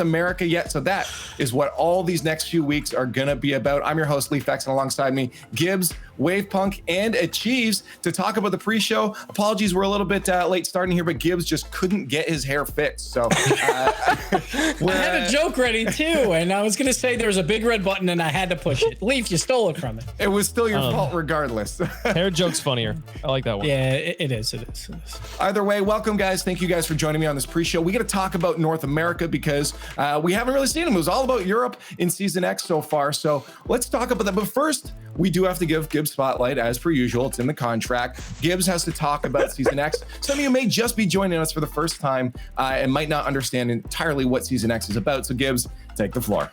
America yet. So that is what all these next few weeks are gonna be about. I'm your host, Leafx, and alongside me, Gibbs, Wavepunk, and Achieves to talk about the pre-show. Apologies, we're a little bit late starting here, but Gibbs just couldn't get his hair fixed. So I had a joke ready too, and I was gonna say there was a big red button and I had to push it. Leaf, you stole it from me. It was still your fault regardless. Hair joke's funnier. I like that one. Yeah, it is. Either way, welcome guys. Thank you guys for joining me on this pre-show. We got to talk about North America because we haven't really seen them. It was all about Europe in Season X so far. So let's talk about that. But first, we do have to give Gibbs spotlight as per usual. It's in the contract. Gibbs has to talk about Season X. Some of you may just be joining us for the first time and might not understand entirely what Season X is about. So Gibbs, take the floor.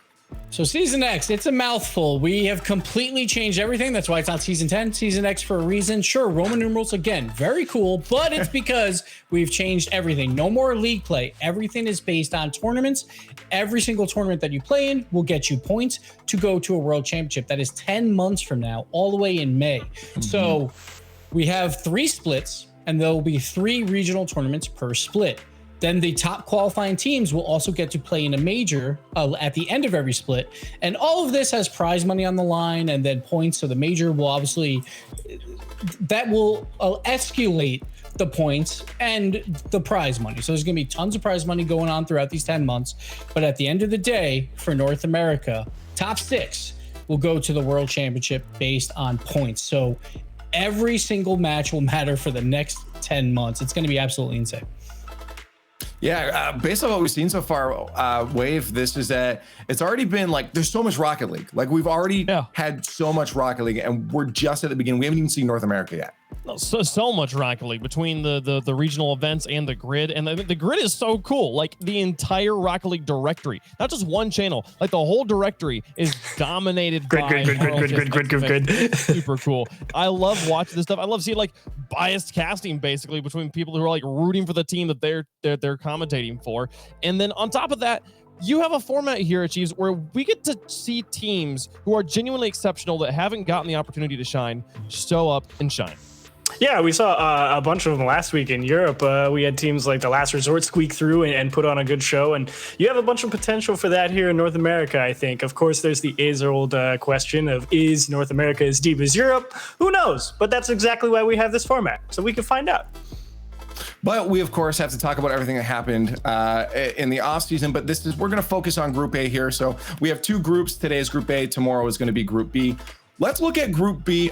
So Season X, it's a mouthful. We have completely changed everything. That's why it's not Season 10, Season X for a reason. Sure, Roman numerals, again, very cool, but it's because we've changed everything. No more league play. Everything is based on tournaments. Every single tournament that you play in will get you points to go to a world championship. That is 10 months from now, all the way in May. So we have 3 splits, and there will be 3 regional tournaments per split. Then the top qualifying teams will also get to play in a major at the end of every split. And all of this has prize money on the line and then points. So the major will obviously, that will escalate the points and the prize money. So there's going to be tons of prize money going on throughout these 10 months. But at the end of the day, for North America, top 6 will go to the World Championship based on points. So every single match will matter for the next 10 months. It's going to be absolutely insane. Yeah, based on what we've seen so far, Wave, this is that it's already been like, there's so much Rocket League. Like we've already had so much Rocket League and we're just at the beginning. We haven't even seen North America yet. So much Rocket League between the regional events and the grid. And the grid is so cool. Like the entire Rocket League directory, not just one channel, like the whole directory is dominated by grid. Super cool. I love watching this stuff. I love seeing like biased casting basically between people who are like rooting for the team that they're commentating for. And then on top of that, you have a format here, Achieves, where we get to see teams who are genuinely exceptional that haven't gotten the opportunity to shine show up and shine. Yeah, we saw a bunch of them last week in Europe. We had teams like the Last Resort squeak through and put on a good show. And you have a bunch of potential for that here in North America, I think. Of course, there's the age-old question of, is North America as deep as Europe? Who knows? But that's exactly why we have this format, so we can find out. But we, of course, have to talk about everything that happened in the offseason. But we're going to focus on Group A here. So we have 2 groups. Today is Group A. Tomorrow is going to be Group B. Let's look at Group A,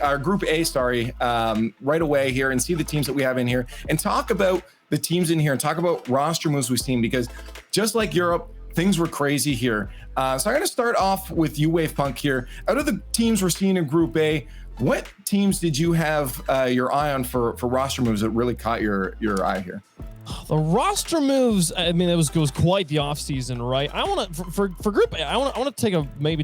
right away here and see the teams that we have in here and talk about the teams in here and talk about roster moves we've seen, because just like Europe, things were crazy here. So I'm going to start off with you, Wavepunk, here. Out of the teams we're seeing in Group A, what teams did you have your eye on for roster moves that really caught your eye here? The roster moves, I mean, it was quite the offseason, right? I want to, for Group A, I want to take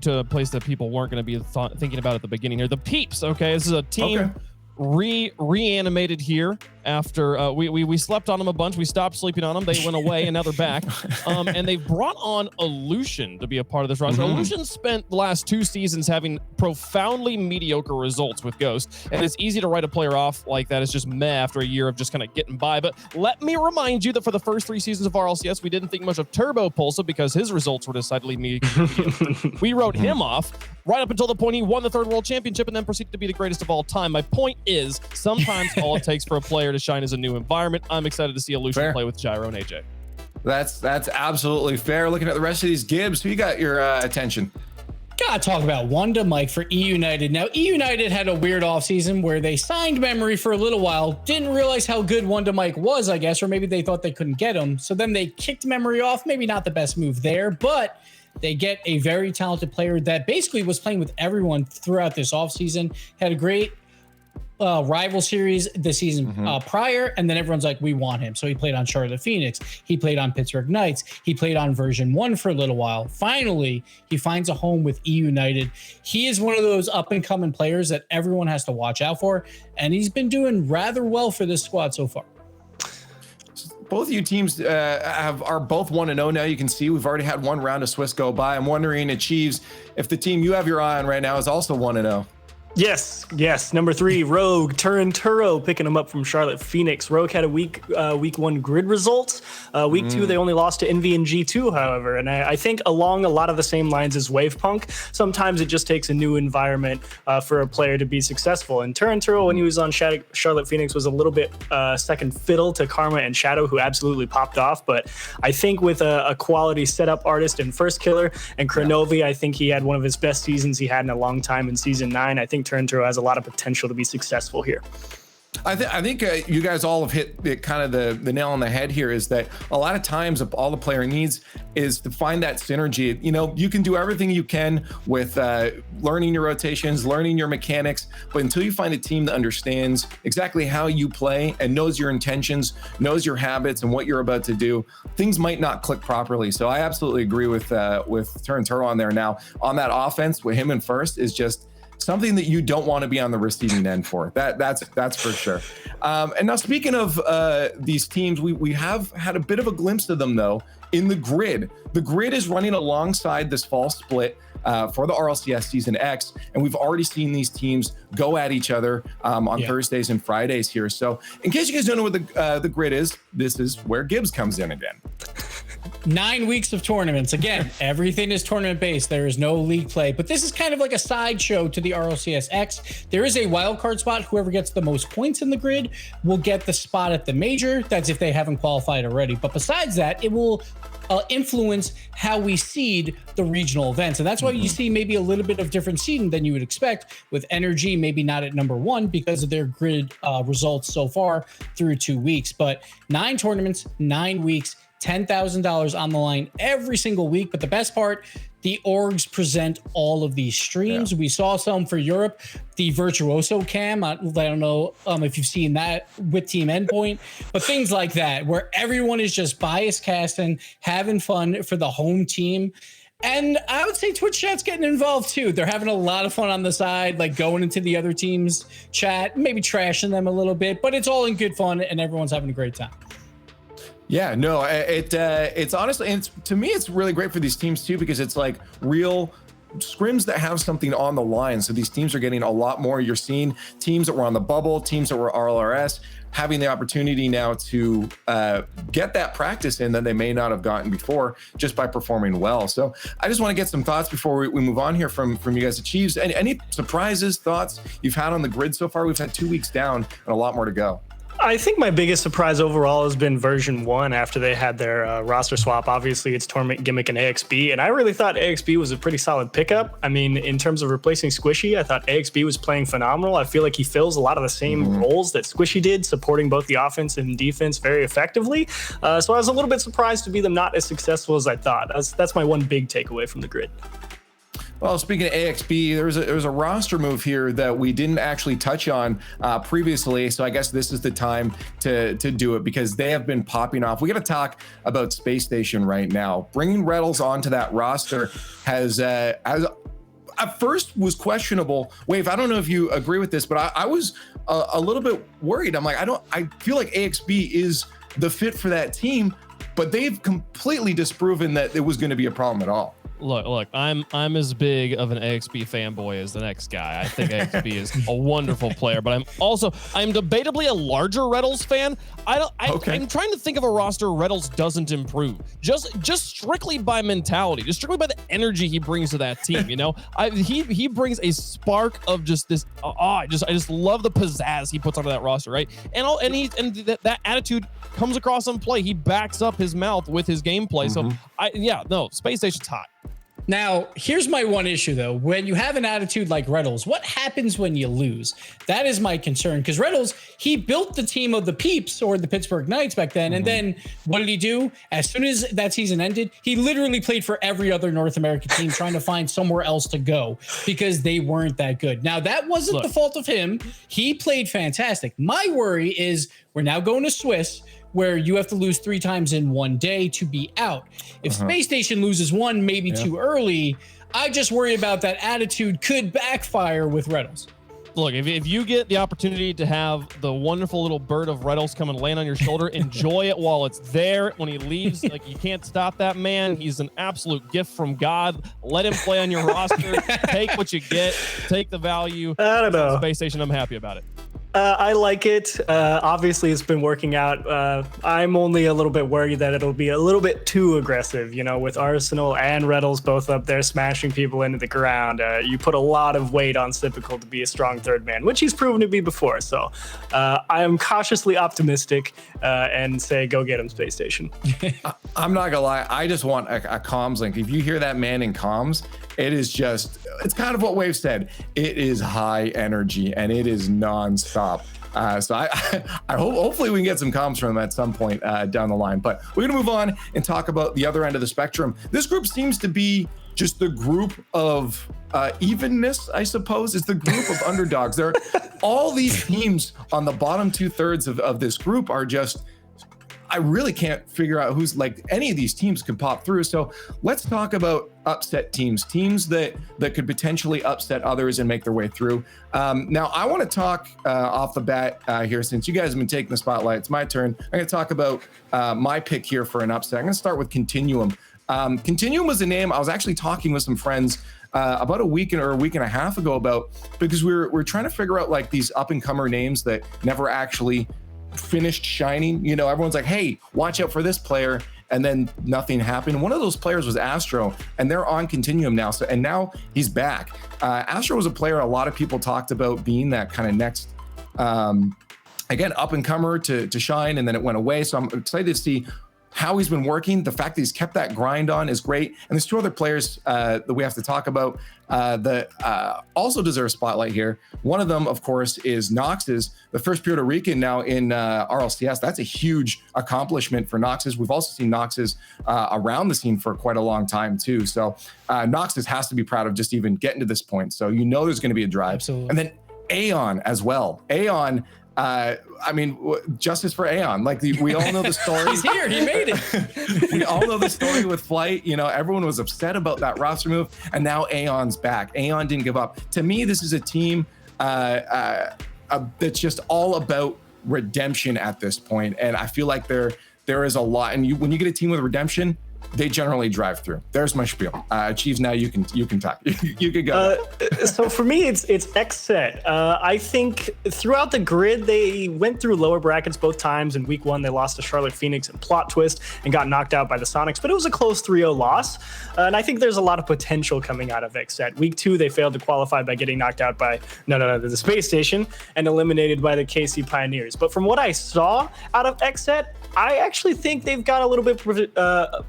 to a place that people weren't going to be thinking about at the beginning here. The Peeps, okay? This is a team reanimated here after we slept on them a bunch. We stopped sleeping on them. They went away and now they're back. And they brought on Illusion to be a part of this roster. Illusion spent the last 2 seasons having profoundly mediocre results with Ghost, and it's easy to write a player off like that. It's just meh after a year of just kind of getting by. But let me remind you that for the first 3 seasons of RLCS, we didn't think much of Turbo Pulsa because his results were decidedly mediocre. We wrote him off right up until the point he won the 3rd World Championship and then proceeded to be the greatest of all time. My point is, sometimes all it takes for a player to shine is a new environment. I'm excited to see Illusion play with Gyro and AJ. That's absolutely fair. Looking at the rest of these, Gibbs, who you got your attention? Gotta talk about Wonder Mike for E United. Now, E United had a weird offseason where they signed Memory for a little while, didn't realize how good Wonder Mike was, I guess, or maybe they thought they couldn't get him. So then they kicked Memory off. Maybe not the best move there, but they get a very talented player that basically was playing with everyone throughout this offseason, had a great rival series the season prior, and then everyone's like, we want him. So he played on Charlotte Phoenix, he played on Pittsburgh Knights, he played on version 1 for a little while. Finally, he finds a home with E United. He is one of those up and coming players that everyone has to watch out for, and he's been doing rather well for this squad so far. Both of you teams are both 1-0 now. You can see we've already had 1 round of Swiss go by. I'm wondering, Achieves, if the team you have your eye on right now is also 1-0. Yes. Number 3, Rogue Turinturo picking him up from Charlotte Phoenix. Rogue had a week 1 grid results. Week 2, they only lost to Envy and G2, however. And I think along a lot of the same lines as Wavepunk, sometimes it just takes a new environment for a player to be successful. And Turinturo, when he was on Charlotte Phoenix, was a little bit second fiddle to Karma and Shadow, who absolutely popped off. But I think with a quality setup artist in First Killer and Kronovi, I think he had one of his best seasons he had in a long time in Season 9. I think Turinturo has a lot of potential to be successful here. I think you guys all have hit kind of the nail on the head here, is that a lot of times all the player needs is to find that synergy. You know, you can do everything you can with learning your rotations, learning your mechanics, but until you find a team that understands exactly how you play and knows your intentions, knows your habits and what you're about to do, things might not click properly. So I absolutely agree with Turinturo on there. Now on that offense with him in first is just something that you don't want to be on the receiving end for. That's for sure. And now speaking of these teams, we have had a bit of a glimpse of them though in the grid. The grid is running alongside this fall split for the RLCS Season X, and we've already seen these teams go at each other on Thursdays and Fridays here. So in case you guys don't know what the grid is, this is where Gibbs comes in again. 9 weeks of tournaments. Again, everything is tournament based. There is no league play, but this is kind of like a sideshow to the RLCS X. There is a wild card spot. Whoever gets the most points in the grid will get the spot at the major. That's if they haven't qualified already. But besides that, it will influence how we seed the regional events. And that's why you see maybe a little bit of different seeding than you would expect, with Energy maybe not at number 1 because of their grid results so far through 2 weeks. But 9 tournaments, 9 weeks, $10,000 on the line every single week. But the best part, the orgs present all of these streams. We saw some for Europe, the Virtuoso cam. I don't know if you've seen that with Team Endpoint, but things like that, where everyone is just bias casting, having fun for the home team. And I would say Twitch chat's getting involved too. They're having a lot of fun on the side, like going into the other team's chat, maybe trashing them a little bit, but it's all in good fun and everyone's having a great time. Yeah, no, it's honestly, and to me, it's really great for these teams too, because it's like real scrims that have something on the line. So these teams are getting a lot more. You're seeing teams that were on the bubble, teams that were RLRS, having the opportunity now to get that practice in that they may not have gotten before just by performing well. So I just want to get some thoughts before we move on here from you guys, the Chiefs. Any surprises, thoughts you've had on the grid so far? We've had 2 weeks down and a lot more to go. I think my biggest surprise overall has been version 1 after they had their roster swap. Obviously, it's Tournament Gimmick and AXB, and I really thought AXB was a pretty solid pickup. I mean, in terms of replacing Squishy, I thought AXB was playing phenomenal. I feel like he fills a lot of the same roles that Squishy did, supporting both the offense and defense very effectively. So I was a little bit surprised to be them not as successful as I thought. That's my one big takeaway from the grid. Well, speaking of AXB, there was a roster move here that we didn't actually touch on previously. So I guess this is the time to do it, because they have been popping off. We got to talk about Space Station right now. Bringing Rles onto that roster has at first was questionable. Wave, I don't know if you agree with this, but I was a little bit worried. I'm like, I feel like AXB is the fit for that team, but they've completely disproven that it was going to be a problem at all. Look, I'm as big of an AXB fanboy as the next guy. I think AXB is a wonderful player, but I'm debatably a larger Rles fan. I'm trying to think of a roster Rles doesn't improve. Just strictly by mentality, just strictly by the energy he brings to that team. You know, he brings a spark of just this. I just love the pizzazz he puts onto that roster, right? And that attitude comes across on play. He backs up his mouth with his gameplay. So Space Station's hot. Now, here's my one issue, though. When you have an attitude like Rles, what happens when you lose? That is my concern, because Rles, he built the team of the Peeps, or the Pittsburgh Knights back then, and then what did he do? As soon as that season ended, he literally played for every other North American team, trying to find somewhere else to go because they weren't that good. Now, that wasn't the fault of him. He played fantastic. My worry is we're now going to Swiss, where you have to lose 3 times in one day to be out. If Space Station loses one, maybe too early, I just worry about that attitude could backfire with Rles. Look, if you get the opportunity to have the wonderful little bird of Rles come and land on your shoulder, enjoy it while it's there. When he leaves, like, you can't stop that man. He's an absolute gift from God. Let him play on your roster. Take what you get. Take the value. I don't know. Space Station, I'm happy about it. I like it. Obviously, it's been working out. I'm only a little bit worried that it'll be a little bit too aggressive, you know, with Arsenal and Rles both up there smashing people into the ground. You put a lot of weight on Sypical to be a strong third man, which he's proven to be before. So I am cautiously optimistic and say, go get him, Space Station. I'm not gonna lie. I just want a comms link. If you hear that man in comms, it is just, it's kind of what Wave said. It is high energy and it is nonstop. So I hopefully we can get some comms from him at some point down the line. But we're gonna move on and talk about the other end of the spectrum. This group seems to be just the group of evenness, I suppose. It's the group of underdogs. There, all these teams on the bottom 2/3 of this group are just, I really can't figure out who's, like, any of these teams could pop through. So let's talk about upset teams that could potentially upset others and make their way through. Now, I want to talk off the bat here, since you guys have been taking the spotlight. It's my turn. I'm going to talk about my pick here for an upset. I'm going to start with Continuum. Continuum was a name I was actually talking with some friends about a week and a half ago about, because we're trying to figure out, like, these up-and-comer names that never actually finished shining. You know, everyone's like, hey, watch out for this player, and then nothing happened. One of those players was Astro, and they're on Continuum now. So, and now he's back. Astro was a player a lot of people talked about being that kind of next, again, up-and-comer to shine, and then it went away. So I'm excited to see how he's been working. The fact that he's kept that grind on is great. And there's two other players that we have to talk about that also deserve a spotlight here. One of them, of course, is Nox's, the first Puerto Rican now in RLCS. That's a huge accomplishment for Nox's. We've also seen Nox's around the scene for quite a long time too. So Nox's has to be proud of just even getting to this point. So you know there's going to be a drive. Absolutely. And then Aeon as well. Aeon, I mean, justice for Aeon. Like, we all know the story. He's here. He made it. We all know the story with Flight. You know, everyone was upset about that roster move, and now Aeon's back. Aeon didn't give up. To me, this is a team that's just all about redemption at this point, and I feel like there is a lot. And when you get a team with redemption, they generally drive through. There's my spiel. Chiefs, now you can talk. You can go. So for me, it's X set. I think throughout the grid, they went through lower brackets both times. In week 1, they lost to Charlotte Phoenix and Plot Twist and got knocked out by the Sonics, but it was a close 3-0 loss. And I think there's a lot of potential coming out of X set. Week 2, they failed to qualify by getting knocked out by the Space Station and eliminated by the KC Pioneers. But from what I saw out of X set, I actually think they've got a little bit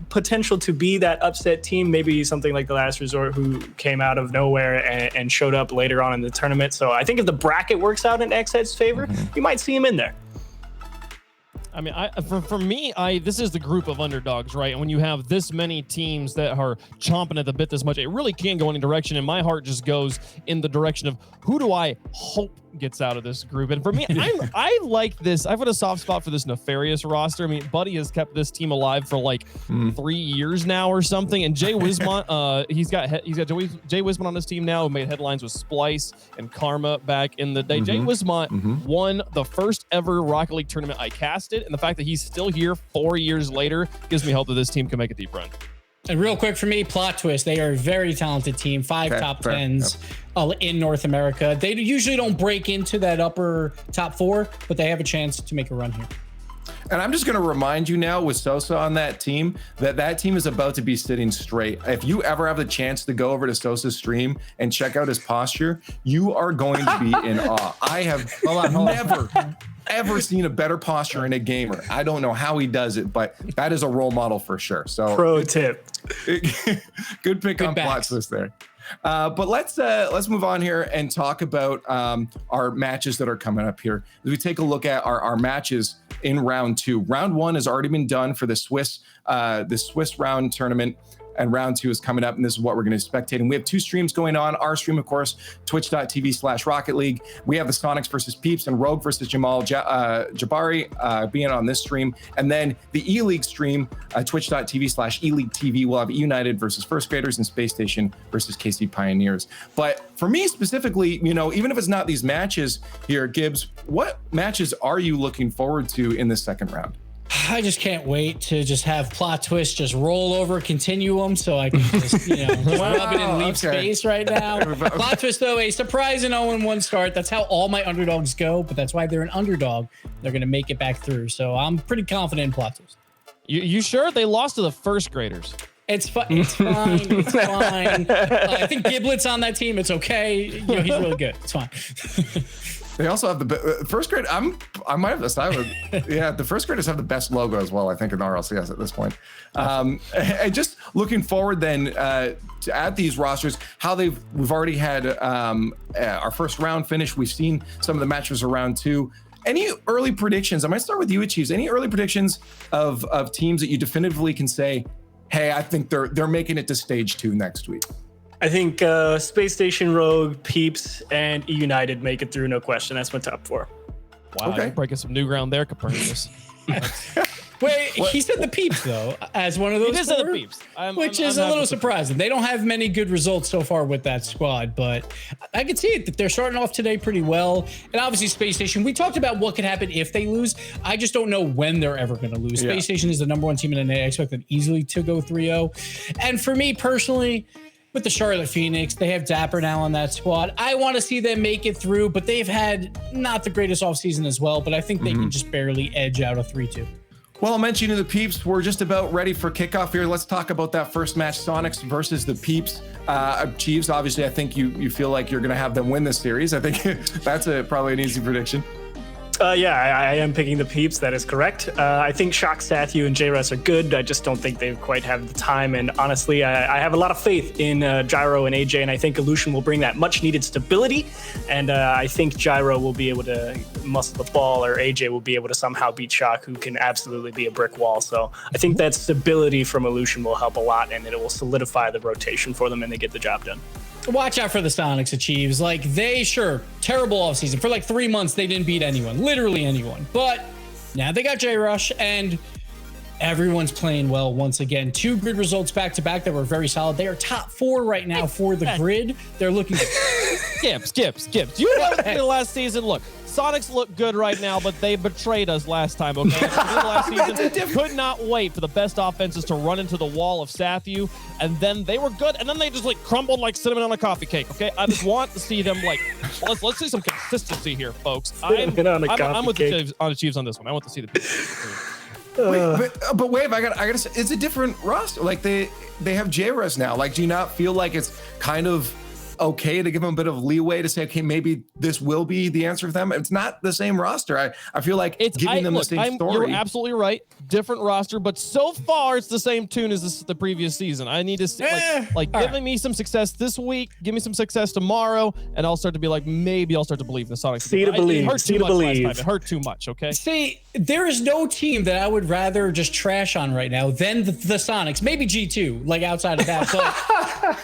potential to be that upset team, maybe something like the Last Resort, who came out of nowhere and showed up later on in the tournament. So I think if the bracket works out in XSET's favor, you might see him in there. I mean, for me, this is the group of underdogs, right? And when you have this many teams that are chomping at the bit this much, it really can't go any direction. And my heart just goes in the direction of, who do I hope gets out of this group? And for me, I like this. I've got a soft spot for this Nefarious roster. I mean, Buddy has kept this team alive for like 3 years now or something. And Jay Wismont, he's got Jay Wismont on his team now, who made headlines with Splice and Karma back in the day. Jay Wismont won the first ever Rocket League tournament I casted, and the fact that he's still here 4 years later gives me hope that this team can make a deep run. And real quick for me, Plot Twist, they are a very talented team, 5 top 10s in North America. They usually don't break into that upper top 4, but they have a chance to make a run here. And I'm just going to remind you now, with Sosa on that team team is about to be sitting straight. If you ever have the chance to go over to Sosa's stream and check out his posture, you are going to be in awe. I have never ever seen a better posture in a gamer. I don't know how he does it, but that is a role model for sure. So pro tip. Good pick on Plot Twist there. But let's move on here and talk about our matches that are coming up here. As we take a look at our matches in round 2. Round 1 has already been done for the Swiss round tournament. and round 2 is coming up, and this is what we're going to spectate. And we have 2 streams going on. Our stream, of course, twitch.tv/Rocket League. We have the Sonics versus Peeps and Rogue versus Jamal, Jabary being on this stream. And then the E-League stream, twitch.tv/E-League TV. We'll have United versus First Graders and Space Station versus KC Pioneers. But for me specifically, you know, even if it's not these matches here, Gibbs, what matches are you looking forward to in the second round? I just can't wait to just have plot twist just roll over Continuum so I can just, you know, just rub it in Leap space right now. Plot twist, though, a surprising 0-1 start. That's how all my underdogs go, but that's why they're an underdog. They're going to make it back through. So I'm pretty confident in plot twist. You sure? They lost to the First Graders. It's fine. It's fine. It's fine. I think Giblet's on that team. It's okay. You know, he's really good. It's fine. They also have the First Grade. I might have to side with. Yeah, the First Graders have the best logo as well, I think, in RLCS at this point. And just looking forward then to add these rosters, how we've already had our first round finish. We've seen some of the matches around 2. Any early predictions? I might start with you, Achieves. Any early predictions of teams that you definitively can say, hey, I think they're making it to stage 2 next week? I think Space Station, Rogue, Peeps, and United make it through, no question. That's my top 4. Wow, okay. You're breaking some new ground there, Copernicus. Wait, he said the Peeps, though, as one of those. He did say the Peeps. Which is a little surprising. They don't have many good results so far with that squad, but I can see it that they're starting off today pretty well. And obviously, Space Station, we talked about what could happen if they lose. I just don't know when they're ever going to lose. Yeah. Space Station is the #1 team in the NA. I expect them easily to go 3-0. And for me personally, with the Charlotte Phoenix, they have Dapper now on that squad. I want to see them make it through, but they've had not the greatest offseason as well, but I think they can just barely edge out a 3-2. Well, mentioning the Peeps, we're just about ready for kickoff here. Let's talk about that first match, Sonics versus the Peeps. Chiefs, obviously, I think you feel like you're going to have them win this series. I think that's probably an easy prediction. Yeah, I am picking the Peeps. That is correct. I think Shock, Stathu, and Jres are good. I just don't think they quite have the time. And honestly, I have a lot of faith in Gyro and AJ, and I think Illusion will bring that much-needed stability. And I think Gyro will be able to muscle the ball, or AJ will be able to somehow beat Shock, who can absolutely be a brick wall. So I think that stability from Illusion will help a lot, and it will solidify the rotation for them, and they get the job done. Watch out for the Sonics Achieves. Like, terrible offseason. For like 3 months, they didn't beat anyone, literally anyone. But now they got J-Rush, and everyone's playing well once again. 2 grid results back-to-back that were very solid. They are top 4 right now for the grid. They're looking Skips. You know what they did last season? Look, Sonics look good right now, but they betrayed us last time, okay? Last season, could not wait for the best offenses to run into the wall of Stathu, and then they were good, and then they just like crumbled like cinnamon on a coffee cake, okay? I just want to see them like, let's see some consistency here, folks. I'm with the Chiefs on this one. I want to see the But Wave, I gotta say, it's a different roster. Like they have J-Res now. Like, do you not feel like it's kind of okay to give them a bit of leeway to say, okay, maybe this will be the answer for them? It's not the same roster. I feel like it's giving them the same story. You're absolutely right. Different roster, but so far it's the same tune as the previous season. I need to see giving me some success this week, give me some success tomorrow, and I'll start to be like, maybe I'll start to believe in the Sonics. See to believe. It hurt too much last time. It hurt too much, okay? See, there is no team that I would rather just trash on right now than the Sonics. Maybe G2, like outside of that. But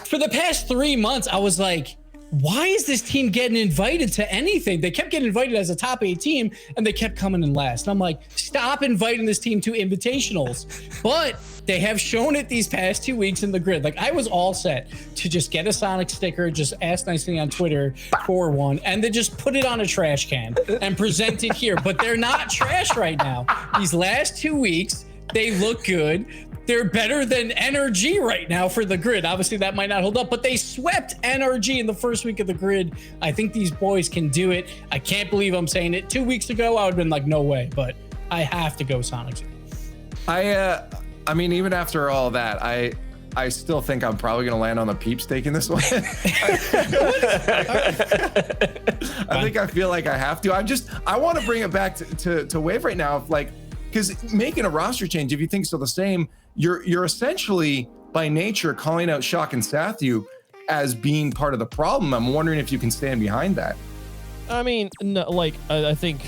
for the past 3 months, I was like, why is this team getting invited to anything? They kept getting invited as a top 8 team, and they kept coming in last. And I'm like, stop inviting this team to invitationals. But they have shown it these past 2 weeks in the grid. Like, I was all set to just get a Sonic sticker, just ask nicely on Twitter for one, and then just put it on a trash can and present it here. But they're not trash right now. These last 2 weeks, they look good. They're better than NRG right now for the grid. Obviously, that might not hold up, but they swept NRG in the first week of the grid. I think these boys can do it. I can't believe I'm saying it. 2 weeks ago, I would have been like, no way, but I have to go Sonics. I mean, even after all that, I still think I'm probably going to land on the Peeps taking this one. I feel like I have to. I want to bring it back to Wave right now. Like, because making a roster change, if you think so the same, you're essentially by nature calling out Shock and Stathu as being part of the problem. I'm wondering if you can stand behind that. I mean, no, like I think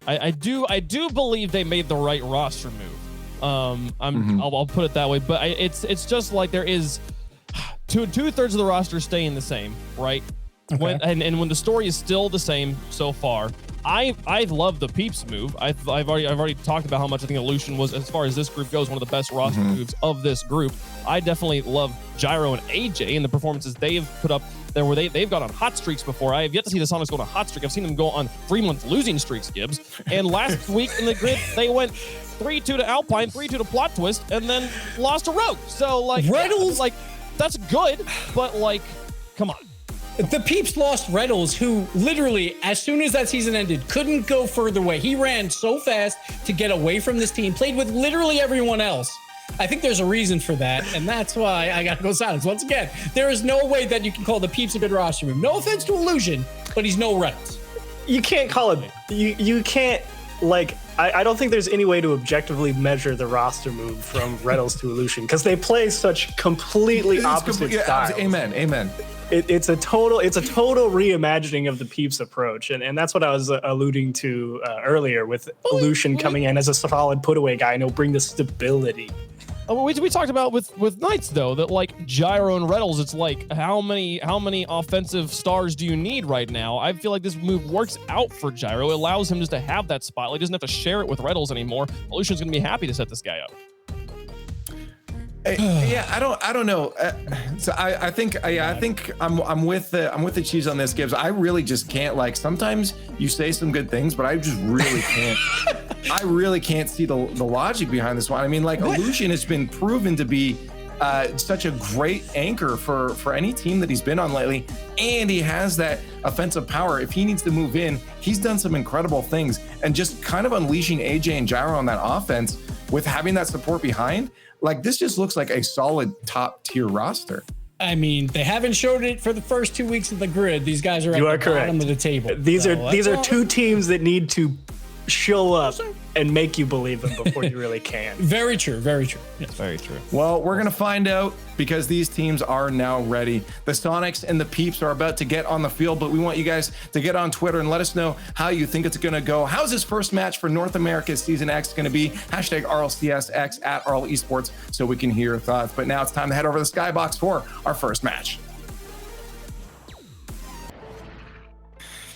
I do believe they made the right roster move. I'll put it that way. But it's just like there is two-thirds of the roster staying the same, right? Okay. When the story is still the same so far, I love the Peeps move. I've already talked about how much I think Illusion was, as far as this group goes, one of the best roster moves of this group. I definitely love Gyro and AJ and the performances they've put up there, where they've gone on hot streaks before. I have yet to see the Sonics go on a hot streak. I've seen them go on 3-month losing streaks, Gibbs. And last week in the grid, they went 3-2 to Alpine, 3-2 to Plot Twist, and then lost to Rogue. So like, Rles, like that's good, but like, come on. The Peeps lost Rles, who literally, as soon as that season ended, couldn't go further away. He ran so fast to get away from this team, played with literally everyone else. I think there's a reason for that, and that's why I gotta go Silence. Once again, there is no way that you can call the Peeps a good roster move. No offense to Illusion, but he's no Rles. You can't call it. You can't, like, I don't think there's any way to objectively measure the roster move from Rles to Illusion, because they play such completely opposite styles. Amen. It's a total reimagining of the Peeps approach, and that's what I was alluding to earlier with Illusion coming in as a solid put away guy, and he'll bring the stability. We talked about with Knights though, that like Gyro and Rles, it's like how many offensive stars do you need right now? I feel like this move works out for Gyro. It allows him just to have that spotlight. He doesn't have to share it with Rles anymore. Illusion's gonna be happy to set this guy up. Yeah, I don't know. So I think I'm with the Chiefs on this, Gibbs. I really just can't, like, sometimes you say some good things, but I just really can't. I really can't see the logic behind this one. I mean, like, Illusion has been proven to be such a great anchor for any team that he's been on lately, and he has that offensive power. If he needs to move in, he's done some incredible things, and just kind of unleashing AJ and Gyro on that offense with having that support behind. Like, this just looks like a solid top tier roster. I mean, they haven't showed it for the first 2 weeks of the grid. These guys are at the bottom of the table. These are two teams that need to show up and make you believe them before you really can. Very true. Very true. Yes, very true. Well, we're gonna find out, because these teams are now ready. The Sonics and the Peeps are about to get on the field, but we want you guys to get on Twitter and let us know how you think it's gonna go. How's this first match for North America's Season X gonna be? Hashtag RLCS X at RL Esports, so we can hear your thoughts. But now it's time to head over to the Skybox for our first match.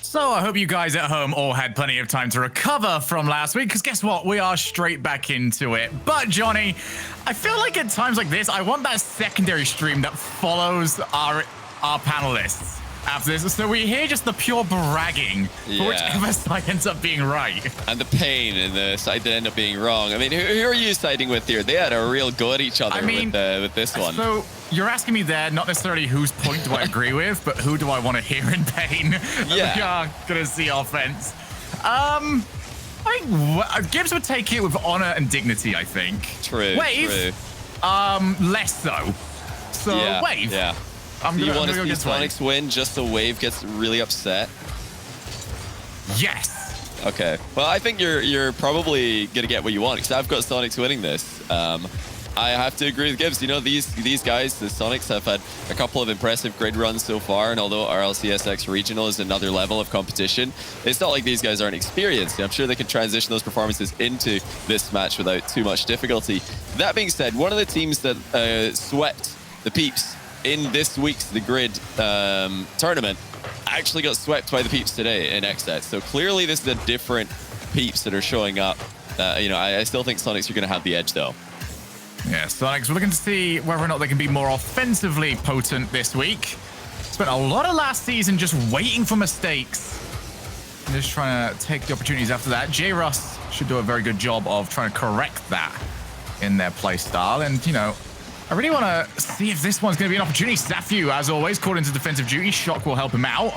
So I hope you guys at home all had plenty of time to recover from last week, because guess what? We are straight back into it. But Johnny, I feel like at times like this, I want that secondary stream that follows our panelists after this. So we hear just the pure bragging for whichever side ends up being right. And the pain in the side that end up being wrong. I mean, who are you siding with here? They had a real go at each other with this one. So you're asking me there, not necessarily whose point do I agree with, but who do I want to hear in pain? Yeah. We are going to see offense. I think Gibbs would take it with honor and dignity, I think. True. Wave, less so. So Wave. Yeah. You want to see Sonics win just so Wave gets really upset? Yes. Okay. Well, I think you're probably gonna get what you want, because I've got Sonics winning this. I have to agree with Gibbs. You know, these guys, the Sonics, have had a couple of impressive grid runs so far, and although RLCS X Regional is another level of competition, it's not like these guys aren't experienced. I'm sure they can transition those performances into this match without too much difficulty. That being said, one of the teams that swept the Peeps in this week's The Grid tournament actually got swept by the Peeps today in XSET. So clearly this is a different Peeps that are showing up. You know, I still think Sonics are going to have the edge, though. Yeah, Sonics, we're looking to see whether or not they can be more offensively potent this week. Spent a lot of last season just waiting for mistakes. And just trying to take the opportunities after that. J-Russ should do a very good job of trying to correct that in their play style. And, you know, I really want to see if this one's going to be an opportunity. Safu, as always, called into defensive duty. Shock will help him out.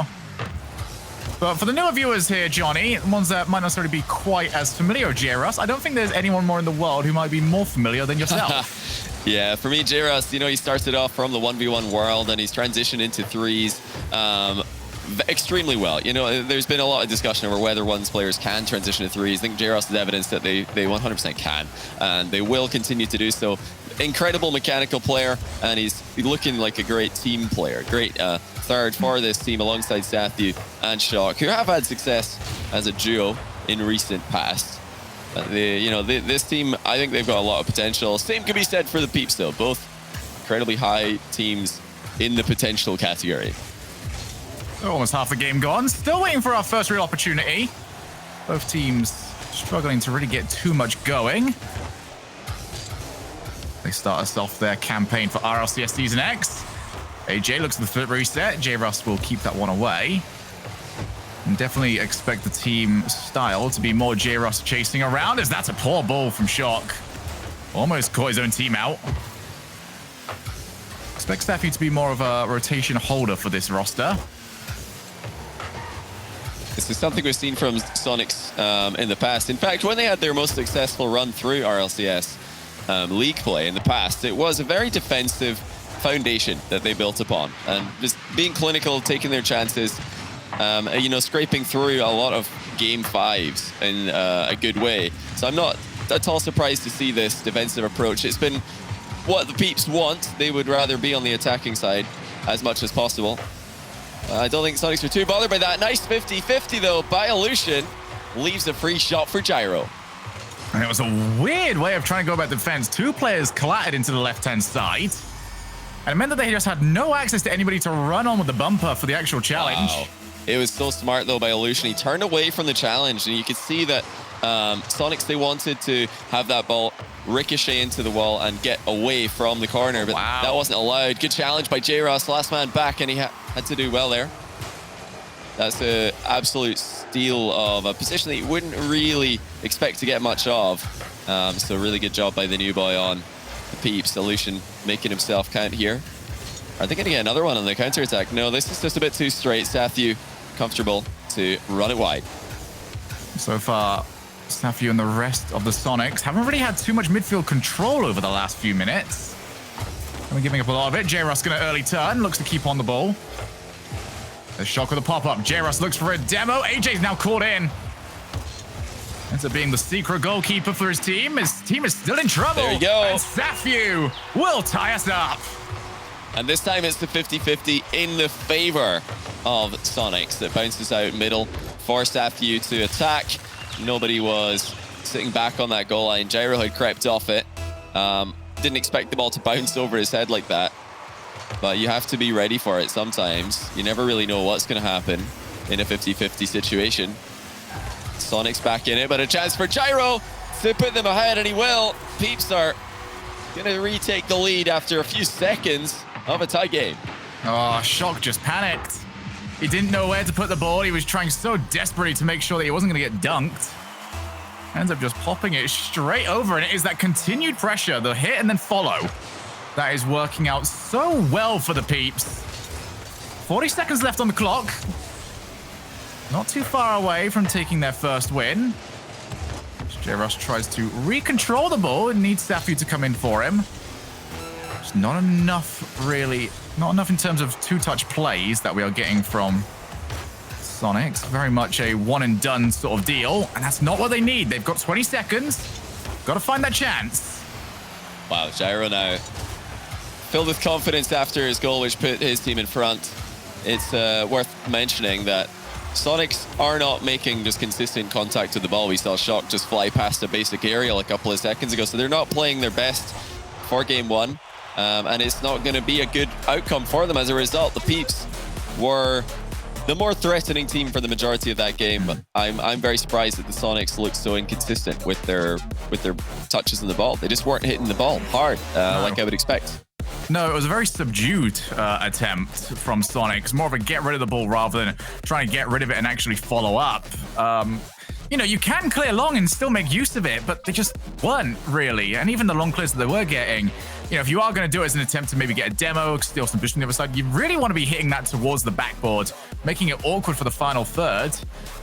But for the newer viewers here, Johnny, ones that might not necessarily be quite as familiar with J-Russ, I don't think there's anyone more in the world who might be more familiar than yourself. Yeah, for me, J-Russ, you know, he started off from the 1v1 world, and he's transitioned into threes extremely well. You know, there's been a lot of discussion over whether one's players can transition to threes. I think J-Russ is evidence that they 100% can, and they will continue to do so. Incredible mechanical player, and he's looking like a great team player. Great third for this team alongside Safu and Shock, who have had success as a duo in recent past. This team, I think they've got a lot of potential. Same could be said for the Peeps, though. Both incredibly high teams in the potential category. Almost half the game gone. Still waiting for our first real opportunity. Both teams struggling to really get too much going. They start us off their campaign for RLCS Season X. AJ looks at the flip reset. J-Rust will keep that one away. And definitely expect the team style to be more J-Rust chasing around, as that's a poor ball from Shock. Almost caught his own team out. Expect Staffy to be more of a rotation holder for this roster. This is something we've seen from Sonics in the past. In fact, when they had their most successful run through RLCS League play in the past, it was a very defensive foundation that they built upon. And just being clinical, taking their chances, scraping through a lot of game 5s in a good way. So I'm not at all surprised to see this defensive approach. It's been what the Peeps want. They would rather be on the attacking side as much as possible. I don't think Sonics are too bothered by that. Nice 50-50 though by Illusion. Leaves a free shot for Gyro. And it was a weird way of trying to go about the defense. Two players collided into the left-hand side. And it meant that they just had no access to anybody to run on with the bumper for the actual challenge. Wow. It was so smart though by Illusion. He turned away from the challenge, and you could see that Sonics, they wanted to have that ball ricochet into the wall and get away from the corner, but that wasn't allowed. Good challenge by J-Ross, last man back, and he had to do well there. That's an absolute steal of a position that you wouldn't really expect to get much of. So really good job by the new boy on the Peeps. Illusion making himself count here. Are they going to get another one on the counter-attack? No, this is just a bit too straight. Sathu comfortable to run it wide. So far, Sathu and the rest of the Sonics haven't really had too much midfield control over the last few minutes. We're giving up a lot of it. J-Rust going to early turn, looks to keep on the ball. The Shock with a pop-up. J-Rust looks for a demo. AJ's now caught in. Ends up being the secret goalkeeper for his team. His team is still in trouble. There you go. And Sathu will tie us up. And this time it's the 50-50 in the favor of Sonics that bounces out middle for Sathu to attack. Nobody was sitting back on that goal line. Gyro had crept off it. Didn't expect the ball to bounce over his head like that. But you have to be ready for it sometimes. You never really know what's going to happen in a 50-50 situation. Sonics back in it, but a chance for Gyro to put them ahead, and he will. Peeps are going to retake the lead after a few seconds of a tie game. Oh, Shock just panicked. He didn't know where to put the ball. He was trying so desperately to make sure that he wasn't going to get dunked. Ends up just popping it straight over, and it is that continued pressure, the hit and then follow, that is working out so well for the Peeps. 40 seconds left on the clock. Not too far away from taking their first win. J-Rust tries to recontrol the ball and needs Sathu to come in for him. It's not enough, really. Not enough in terms of two-touch plays that we are getting from Sonics. Very much a one-and-done sort of deal, and that's not what they need. They've got 20 seconds. Got to find that chance. Wow, Gyro now filled with confidence after his goal, which put his team in front. It's worth mentioning that Sonics are not making just consistent contact with the ball. We saw Shock just fly past a basic aerial a couple of seconds ago, so they're not playing their best for game one. And it's not going to be a good outcome for them as a result. The Peeps were the more threatening team for the majority of that game. But I'm very surprised that the Sonics looked so inconsistent with their touches on the ball. They just weren't hitting the ball hard like I would expect. No, it was a very subdued attempt from Sonics. More of a get rid of the ball rather than trying to get rid of it and actually follow up. You can clear long and still make use of it, but they just weren't really. And even the long clears that they were getting, if you are going to do it as an attempt to maybe get a demo, steal some position on the other side, you really want to be hitting that towards the backboard, making it awkward for the final third.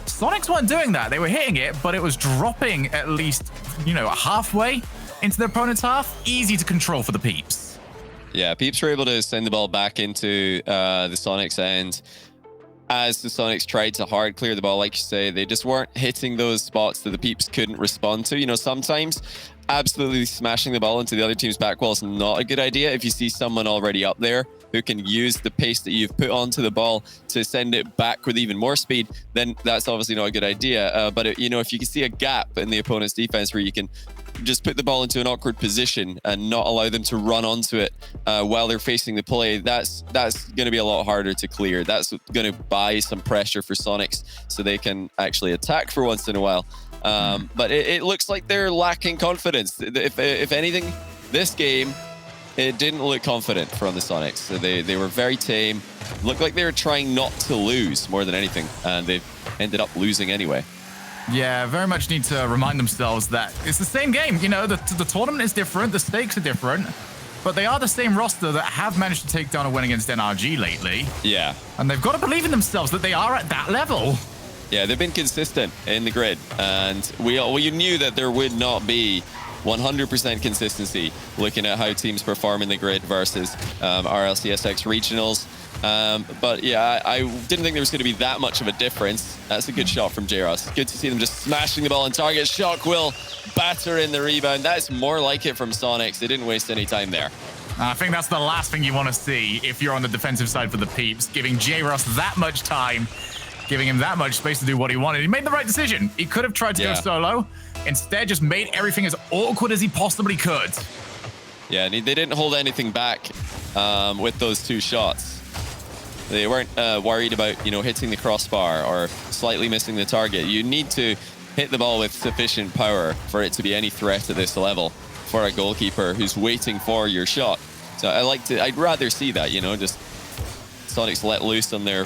Sonics weren't doing that. They were hitting it, but it was dropping at least, halfway into their opponent's half. Easy to control for the Peeps. Yeah, Peeps were able to send the ball back into the Sonics end. As the Sonics tried to hard clear the ball, like you say, they just weren't hitting those spots that the Peeps couldn't respond to. Sometimes absolutely smashing the ball into the other team's back wall is not a good idea if you see someone already up there who can use the pace that you've put onto the ball to send it back with even more speed, then that's obviously not a good idea. But if you can see a gap in the opponent's defense where you can just put the ball into an awkward position and not allow them to run onto it while they're facing the play, that's going to be a lot harder to clear. That's going to buy some pressure for Sonics so they can actually attack for once in a while. But it looks like they're lacking confidence. If anything, this game, it didn't look confident from the Sonics. So they were very tame. Looked like they were trying not to lose more than anything, and they ended up losing anyway. Yeah, very much need to remind themselves that it's the same game. You know, the tournament is different, the stakes are different, but they are the same roster that have managed to take down a win against NRG lately. Yeah. And they've got to believe in themselves that they are at that level. Yeah, they've been consistent in the grid, and we knew that there would not be 100% consistency looking at how teams perform in the grid versus RLCS X regionals. But yeah, I didn't think there was going to be that much of a difference. That's a good shot from Rles. Good to see them just smashing the ball on target. Shock will batter in the rebound. That's more like it from Sonics. They didn't waste any time there. I think that's the last thing you want to see if you're on the defensive side for the Peeps, giving Rles that much time, giving him that much space to do what he wanted. He made the right decision. He could have tried to go solo. Instead, just made everything as awkward as he possibly could. Yeah, and they didn't hold anything back with those two shots. They weren't worried about, hitting the crossbar or slightly missing the target. You need to hit the ball with sufficient power for it to be any threat at this level for a goalkeeper who's waiting for your shot. So I'd rather see that, just Sonics let loose on their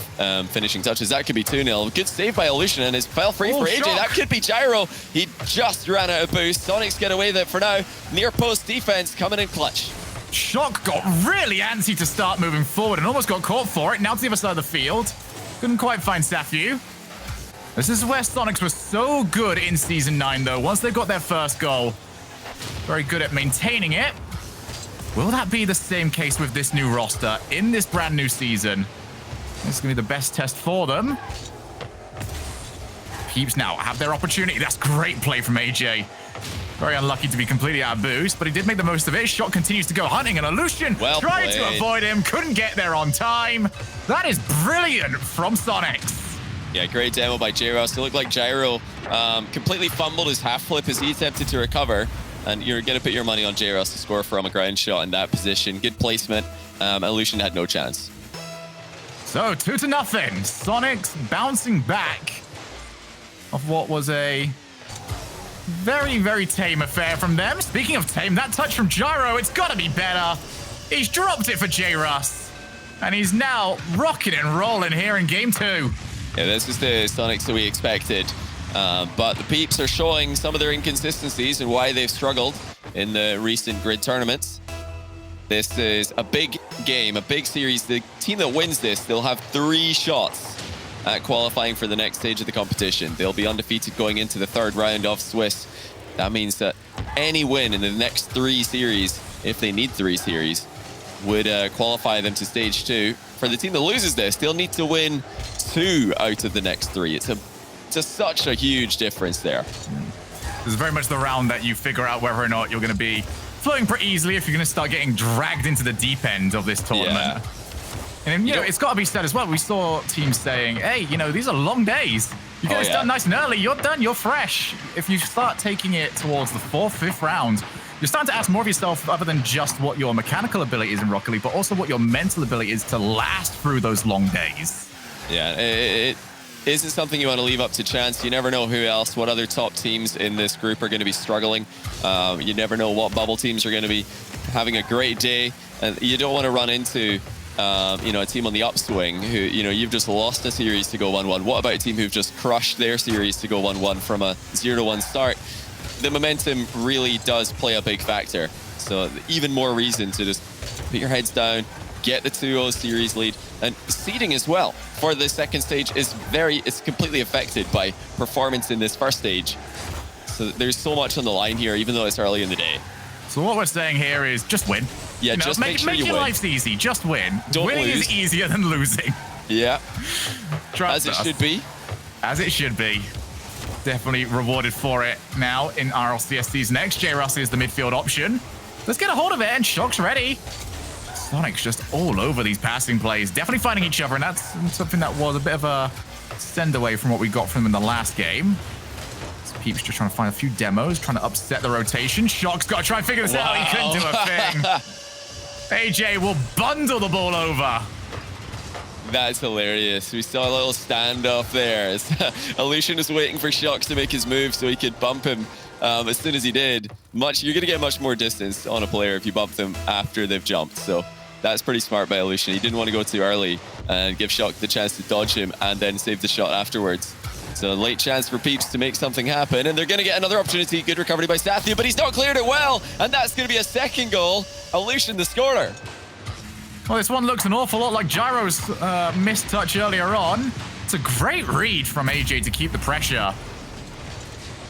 finishing touches. That could be 2-0. Good save by Illusion, and it's fell free for AJ. That could be Gyro. He just ran out of boost. Sonics get away with it for now. Near post defense coming in clutch. Shock got really antsy to start moving forward and almost got caught for it. Now to the other side of the field. Couldn't quite find Safu. This is where Sonics was so good in Season 9, though. Once they got their first goal, very good at maintaining it. Will that be the same case with this new roster in this brand new season? This is going to be the best test for them. Peeps now have their opportunity. That's great play from AJ. Very unlucky to be completely out of boost, but he did make the most of it. Shot continues to go hunting, and Illusion trying to avoid him. Couldn't get there on time. That is brilliant from Sonics. Yeah, great demo by Rles. It looked like Gyro completely fumbled his half flip as he attempted to recover. And you're going to put your money on Rles to score from a ground shot in that position. Good placement. Illusion had no chance. So 2-0. Sonics bouncing back of what was a very, very tame affair from them. Speaking of tame, that touch from Gyro, it's got to be better. He's dropped it for Rles. And he's now rocking and rolling here in Game 2. Yeah, this is the Sonics that we expected. But the Peeps are showing some of their inconsistencies and why they've struggled in the recent grid tournaments. This is a big game, a big series. The team that wins this, they'll have 3 shots at qualifying for the next stage of the competition. They'll be undefeated going into the 3rd round of Swiss. That means that any win in the next 3 series, if they need 3 series, would qualify them to stage 2. For the team that loses this, they'll need to win 2 out of the next 3. It's just such a huge difference there. This is very much the round that you figure out whether or not you're going to be floating pretty easily if you're going to start getting dragged into the deep end of this tournament. Yeah. And it's got to be said as well. We saw teams saying, hey, these are long days. You get this done nice and early. You're done. You're fresh. If you start taking it towards the 4th, 5th round, you're starting to ask more of yourself other than just what your mechanical ability is in Rocket League, but also what your mental ability is to last through those long days. Yeah, it isn't something you want to leave up to chance. You never know what other top teams in this group are going to be struggling. You never know what bubble teams are going to be having a great day. And you don't want to run into a team on the upswing who, you've just lost a series to go 1-1. What about a team who've just crushed their series to go 1-1 from a 0-1 start? The momentum really does play a big factor. So even more reason to just put your heads down, get the 2-0 series lead. And seeding as well for the second stage is it's completely affected by performance in this first stage. So there's so much on the line here, even though it's early in the day. So what we're saying here is just win. Yeah, just make sure you win. Make your lives easy. Just win. Winning is easier than losing. Yeah. As it should be. As it should be. Definitely rewarded for it now in RLCS Season X. Rles is the midfield option. Let's get a hold of it, and Shock's ready. Sonic's just all over these passing plays, definitely finding each other, and that's something that was a bit of a send away from what we got from them in the last game. Peeps just trying to find a few demos, trying to upset the rotation. Shock's got to try and figure this out. He couldn't do a thing. AJ will bundle the ball over. That's hilarious. We saw a little standoff there. Illusion is waiting for Shock to make his move so he could bump him. As soon as he did, you're going to get much more distance on a player if you bump them after they've jumped. So that's pretty smart by Illusion. He didn't want to go too early and give Shock the chance to dodge him and then save the shot afterwards. So late chance for Peeps to make something happen, and they're going to get another opportunity. Good recovery by Sathya, but he's not cleared it well, and that's going to be a second goal. Illusion, the scorer. Well, this one looks an awful lot like Gyro's missed touch earlier on. It's a great read from AJ to keep the pressure.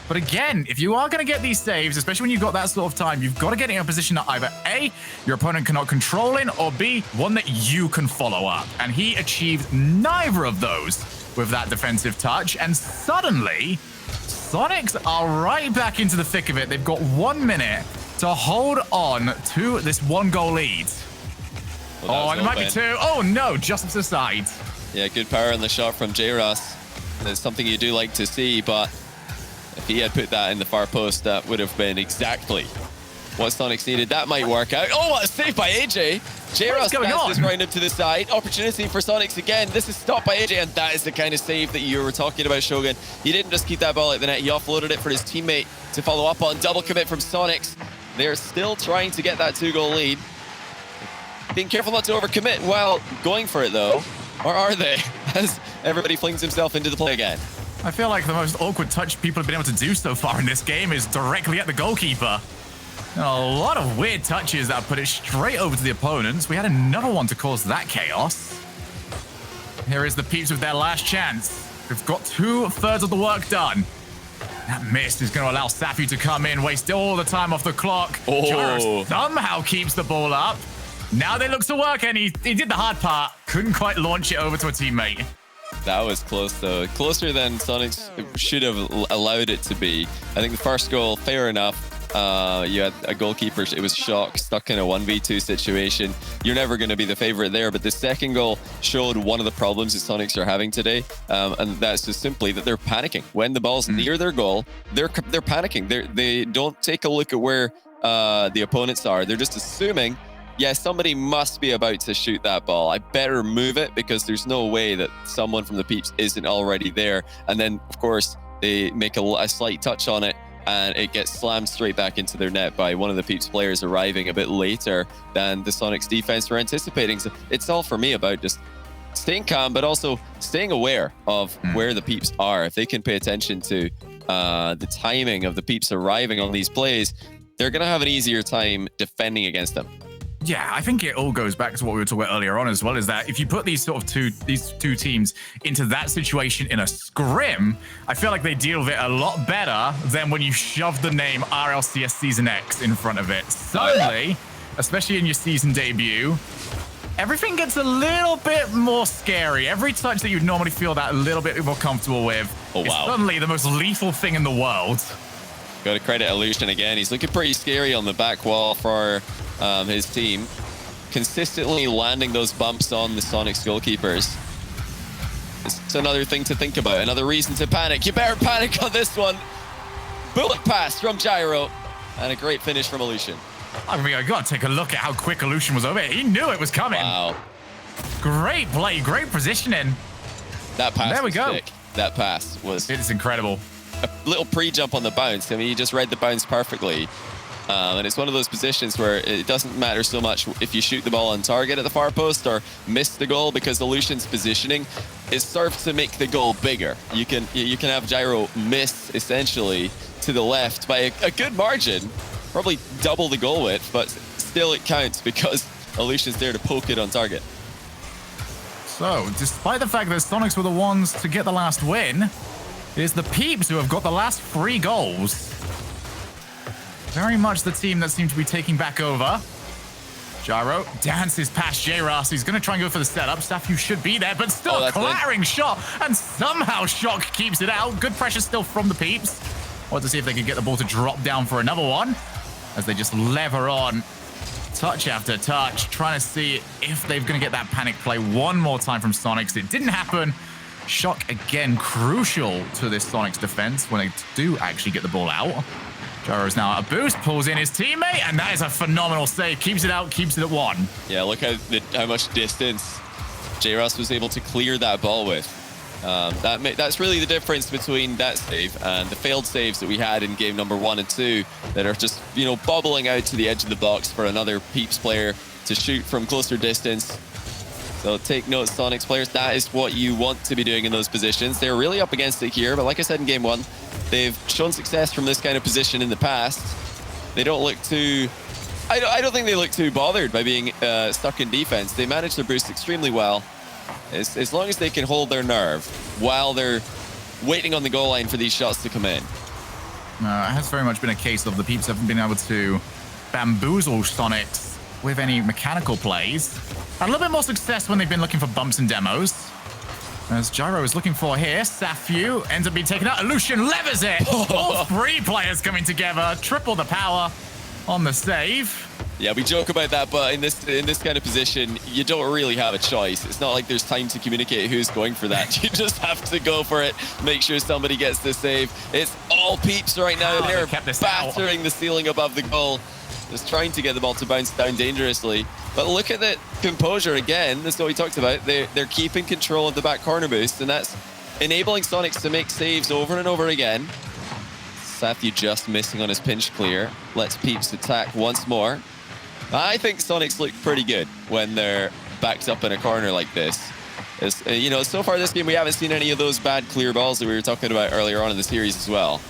But again, if you are going to get these saves, especially when you've got that sort of time, you've got to get in a position that either A, your opponent cannot control in, or B, one that you can follow up. And he achieved neither of those with that defensive touch, and suddenly Sonics are right back into the thick of it. They've got 1 minute to hold on to this 1-goal lead. Well, and it might be 2. Oh no, just to the side. Yeah, good power on the shot from J-Ras. That's something you do like to see, but if he had put that in the far post, that would have been exactly what Sonics needed. That might work out. Oh, what a save by AJ. J-Ras passes right up to the side. Opportunity for Sonics again. This is stopped by AJ, and that is the kind of save that you were talking about, Shogun. He didn't just keep that ball at the net. He offloaded it for his teammate to follow up on. Double commit from Sonics. They're still trying to get that 2-goal lead. Being careful not to overcommit while going for it, though. Or are they? As everybody flings himself into the play again. I feel like the most awkward touch people have been able to do so far in this game is directly at the goalkeeper. A lot of weird touches that put it straight over to the opponents. We had another one to cause that chaos. Here is the Peeps with their last chance. We've got 2/3 of the work done. That miss is going to allow Safu to come in, waste all the time off the clock. Gyro somehow keeps the ball up. Now they look to work, and he did the hard part. Couldn't quite launch it over to a teammate. That was close, though. Closer than Sonics should have allowed it to be. I think the first goal, fair enough. You had a goalkeeper, it was Shock, stuck in a 1v2 situation. You're never going to be the favorite there, but the second goal showed one of the problems that Sonics are having today, and that's just simply that they're panicking. When the ball's near their goal, they're panicking. They don't take a look at where the opponents are. They're just assuming, yeah, somebody must be about to shoot that ball. I better move it because there's no way that someone from the Peeps isn't already there. And then, of course, they make a slight touch on it, and it gets slammed straight back into their net by one of the Peeps players arriving a bit later than the Sonics defense were anticipating. So it's all for me about just staying calm, but also staying aware of where the Peeps are. If they can pay attention to the timing of the Peeps arriving on these plays, they're going to have an easier time defending against them. Yeah, I think it all goes back to what we were talking about earlier on as well, is that if you put these two teams into that situation in a scrim, I feel like they deal with it a lot better than when you shove the name RLCS Season X in front of it. Suddenly, especially in your season debut, everything gets a little bit more scary. Every touch that you'd normally feel that a little bit more comfortable with is suddenly the most lethal thing in the world. Got to credit Illusion again. He's looking pretty scary on the back wall for his team, consistently landing those bumps on the Sonics goalkeepers. It's another thing to think about, another reason to panic. You better panic on this one. Bullet pass from Gyro, and a great finish from Illusion. I mean, I got to take a look at how quick Illusion was over it. He knew it was coming. Wow. Great play, great positioning. That pass there we go. Sick. That pass was... It's incredible. A little pre-jump on the bounce. I mean, he just read the bounce perfectly. And it's one of those positions where it doesn't matter so much if you shoot the ball on target at the far post or miss the goal, because Illusion's positioning is served to make the goal bigger. You can have Gyro miss essentially to the left by a good margin, probably double the goal width, but still it counts because Illusion's there to poke it on target. So, despite the fact that Sonics were the ones to get the last win, it is the Peeps who have got the last 3 goals. Very much the team that seemed to be taking back over. Gyro dances past J-Ras. He's going to try and go for the setup. Safu should be there, but still a clattering shot. And somehow Shock keeps it out. Good pressure still from the Peeps. Want to see if they can get the ball to drop down for another one, as they just lever on touch after touch, trying to see if they're going to get that panic play one more time from Sonics. It didn't happen. Shock, again, crucial to this Sonics defense when they do actually get the ball out. Gyro's now at a boost, pulls in his teammate, and that is a phenomenal save. Keeps it out, keeps it at 1. Yeah, look how much distance Rles was able to clear that ball with. That's really the difference between that save and the failed saves that we had in game number 1 and 2 that are just, you know, bobbling out to the edge of the box for another Peeps player to shoot from closer distance. So take note, Sonics players, that is what you want to be doing in those positions. They're really up against it here, but like I said in game 1, they've shown success from this kind of position in the past. They don't look too... I don't think they look too bothered by being stuck in defense. They manage their boost extremely well. As long as they can hold their nerve while they're waiting on the goal line for these shots to come in. It has very much been a case of the Peeps haven't been able to bamboozle Sonics with any mechanical plays. Had a little bit more success when they've been looking for bumps and demos. As Gyro is looking for here, Safu ends up being taken out. Illusion levers it. All 3 players coming together, triple the power on the save. Yeah, we joke about that, but in this kind of position, you don't really have a choice. It's not like there's time to communicate who's going for that. You just have to go for it, make sure somebody gets the save. It's all Peeps right now. They're battering the ceiling above the goal. Just trying to get the ball to bounce down dangerously. But look at the composure again. That's what we talked about. They're keeping control of the back corner boost, and that's enabling Sonics to make saves over and over again. Safu just missing on his pinch clear. Lets Peeps attack once more. I think Sonics look pretty good when they're backed up in a corner like this. You know, so far this game, we haven't seen any of those bad clear balls that we were talking about earlier on in the series as well.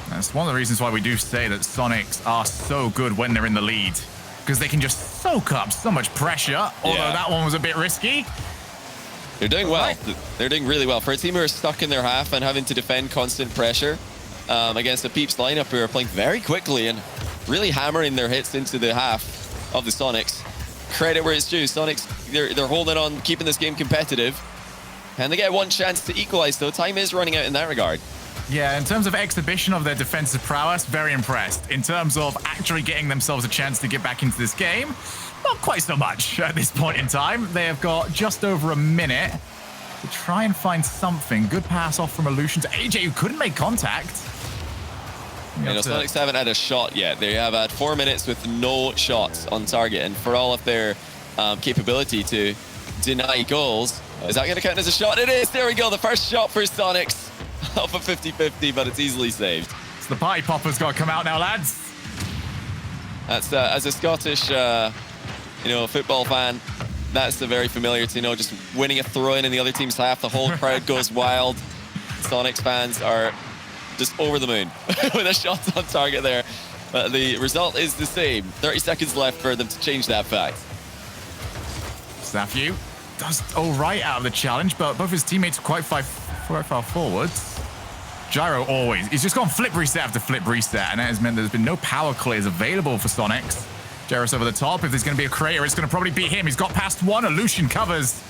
That's one of the reasons why we do say that Sonics are so good when they're in the lead, because they can just soak up so much pressure, although that one was a bit risky. They're doing well. Right. They're doing really well. For a team who are stuck in their half and having to defend constant pressure against a Peeps lineup who are playing very quickly and really hammering their hits into the half of the Sonics. Credit where it's due. Sonics, they're holding on, keeping this game competitive. And they get one chance to equalize, though. Time is running out in that regard. Yeah, in terms of exhibition of their defensive prowess, very impressed. In terms of actually getting themselves a chance to get back into this game, not quite so much at this point in time. They have got just over a minute to try and find something. Good pass off from Illusion to AJ, who couldn't make contact. You know, Sonics haven't had a shot yet. They have had 4 minutes with no shots on target, and for all of their capability to deny goals, is that going to count as a shot? It is! There we go, the first shot for Sonics. Off a 50-50, but it's easily saved. So the party popper's got to come out now, lads. That's as a Scottish, you know, football fan, that's very familiar to, you know, just winning a throw-in in the other team's half. The whole crowd goes wild. Sonics fans are just over the moon with a shot on target there. But the result is the same. 30 seconds left for them to change that fact. Safu does all right out of the challenge, but both his teammates are quite far forwards. Gyro always. He's just gone flip reset after flip reset, and that has meant there's been no power clears available for Sonics. Gyro's over the top. If there's going to be a creator, it's going to probably be him. He's got past one. Illusion covers.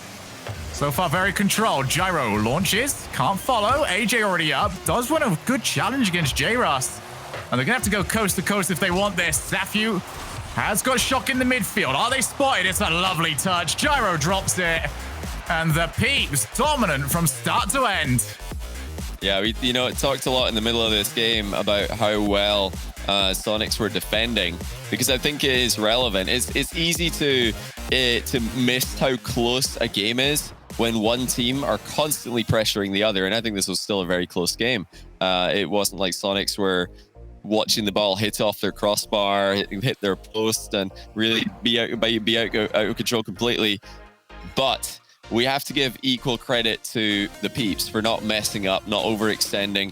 So far, very controlled. Gyro launches. Can't follow. AJ already up. Does win a good challenge against J-Ras. And they're going to have to go coast to coast if they want this. Safu has got Shock in the midfield. Are they spotted? It's a lovely touch. Gyro drops it. And the Peeps dominant from start to end. Yeah, we talked a lot in the middle of this game about how well Sonics were defending, because I think it is relevant. It's easy to miss how close a game is when one team are constantly pressuring the other, and I think this was still a very close game. It wasn't like Sonics were watching the ball hit off their crossbar, hit their post, and really be out of control completely. But we have to give equal credit to the Peeps for not messing up, not overextending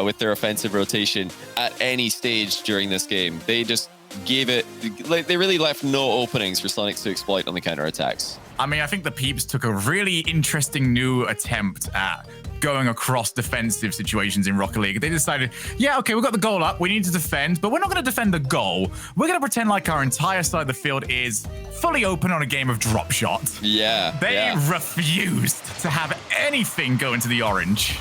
with their offensive rotation at any stage during this game. They just gave it, like, they really left no openings for Sonics to exploit on the counterattacks. I mean, I think the Peeps took a really interesting new attempt at going across defensive situations in Rocket League. They decided, yeah, okay, we've got the goal up, we need to defend, but we're not going to defend the goal. We're going to pretend like our entire side of the field is fully open on a game of drop shot. Yeah. They refused to have anything go into the orange.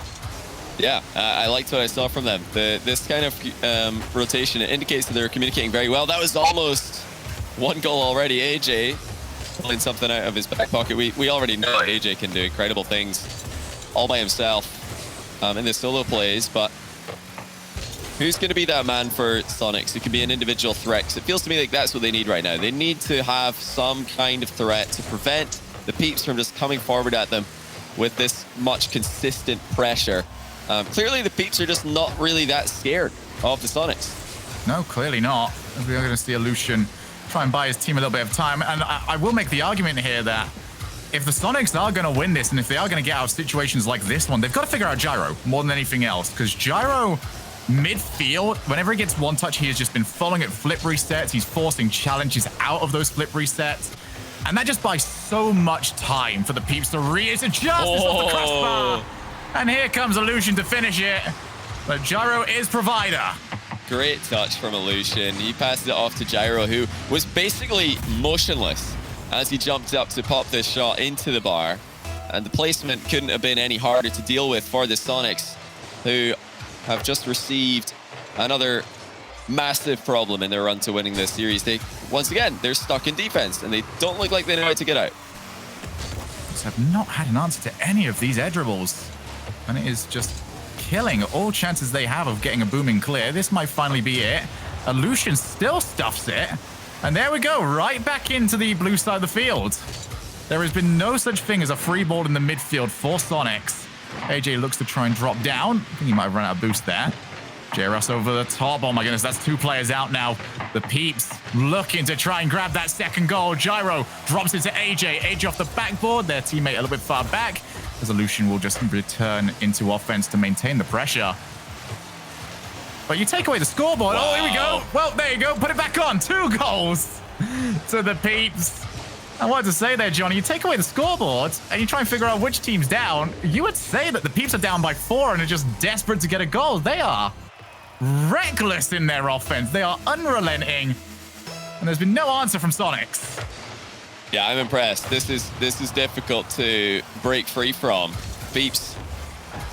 Yeah, I liked what I saw from them. This kind of rotation, it indicates that they're communicating very well. That was almost one goal already. AJ pulling something out of his back pocket. We already know AJ can do incredible things all by himself in the solo plays, but who's going to be that man for Sonics? It could be an individual threat, 'cause it feels to me like that's what they need right now. They need to have some kind of threat to prevent the Peeps from just coming forward at them with this much consistent pressure. Clearly, the Peeps are just not really that scared of the Sonics. No, clearly not. We are going to see Lucian try and buy his team a little bit of time. And I will make the argument here that if the Sonics are going to win this, and if they are going to get out of situations like this one, they've got to figure out Gyro more than anything else. Because Gyro, midfield, whenever he gets one touch, he has just been following at flip resets. He's forcing challenges out of those flip resets. And that just buys so much time for the Peeps to readjust off the crossbar. And here comes Illusion to finish it. But Gyro is provider. Great touch from Illusion. He passes it off to Gyro, who was basically motionless as he jumped up to pop this shot into the bar. And the placement couldn't have been any harder to deal with for the Sonics, who have just received another massive problem in their run to winning this series. Once again, they're stuck in defense, and they don't look like they know how to get out. Have not had an answer to any of these edge dribbles. And it is just killing all chances they have of getting a booming clear. This might finally be it. Illusion still stuffs it. And there we go, right back into the blue side of the field. There has been no such thing as a free ball in the midfield for Sonics. AJ looks to try and drop down. I think he might have run out of boost there. J-Russ over the top. Oh my goodness, that's 2 players out now. The Peeps looking to try and grab that second goal. Gyro drops it to AJ. AJ off the backboard. Their teammate a little bit far back. Resolution will just return into offense to maintain the pressure. But you take away the scoreboard. Wow. Oh, here we go. Well, there you go. Put it back on. 2 goals to the Peeps. I wanted to say there, Johnny, you take away the scoreboard and you try and figure out which team's down. You would say that the Peeps are down by 4 and are just desperate to get a goal. They are reckless in their offense. They are unrelenting. And there's been no answer from Sonics. Yeah, I'm impressed. This is difficult to break free from. Peeps,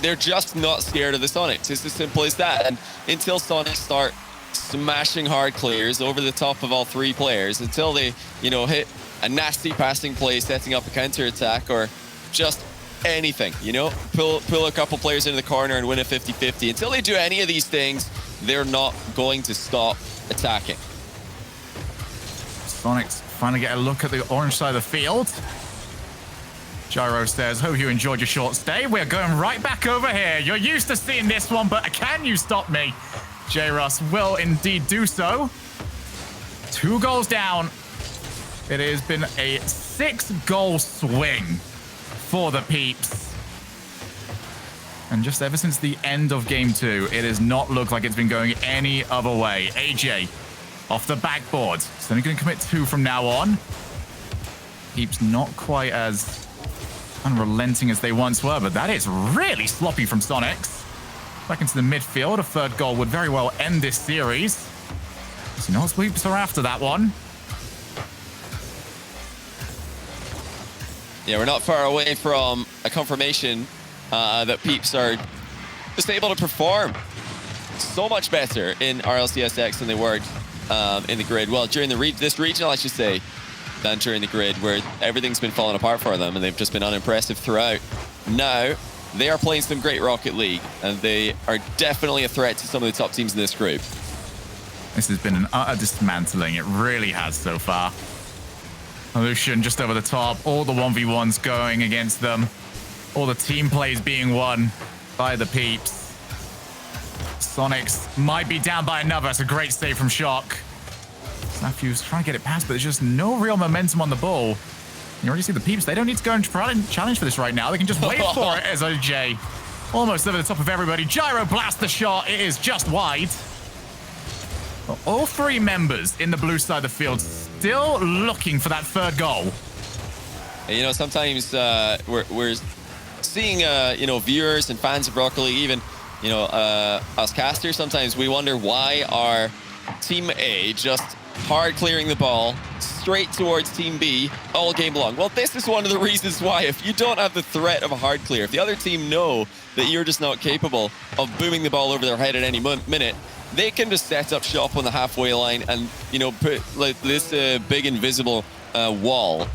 they're just not scared of the Sonics. It's as simple as that. And until Sonics start smashing hard clears over the top of all 3 players, until they, hit a nasty passing play, setting up a counter attack, or just anything, pull a couple players into the corner and win a 50-50. Until they do any of these things, they're not going to stop attacking. Sonics finally get a look at the orange side of the field. Gyro says, hope you enjoyed your short stay. We're going right back over here. You're used to seeing this one, but can you stop me? J-Russ will indeed do so. 2 goals down. It has been a 6-goal swing for the Peeps. And just ever since the end of game 2, it has not looked like it's been going any other way. AJ off the backboard. He's only going to commit 2 from now on. Peeps not quite as unrelenting as they once were, but that is really sloppy from Sonics. Back into the midfield. A 3rd goal would very well end this series. So no Peeps are after that one. Yeah, we're not far away from a confirmation that Peeps are just able to perform so much better in RLCS X than they were in the grid. Well, during this regional, I should say, than during the grid, where everything's been falling apart for them and they've just been unimpressive throughout. Now, they are playing some great Rocket League, and they are definitely a threat to some of the top teams in this group. This has been an utter dismantling. It really has so far. Lucian just over the top. All the 1v1s going against them. All the team plays being won by the Peeps. Sonics might be down by another. It's a great save from Shock. Snafu's trying to get it past, but there's just no real momentum on the ball. You already see the Peeps. They don't need to go and challenge for this right now. They can just wait for it as OJ. Almost over the top of everybody. Gyro blasts the shot. It is just wide. All 3 members in the blue side of the field still looking for that 3rd goal. Sometimes we're seeing, viewers and fans of Rocket League, even, us casters, sometimes we wonder why our Team A just hard clearing the ball straight towards Team B all game long. Well, this is one of the reasons why if you don't have the threat of a hard clear, if the other team know that you're just not capable of booming the ball over their head at any minute, they can just set up shop on the halfway line and, you know, put like this big invisible wall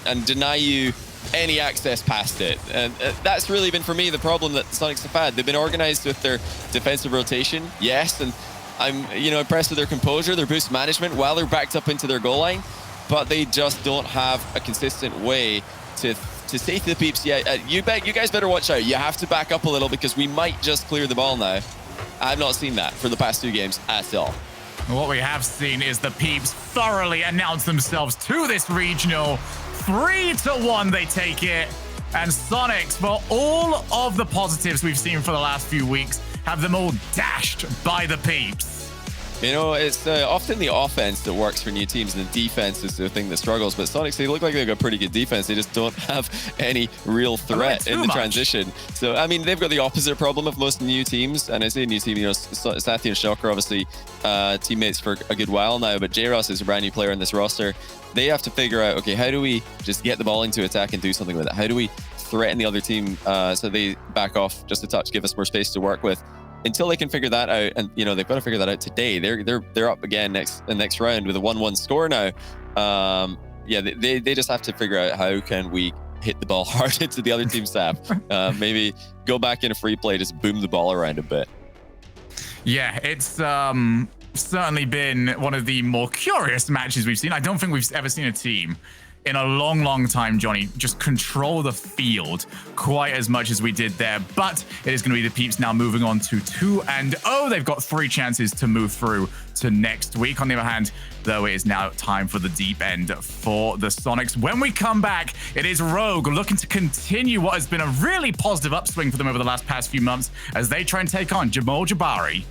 and deny you any access past it. And that's really been, for me, the problem that the Sonics have had. They've been organized with their defensive rotation, yes, and I'm, you know, impressed with their composure, their boost management while they're backed up into their goal line, but they just don't have a consistent way to say to the Peeps, yeah, you guys better watch out. You have to back up a little because we might just clear the ball now. I've not seen that for the past 2 games at all. What we have seen is the Peeps thoroughly announce themselves to this regional. 3-1 they take it. And Sonics, for all of the positives we've seen for the last few weeks, have them all dashed by the Peeps. You know, it's often the offense that works for new teams, and the defense is the thing that struggles. But Sonics, they look like they've got pretty good defense. They just don't have any real threat in the transition. So, I mean, they've got the opposite problem of most new teams. And I say new team, you know, Sathi and Shock are obviously teammates for a good while now. But J-Ross is a brand new player in this roster. They have to figure out, okay, how do we just get the ball into attack and do something with it? How do we threaten the other team so they back off just a touch, give us more space to work with? Until they can figure that out, and you know they've got to figure that out today. They're up again next round with a 1-1 score now. Yeah, they just have to figure out how can we hit the ball hard into the other team's sap. Maybe go back in a free play, just boom the ball around a bit. Yeah, it's certainly been one of the more curious matches we've seen. I don't think we've ever seen a team in a long time, Johnny, just control the field quite as much as we did there. But it is going to be the Peeps now moving on to 2-0. They've got 3 chances to move through to next week. On the other hand, though, it is now time for the deep end for the Sonics. When we come back, it is Rogue looking to continue what has been a really positive upswing for them over the past few months as they try and take on Jamal Jabary.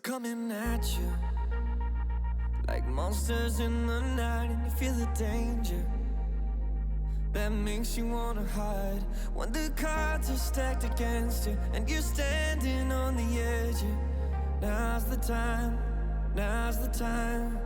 coming at you like monsters in the night, and you feel the danger that makes you wanna hide. When the cards are stacked against you and you're standing on the edge, now's the time, now's the time.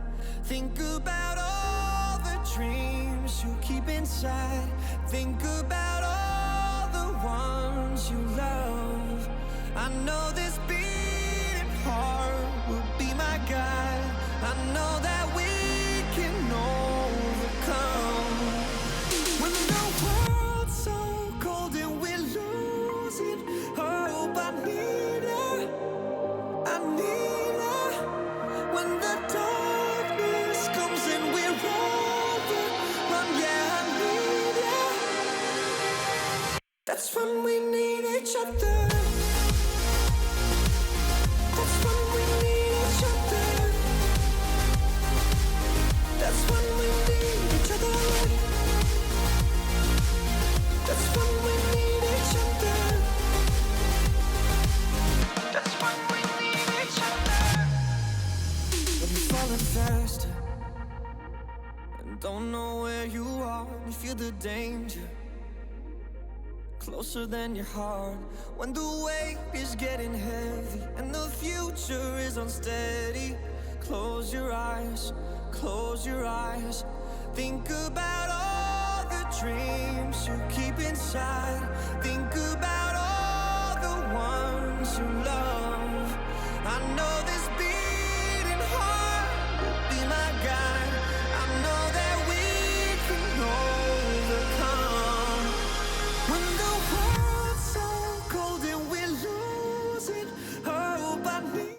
Think about all the dreams you keep inside. Think about all the ones you love. I know this beating heart will be my guide. I know that we can overcome. When the world's so cold and we're losing hope, I need her, I need her. When the darkness comes and we're overrun, yeah, I need her. That's when we need each other. That's when we need each other. That's when we need each other. That's when we need each other. That's when we need each other. When you're falling faster and don't know where you are, you feel the danger closer than your heart. When the weight is getting heavy and the future is unsteady, close your eyes, close your eyes. Think about all the dreams you keep inside. Think about all the ones you love. I know this beating heart will be my guide. I know that we can overcome. When the world's so cold and we're losing hope, I need.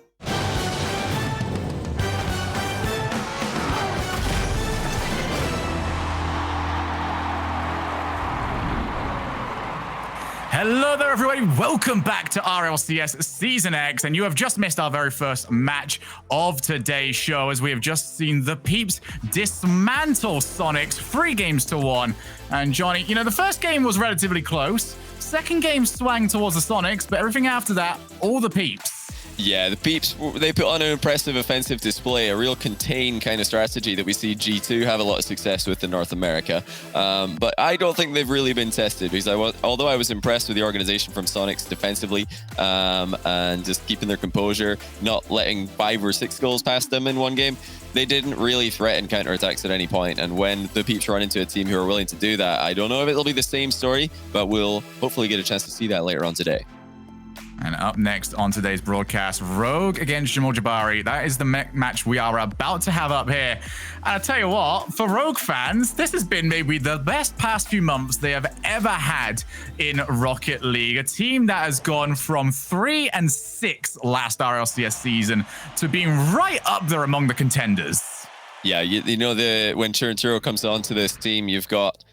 Hello there, everybody. Welcome back to RLCS Season X, and you have just missed our very first match of today's show, as we have just seen the Peeps dismantle Sonics 3-1. And Johnny, you know, the first game was relatively close. Second game swung towards the Sonics, but everything after that, all the Peeps. Yeah, the Peeps, they put on an impressive offensive display, a real contain kind of strategy that we see G2 have a lot of success with in North America. But I don't think they've really been tested, because although I was impressed with the organization from Sonics defensively and just keeping their composure, not letting 5 or 6 goals past them in one game, they didn't really threaten counterattacks at any point. And when the Peeps run into a team who are willing to do that, I don't know if it'll be the same story, but we'll hopefully get a chance to see that later on today. And up next on today's broadcast, Rogue against Jamal Jabary. That is the match we are about to have up here. And I tell you what, for Rogue fans, this has been maybe the best past few months they have ever had in Rocket League. A team that has gone from 3-6 last RLCS season to being right up there among the contenders. Yeah, you know, when Churnturo comes onto this team, you've got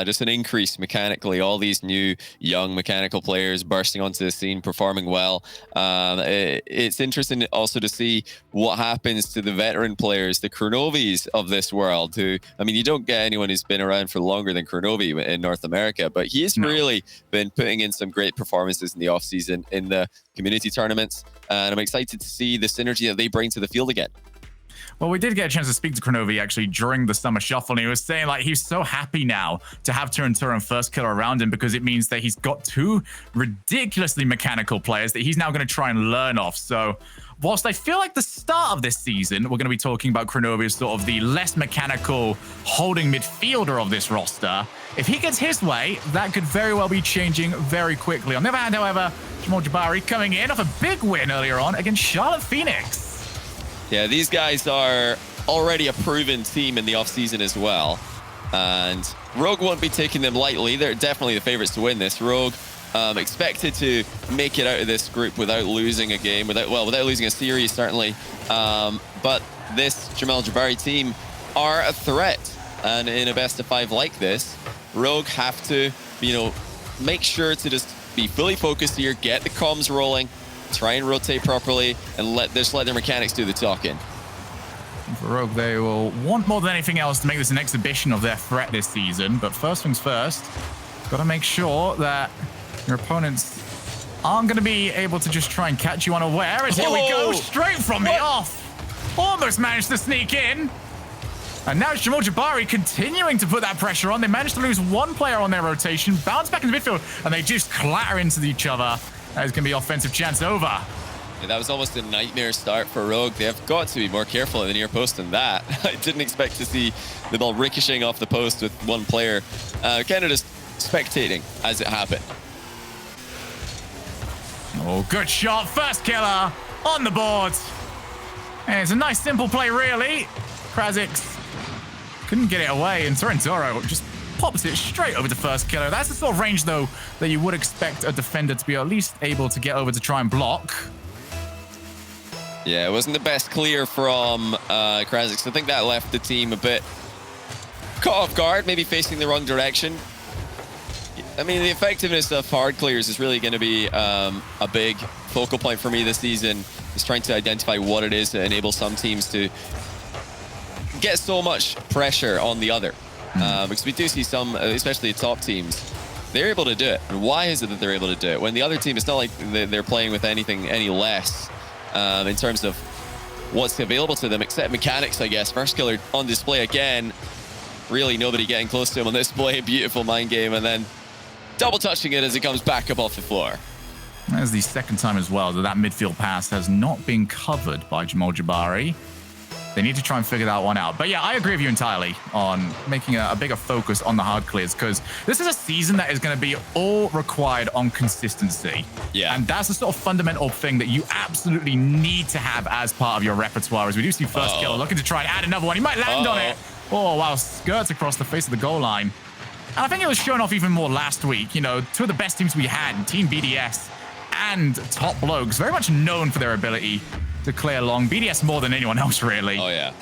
just an increase mechanically. All these new young mechanical players bursting onto the scene, performing well. It's interesting also to see what happens to the veteran players, the Kronovis of this world, who, I mean, you don't get anyone who's been around for longer than Kronovi in North America, but he's really been putting in some great performances in the offseason in the community tournaments. And I'm excited to see the synergy that they bring to the field again. Well, we did get a chance to speak to Kronovi actually during the summer shuffle, and he was saying like he's so happy now to have Churnturo and First Killer around him, because it means that he's got 2 ridiculously mechanical players that he's now going to try and learn off. So whilst I feel like the start of this season, we're going to be talking about Kronovi as sort of the less mechanical holding midfielder of this roster, if he gets his way, that could very well be changing very quickly. On the other hand, however, Jamal Jabary coming in off a big win earlier on against Charlotte Phoenix. Yeah, these guys are already a proven team in the offseason as well. And Rogue won't be taking them lightly. They're definitely the favorites to win this. Rogue expected to make it out of this group without losing a game, without losing a series, certainly. But this Jamal Jabary team are a threat. And in a best of 5 like this, Rogue have to, make sure to just be fully focused here, get the comms rolling, try and rotate properly, and let their mechanics do the talking. For Rogue, they will want more than anything else to make this an exhibition of their threat this season. But first things first, got to make sure that your opponents aren't going to be able to just try and catch you unaware. And here we go, straight from the off. Almost managed to sneak in. And now it's Jamal Jabary continuing to put that pressure on. They managed to lose one player on their rotation, bounce back in the midfield, and they just clatter into each other. That is going to be offensive chance over. Yeah, that was almost a nightmare start for Rogue. They have got to be more careful in the near post than that. I didn't expect to see the ball ricocheting off the post with one player. Kind of just spectating as it happened. Oh, good shot. First killer on the board. And it's a nice, simple play, really. Krasix couldn't get it away, and Torrentoro just pops it straight over to first killer. That's the sort of range, though, that you would expect a defender to be at least able to get over to try and block. Yeah, it wasn't the best clear from Krasix. I think that left the team a bit caught off guard, maybe facing the wrong direction. I mean, the effectiveness of hard clears is really going to be a big focal point for me this season, is trying to identify what it is that enables some teams to get so much pressure on the other. Because we do see some, especially the top teams, they're able to do it. And why is it that they're able to do it? When the other team, it's not like they're playing with anything any less in terms of what's available to them, except mechanics, I guess. First killer on display again. Really nobody getting close to him on display. Beautiful mind game, and then double touching it as it comes back up off the floor. That is the second time as well that midfield pass has not been covered by Jamal Jabary. They need to try and figure that one out. But yeah, I agree with you entirely on making a bigger focus on the hard clears, because this is a season that is going to be all required on consistency. Yeah. And that's the sort of fundamental thing that you absolutely need to have as part of your repertoire. As we do see first killer looking to try and add another one. He might land on it. Oh, wow. Skirts across the face of the goal line. And I think it was shown off even more last week. You know, two of the best teams we had, Team BDS and Top Blokes, very much known for their ability to clear long. BDS more than anyone else, really. Oh, yeah.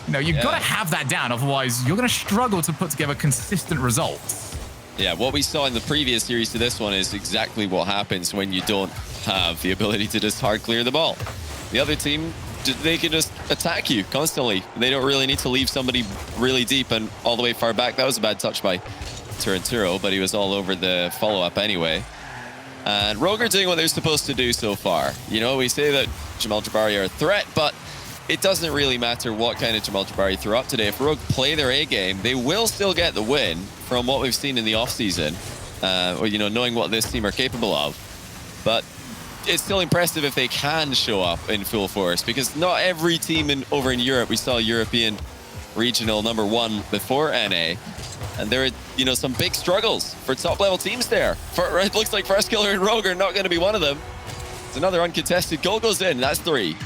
You know, you've got to have that down. Otherwise, you're going to struggle to put together consistent results. Yeah, what we saw in the previous series to this one is exactly what happens when you don't have the ability to just hard clear the ball. The other team, they can just attack you constantly. They don't really need to leave somebody really deep and all the way far back. That was a bad touch by Torrentoro, but he was all over the follow-up anyway. And Rogue are doing what they're supposed to do so far. You know, we say that Jamal Jabary are a threat, but it doesn't really matter what kind of Jamal Jabary threw up today. If Rogue play their A game, they will still get the win from what we've seen in the offseason, or, you know, knowing what this team are capable of. But it's still impressive if they can show up in full force, because not every team over in Europe, we saw European regional #1 before NA, and there are, you know, some big struggles for top level teams there. It looks like First Killer and Rogue are not going to be one of them. It's another uncontested goal goes in. That's 3.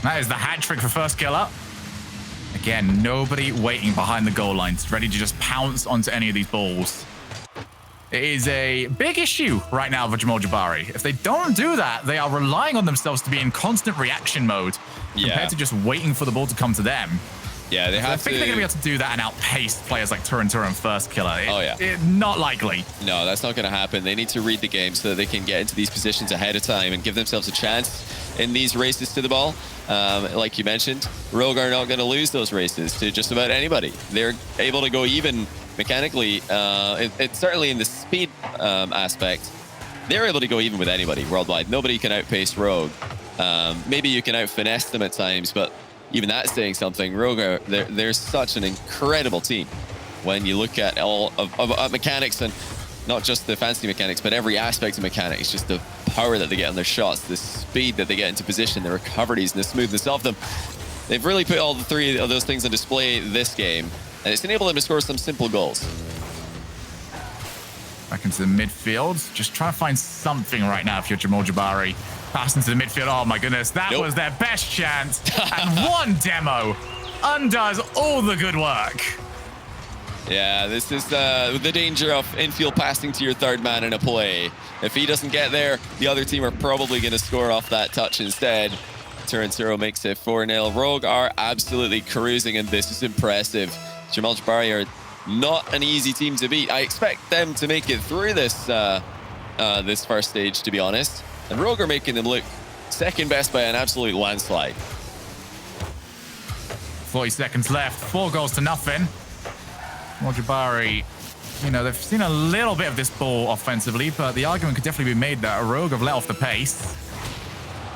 That is the hat trick for First Killer. Again, nobody waiting behind the goal lines, ready to just pounce onto any of these balls. It is a big issue right now for Jamal Jabary. If they don't do that, they are relying on themselves to be in constant reaction mode compared to just waiting for the ball to come to them. Yeah, they have I think they're going to be able to do that and outpace players like Torrentoro and First Killer. Not likely. No, that's not going to happen. They need to read the game so that they can get into these positions ahead of time and give themselves a chance in these races to the ball. Like you mentioned, Rogue are not going to lose those races to just about anybody. They're able to go even mechanically. It's certainly in the speed aspect. They're able to go even with anybody worldwide. Nobody can outpace Rogue. Maybe you can out-finesse them at times, but even that's saying something. Rogue, they're such an incredible team when you look at all of mechanics, and not just the fancy mechanics, but every aspect of mechanics, just the power that they get on their shots, the speed that they get into position, the recoveries, and the smoothness of them. They've really put all the 3 of those things on display this game, and it's enabled them to score some simple goals. Back into the midfield. Just trying to find something right now if you're Jamal Jabary. Pass into the midfield. Oh my goodness, that was their best chance. And one demo undoes all the good work. Yeah, this is the danger of infield passing to your third man in a play. If he doesn't get there, the other team are probably going to score off that touch instead. Torrentoro makes it 4-0. Rogue are absolutely cruising, and this is impressive. Jamal Jabary are not an easy team to beat. I expect them to make it through this this first stage, to be honest. And Rogue are making them look second best by an absolute landslide. 40 seconds left. 4 goals to nothing. Jabary You know, they've seen a little bit of this ball offensively, but the argument could definitely be made that Rogue have let off the pace.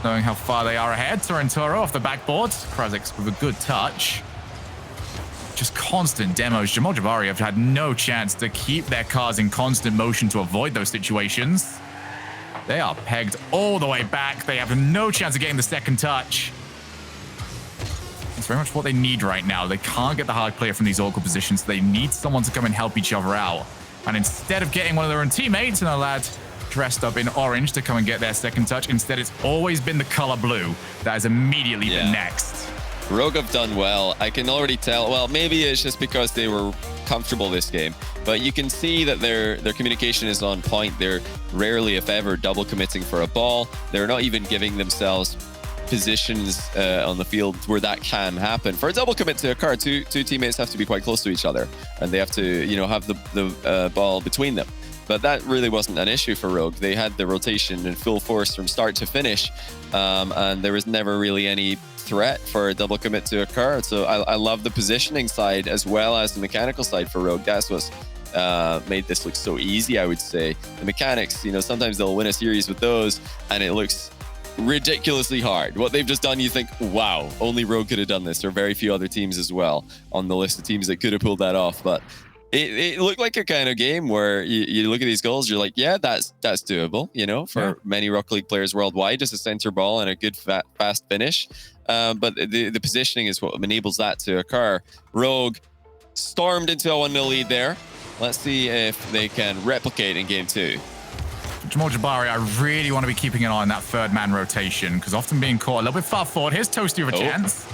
Knowing how far they are ahead. Torrentoro off the backboard. Krasix with a good touch. Just constant demos. Jamal Jabary have had no chance to keep their cars in constant motion to avoid those situations. They are pegged all the way back. They have no chance of getting the second touch. It's very much what they need right now. They can't get the hard clear from these awkward positions. They need someone to come and help each other out. And instead of getting one of their own teammates and a lad dressed up in orange to come and get their second touch, instead it's always been the color blue that has immediately been next. Rogue have done well. I can already tell. Well, maybe it's just because they were comfortable this game, but you can see that their communication is on point. They're rarely, if ever, double committing for a ball. They're not even giving themselves positions on the field where that can happen. For a double commit to occur, two teammates have to be quite close to each other, and they have to, have the ball between them. But that really wasn't an issue for Rogue. They had the rotation in full force from start to finish, and there was never really any threat for a double commit to occur. So I love the positioning side as well as the mechanical side for Rogue. That's what's made this look so easy, I would say. The mechanics, sometimes they'll win a series with those, and it looks ridiculously hard. What they've just done, you think, wow, only Rogue could have done this, or very few other teams as well on the list of teams that could have pulled that off. But it looked like a kind of game where you look at these goals, you're like, yeah, that's doable, for many Rocket League players worldwide, just a center ball and a good fast finish. But the positioning is what enables that to occur. Rogue stormed into a 1-0 lead there. Let's see if they can replicate in game 2. Jamal Jabary, I really want to be keeping an eye on that third man rotation, because often being caught a little bit far forward. Here's Toasty with a chance.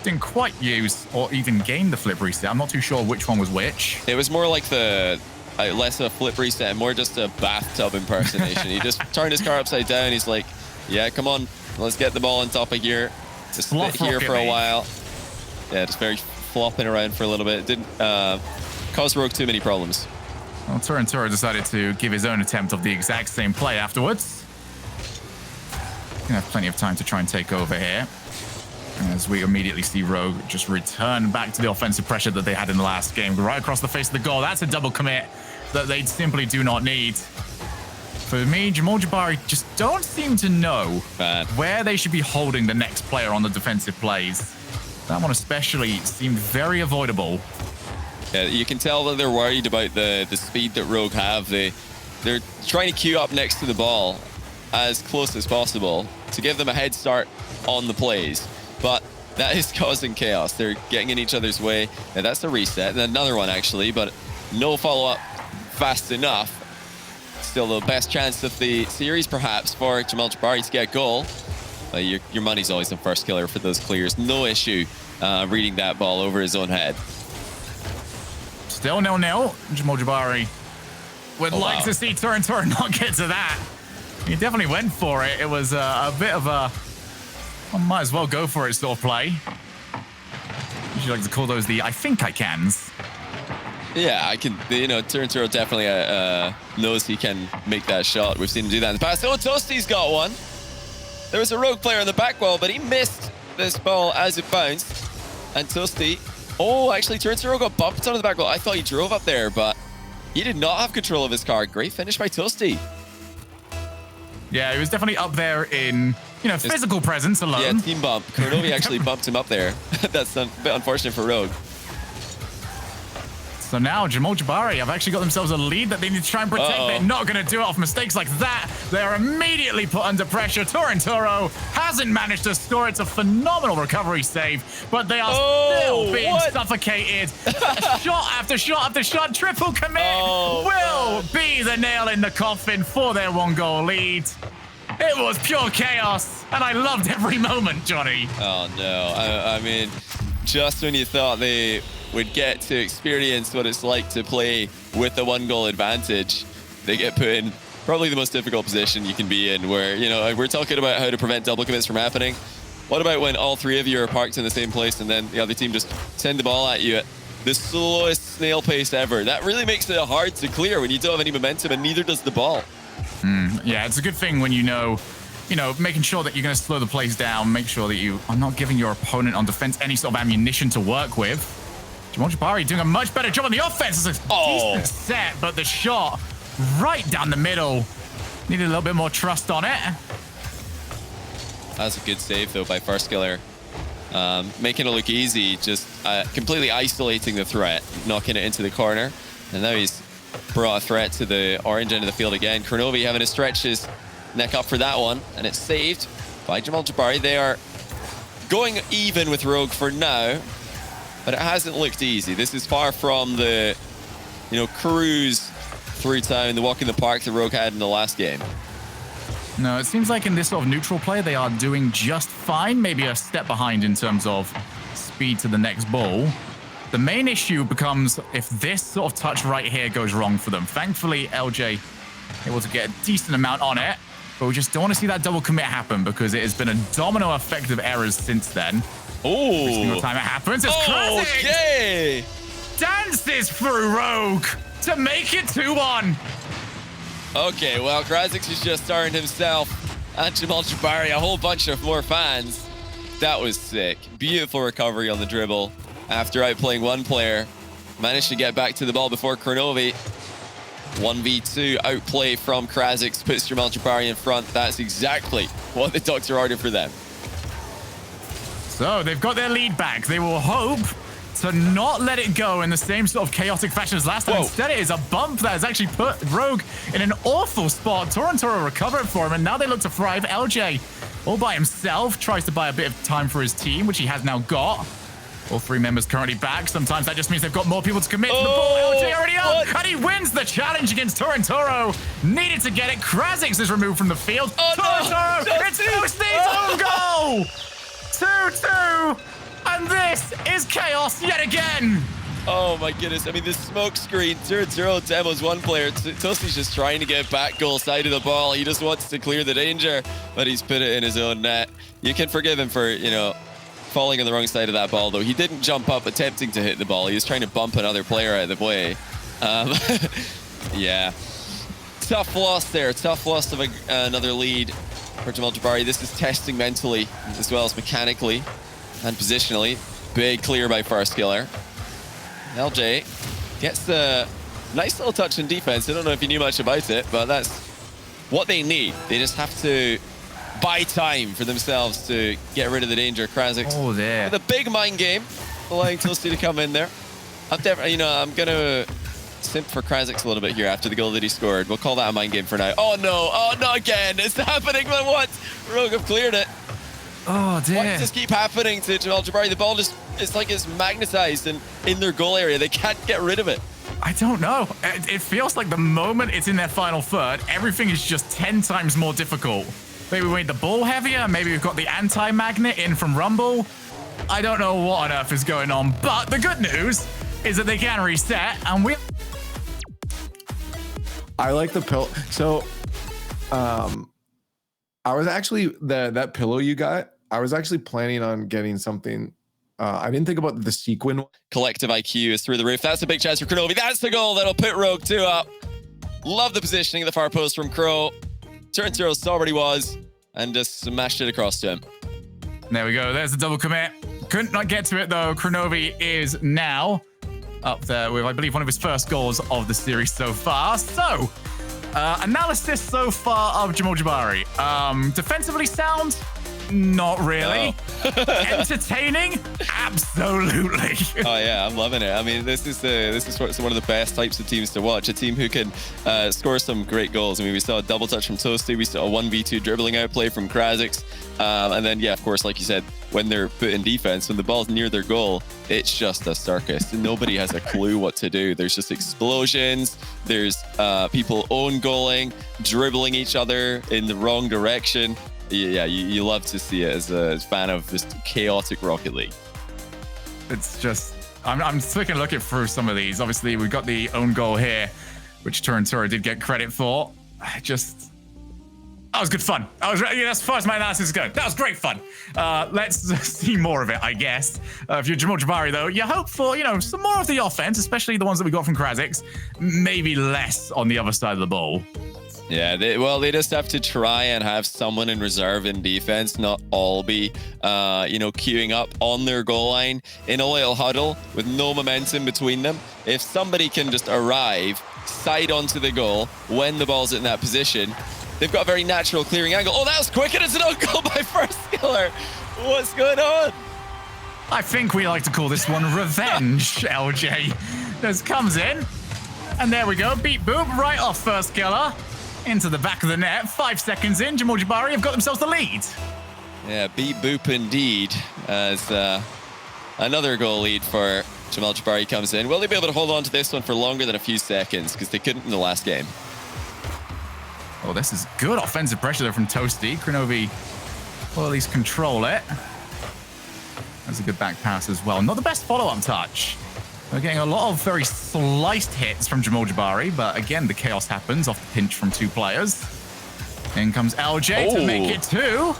Didn't quite use or even gain the flip reset. I'm not too sure which one was which. It was more like less a flip reset and more just a bathtub impersonation. He just turned his car upside down. He's like, yeah, come on, let's get the ball on top of here. Just sit here for a while. Yeah, just very flopping around for a little bit. It didn't cause Rogue too many problems. Well, Torrentoro decided to give his own attempt of the exact same play afterwards. Gonna have plenty of time to try and take over here, as we immediately see Rogue just return back to the offensive pressure that they had in the last game. Right across the face of the goal. That's a double commit that they simply do not need. For me, Jamal Jabary just don't seem to know where they should be holding the next player on the defensive plays. That one especially seemed very avoidable. Yeah, you can tell that they're worried about the speed that Rogue have. They're trying to queue up next to the ball as close as possible to give them a head start on the plays. But that is causing chaos. They're getting in each other's way. And that's the reset. And another one, actually, but no follow-up fast enough. Still the best chance of the series, perhaps, for Jamal Jabary to get a goal. Your money's always on first killer for those clears. No issue reading that ball over his own head. Still 0-0. Jamal Jabary would like to see Torrentoro not get to that. He definitely went for it. It was a bit of a, well, might as well go for it sort of play. Usually like to call those the I think I cans. Yeah, I can, Torrentoro definitely knows he can make that shot. We've seen him do that in the past. Oh, Toasty's got one. There was a Rogue player on the back wall, but he missed this ball as it bounced. And Toasty, actually, Torrentoro got bumped onto the back wall. I thought he drove up there, but he did not have control of his car. Great finish by Toasty. Yeah, he was definitely up there in, physical presence alone. Yeah, team bump. Kurnovi actually bumped him up there. That's a bit unfortunate for Rogue. So now Jamal Jabary have actually got themselves a lead that they need to try and protect. They're not going to do it off mistakes like that. They're immediately put under pressure. Torrentoro hasn't managed to score. It's a phenomenal recovery save, but they are still being suffocated. Shot after shot after shot. Triple commit will be the nail in the coffin for their 1-goal lead. It was pure chaos, and I loved every moment, Johnny. Oh, no. I mean, just when you thought they would get to experience what it's like to play with a 1-goal advantage, they get put in probably the most difficult position you can be in, where, we're talking about how to prevent double commits from happening. What about when all three of you are parked in the same place and then the other team just send the ball at you at the slowest snail pace ever? That really makes it hard to clear when you don't have any momentum, and neither does the ball. Yeah, it's a good thing when making sure that you're going to slow the plays down, make sure that you are not giving your opponent on defense any sort of ammunition to work with. Jamal Jabary doing a much better job on the offense. It's a decent set, but the shot right down the middle. Needed a little bit more trust on it. That's a good save, though, by Farskiller. Making it look easy, just completely isolating the threat, knocking it into the corner. And now he's brought a threat to the orange end of the field again. Kronovi having to stretch his neck up for that one, and it's saved by Jamal Jabary. They are going even with Rogue for now, but it hasn't looked easy. This is far from the, cruise through town, the walk in the park that Rogue had in the last game. No, it seems like in this sort of neutral play, they are doing just fine. Maybe a step behind in terms of speed to the next ball. The main issue becomes if this sort of touch right here goes wrong for them. Thankfully, LJ able to get a decent amount on it, but we just don't want to see that double commit happen because it has been a domino effect of errors since then. Oh! Every single time it happens, it's Krasix! Okay! Dances through Rogue to make it 2-1. Okay, well, Krasix has just started himself and Jamal Jabary, a whole bunch of more fans. That was sick. Beautiful recovery on the dribble after outplaying one player. Managed to get back to the ball before Kronovi. 1v2 outplay from Krasix puts Jamal Jabary in front. That's exactly what the doctor ordered for them. So they've got their lead back. They will hope to not let it go in the same sort of chaotic fashion as last time. Whoa. Instead, it is a bump that has actually put Rogue in an awful spot. Torrentoro recovered for him, and now they look to thrive. LJ, all by himself, tries to buy a bit of time for his team, which he has now got. All three members currently back. Sometimes that just means they've got more people to commit to the ball. LJ already up, and he wins the challenge against Torrentoro. Needed to get it. Krasix is removed from the field. Torrentoro, it's Boosty's own goal! 2-2, and this is chaos yet again. Oh my goodness, I mean, this smoke screen, 0-0 demos one player. Tosti's just trying to get back goal side of the ball. He just wants to clear the danger, but he's put it in his own net. You can forgive him for, falling on the wrong side of that ball, though. He didn't jump up attempting to hit the ball. He was trying to bump another player out of the way. Yeah. Tough loss there. Tough loss of another lead for Jamal Jabary. This is testing mentally as well as mechanically and positionally. Big clear by Farskiller. LJ gets the nice little touch in defense. I don't know if you knew much about it, but that's what they need. They just have to buy time for themselves to get rid of the danger. Krasix with a big mind game, allowing Toasty to come in there. I'm going to simp for Krasix a little bit here after the goal that he scored. We'll call that a mind game for now. Oh no, not again. It's happening, but what? Rogue have cleared it. Oh dear. Why does this keep happening to Jamal Jabary? The ball just, it's like it's magnetized and in their goal area. They can't get rid of it. I don't know. It feels like the moment it's in their final third, everything is just 10 times more difficult. Maybe we made the ball heavier. Maybe we've got the anti-magnet in from Rumble. I don't know what on earth is going on, but the good news is that they can reset, and we... I like the pillow. So, I was actually, that pillow you got, I was actually planning on getting something. I didn't think about the sequin. Collective IQ is through the roof. That's a big chance for Kronovi. That's the goal that'll put Rogue 2 up. Love the positioning of the far post from Crow. Torrentoro saw what he was and just smashed it across to him. There we go. There's the double commit. Couldn't not get to it, though. Kronovi is now up there with, I believe, one of his first goals of the series so far. So, analysis so far of Jamal Jabary. Defensively sound? Not really. No. Entertaining? Absolutely. Oh yeah, I'm loving it. I mean, this is one of the best types of teams to watch. A team who can score some great goals. I mean, we saw a double touch from Toasty. We saw a 1v2 dribbling outplay from Krasix. And then, yeah, of course, like you said, when they're put in defense, when the ball's near their goal, it's just a circus. Nobody has a clue what to do. There's just explosions. There's people own goaling, dribbling each other in the wrong direction. Yeah, you love to see it as a fan of this chaotic Rocket League. It's just, I'm taking a look through some of these. Obviously, we've got the own goal here, which Torrentoro did get credit for. That was good fun. As far as my analysis goes, that was great fun. Let's see more of it, I guess. If you're Jamal Jabary, though, you hope for, some more of the offense, especially the ones that we got from Krasix. Maybe less on the other side of the ball. Yeah, they just have to try and have someone in reserve in defense, not all be, queuing up on their goal line in a little huddle with no momentum between them. If somebody can just arrive, side onto the goal when the ball's in that position, they've got a very natural clearing angle. Oh, that was quick, and it's an own goal by First Killer. What's going on? I think we like to call this one revenge, LJ. Just comes in, and there we go. Beat boop right off First Killer. Into the back of the net. 5 seconds in, Jamal Jabary have got themselves the lead. Yeah, beat boop indeed, as another goal lead for Jamal Jabary comes in. Will they be able to hold on to this one for longer than a few seconds? Because they couldn't in the last game. Oh, this is good offensive pressure there from Toasty. Kronovi will at least control it. That's a good back pass as well. Not the best follow-up touch. We're getting a lot of very sliced hits from Jamal Jabary, but again, the chaos happens off the pinch from 2 players. In comes LJ to make it 2.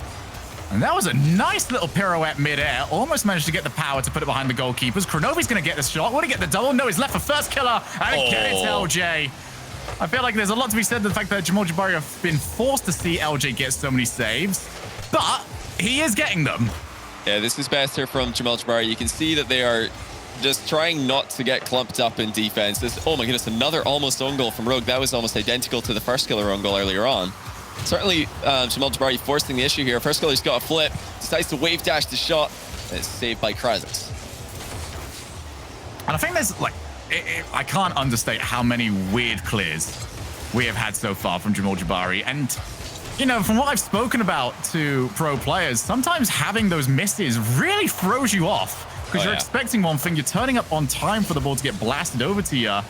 And that was a nice little pirouette mid-air. Almost managed to get the power to put it behind the goalkeepers. Kronovi's going to get the shot. Will he get the double? No, he's left for First Killer. And again, it's LJ. I feel like there's a lot to be said to the fact that Jamal Jabary have been forced to see LJ get so many saves. But he is getting them. Yeah, this is better from Jamal Jabary. You can see that they are just trying not to get clumped up in defense. Oh my goodness, another almost own goal from Rogue. That was almost identical to the First Killer own goal earlier on. Certainly, Jamal Jabary forcing the issue here. First Killer's got a flip, decides to wave dash the shot, and it's saved by Krasix. And I think there's, I can't understate how many weird clears we have had so far from Jamal Jabary. And, from what I've spoken about to pro players, sometimes having those misses really throws you off. Because you're expecting one thing, you're turning up on time for the ball to get blasted over to you,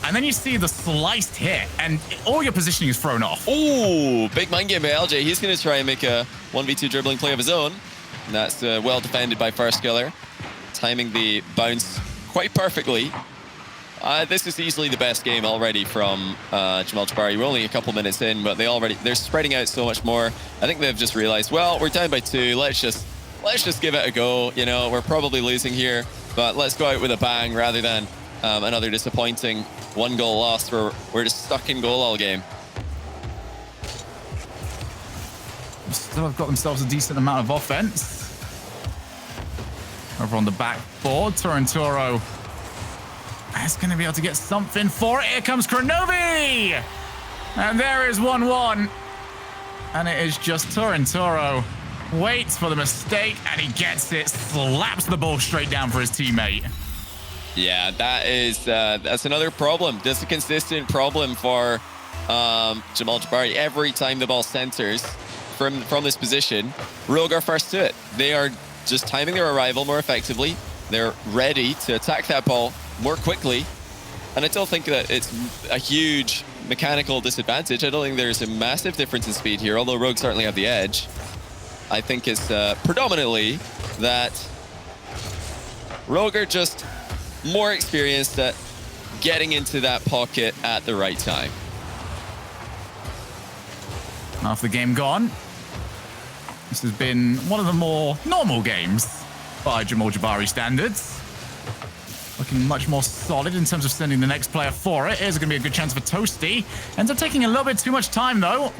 and then you see the sliced hit, and all your positioning is thrown off. Ooh, big mind game by LJ. He's going to try and make a 1v2 dribbling play of his own. And that's well defended by First Killer, timing the bounce quite perfectly. This is easily the best game already from Jamal Jabary. We're only a couple minutes in, but they're spreading out so much more. I think they've just realized, well, we're down by 2. Let's just give it a go. We're probably losing here, but let's go out with a bang rather than another disappointing 1-goal loss where we're just stuck in goal all game. Still have got themselves a decent amount of offense. Over on the backboard, Torrentoro is going to be able to get something for it. Here comes Kronovi! And there is 1-1. And it is just Torrentoro. Waits for the mistake, and he gets it. Slaps the ball straight down for his teammate. Yeah, that's another problem. That's a consistent problem for Jamal Jabary. Every time the ball centers from this position, Rogue are first to it. They are just timing their arrival more effectively. They're ready to attack that ball more quickly. And I don't think that it's a huge mechanical disadvantage. I don't think there's a massive difference in speed here, although Rogue certainly have the edge. I think it's predominantly that Rogue are just more experienced at getting into that pocket at the right time. Half the game gone. This has been one of the more normal games by Jamal Jabary standards. Looking much more solid in terms of sending the next player for it. Here's going to be a good chance for Toasty. Ends up taking a little bit too much time, though.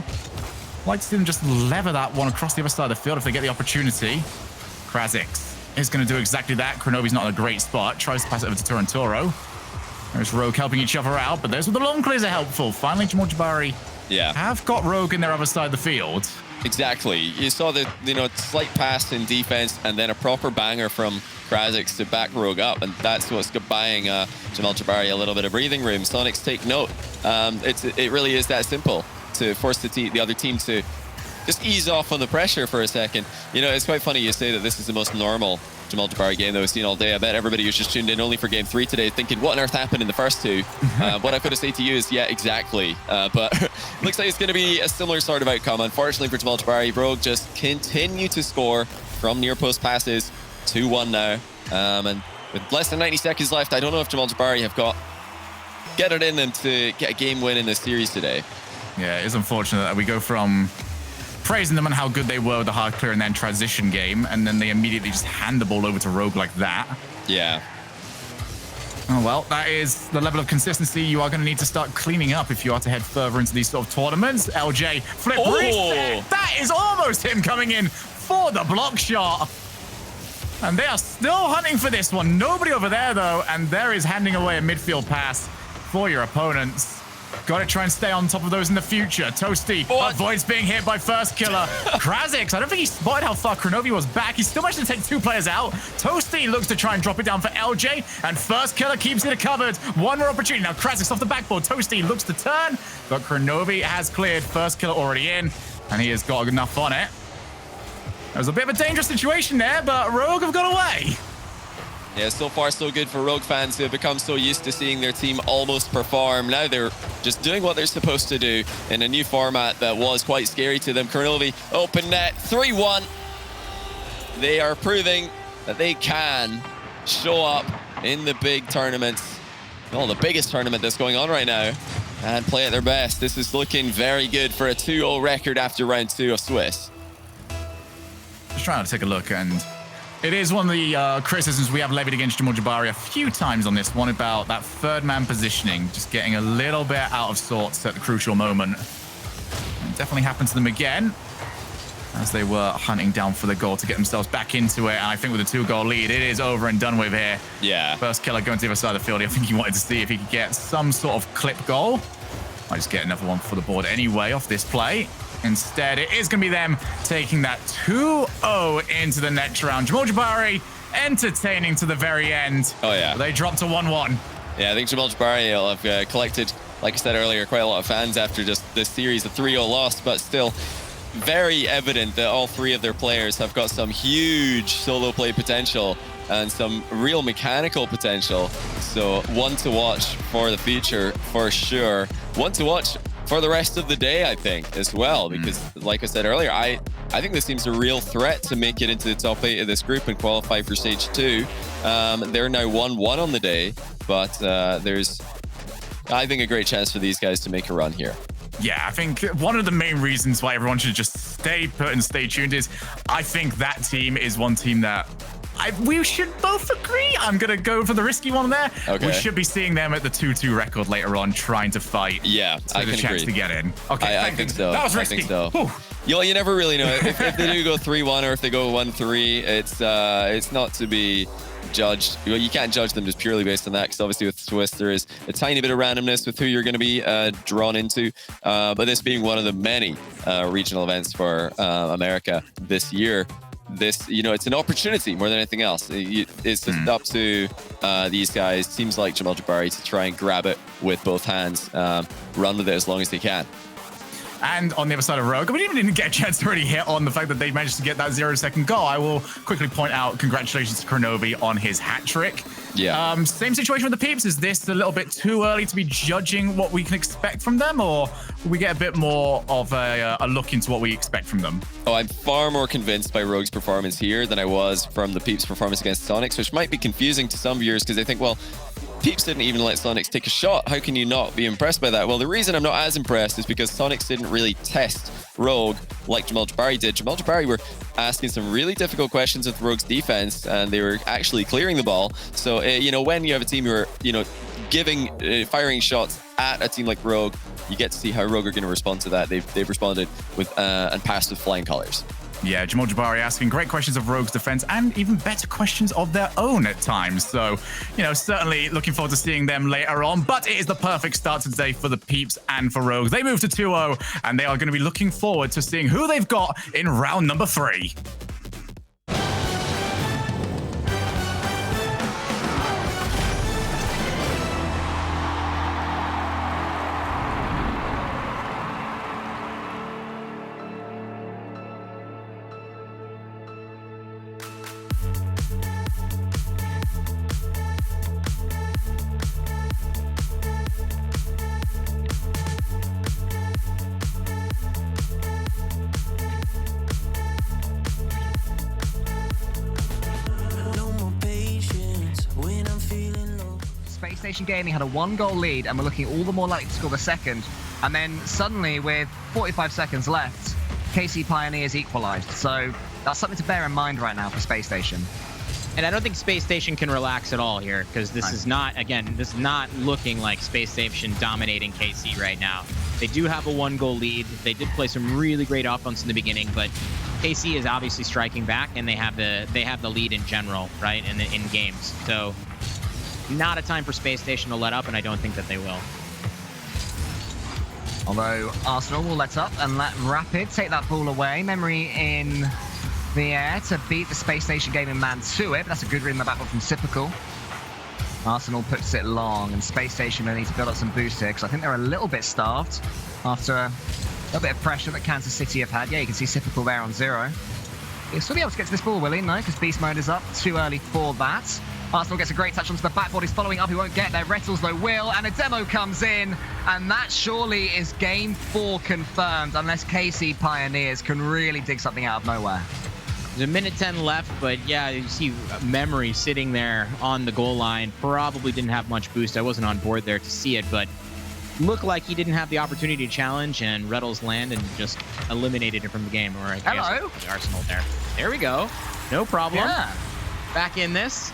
Like to see them just lever that one across the other side of the field if they get the opportunity. Krasix is going to do exactly that. Kronovi's not in a great spot. Tries to pass it over to Torrentoro. There's Rogue helping each other out, but those with the long clears are helpful. Finally, Jamal Jabary have got Rogue in their other side of the field. Exactly. You saw the slight pass in defense and then a proper banger from Krasix to back Rogue up, and that's what's buying Jamal Jabary a little bit of breathing room. Sonics, take note. It really is that simple to force the other team to just ease off on the pressure for a second. It's quite funny you say that this is the most normal Jamal Jabary game that we've seen all day. I bet everybody who's just tuned in only for game 3 today thinking, what on earth happened in the first 2? What I've got to say to you is, yeah, exactly. But looks like it's going to be a similar sort of outcome. Unfortunately for Jamal Jabary, Rogue just continue to score from near post passes. 2-1 now. And with less than 90 seconds left, I don't know if Jamal Jabary have get it in them to get a game win in this series today. Yeah, it is unfortunate that we go from praising them on how good they were with the hard clear and then transition game, and then they immediately just hand the ball over to Rogue like that. Yeah. Oh, well, that is the level of consistency you are going to need to start cleaning up if you are to head further into these sort of tournaments. LJ flip reset. That is almost him coming in for the block shot. And they are still hunting for this one. Nobody over there, though, and there is handing away a midfield pass for your opponents. Got to try and stay on top of those in the future. Toasty avoids being hit by first killer. Krazix, I don't think he spotted how far Kronovi was back. He still managed to take 2 players out. Toasty looks to try and drop it down for LJ, and first killer keeps it covered. One more opportunity. Now Krazix off the backboard. Toasty looks to turn, but Kronovi has cleared. First killer already in, and he has got enough on it. It was a bit of a dangerous situation there, but Rogue have got away. Yeah, so far so good for Rogue fans who have become so used to seeing their team almost perform. Now they're just doing what they're supposed to do in a new format that was quite scary to them. Kronovi, open net, 3-1. They are proving that they can show up in the big tournaments. Well, the biggest tournament that's going on right now, and play at their best. This is looking very good for a 2-0 record after round 2 of Swiss. Just trying to take a look, and it is one of the criticisms we have levied against Jamal Jabary a few times on this one about that third man positioning, just getting a little bit out of sorts at the crucial moment. It definitely happened to them again as they were hunting down for the goal to get themselves back into it. And I think with a 2-goal lead, it is over and done with here. Yeah. First killer going to the other side of the field. I think he wanted to see if he could get some sort of clip goal. I just get another one for the board anyway off this play. Instead, it is going to be them taking that 2-0 into the next round. Jamal Jabary entertaining to the very end. Oh, yeah. They dropped to 1-1. Yeah, I think Jamal Jabary will have collected, like I said earlier, quite a lot of fans after just this series of 3-0 loss, but still very evident that all 3 of their players have got some huge solo play potential and some real mechanical potential. So one to watch for the future, for sure. One to watch for the rest of the day, I think, as well, because like I said earlier, I think this seems a real threat to make it into the top 8 of this group and qualify for stage 2. They're now 1-1 on the day, but there's, I think, a great chance for these guys to make a run here. Yeah, I think one of the main reasons why everyone should just stay put and stay tuned is I think that team is one team that we should both agree. I'm going to go for the risky one there. Okay. We should be seeing them at the 2-2 record later on trying to fight. Yeah, I can chance to get in. Okay, I think so. That was risky. I think so. You never really know. If they do go 3-1 or if they go 1-3, it's not to be judged. Well, you can't judge them just purely based on that, because obviously with Swiss there is a tiny bit of randomness with who you're going to be drawn into. But this being one of the many regional events for America this year, it's an opportunity more than anything else. It's just up to these guys, teams like Jamal Jabary, to try and grab it with both hands, run with it as long as they can. And on the other side of Rogue, we didn't get a chance to really hit on the fact that they managed to get that 0-second goal. I will quickly point out congratulations to Kronovi on his hat trick. Yeah. Same situation with the Peeps. Is this a little bit too early to be judging what we can expect from them, or will we get a bit more of a look into what we expect from them? Oh, I'm far more convinced by Rogue's performance here than I was from the Peeps' performance against Sonics, which might be confusing to some viewers because they think, well, Peeps didn't even let Sonics take a shot. How can you not be impressed by that? Well, the reason I'm not as impressed is because Sonics didn't really test Rogue like Jamal Jabary did. Jamal Jabary were asking some really difficult questions with Rogue's defense, and they were actually clearing the ball. So, when you have a team who are, firing shots at a team like Rogue, you get to see how Rogue are going to respond to that. They've responded with and passed with flying colors. Yeah, Jamal Jabary asking great questions of Rogue's defense and even better questions of their own at times. So, certainly looking forward to seeing them later on. But it is the perfect start to today for the Peeps and for Rogue. They move to 2-0, and they are going to be looking forward to seeing who they've got in round number 3. Station Gaming had a 1-goal lead and were looking all the more likely to score the second. And then suddenly, with 45 seconds left, KC Pioneers equalised. So that's something to bear in mind right now for Space Station. And I don't think Space Station can relax at all here, because this is not, again, this is not looking like Space Station dominating KC right now. They do have a 1-goal lead. They did play some really great offense in the beginning, but KC is obviously striking back, and they have the lead in general, right, in games. So not a time for Space Station to let up, and I don't think that they will. Although Arsenal will let up and let Rapid take that ball away. Memory in the air to beat the Space Station gaming man to it. But that's a good read in the backboard from Typical. Arsenal puts it long, and Space Station will need to build up some boost here, because I think they're a little bit starved after a little bit of pressure that Kansas City have had. Yeah, you can see Typical there on 0. He'll still be able to get to this ball, will he? No, because Beast Mode is up. Too early for that. Arsenal gets a great touch onto the backboard. He's following up. He won't get there. Rles, though, will. And a demo comes in. And that surely is game 4 confirmed, unless KC Pioneers can really dig something out of nowhere. There's a minute 10 left, but yeah, you see Memory sitting there on the goal line. Probably didn't have much boost. I wasn't on board there to see it, but looked like he didn't have the opportunity to challenge, and Rles landed and just eliminated him from the game. Or I guess the Arsenal there. There we go. No problem. Yeah. Back in this.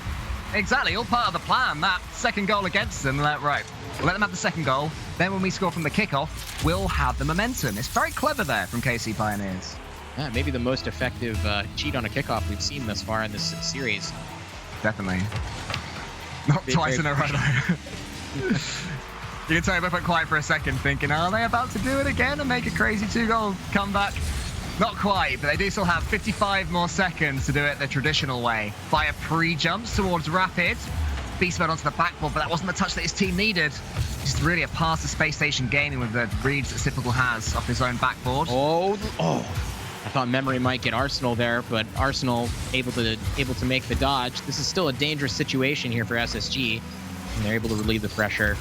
Exactly, all part of the plan. That second goal against them, right, we'll let them have the second goal. Then when we score from the kickoff, we'll have the momentum. It's very clever there from KC Pioneers. Yeah, maybe the most effective cheat on a kickoff we've seen thus far in this series. Definitely. Not twice in a row, though. You can tell both went quiet for a second, thinking, are they about to do it again and make a crazy 2-goal comeback? Not quite, but they do still have 55 more seconds to do it the traditional way. Via pre-jumps towards Rapid. Beast Mode onto the backboard, but that wasn't the touch that his team needed. Just really a pass to Space Station gaming with the reads that Typical has off his own backboard. Oh. I thought Memory might get Arsenal there, but Arsenal able to make the dodge. This is still a dangerous situation here for SSG, and they're able to relieve the pressure.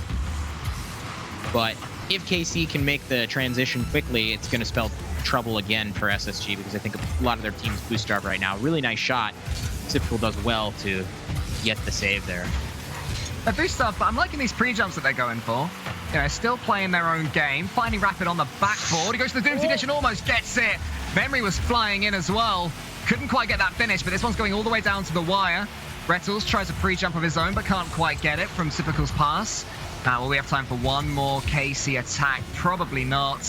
But if KC can make the transition quickly, it's going to spell trouble again for SSG, because I think a lot of their teams boost starved right now. Really nice shot. Typical does well to get the save there. They're boost starved, but I'm liking these pre-jumps that they're going for. You know, still playing their own game, finding Rapid on the backboard. He goes to the Doomsday Dish and almost gets it. Memory was flying in as well. Couldn't quite get that finish, but this one's going all the way down to the wire. Rles tries a pre-jump of his own, but can't quite get it from Typical's pass. Will we have time for one more KC attack? Probably not.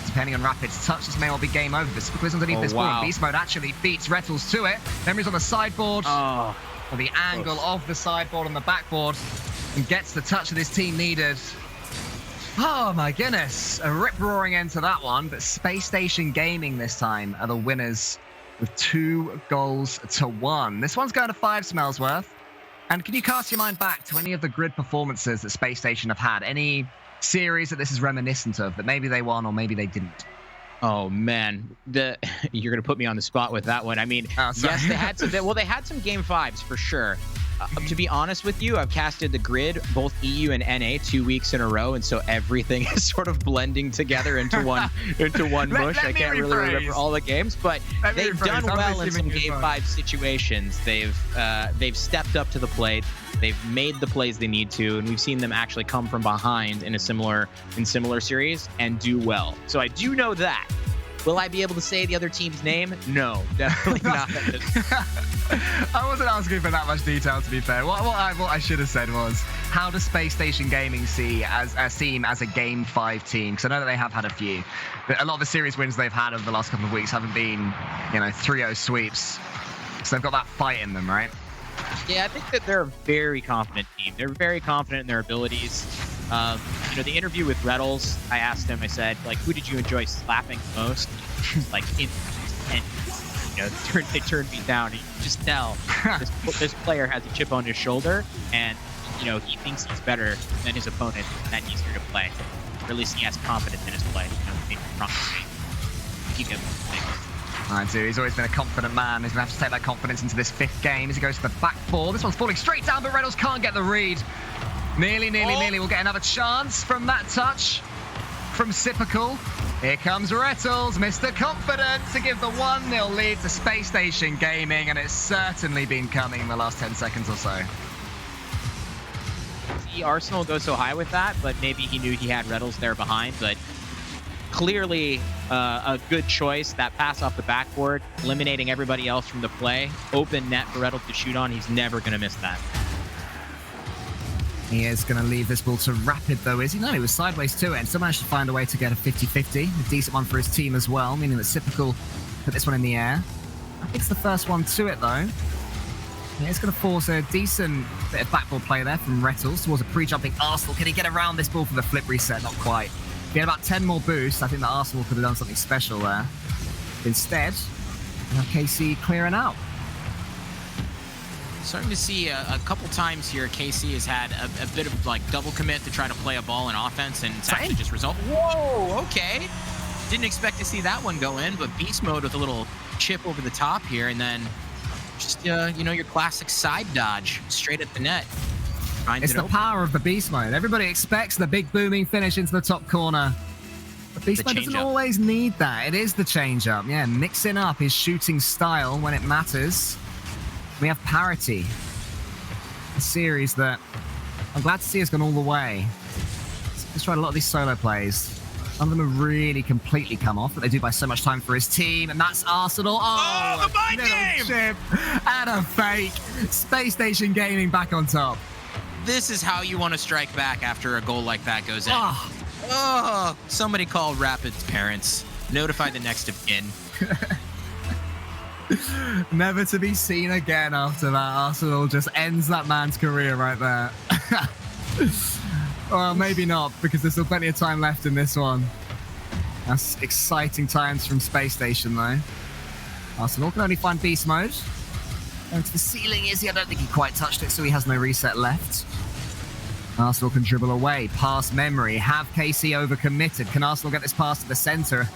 Depending on Rapid's touch, this may well be game over. But Typical is underneath this ball. Beast Mode actually beats Rles to it. Memory's on the sideboard. Or the angle of the sideboard on the backboard, and gets the touch that his team needed. Oh my goodness, a rip-roaring end to that one, but Space Station Gaming this time are the winners with 2-1. This one's going to 5 Smellsworth. And can you cast your mind back to any of the grid performances that Space Station have had? Any series that this is reminiscent of, that maybe they won or maybe they didn't? Oh man, you're gonna put me on the spot with that one. I mean, yes, they had some. They had some game 5s for sure. To be honest with you, I've casted the grid, both EU and NA, 2 weeks in a row, and so everything is sort of blending together into one mush. I can't really remember all the games, but they've done well in some game 5 situations. They've stepped up to the plate. They've made the plays they need to, and we've seen them actually come from behind in similar series and do well. So I do know that. Will I be able to say the other team's name? No, definitely not. I wasn't asking for that much detail, to be fair. What I should have said was, how does Space Station Gaming seem as a Game 5 team? Because I know that they have had a few. But a lot of the series wins they've had over the last couple of weeks haven't been, 3-0 sweeps. So they've got that fight in them, right? Yeah, I think that they're a very confident team. They're very confident in their abilities. The interview with Rles, I asked him, I said, who did you enjoy slapping most? They turned me down. You can just tell this player has a chip on his shoulder, and he thinks he's better than his opponent, and that easier to play. Or at least he has confidence in his play. Keep him. I do. He's always been a confident man. He's going to have to take that confidence into this 5th game as he goes to the back 4. This one's falling straight down, but Rles can't get the read. Nearly. We'll get another chance from that touch from Typical. Here comes Rles, Mr. Confident, to give the 1-0 lead to Space Station Gaming, and it's certainly been coming in the last 10 seconds or so. See Arsenal go so high with that, but maybe he knew he had Rles there behind, but clearly a good choice. That pass off the backboard, eliminating everybody else from the play. Open net for Rles to shoot on. He's never going to miss that. He is going to leave this ball to Rapid, though, is he? No, he was sideways to it and still managed to find a way to get a 50-50. A decent one for his team as well, meaning that Typical put this one in the air. It's the first one to it, though. Yeah, it's going to force a decent bit of backboard play there from Rles towards a pre-jumping Arsenal. Can he get around this ball for the flip reset? Not quite. If he had about 10 more boosts, I think that Arsenal could have done something special there. Instead, we have KC clearing out. Starting to see a couple times here, KC has had a bit of like double commit to try to play a ball in offense, and it's actually just result. Whoa, okay. Didn't expect to see that one go in, but beast mode with a little chip over the top here, and then just, you know, your classic side dodge straight at the net. It's the power of the beast mode. Everybody expects the big booming finish into the top corner. But beast mode doesn't always need that. It is the change-up. Yeah, mixing up his shooting style when it matters. We have parity. A series that I'm glad to see has gone all the way. He's tried a lot of these solo plays. Some of them have really completely come off, but they do buy so much time for his team, and that's Arsenal. Oh, the mind game! Chip and a fake. Space Station Gaming back on top. This is how you want to strike back after a goal like that goes in. Oh, somebody call Rapid's parents. Notify the next of kin. Never to be seen again after that. Arsenal just ends that man's career right there. Well, maybe not, because there's still plenty of time left in this one. That's exciting times from Space Station, though. Arsenal can only find beast mode. Going to the ceiling, is he? I don't think he quite touched it, so he has no reset left. Arsenal can dribble away, past memory, have KC overcommitted. Can Arsenal get this pass to the center?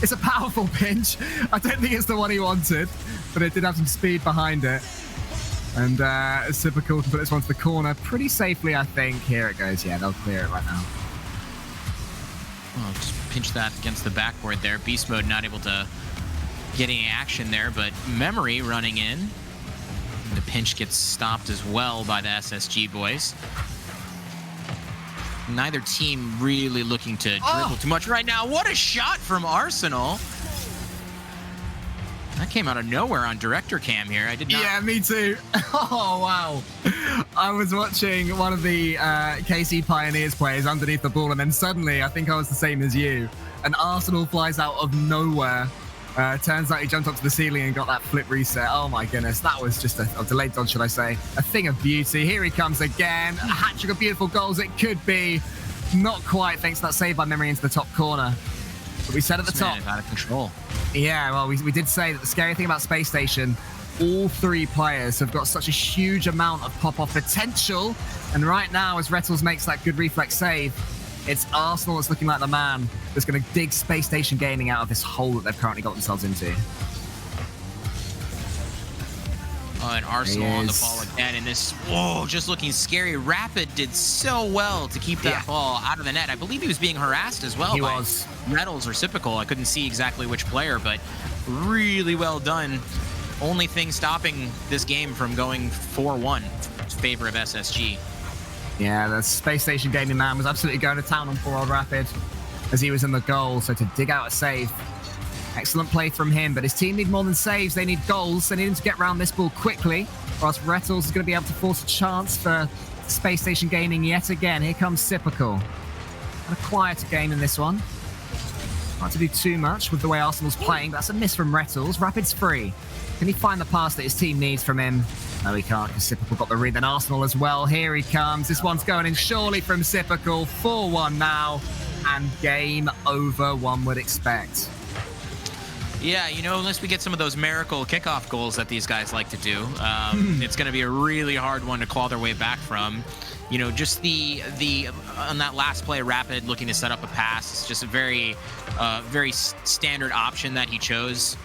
It's a powerful pinch. I don't think it's the one he wanted, but it did have some speed behind it. And Typical to put this one to the corner pretty safely, I think. Here it goes. Yeah, they'll clear it right now. Oh, just pinch that against the backboard there. Beast mode not able to get any action there, but memory running in. And the pinch gets stopped as well by the SSG boys. Neither team really looking to dribble too much right now. What a shot from Arsenal. That came out of nowhere on director cam here. I did not. Yeah, me too. Oh, wow. I was watching one of the KC Pioneers players underneath the ball, and then suddenly, I think I was the same as you, and Arsenal flies out of nowhere. Turns out he jumped up to the ceiling and got that flip reset. Oh my goodness, that was just a delayed dodge, should I say. A thing of beauty. Here he comes again. A hat-trick of beautiful goals it could be. Not quite, thanks to that save by memory into the top corner. But we said at the top. Man is out of control. Yeah, well, we did say that the scary thing about Space Station, all three players have got such a huge amount of pop-off potential. And right now, as Rles makes that good reflex save, it's Arsenal that's looking like the man that's going to dig Space Station Gaming out of this hole that they've currently got themselves into. Oh, and Arsenal on the ball again, and this, whoa, just looking scary. Rapid did so well to keep that ball out of the net. I believe he was being harassed as well by Rles or Typical. I couldn't see exactly which player, but really well done. Only thing stopping this game from going 4-1 in favor of SSG. Yeah, the Space Station Gaming man was absolutely going to town on poor old Rapid as he was in the goal, so to dig out a save. Excellent play from him, but his team need more than saves. They need goals. They need him to get around this ball quickly, or else Rles is going to be able to force a chance for Space Station Gaming yet again. Here comes Typical. And a quieter game in this one. Not to do too much with the way Arsenal's playing, but that's a miss from Rles. Rapid's free. Can he find the pass that his team needs from him? No, he can't, because Typical got the read. Then Arsenal as well. Here he comes. This one's going in surely from Typical. 4-1 now, and game over, one would expect. Yeah, you know, unless we get some of those miracle kickoff goals that these guys like to do, it's going to be a really hard one to claw their way back from. You know, just the on that last play, Rapid looking to set up a pass. It's just a very standard option that he chose.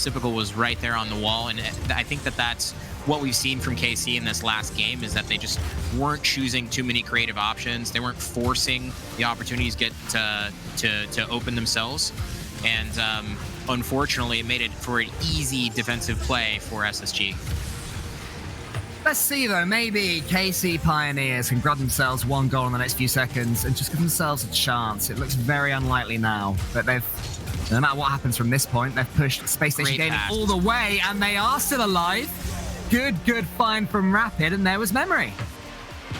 Typical was right there on the wall, and I think that's what we've seen from KC in this last game, is that they just weren't choosing too many creative options. They weren't forcing the opportunities to open themselves, and unfortunately, it made it for an easy defensive play for SSG. Let's see, though. Maybe KC Pioneers can grab themselves one goal in the next few seconds and just give themselves a chance. It looks very unlikely now, but they've No matter what happens from this point, they've pushed Space Station Great Gaming pass. all the way, and they are still alive. Good find from Rapid, and there was Memory.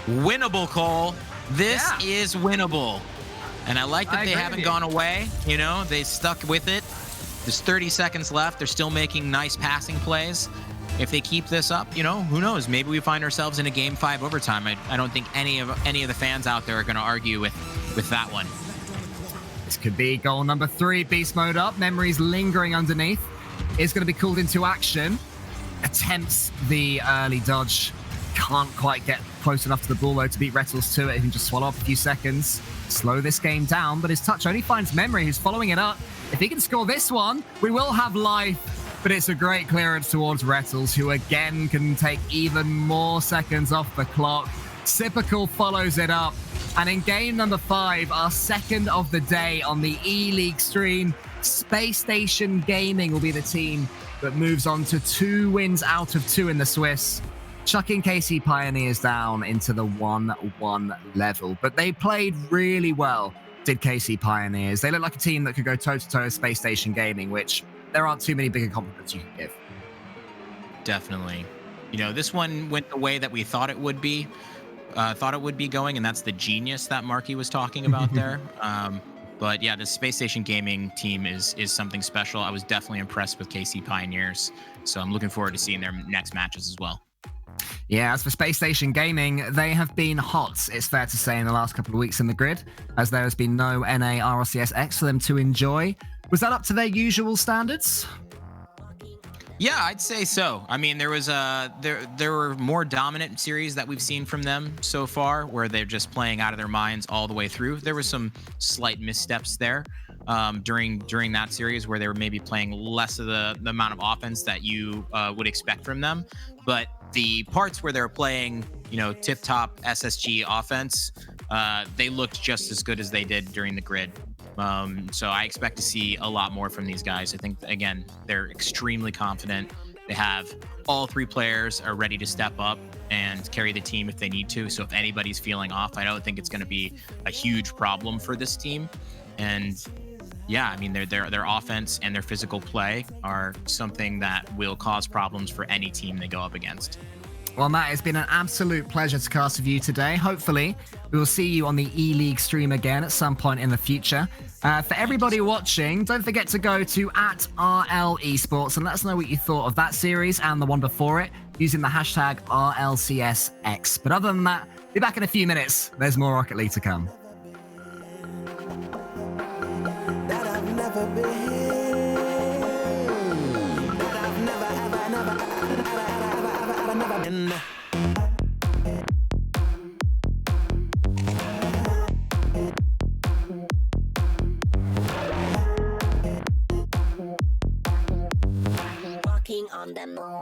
Winnable, Cole. This Yeah. is winnable. And I like that I they agree haven't with gone away. You know, they stuck with it. There's 30 seconds left. They're still making nice passing plays. If they keep this up, you know, who knows? Maybe we find ourselves in a Game 5 overtime. I don't think any of the fans out there are going to argue with that one. This could be goal number 3. Beast mode up. Memory's lingering underneath. Is going to be called into action. Attempts the early dodge. Can't quite get close enough to the ball, though, to beat Rles to it. He can just swallow up a few seconds. Slow this game down, but his touch only finds Memory, who's following it up. If he can score this one, we will have life. But it's a great clearance towards Rles, who again can take even more seconds off the clock. Sipical follows it up. And in game number 5, our second of the day on the E-League stream, Space Station Gaming will be the team that moves on to 2 wins out of 2 in the Swiss, chucking KC Pioneers down into the 1-1 level. But they played really well, did KC Pioneers. They look like a team that could go toe-to-toe with Space Station Gaming, which there aren't too many bigger compliments you can give. Definitely. You know, this one went the way that we thought it would be going, and that's the genius that Marky was talking about there. But yeah, the Space Station Gaming team is something special. I was definitely impressed with KC Pioneers, so I'm looking forward to seeing their next matches as well. Yeah, as for Space Station Gaming, they have been hot, it's fair to say, in the last couple of weeks in the grid, as there has been no NA RLCS X for them to enjoy. Was that up to their usual standards? Yeah, I'd say so. I mean, there was there were more dominant series that we've seen from them so far, where they're just playing out of their minds all the way through. There were some slight missteps there during that series, where they were maybe playing less of the amount of offense that you would expect from them. But the parts where they're playing, you know, tip-top SSG offense, they looked just as good as they did during the grid. So I expect to see a lot more from these guys. I think, again, they're extremely confident. They have all 3 players are ready to step up and carry the team if they need to. So if anybody's feeling off, I don't think it's going to be a huge problem for this team. And yeah, I mean, their offense and their physical play are something that will cause problems for any team they go up against. Well, Matt, it's been an absolute pleasure to cast with you today. Hopefully, we will see you on the E-League stream again at some point in the future. For everybody watching, don't forget to go to @RL Esports and let us know what you thought of that series and the one before it using the hashtag RLCS X. But other than that, be back in a few minutes. There's more Rocket League to come. Walking on the moon.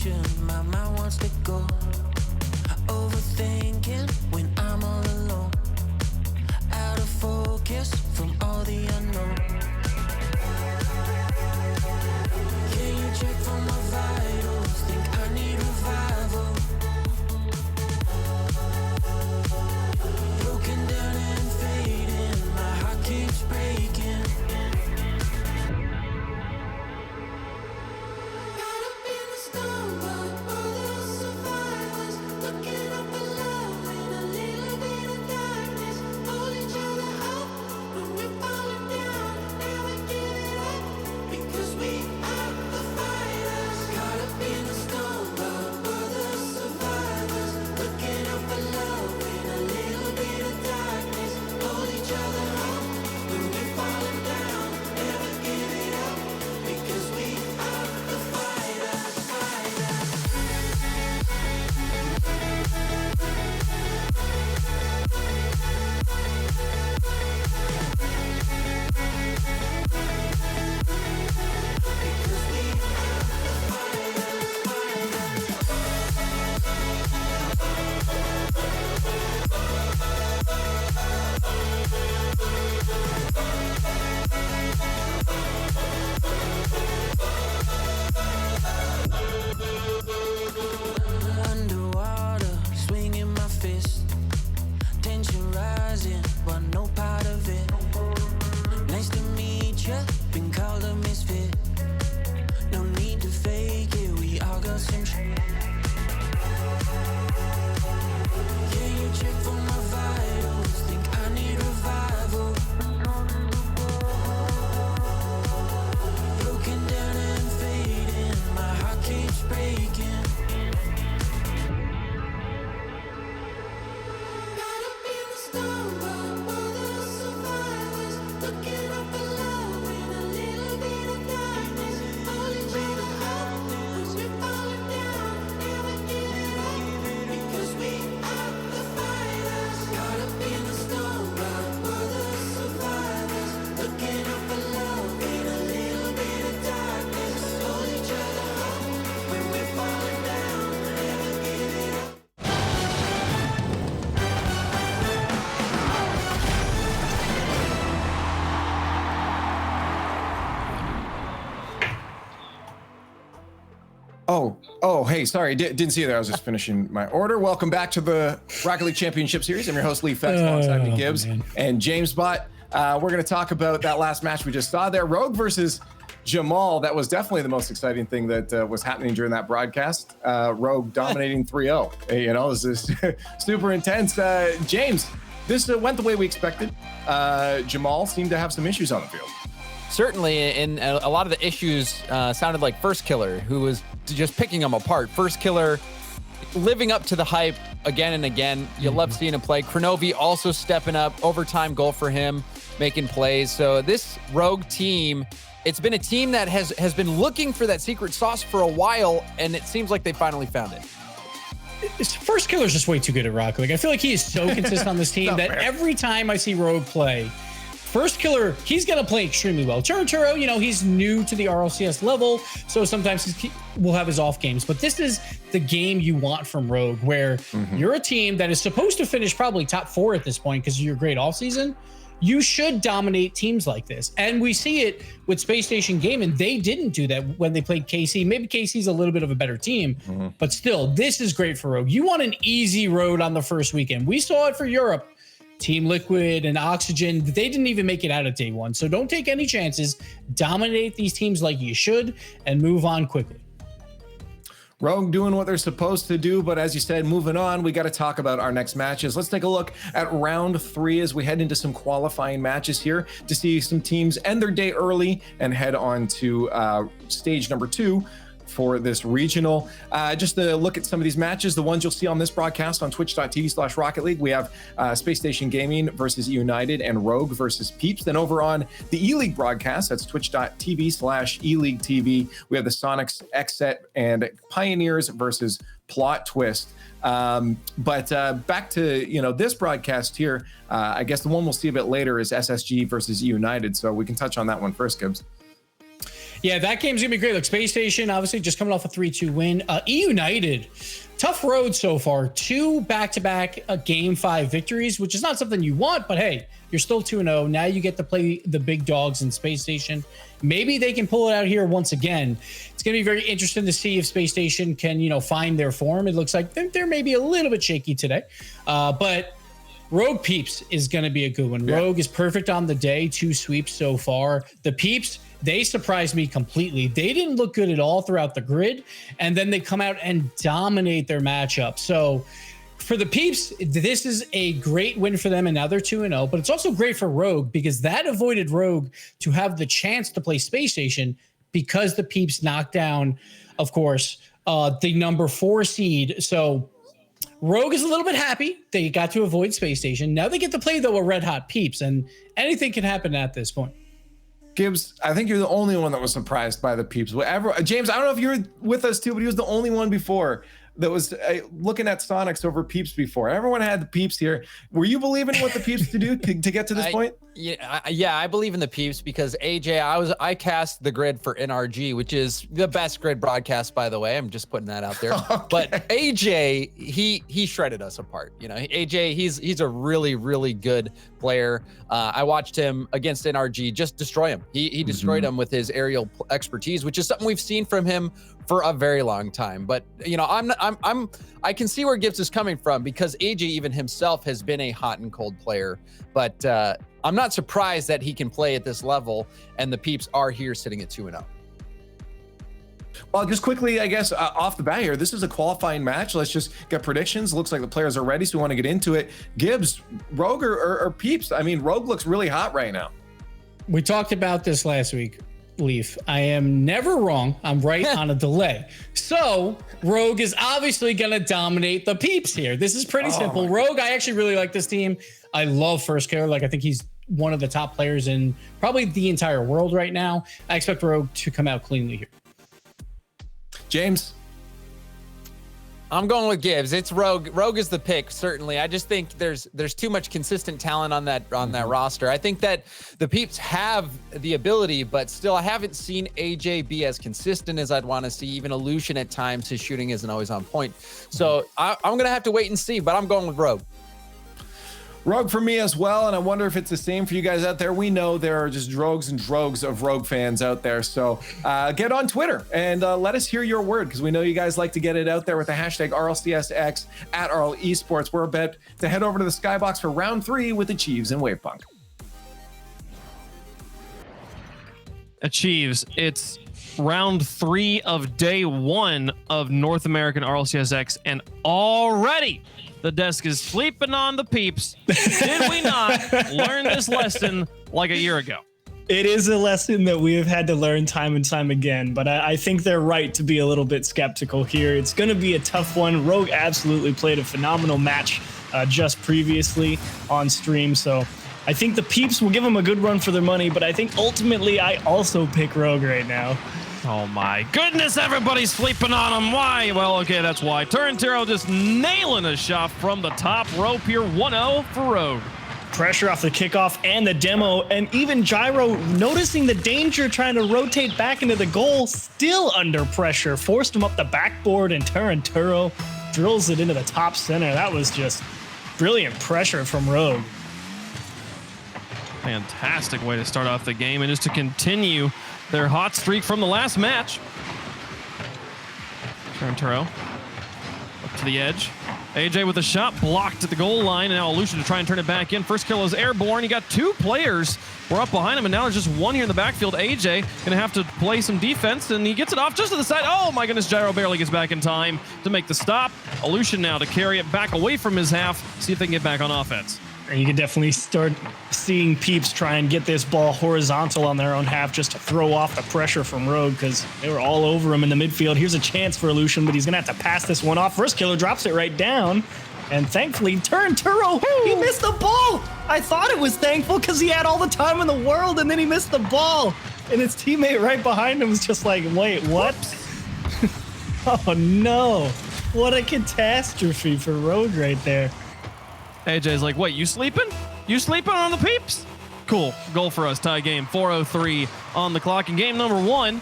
motion, my mind wants to go. Overthinking when I'm all alone. Out of focus from all the unknown. Can you check for my vitals? Think I need revival. Broken down and fading, my heart keeps breaking. Caught up in the storm, but all the survivors looking up for love in a little bit of darkness. Hold each other up when we're falling down. Never give it up because we are the fighters. Caught up in the storm, but all the survivors looking up for love in a little bit of darkness. Hold each other up when we're falling down. Never give it up because we are the fighters. Underwater, swinging my fist. Tension rising, but no part of it. Nice to meet ya, been called a misfit. No need to fake it, we all got some shit. Can you check for my vitals? Think I need revival. Broken down and fading, my heart keeps breaking. Caught up in the storm, but all the survivors looking up for love in a little bit of darkness. Hold each other up when we're falling down. Never give it up because we are the fighters. Caught up in the storm, but all the survivors looking up for love in a little bit of darkness. Hold each other up when we're falling down. Never give it up. Oh, hey, sorry, didn't see you there. I was just finishing my order. Welcome back to the Rocket League Championship Series. I'm your host, Lee Fex, alongside me, Gibbs and James Bott. We're going to talk about that last match we just saw there, Rogue versus Jamal. That was definitely the most exciting thing that was happening during that broadcast. Rogue dominating 3-0. You know, this is super intense. James, this went the way we expected. Jamal seemed to have some issues on the field. Certainly, and a lot of the issues sounded like First Killer, who was just picking them apart. First Killer living up to the hype again and again. You love seeing him play. Kronovi also stepping up. Overtime goal for him, making plays. So this Rogue team, it's been a team that has been looking for that secret sauce for a while, and it seems like they finally found it. First Killer's just way too good at Rocket League. I feel like he is so consistent on this team that every time I see Rogue play, First Killer, he's going to play extremely well. Churro, you know, he's new to the RLCS level, so sometimes he will have his off games. But this is the game you want from Rogue, where you're a team that is supposed to finish probably top 4 at this point because of your great offseason. You should dominate teams like this. And we see it with Space Station Gaming. They didn't do that when they played KC. Maybe KC's a little bit of a better team, but still, this is great for Rogue. You want an easy road on the first weekend. We saw it for Europe. Team Liquid and Oxygen, they didn't even make it out of day one. So don't take any chances. Dominate these teams like you should and move on quickly. Rogue doing what they're supposed to do, but as you said, moving on, we got to talk about our next matches. Let's take a look at round 3 as we head into some qualifying matches here to see some teams end their day early and head on to stage number 2 for this regional. Just to look at some of these matches, the ones you'll see on this broadcast on twitch.tv/Rocket League, we have Space Station Gaming versus United and Rogue versus Peeps. Then over on the E-League broadcast, that's twitch.tv/E-League TV, we have the Sonics X-Set and Pioneers versus Plot Twist. But back to this broadcast here, I guess the one we'll see a bit later is SSG versus United, so we can touch on that one first, Gibbs. Yeah, that game's gonna be great. Like Space Station, obviously just coming off a 3-2 win. United, tough road so far. 2 back-to-back Game 5 victories, which is not something you want, but hey, you're still 2-0. Now you get to play the big dogs in Space Station. Maybe they can pull it out here once again. It's going to be very interesting to see if Space Station can, find their form. It looks like they're maybe a little bit shaky today, but Rogue Peeps is going to be a good one. Yeah. Rogue is perfect on the day, 2 sweeps so far. The Peeps, they surprised me completely. They didn't look good at all throughout the grid, and then they come out and dominate their matchup. So for the Peeps, this is a great win for them, and now they're 2-0, but it's also great for Rogue because that avoided Rogue to have the chance to play Space Station because the Peeps knocked down, of course, the number 4 seed. So Rogue is a little bit happy they got to avoid Space Station. Now they get to play, though, a red hot Peeps, and anything can happen at this point. Gibbs, I think you're the only one that was surprised by the Peeps. James, I don't know if you were with us too, but he was the only one before that was looking at Sonics over Peeps before. Everyone had the Peeps here. Were you believing what the Peeps to do to get to this point? Yeah, I believe in the Peeps because AJ, I cast the grid for NRG, which is the best grid broadcast, by the way. I'm just putting that out there. Okay. But AJ, he shredded us apart. AJ, he's a really, really good player. I watched him against NRG just destroy him. He destroyed him with his aerial expertise, which is something we've seen from him for a very long time. But I can see where Gibbs is coming from because AJ even himself has been a hot and cold player. But I'm not surprised that he can play at this level, and the Peeps are here sitting at 2-0. Well, just quickly, I guess, off the bat here, this is a qualifying match. Let's just get predictions. Looks like the players are ready, so we want to get into it. Gibbs, Rogue or Peeps? I mean, Rogue looks really hot right now. We talked about this last week, Leaf. I am never wrong. I'm right on a delay. So Rogue is obviously going to dominate the Peeps here. This is pretty simple. Rogue, I actually really like this team. I love First Killer. I think he's one of the top players in probably the entire world right now. I expect Rogue to come out cleanly here. James? I'm going with Gibbs. It's Rogue. Rogue is the pick, certainly. I just think there's too much consistent talent on that roster. I think that the Peeps have the ability, but still I haven't seen AJ be as consistent as I'd want to see. Even Illusion at times, his shooting isn't always on point. So I'm going to have to wait and see, but I'm going with Rogue. Rogue for me as well, and I wonder if it's the same for you guys out there. We know there are just droves and droves of Rogue fans out there, so get on Twitter and let us hear your word, because we know you guys like to get it out there with the hashtag RLCS X at RL Esports. We're about to head over to the Skybox for round 3 with Achieves and Wavepunk. Achieves, it's round 3 of day 1 of North American RLCS X, and already the desk is sleeping on the Peeps. Did we not learn this lesson like a year ago? It is a lesson that we have had to learn time and time again, but I think they're right to be a little bit skeptical here. It's going to be a tough one. Rogue absolutely played a phenomenal match just previously on stream, so I think the Peeps will give them a good run for their money, but I think ultimately I also pick Rogue right now. Oh my goodness, everybody's sleeping on him. Why? Well, okay, that's why. Turntero just nailing a shot from the top rope here. 1-0 for Rogue. Pressure off the kickoff and the demo, and even Gyro noticing the danger, trying to rotate back into the goal, still under pressure. Forced him up the backboard, and Turntero drills it into the top center. That was just brilliant pressure from Rogue. Fantastic way to start off the game, and just to continue their hot streak from the last match. Turntero up to the edge. AJ with a shot blocked at the goal line, and now Illusion to try and turn it back in. First kill is airborne. You got 2 players were up behind him, and now there's just 1 here in the backfield. AJ gonna have to play some defense, and he gets it off just to the side. Oh my goodness, Gyro barely gets back in time to make the stop. Illusion now to carry it back away from his half, see if they can get back on offense. And you can definitely start seeing Peeps try and get this ball horizontal on their own half just to throw off the pressure from Rogue, because they were all over him in the midfield. Here's a chance for Illusion, but he's going to have to pass this one off. First killer drops it right down. And thankfully, Turntero, he missed the ball. I thought it was thankful because he had all the time in the world, and then he missed the ball. And his teammate right behind him was just like, wait, what? Oh, no. What a catastrophe for Rogue right there. AJ's like, wait, you sleeping? You sleeping on the Peeps? Cool. Goal for us. Tie game. 4:03 on the clock. In game number 1,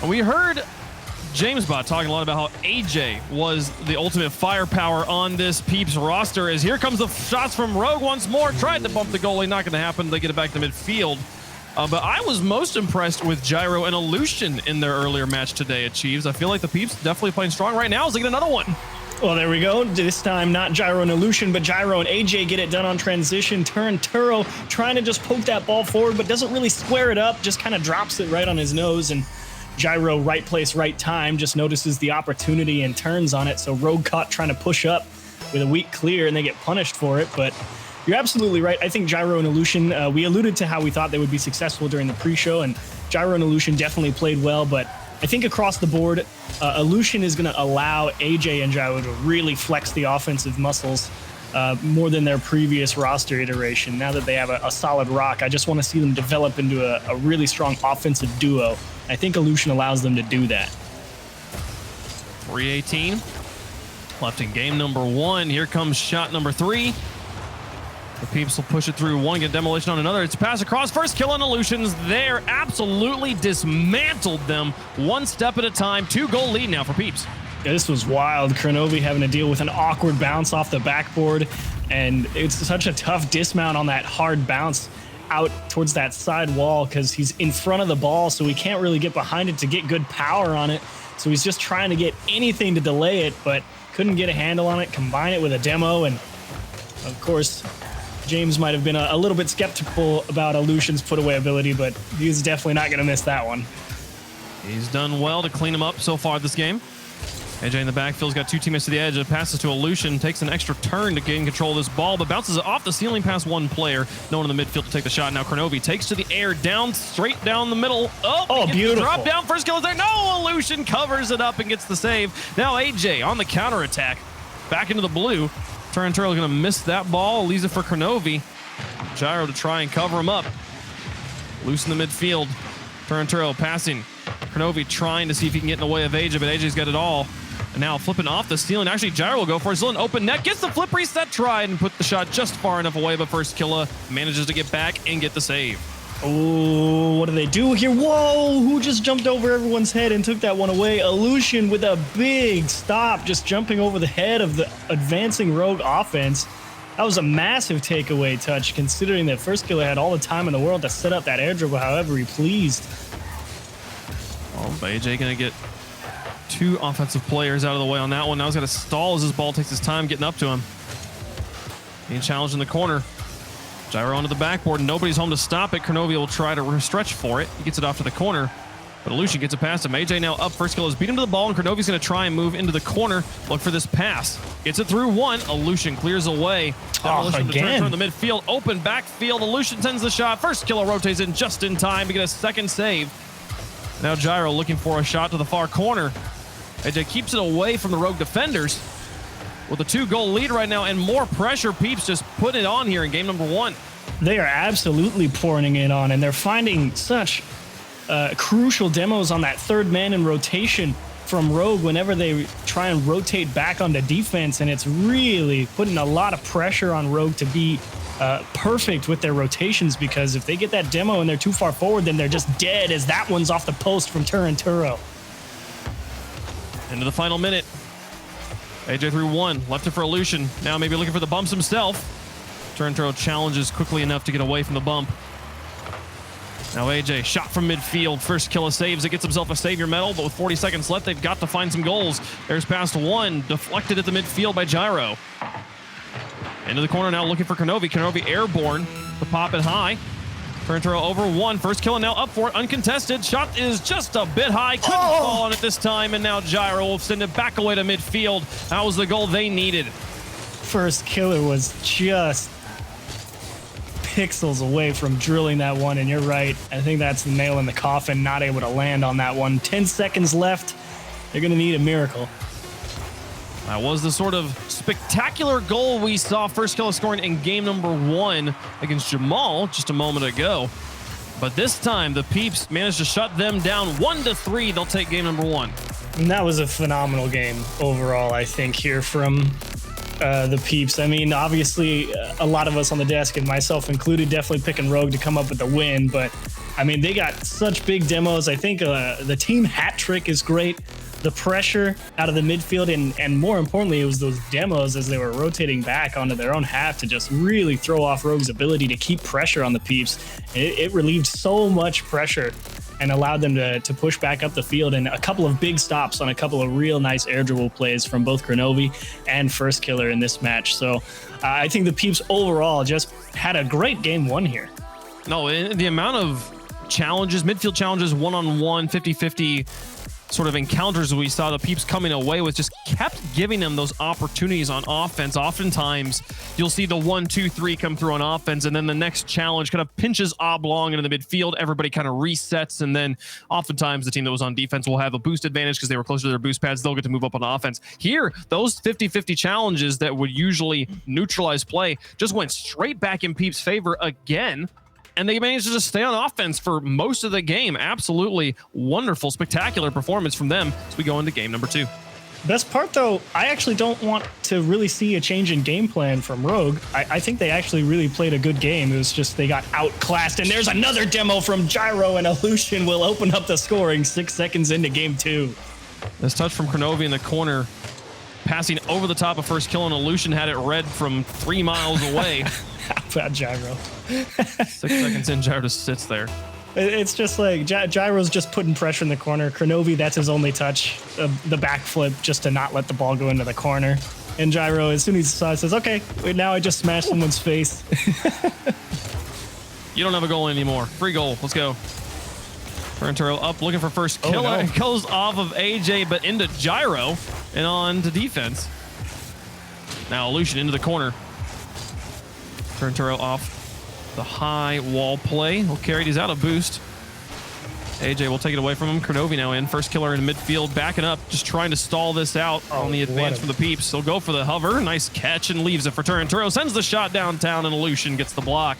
we heard Jamesbot talking a lot about how AJ was the ultimate firepower on this Peeps roster. As here comes the shots from Rogue once more. Tried to bump the goalie. Not going to happen. They get it back to midfield. But I was most impressed with Gyro and Illusion in their earlier match today at Chiefs. I feel like the Peeps definitely playing strong right now as they get another one. Well, there we go. This time, not Gyro and Illusion, but Gyro and AJ get it done on transition. Turo trying to just poke that ball forward, but doesn't really square it up, just kind of drops it right on his nose. And Gyro, right place, right time, just notices the opportunity and turns on it. So Rogue caught trying to push up with a weak clear, and they get punished for it. But you're absolutely right. I think Gyro and Illusion, we alluded to how we thought they would be successful during the pre-show, and Gyro and Illusion definitely played well, but I think across the board, Illusion is going to allow AJ and Gyro to really flex the offensive muscles more than their previous roster iteration. Now that they have a solid rock, I just want to see them develop into a really strong offensive duo. I think Illusion allows them to do that. 3:18 left in game number 1. Here comes shot number 3. The Peeps will push it through one, get demolition on another. It's a pass across. First kill on Illusions there. Absolutely dismantled them one step at a time. 2-goal lead now for Peeps. This was wild. Kronovi having to deal with an awkward bounce off the backboard, and it's such a tough dismount on that hard bounce out towards that side wall because he's in front of the ball, so he can't really get behind it to get good power on it. So he's just trying to get anything to delay it, but couldn't get a handle on it, combine it with a demo, and of course, James might have been a little bit skeptical about Illusion's put-away ability, but he's definitely not going to miss that one. He's done well to clean him up so far this game. AJ in the backfield's got 2 teammates to the edge. It passes to Illusion, takes an extra turn to gain control of this ball, but bounces off the ceiling past one player. No one in the midfield to take the shot. Now Kronovi takes to the air, down, straight down the middle. Oh, beautiful. Drop down, first kill is there. No, Illusion covers it up and gets the save. Now AJ on the counterattack, back into the blue. Turtle going to miss that ball, leaves it for Kronovi. Gyro to try and cover him up. Loose in the midfield. Turtle passing. Kronovi trying to see if he can get in the way of AJ, but AJ's got it all. And now flipping off the ceiling. Actually, Gyro will go for it. Still an open net. Gets the flip reset, tried and put the shot just far enough away, but first killer manages to get back and get the save. Oh, what do they do here? Whoa, who just jumped over everyone's head and took that one away? Illusion with a big stop, just jumping over the head of the advancing Rogue offense. That was a massive takeaway touch, considering that First Killer had all the time in the world to set up that air dribble however he pleased. Oh, AJ going to get 2 offensive players out of the way on that one. Now he's got to stall as his ball takes his time getting up to him. Being challenged in the corner. Gyro onto the backboard. Nobody's home to stop it. Kronovi will try to stretch for it. He gets it off to the corner, but Illusion gets it past him. AJ now up. First kill has beat him to the ball, and Kronovi's going to try and move into the corner. Look for this pass. Gets it through one. Illusion clears away. Demolition again. From the midfield. Open backfield. Illusion sends the shot. First killer rotates in just in time to get a second save. Now Gyro looking for a shot to the far corner. AJ keeps it away from the Rogue defenders. With a 2-goal lead right now and more pressure, Peeps just put it on here in game number 1. They are absolutely pouring it on, and they're finding such crucial demos on that third man in rotation from Rogue whenever they try and rotate back onto defense, and it's really putting a lot of pressure on Rogue to be perfect with their rotations, because if they get that demo and they're too far forward, then they're just dead, as that one's off the post from Turo. Into the final minute. AJ through one, left it for Illusion. Now maybe looking for the bumps himself. Turo challenges quickly enough to get away from the bump. Now AJ, shot from midfield. First kill of saves. It gets himself a savior medal, but with 40 seconds left, they've got to find some goals. There's past one, deflected at the midfield by Gyro. Into the corner now, looking for Kronovi. Kronovi airborne to pop it high. Turo over one. First kill and now up for it, uncontested. Shot is just a bit high. Couldn't fall on it this time, and now Gyro will send it back away to midfield. That was the goal they needed. First killer was just pixels away from drilling that one, and you're right. I think that's the nail in the coffin, not able to land on that one. 10 seconds left. They're going to need a miracle. That was the sort of spectacular goal we saw First Killer scoring in game number 1 against Jamal just a moment ago. But this time, the Peeps managed to shut them down 1-3. They'll take game number 1. And that was a phenomenal game overall, I think, here from the Peeps. I mean, obviously, a lot of us on the desk, and myself included, definitely picking Rogue to come up with the win. But, I mean, they got such big demos. I think the team hat trick is great. The pressure out of the midfield, and more importantly, it was those demos as they were rotating back onto their own half to just really throw off Rogue's ability to keep pressure on the Peeps. It relieved so much pressure and allowed them to push back up the field, and a couple of big stops on a couple of real nice air dribble plays from both Kronovi and First Killer in this match. So I think the Peeps overall just had a great game one here. No, the amount of challenges, midfield challenges, one-on-one, 50-50 sort of encounters we saw the Peeps coming away with just kept giving them those opportunities on offense. Oftentimes, you'll see the 1-2-3 come through on offense, and then the next challenge kind of pinches oblong into the midfield. Everybody kind of resets, and then oftentimes the team that was on defense will have a boost advantage because they were closer to their boost pads. They'll get to move up on offense. Here, those 50-50 challenges that would usually neutralize play just went straight back in Peeps' favor again. And they managed to just stay on offense for most of the game. Absolutely wonderful, spectacular performance from them as we go into game number 2. Best part, though, I actually don't want to really see a change in game plan from Rogue. I think they actually really played a good game. It was just they got outclassed. And there's another demo from Gyro, and Illusion will open up the scoring 6 seconds into game 2. This touch from Kronovi in the corner, passing over the top of First Kill, and Illusion had it read from 3 miles away. How about Gyro? 6 seconds in, Gyro just sits there. It's just like Gyro's just putting pressure in the corner. Kronovi, that's his only touch, the backflip, just to not let the ball go into the corner. And Gyro, as soon as he saw it, says, okay, wait, now I just smashed someone's face. You don't have a goal anymore. Free goal. Let's go. Turnturo up, looking for First Kill. no. It goes off of AJ, but into Gyro and on to defense. Now Illusion into the corner. Turnturo off the high wall play. Will carry these out of boost. AJ will take it away from him. Kronovi now in. First Killer in midfield, backing up, just trying to stall this out on the advance from the Peeps. They'll go for the hover. Nice catch and leaves it for Turnturo. Sends the shot downtown, and Illusion gets the block.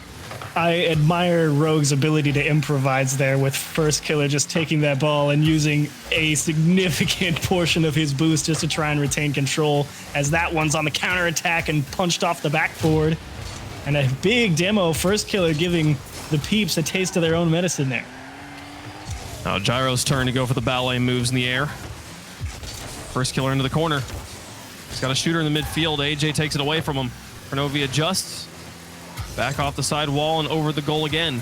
I admire Rogue's ability to improvise there with First Killer just taking that ball and using a significant portion of his boost just to try and retain control, as that one's on the counterattack and punched off the backboard. And a big demo, First Killer giving the Peeps a taste of their own medicine there. Now Gyro's turn to go for the ballet moves in the air. First Killer into the corner. He's got a shooter in the midfield. AJ takes it away from him. Kronovi adjusts. Back off the side wall and over the goal again.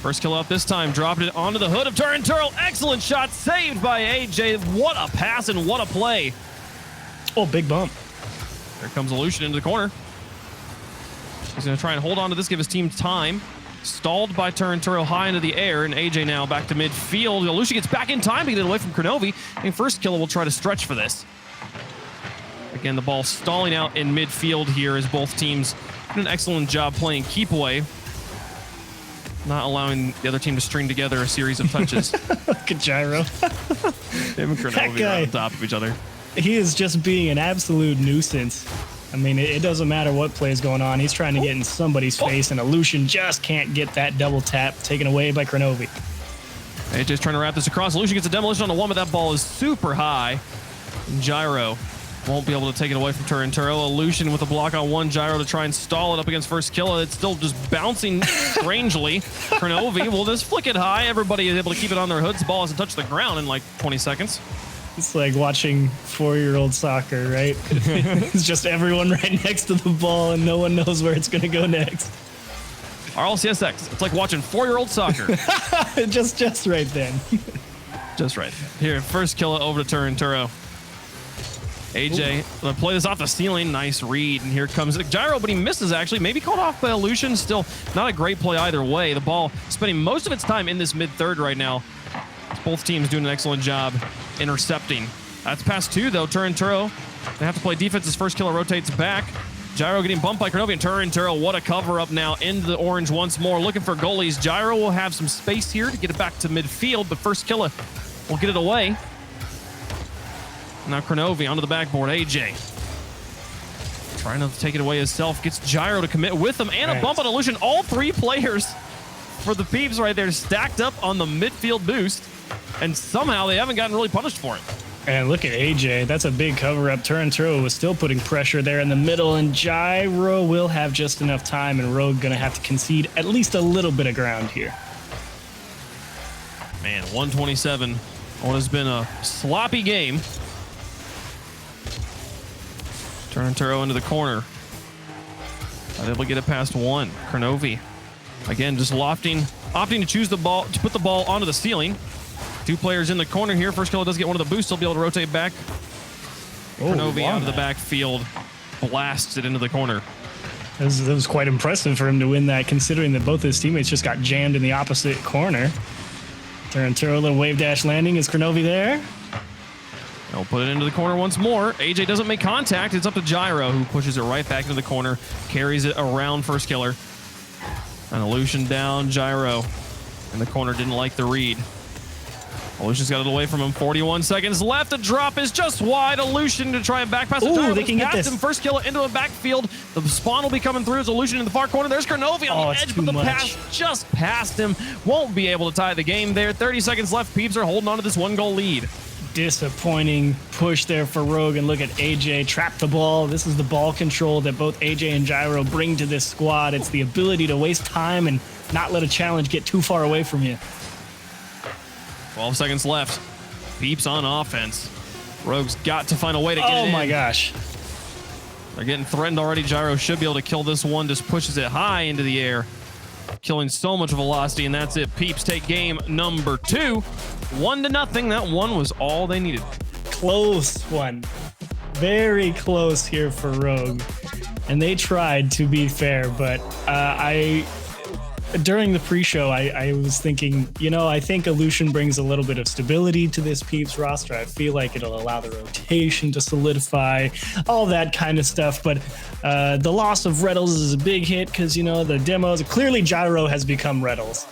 First Kill up this time. Dropped it onto the hood of Turnturo. Excellent shot saved by AJ. What a pass and what a play. Oh, big bump. There comes Illusion into the corner. He's going to try and hold on to this, give his team time. Stalled by Turnturo high into the air, and AJ now back to midfield. Illusion gets back in time to get it away from Kronovi, and First Killer will try to stretch for this. Again, the ball stalling out in midfield here as both teams did an excellent job playing keep away, not allowing the other team to string together a series of touches. Look at Gyro. Him and Kronovi are on top of each other. He is just being an absolute nuisance. I mean, it doesn't matter what play is going on. He's trying to get in somebody's face, and Illusion just can't get that double tap taken away by Kronovi. AJ's trying to wrap this across. Illusion gets a demolition on the one, but that ball is super high. And Gyro won't be able to take it away from Turnturo. Illusion with a block on one. Gyro to try and stall it up against First Killer. It's still just bouncing strangely. Kronovi will just flick it high. Everybody is able to keep it on their hoods. The ball hasn't touched the ground in like 20 seconds. It's like watching 4-year-old soccer, right? It's just everyone right next to the ball, and no one knows where it's going to go next. RLCS X. It's like watching 4-year-old soccer. just right then. Just right. Here, First Killer over to Turnturo. AJ, gonna play this off the ceiling. Nice read. And here comes Gyro, but he misses actually. Maybe called off by Illusion. Still not a great play either way. The ball spending most of its time in this mid-third right now. Both teams doing an excellent job intercepting. That's pass 2, though. Turnturo, they have to play defense as First Killer rotates back. Gyro getting bumped by Kronovi, and Turnturo, what a cover-up now into the orange once more. Looking for goalies. Gyro will have some space here to get it back to midfield, but First Killer will get it away. Now Kronovi onto the backboard. AJ trying to take it away himself. Gets Gyro to commit with him, and a bump on Illusion. All 3 players for the Peeps right there stacked up on the midfield boost, and somehow they haven't gotten really punished for it. And look at AJ. That's a big cover up. Turnturo was still putting pressure there in the middle, and Gyro will have just enough time, and Rogue going to have to concede at least a little bit of ground here. Man, 127. What has been a sloppy game. Turnturo into the corner. Not able to get it past one. Kronovi, again, just opting to choose the ball, to put the ball onto the ceiling. 2 players in the corner here. First killer does get one of the boosts. He'll be able to rotate back. Kronovi out of the backfield, blasts it into the corner. That was quite impressive for him to win that, considering that both his teammates just got jammed in the opposite corner. Turnturo, a little wave dash landing. Is Kronovi there? They'll put it into the corner once more. AJ doesn't make contact. It's up to Gyro, who pushes it right back into the corner, carries it around first killer. And Illusion down. Gyro in the corner didn't like the read. Illusion's got it away from him. 41 seconds left. The drop is just wide. Illusion to try and back pass. Ooh, they can get this. Him. First killer into a backfield. The spawn will be coming through as Illusion in the far corner. There's Kronovi on the edge, but the pass just passed him. Won't be able to tie the game there. 30 seconds left. Peeps are holding on to this 1-goal lead. Disappointing push there for Rogue, and look at AJ trap the ball. This is the ball control that both AJ and Gyro bring to this squad. It's the ability to waste time and not let a challenge get too far away from you. 12 seconds left. Peeps on offense. Rogue's got to find a way to get it in. Oh my gosh. They're getting threatened already. Gyro should be able to kill this one. Just pushes it high into the air, killing so much velocity, and that's it. Peeps take game number 2. 1-0. That one was all they needed. Close one. Very close here for Rogue. And they tried, to be fair, but during the pre-show, I was thinking, I think Illusion brings a little bit of stability to this Peeps roster. I feel like it'll allow the rotation to solidify, all that kind of stuff. But the loss of Rles is a big hit because, the demos, clearly Gyro has become Rles.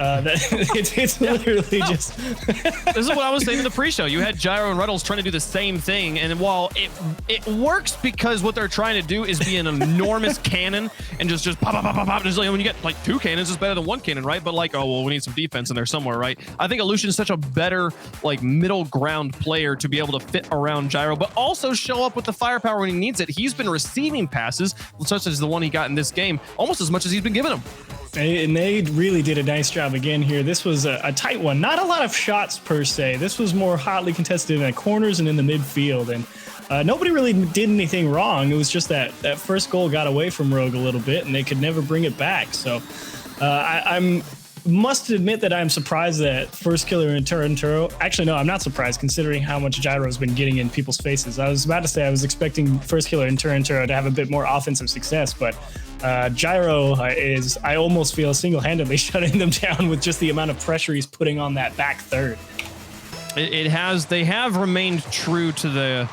It's literally just... This is what I was saying in the pre-show. You had Gyro and Rles trying to do the same thing, and while it works because what they're trying to do is be an enormous cannon and just pop, pop, pop, pop, pop. Just like when you get like 2 cannons, it's better than 1 cannon, right? But like, oh well, we need some defense in there somewhere, right? I think Illusion's such a better like middle ground player to be able to fit around Gyro, but also show up with the firepower when he needs it. He's been receiving passes, such as the one he got in this game, almost as much as he's been giving them. And they really did a nice job again here. This was a tight one. Not a lot of shots per se. This was more hotly contested in the corners and in the midfield. And nobody really did anything wrong. It was just that first goal got away from Rogue a little bit, and they could never bring it back. So I must admit that I'm surprised that first killer and Turnturo. Actually, no, I'm not surprised considering how much Gyro's been getting in people's faces. I was about to say I was expecting first killer and Turnturo to have a bit more offensive success, but Gyro is, I almost feel, single-handedly shutting them down with just the amount of pressure he's putting on that back third. They have remained true to the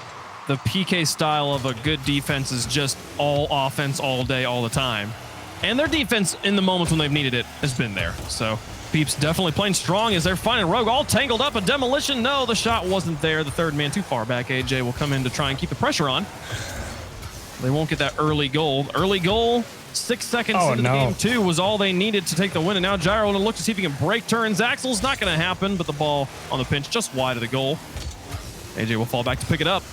PK style of a good defense is just all offense all day, all the time. And their defense in the moments when they've needed it has been there. So Peeps definitely playing strong as they're finding Rogue all tangled up. A demolition. No, the shot wasn't there. The third man too far back. AJ will come in to try and keep the pressure on. They won't get that early goal. Early goal, 6 seconds into the game 2 was all they needed to take the win. And now Gyro will look to see if he can break turns. Axel's not going to happen, but the ball on the pinch just wide of the goal. AJ will fall back to pick it up.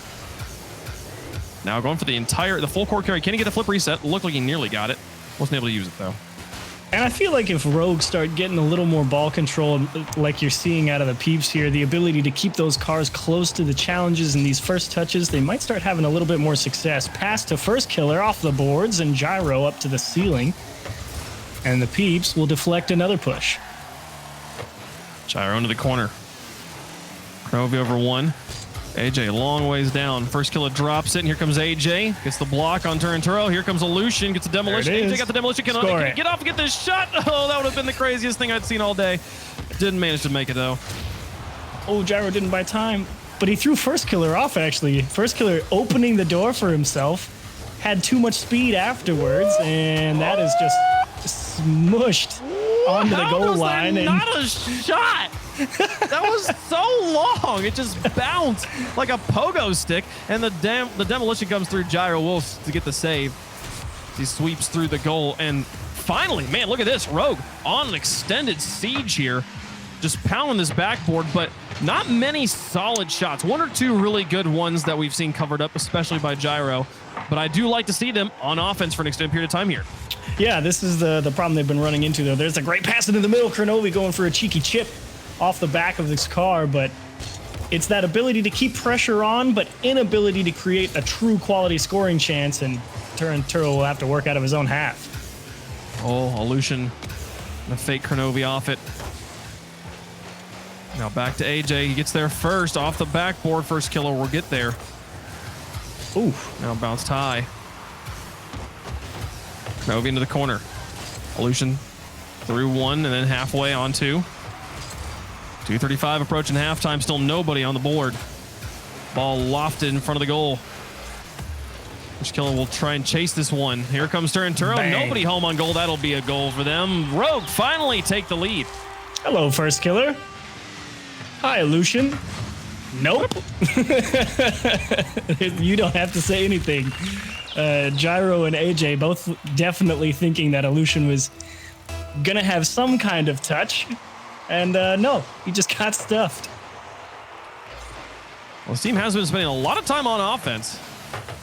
Now going for the full court carry. Can he get a flip reset? Looked like he nearly got it. Wasn't able to use it though. And I feel like if Rogue start getting a little more ball control, like you're seeing out of the Peeps here, the ability to keep those cars close to the challenges and these first touches, they might start having a little bit more success. Pass to first killer off the boards and Gyro up to the ceiling. And the Peeps will deflect another push. Gyro into the corner. Kronovi over 1. AJ a long ways down. First killer drops it, and here comes AJ. Gets the block on Turnturo. Here comes Illusion. Gets the demolition. AJ got the demolition. Can he get off and get this shot? Oh, that would have been the craziest thing I'd seen all day. Didn't manage to make it, though. Oh, Gyro didn't buy time. But he threw first killer off, actually. First killer opening the door for himself. Had too much speed afterwards, and that is just smushed onto the goal line. And not a shot. That was so long. It just bounced like a pogo stick, and the demolition comes through Gyro Wolf to get the save. He sweeps through the goal, and finally, man, look at this. Rogue on an extended siege here. just pounding this backboard, but not many solid shots. One or two really good ones that we've seen covered up, especially by Gyro. But I do like to see them on offense for an extended period of time here. Yeah, this is the problem they've been running into, though. There's a great pass into the middle. Kronovi going for a cheeky chip off the back of this car, but it's that ability to keep pressure on, but inability to create a true quality scoring chance, and Turo will have to work out of his own half. Oh, Illusion, the fake Kronovi off it. Now back to AJ. He gets there first off the backboard. First killer will get there. Ooh, now bounced high. Kronovi into the corner. Illusion through one and then halfway on two. 2:35 approaching halftime. Still nobody on the board. Ball lofted in front of the goal. First killer will try and chase this one. Here comes Turo. Nobody home on goal. That'll be a goal for them. Rogue finally take the lead. Hello, first killer. Hi, Illusion. Nope. You don't have to say anything. Gyro and AJ both definitely thinking that Illusion was gonna have some kind of touch, and no, he just got stuffed. Well, this team has been spending a lot of time on offense,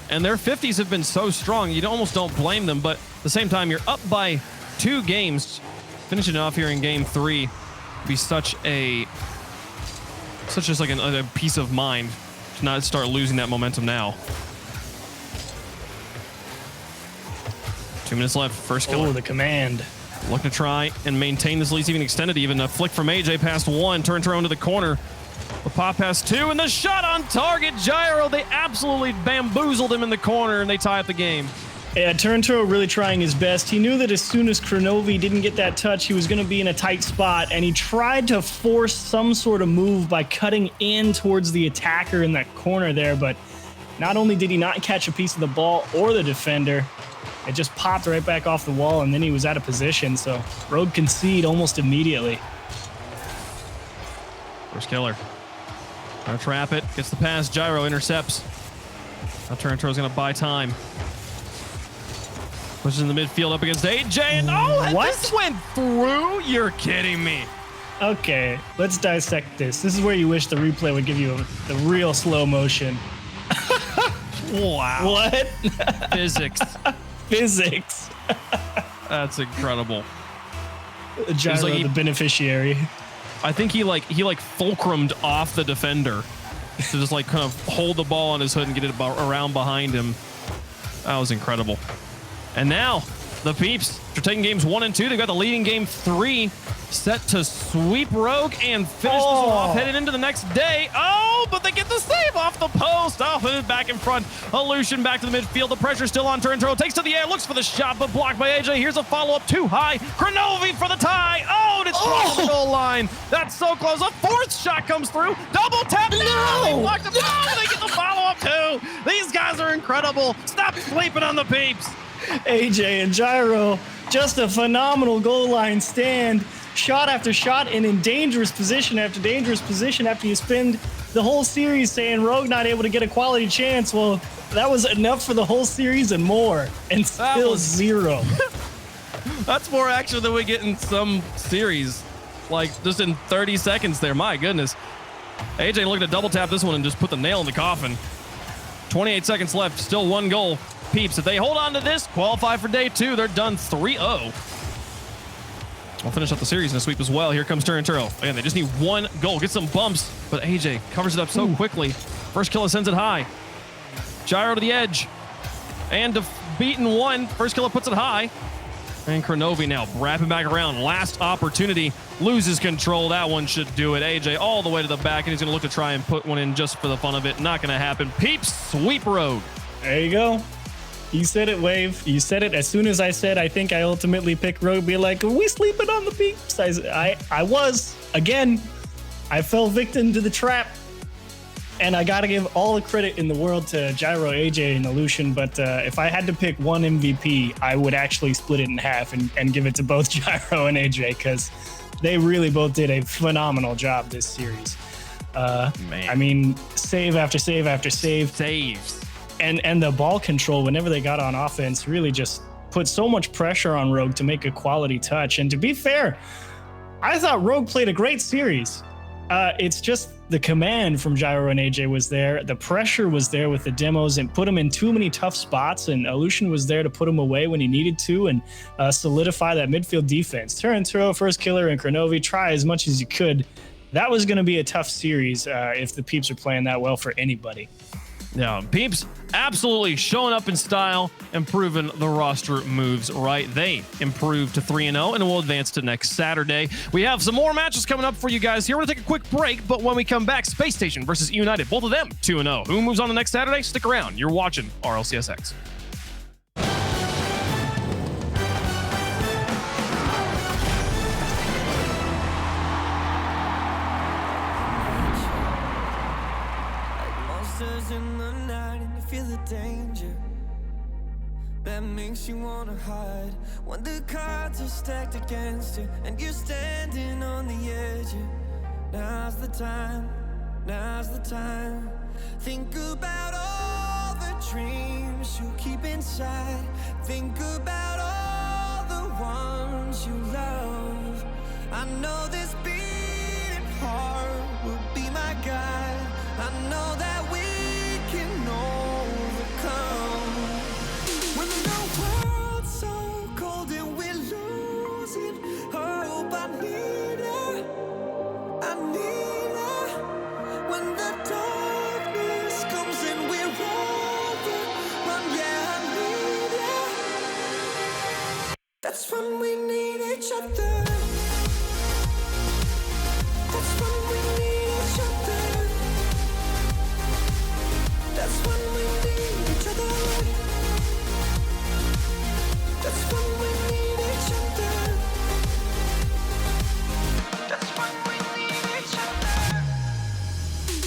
and their 50s have been so strong, you almost don't blame them, but at the same time, you're up by 2 games. Finishing it off here in game 3 would be such just like a peace of mind to not start losing that momentum now. 2 minutes left. First killer. Oh, the command. Looking to try and maintain this lead, even extended. Even a flick from AJ past 1. Turo into the corner. The pop past 2, and the shot on target. Gyro, they absolutely bamboozled him in the corner, and they tie up the game. Yeah, Turo really trying his best. He knew that as soon as Kronovi didn't get that touch, he was going to be in a tight spot, and he tried to force some sort of move by cutting in towards the attacker in that corner there, but not only did he not catch a piece of the ball or the defender, it just popped right back off the wall, and then he was out of position, so Rogue concede almost immediately. First killer. Gonna trap it. Gets the pass. Gyro intercepts. Now Turo's going to buy time. Pushes in the midfield up against AJ, and this went through? You're kidding me. Okay, let's dissect this. This is where you wish the replay would give you the real slow motion. Wow. What? Physics. Physics. That's incredible. Gyro, like the beneficiary. I think he fulcrumed off the defender to just like kind of hold the ball on his hood and get it around behind him. That was incredible. And now the Peeps are taking games 1 and 2. They've got the leading game 3 set to sweep Rogue and finish this one off headed into the next day. Oh, but they get the save off the post. Oh, back in front. Illusion back to the midfield. The pressure still on Turo. Takes to the air, looks for the shot, but blocked by AJ. Here's a follow-up too high. Kronovi for the tie. Oh, and it's crossed the goal line. That's so close. A 4th shot comes through. Double tap. No, they blocked it. No, they get the follow-up too. These guys are incredible. Stop sleeping on the Peeps. AJ and Gyro, just a phenomenal goal line stand. Shot after shot, and in dangerous position after dangerous position after you spend the whole series saying Rogue not able to get a quality chance. Well, that was enough for the whole series and more, and still 0. That's more action than we get in some series, like just in 30 seconds there. My goodness. AJ looking to double tap this one and just put the nail in the coffin. 28 seconds left, still 1 goal. Peeps, if they hold on to this, qualify for day 2, they're done 3-0. We'll finish up the series in a sweep as well. Here comes Turo. Man, they just need 1 goal. Get some bumps, but AJ covers it up so quickly. First killer sends it high. Gyro to the edge. And beaten 1. First killer puts it high. And Kronovi now wrapping back around. Last opportunity. Loses control. That one should do it. AJ all the way to the back, and he's going to look to try and put one in just for the fun of it. Not going to happen. Peeps sweep Rogue. There you go. You said it, Wave. You said it as soon as I said I think I ultimately picked Rogue. Be like, are we sleeping on the Peeps? I was. Again, I fell victim to the trap. And I got to give all the credit in the world to Gyro, AJ, and Illusion. But if I had to pick one MVP, I would actually split it in half and give it to both Gyro and AJ, because they really both did a phenomenal job this series. I mean, save after save after save. Saves. And the ball control, whenever they got on offense, really just put so much pressure on Rogue to make a quality touch. And to be fair, I thought Rogue played a great series. It's just the command from Gyro and AJ was there. The pressure was there with the demos and put him in too many tough spots. And Aleutian was there to put him away when he needed to and solidify that midfield defense. Turn throw, first killer, and Kronovi, try as much as you could. That was going to be a tough series if the Peeps are playing that well for anybody. Yeah, Peeps absolutely showing up in style and proving the roster moves right. They improved to 3-0 and will advance to next Saturday. We have some more matches coming up for you guys here. We're going to take a quick break, but when we come back, Space Station versus United, both of them 2-0. Who moves on to next Saturday? Stick around. You're watching RLCS X. In the night and you feel the danger that makes you wanna hide when the cards are stacked against you and you're standing on the edge. Now's the time, now's the time. Think about all the dreams you keep inside. Think about all the ones you love. I know this beating heart will be my guide. I know that we can overcome. When the world's so cold and we're losing hope, I need her, I need her. When the darkness comes and we're overrun, yeah, I need her. That's when we need each other. That's when we need each other. That's when we need each other. That's when we need each other. That's when we need each other.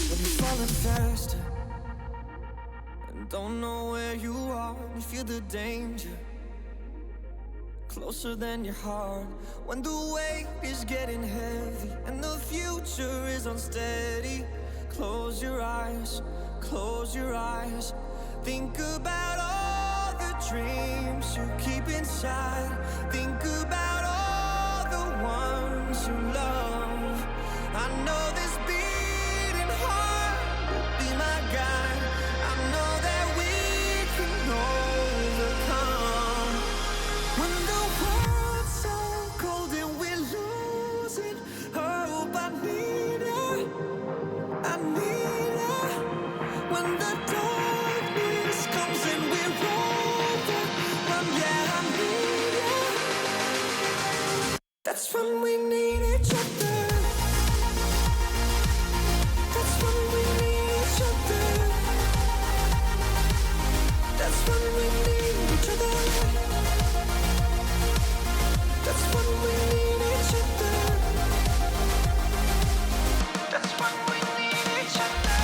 When you're falling faster and don't know where you are, and you feel the danger closer than your heart. When the weight is getting heavy and the future is unsteady, close your eyes. Close your eyes. Think about all the dreams you keep inside. Think about all the ones you love. I know this beating heart will be my guide. I know that we can overcome. When the world's so cold and we're losing hope, I need her. I need her. When the darkness comes and we're overrun, yeah, I need you. That's when we need each other. That's when we need each other. That's when we need each other. That's when we need each other. That's when we need each other.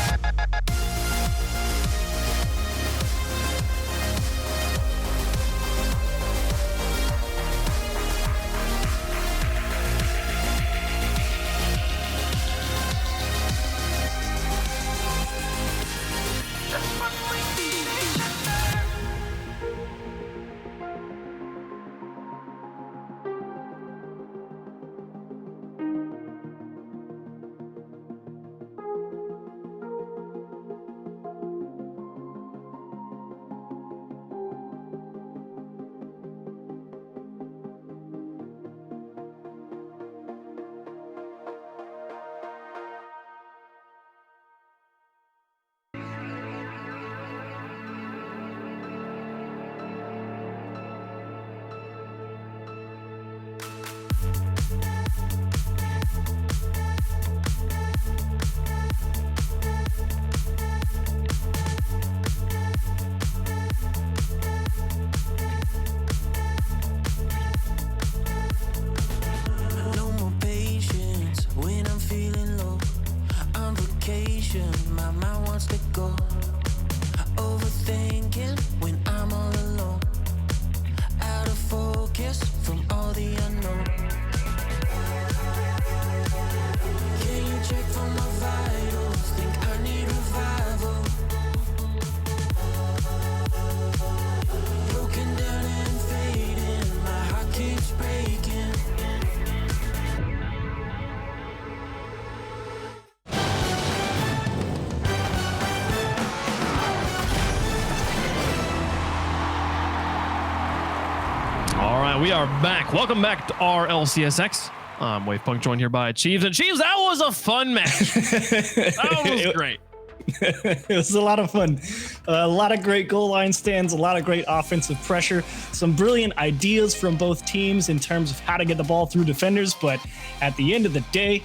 Yeah, we are back. Welcome back to RLCS X. Wavepunk joined here by Chiefs. And Chiefs, that was a fun match. That was great. It was a lot of fun. A lot of great goal line stands, a lot of great offensive pressure, some brilliant ideas from both teams in terms of how to get the ball through defenders. But at the end of the day,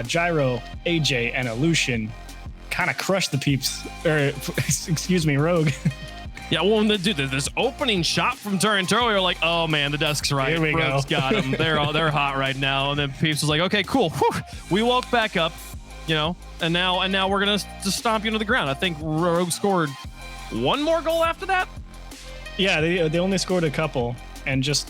Gyro, AJ, and Illusion kind of crushed the Peeps, or excuse me, Rogue. Yeah, well, dude, this opening shot from Turrent earlier, like, oh man, the desk's right. Here we Rogue's go. got them. They're hot right now. And then Peeps was like, okay, cool. Whew. We woke back up, you know, and now we're gonna just stomp you into the ground. I think Rogue scored one more goal after that. Yeah, they only scored a couple, and just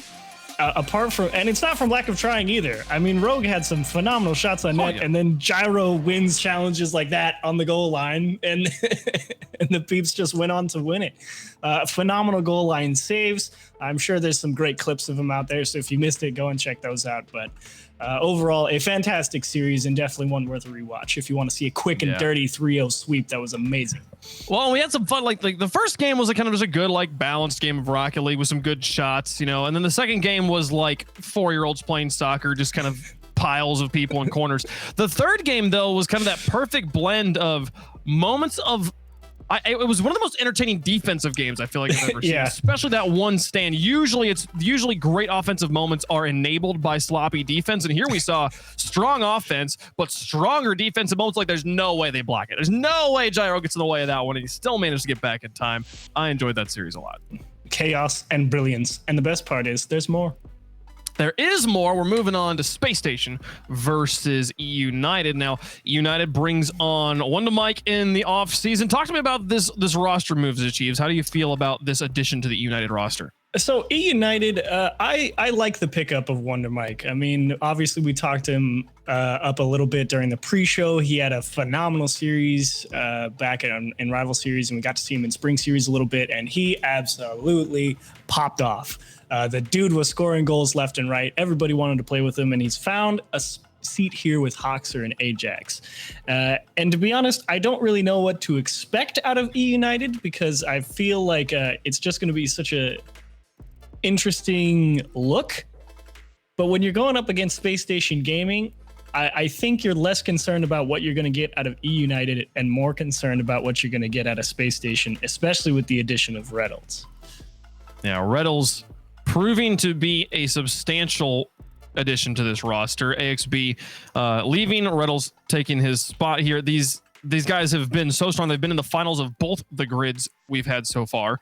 apart from, and it's not from lack of trying either. I mean, Rogue had some phenomenal shots on net, and then Gyro wins challenges like that on the goal line, and and the Peeps just went on to win it. Phenomenal goal line saves. I'm sure there's some great clips of them out there, so if you missed it, go and check those out. But overall, a fantastic series, and definitely one worth a rewatch if you want to see a quick and dirty 3-0 sweep. That was amazing. Well, we had some fun. Like the first game was kind of just a good, like, balanced game of Rocket League with some good shots, you know. And then the second game was like 4-year-olds playing soccer, just kind of piles of people in corners. The third game, though, was kind of that perfect blend of moments of. It was one of the most entertaining defensive games I feel like I've ever seen, especially that one stand. Usually great offensive moments are enabled by sloppy defense. And here we saw strong offense, but stronger defensive moments. Like there's no way they block it. There's no way Gyro gets in the way of that one. And he still managed to get back in time. I enjoyed that series a lot. Chaos and brilliance. And the best part is there's more. There is more. We're moving on to Space Station versus United. Now, United brings on Wonder Mike in the off season. Talk to me about this roster moves it achieves. How do you feel about this addition to the United roster? So United, I like the pickup of Wonder Mike. I mean, obviously we talked him up a little bit during the pre-show. He had a phenomenal series back in Rival Series, and we got to see him in Spring Series a little bit, and he absolutely popped off. The dude was scoring goals left and right. Everybody wanted to play with him, and he's found a seat here with Hoxer and Ajax. And to be honest, I don't really know what to expect out of United because I feel like it's just going to be such a interesting look. But when you're going up against Space Station Gaming, I think you're less concerned about what you're going to get out of United and more concerned about what you're going to get out of Space Station, especially with the addition of Rles. Yeah, Rles proving to be a substantial addition to this roster. AXB leaving, Rles taking his spot here. These guys have been so strong. They've been in the finals of both the grids we've had so far.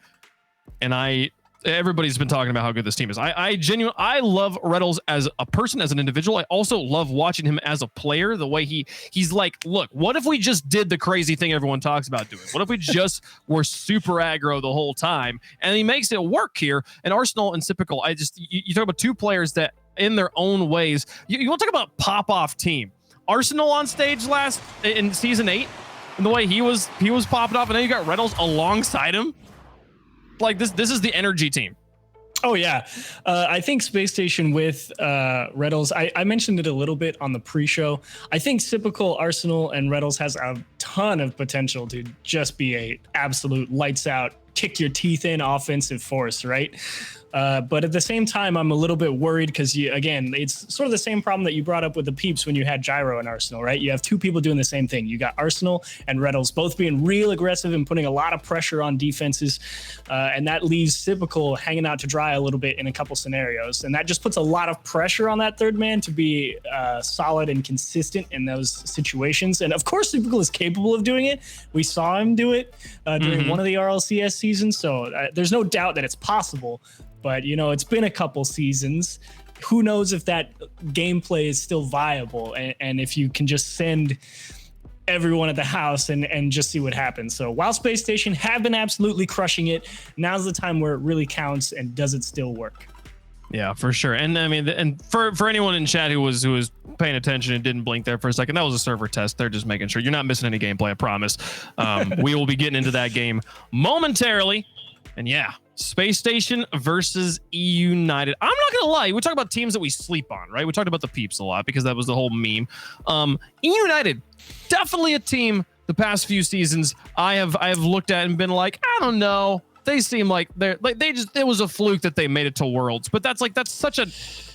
And everybody's been talking about how good this team is. I love Rles as a person, as an individual. I also love watching him as a player, the way he's like, look, what if we just did the crazy thing everyone talks about doing? What if we just were super aggro the whole time? And he makes it work here. And Arsenal and Typical, you talk about two players that in their own ways, you want to talk about pop-off team. Arsenal on stage in season 8, and the way he was popping off, and then you got Rles alongside him. Like this is the energy team. Oh yeah, I think Space Station with Rles. I mentioned it a little bit on the pre-show. I think typical Arsenal and Rles has a ton of potential to just be a absolute lights out, kick your teeth in offensive force, right? But at the same time, I'm a little bit worried because, again, it's sort of the same problem that you brought up with the Peeps when you had Gyro and Arsenal, right? You have two people doing the same thing. You got Arsenal and Rles both being real aggressive and putting a lot of pressure on defenses. And that leaves Typical hanging out to dry a little bit in a couple scenarios. And that just puts a lot of pressure on that third man to be solid and consistent in those situations. And of course, Typical is capable of doing it. We saw him do it during one of the RLCS seasons. So there's no doubt that it's possible. But, it's been a couple seasons. Who knows if that gameplay is still viable and if you can just send everyone at the house and just see what happens. So while Space Station have been absolutely crushing it, now's the time where it really counts and does it still work? Yeah, for sure. And I mean, and for anyone in chat who was paying attention and didn't blink there for a second, that was a server test. They're just making sure you're not missing any gameplay, I promise. We will be getting into that game momentarily. And yeah, Space Station versus United. I'm not gonna lie, we talk about teams that we sleep on, right? We talked about the Peeps a lot because that was the whole meme. United, definitely a team the past few seasons I have looked at and been like, I don't know. they seem like it was a fluke that they made it to Worlds, but that's such a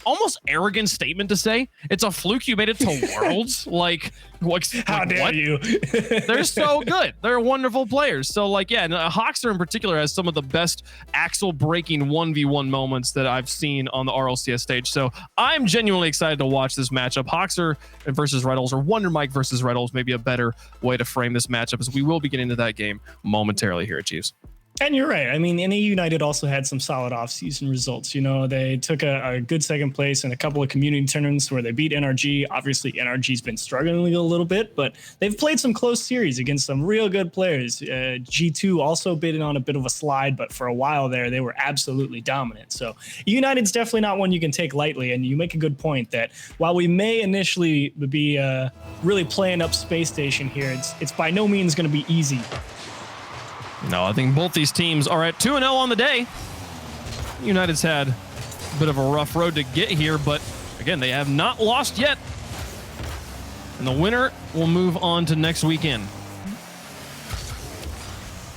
almost arrogant statement to say. It's a fluke you made it to Worlds. How dare you? They're so good. They're wonderful players. So and Hoxer in particular has some of the best axle breaking 1v1 moments that I've seen on the RLCS stage. So I'm genuinely excited to watch this matchup. Hoxer versus Rles, or Wonder Mike versus Rles, maybe a better way to frame this matchup, as we will be getting into that game momentarily here at Chiefs. And you're right. I mean, NA United also had some solid offseason results. They took a good second place in a couple of community tournaments where they beat NRG. Obviously, NRG's been struggling a little bit, but they've played some close series against some real good players. G2 also been on a bit of a slide, but for a while there, they were absolutely dominant. So United's definitely not one you can take lightly. And you make a good point that while we may initially be really playing up Space Station here, it's by no means going to be easy. No, I think both these teams are at 2-0 on the day. United's had a bit of a rough road to get here, but again, they have not lost yet. And the winner will move on to next weekend.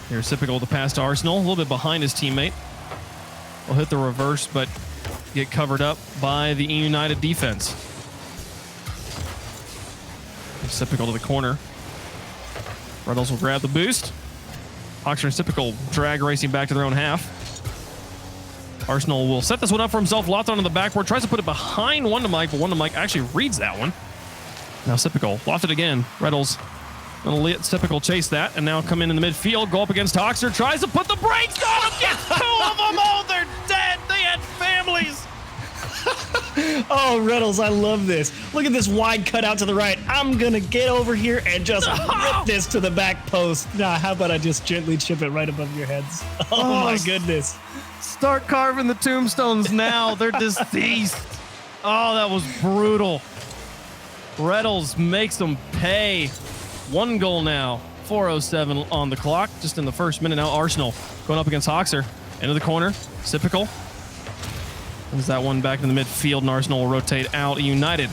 Here's Typical to pass to Arsenal, a little bit behind his teammate. Will hit the reverse, but get covered up by the United defense. Typical to the corner. Rles will grab the boost. Hoxer and Typical drag racing back to their own half. Arsenal will set this one up for himself. Locked onto the backboard. Tries to put it behind Wonder Mike, but Wonder Mike actually reads that one. Now Typical lofted again. Rles gonna let Typical chase that, and now come in the midfield. Go up against Hoxer. Tries to put the brakes on him. Gets 2 of them. Oh, they're dead. They had families. Oh, Rles, I love this. Look at this wide cut out to the right. I'm going to get over here and just rip this to the back post. Now, how about I just gently chip it right above your heads? Oh my goodness. Start carving the tombstones now. They're deceased. Oh, that was brutal. Rles makes them pay. 1 goal now. 4:07 on the clock. Just in the first minute now. Arsenal going up against Hoxer. Into the corner. Typical. Brings that one back in the midfield, and Arsenal will rotate out. United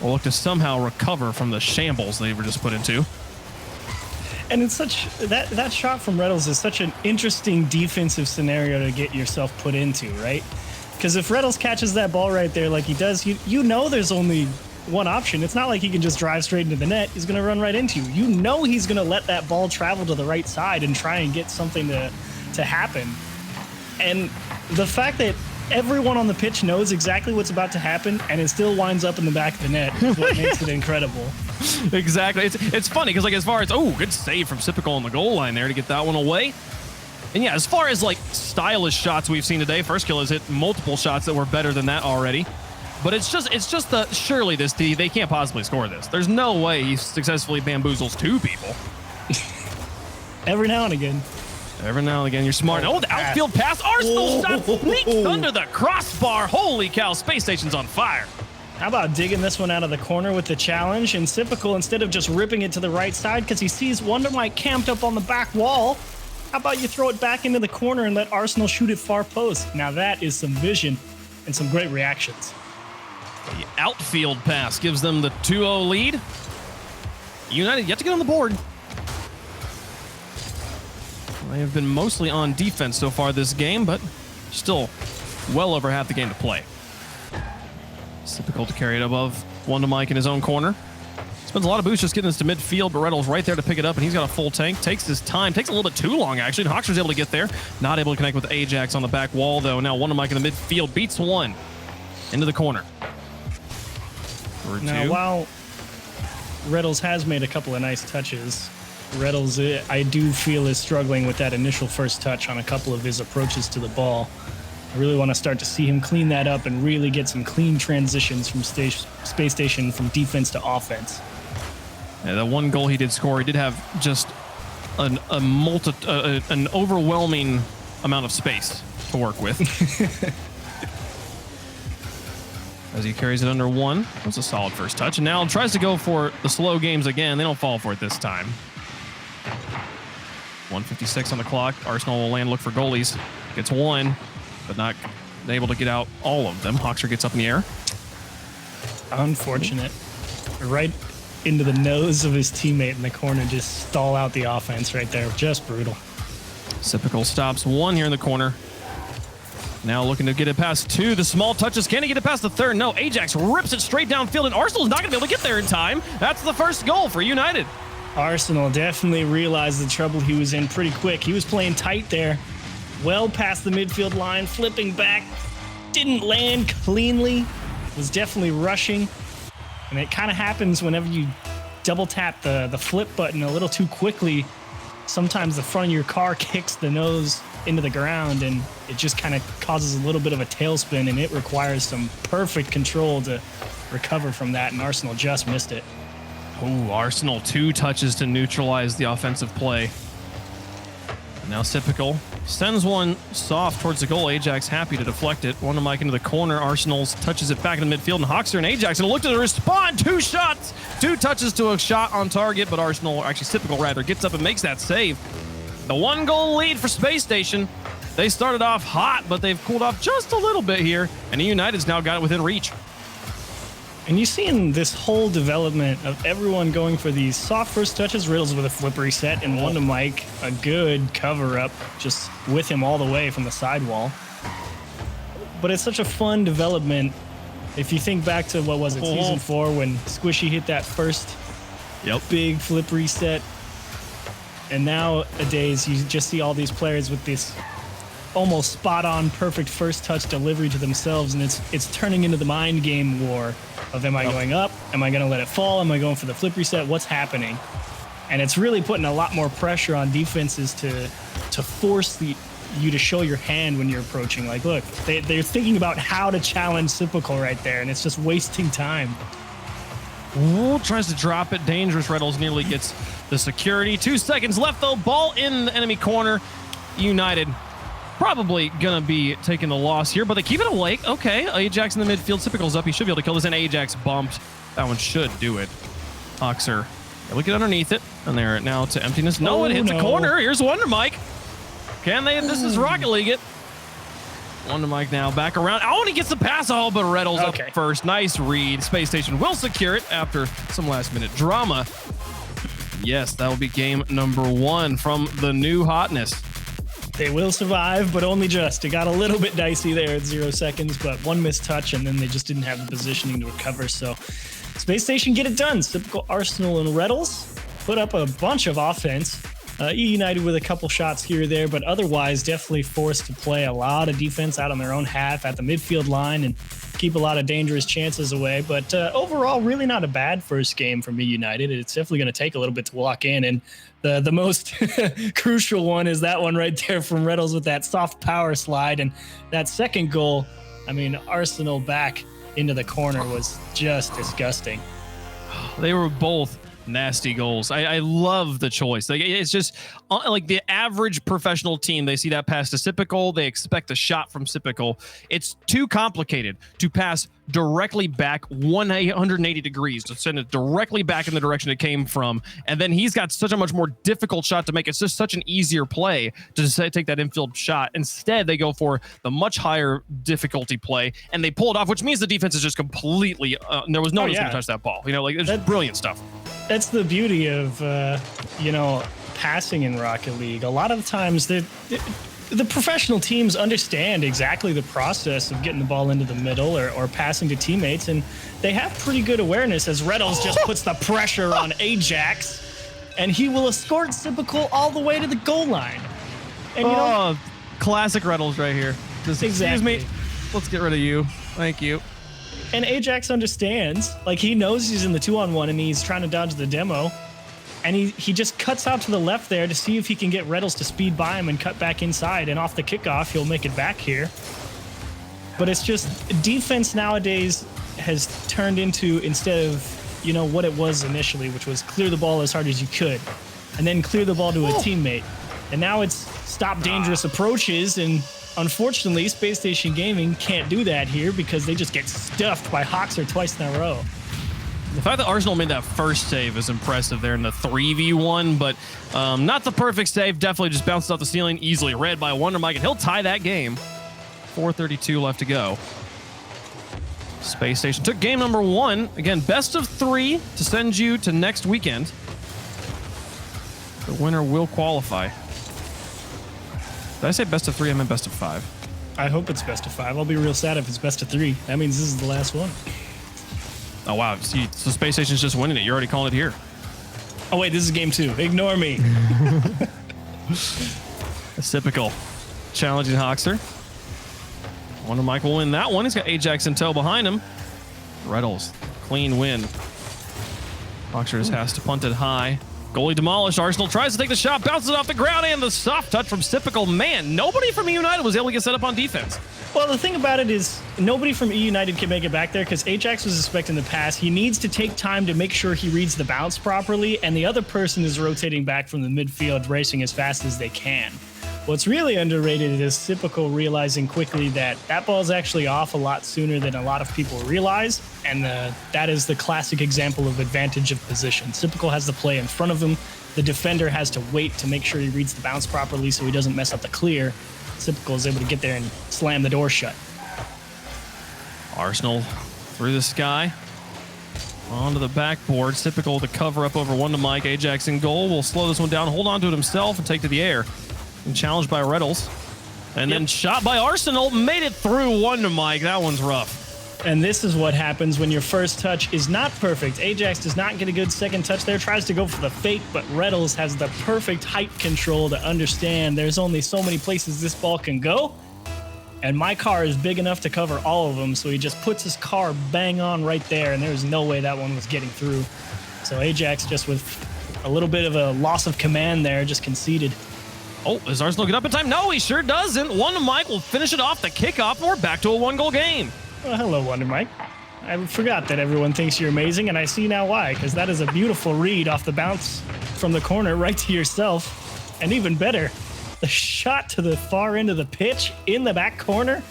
will look to somehow recover from the shambles they were just put into. And it's such that shot from Rles is such an interesting defensive scenario to get yourself put into, right? Because if Rles catches that ball right there like he does, you know there's only one option. It's not like he can just drive straight into the net. He's going to run right into you. You know he's going to let that ball travel to the right side and try and get something to happen. And the fact that everyone on the pitch knows exactly what's about to happen, and it still winds up in the back of the net is what makes it incredible. Exactly. It's funny because as far as good save from Typical on the goal line there to get that one away. And yeah, as far as stylish shots we've seen today, First Kill has hit multiple shots that were better than that already. But it's just surely they can't possibly score this. There's no way he successfully bamboozles 2 people. Every now and again. Every now and again, you're smart. Oh, the outfield pass. Arsenal shot sneaks under the crossbar. Holy cow, Space Station's on fire. How about digging this one out of the corner with the challenge? And Typical, instead of just ripping it to the right side because he sees Wonder Mike camped up on the back wall, how about you throw it back into the corner and let Arsenal shoot it far post? Now that is some vision and some great reactions. The outfield pass gives them the 2-0 lead. United yet to get on the board. They have been mostly on defense so far this game, but still well over half the game to play. It's difficult to carry it above Wonder Mike in his own corner. Spends a lot of boost just getting this to midfield, but Rles right there to pick it up, and he's got a full tank. Takes his time. Takes a little bit too long, actually. And Hoxer's able to get there. Not able to connect with Ajax on the back wall, though. Now Wonder Mike in the midfield beats one into the corner. Now, while Rles has made a couple of nice touches, Rles, I do feel, is struggling with that initial first touch on a couple of his approaches to the ball. I really want to start to see him clean that up and really get some clean transitions from Space Station from defense to offense. Yeah, the 1 goal he did score, he did have just an overwhelming amount of space to work with. As he carries it under 1. That was a solid first touch. And now tries to go for the slow games again. They don't fall for it this time. 1:56 on the clock. Arsenal will land, look for goalies. Gets 1, but not able to get out all of them. Hoxer gets up in the air. Unfortunate. Right into the nose of his teammate in the corner. Just stall out the offense right there. Just brutal. Sypical stops 1 here in the corner. Now looking to get it past 2. The small touches. Can he get it past the 3rd? No. Ajax rips it straight downfield, and Arsenal's not going to be able to get there in time. That's the first goal for United. Arsenal definitely realized the trouble he was in pretty quick. He was playing tight there, well past the midfield line, flipping back, didn't land cleanly, was definitely rushing. And it kind of happens whenever you double tap the flip button a little too quickly. Sometimes the front of your car kicks the nose into the ground, and it just kind of causes a little bit of a tailspin, and it requires some perfect control to recover from that, and Arsenal just missed it. Oh, Arsenal 2 touches to neutralize the offensive play. Now Sypical sends one soft towards the goal. Ajax happy to deflect it. Wonder Mike into the corner. Arsenal's touches it back in the midfield, and Hoxer and Ajax and look to respond. 2 shots, 2 touches to a shot on target, but Arsenal, actually Sypical rather, gets up and makes that save. The 1-goal lead for Space Station. They started off hot, but they've cooled off just a little bit here, and United's now got it within reach. And you've seen this whole development of everyone going for these soft first touches, Rles with a flip reset, and Wonder Mike a good cover-up, just with him all the way from the sidewall. But it's such a fun development. If you think back to, what was it, Season 4, when Squishy hit that first big flip reset, and nowadays you just see all these players with this almost spot-on perfect first touch delivery to themselves, and it's turning into the mind game war of, am I going up? Am I going to let it fall? Am I going for the flip reset? What's happening? And it's really putting a lot more pressure on defenses to force you to show your hand when you're approaching. Like, look, they're thinking about how to challenge Sypical right there, and it's just wasting time. Ooh, tries to drop it. Dangerous. Rles nearly gets the security. 2 seconds left, though. Ball in the enemy corner. United probably going to be taking the loss here, but they keep it awake. Okay, Ajax in the midfield. Sypical's up. He should be able to kill this, and Ajax bumped. That one should do it. Hoxer, look at underneath it, and they're now to emptiness. No, it hits the corner. Here's Wonder Mike. Can they? This is Rocket League it. Wonder Mike now back around. Oh, and he gets the pass. Oh, but Rles up first. Nice read. Space Station will secure it after some last-minute drama. Yes, that will be game number 1 from the new hotness. They will survive, but only just. It got a little bit dicey there at 0 seconds, but 1 missed touch, and then they just didn't have the positioning to recover. So Space Station get it done. Typical Arsenal and Rles put up a bunch of offense. United with a couple shots here or there, but otherwise definitely forced to play a lot of defense out on their own half at the midfield line and keep a lot of dangerous chances away. But overall, really not a bad first game for United. It's definitely going to take a little bit to walk in, and the most crucial one is that one right there from Rles with that soft power slide, and that second goal. I mean, Arsenal back into the corner was just disgusting. They were both nasty goals. I love the choice. Like, it's just like the average professional team, they see that pass to Sypical, they expect a shot from Sypical. It's too complicated to pass directly back 180 degrees, to send it directly back in the direction it came from, and then he's got such a much more difficult shot to make. It's just such an easier play to just take that infield shot. Instead, they go for the much higher difficulty play, and they pull it off, which means the defense is just completely there was no one who's gonna touch that ball. You know, like, it's brilliant stuff. That's the beauty of passing in Rocket League. A lot of the times the professional teams understand exactly the process of getting the ball into the middle or passing to teammates, and they have pretty good awareness as Rles just puts the pressure on Ajax, and he will escort Sypical all the way to the goal line. And classic Rles right here. Excuse me, let's get rid of you. Thank you. And Ajax understands, like, he knows he's in the 2-on-1 and he's trying to dodge the demo. And he just cuts out to the left there to see if he can get Rles to speed by him and cut back inside. And off the kickoff, he'll make it back here. But it's just defense nowadays has turned into, instead of, what it was initially, which was clear the ball as hard as you could and then clear the ball to a teammate. And now it's stop dangerous approaches, and unfortunately, Space Station Gaming can't do that here because they just get stuffed by Hoxer twice in a row. The fact that Arsenal made that first save is impressive there in the 3v1, but not the perfect save. Definitely just bounced off the ceiling, easily read by Wonder Mike, and he'll tie that game. 4:32 left to go. Space Station took game number 1. Again, best of 3 to send you to next weekend. The winner will qualify. Did I say best of 3? I meant best of 5. I hope it's best of 5. I'll be real sad if it's best of 3. That means this is the last one. Oh, wow. See, so Space Station's just winning it. You're already calling it here. Oh, wait, this is game 2. Ignore me. That's typical. Challenging Hoxer. Wonder Mike will win that one. He's got Ajax in tow behind him. Rles, clean win. Hoxer just has to punt it high. Goalie demolished. Arsenal tries to take the shot, bounces it off the ground, and the soft touch from Typical. Man, nobody from United was able to get set up on defense. Well, the thing about it is nobody from United can make it back there because Ajax was expecting the pass. He needs to take time to make sure he reads the bounce properly, and the other person is rotating back from the midfield, racing as fast as they can. What's really underrated is Typical realizing quickly that that ball's actually off a lot sooner than a lot of people realize, and that is the classic example of advantage of position. Typical has the play in front of him. The defender has to wait to make sure he reads the bounce properly so he doesn't mess up the clear. Typical is able to get there and slam the door shut. Arsenal through the sky. Onto the backboard. Typical to cover up over one to Mike. Ajax in goal. Will slow this one down, hold on to it himself, and take to the air. And challenged by Rles. And then shot by Arsenal. Made it through one to Mike. That one's rough. And this is what happens when your first touch is not perfect. Ajax does not get a good second touch there. Tries to go for the fake, but Rles has the perfect height control to understand there's only so many places this ball can go. And my car is big enough to cover all of them, so he just puts his car bang on right there, and there's no way that one was getting through. So Ajax, just with a little bit of a loss of command there, just conceded. Oh, does Arsenal get up in time? No, he sure doesn't. One to Mike will finish it off the kickoff, and we're back to a one-goal game. Well, hello, Wonder Mike. I forgot that everyone thinks you're amazing, and I see now why, because that is a beautiful read off the bounce from the corner right to yourself. And even better, the shot to the far end of the pitch in the back corner,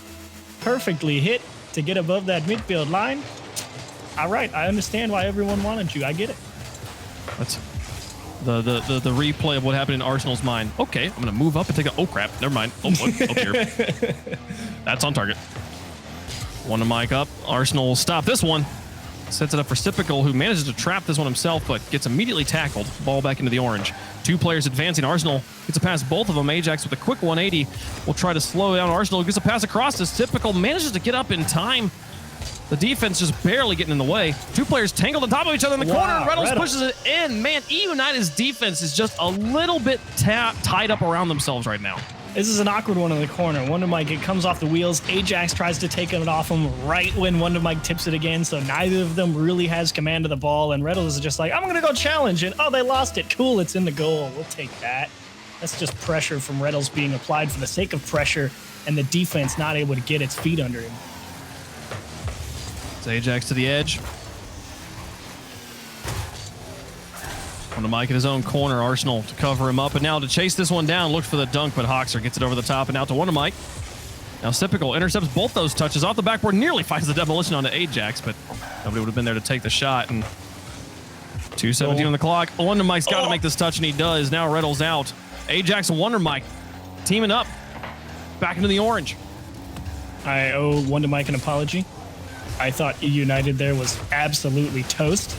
perfectly hit to get above that midfield line. All right, I understand why everyone wanted you. I get it. That's the replay of what happened in Arsenal's mind. Okay, I'm gonna move up and take a. Oh crap! Never mind. Oh, up here. That's on target. One to Mike up. Arsenal will stop this one. Sets it up for Typical, who manages to trap this one himself, but gets immediately tackled. Ball back into the orange. Two players advancing. Arsenal gets a pass both of them. Ajax with a quick 180 will try to slow down Arsenal. Gets a pass across as Typical manages to get up in time. The defense just barely getting in the way. Two players tangled on top of each other in the corner. Rles pushes it in. Man, United's defense is just a little bit tied up around themselves right now. This is an awkward one in the corner. Wonder Mike, it comes off the wheels. Ajax tries to take it off him right when Wonder Mike tips it again, so neither of them really has command of the ball, and Rles is just like, I'm going to go challenge it. Oh, they lost it. Cool, it's in the goal. We'll take that. That's just pressure from Rles being applied for the sake of pressure, and the defense not able to get its feet under him. It's Ajax to the edge. On the Mike in his own corner, Arsenal to cover him up, and now to chase this one down, looks for the dunk, but Hoxer gets it over the top and out to one to Mike. Now Typical intercepts both those touches off the backboard, nearly finds the demolition onto Ajax, but nobody would have been there to take the shot. And 2:17 on the clock. Wonder Mike's got to make this touch, and he does. Now Rles out. Ajax and Wonder Mike teaming up, back into the orange. I owe Wonder Mike an apology. I thought United there was absolutely toast.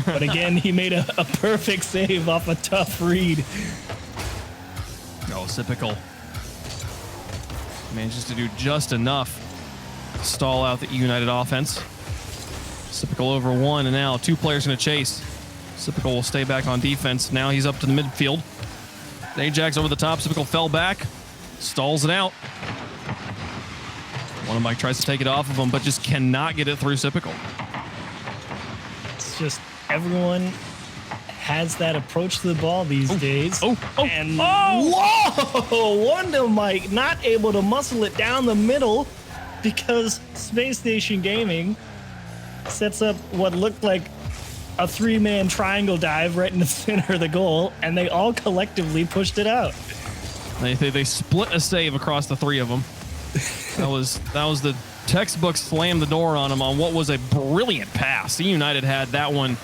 But again, he made a perfect save off a tough read. Oh, Typical manages to do just enough to stall out the United offense. Typical over one, and now two players going to chase. Typical will stay back on defense. Now he's up to the midfield. Ajax over the top. Typical fell back, stalls it out. One of Mike tries to take it off of him, but just cannot get it through Typical. It's just everyone has that approach to the ball these days. And whoa! Wonder Mike not able to muscle it down the middle because Space Station Gaming sets up what looked like a three-man triangle dive right in the center of the goal, and they all collectively pushed it out. They split a save across the three of them. That was the textbook slam the door on him on what was a brilliant pass. United had that one.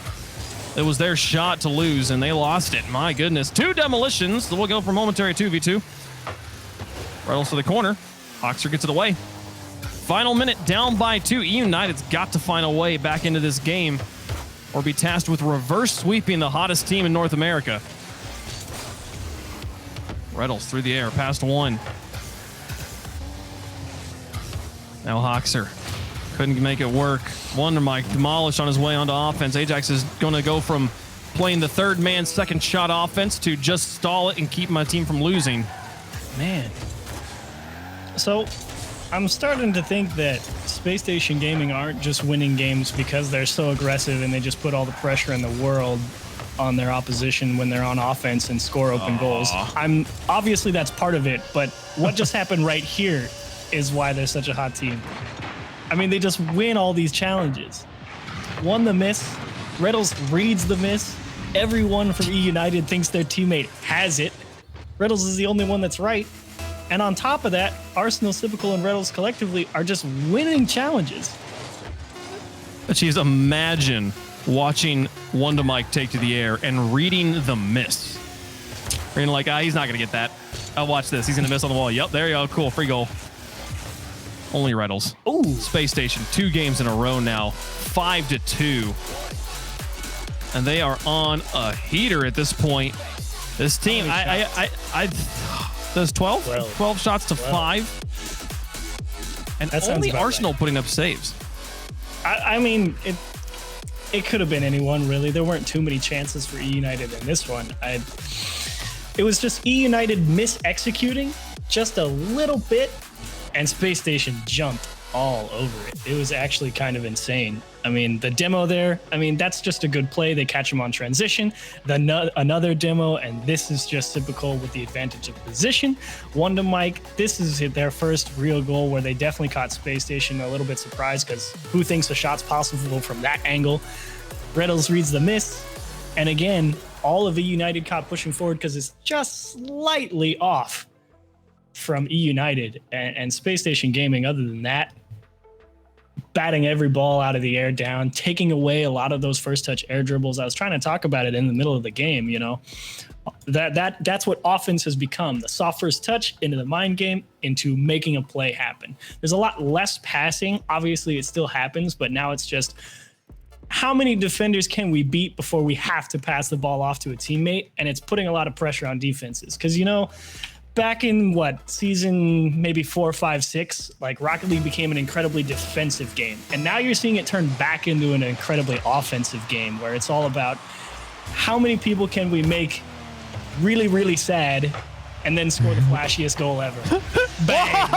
It was their shot to lose, and they lost it. My goodness. Two demolitions. So we'll go for momentary 2v2. Rles to the corner. Hoxer gets it away. Final minute, down by 2. United's got to find a way back into this game or be tasked with reverse sweeping the hottest team in North America. Rles through the air, past one. Now Hoxer couldn't make it work. Wonder Mike demolished on his way onto offense. Ajax is going to go from playing the third man, second shot offense to just stall it and keep my team from losing. Man. So I'm starting to think that Space Station Gaming aren't just winning games because they're so aggressive and they just put all the pressure in the world on their opposition when they're on offense and score open goals. Obviously that's part of it, but what just happened right here is why they're such a hot team. I mean, they just win all these challenges. Won the miss. Rles reads the miss. Everyone from E United thinks their teammate has it. Rles is the only one that's right. And on top of that, Arsenal, Sypical, and Rles collectively are just winning challenges. But she's imagine watching Wonder Mike take to the air and reading the miss. Reading like, he's not going to get that. I'll watch this. He's going to miss on the wall. Yep, there you go. Cool. Free goal. Only Rles. Ooh. Space Station, 2 games in a row now. 5-2. And they are on a heater at this point. This team, does 12 shots to 5. And That only sounds about Arsenal right. putting up saves. I mean, it could have been anyone, really. There weren't too many chances for E United in this one. It was just E United mis-executing just a little bit, and Space Station jumped all over it. It was actually kind of insane. I mean, the demo there, that's just a good play. They catch him on transition. Another demo, and this is just typical with the advantage of position. Wonder Mike, this is their first real goal where they definitely caught Space Station a little bit surprised because who thinks a shot's possible from that angle? Rles reads the miss. And again, all of E United caught pushing forward because it's just slightly off from E United and Space Station Gaming. Other than that, batting every ball out of the air down, taking away a lot of those first touch air dribbles. I was trying to talk about it in the middle of the game, that's what offense has become. The soft first touch into the mind game, into making a play happen. There's a lot less passing. Obviously it still happens, but now it's just how many defenders can we beat before we have to pass the ball off to a teammate? And it's putting a lot of pressure on defenses. Because, back in season maybe 4, 5, 6, Rocket League became an incredibly defensive game. And now you're seeing it turn back into an incredibly offensive game where it's all about how many people can we make really, really sad and then score the flashiest goal ever. Bang.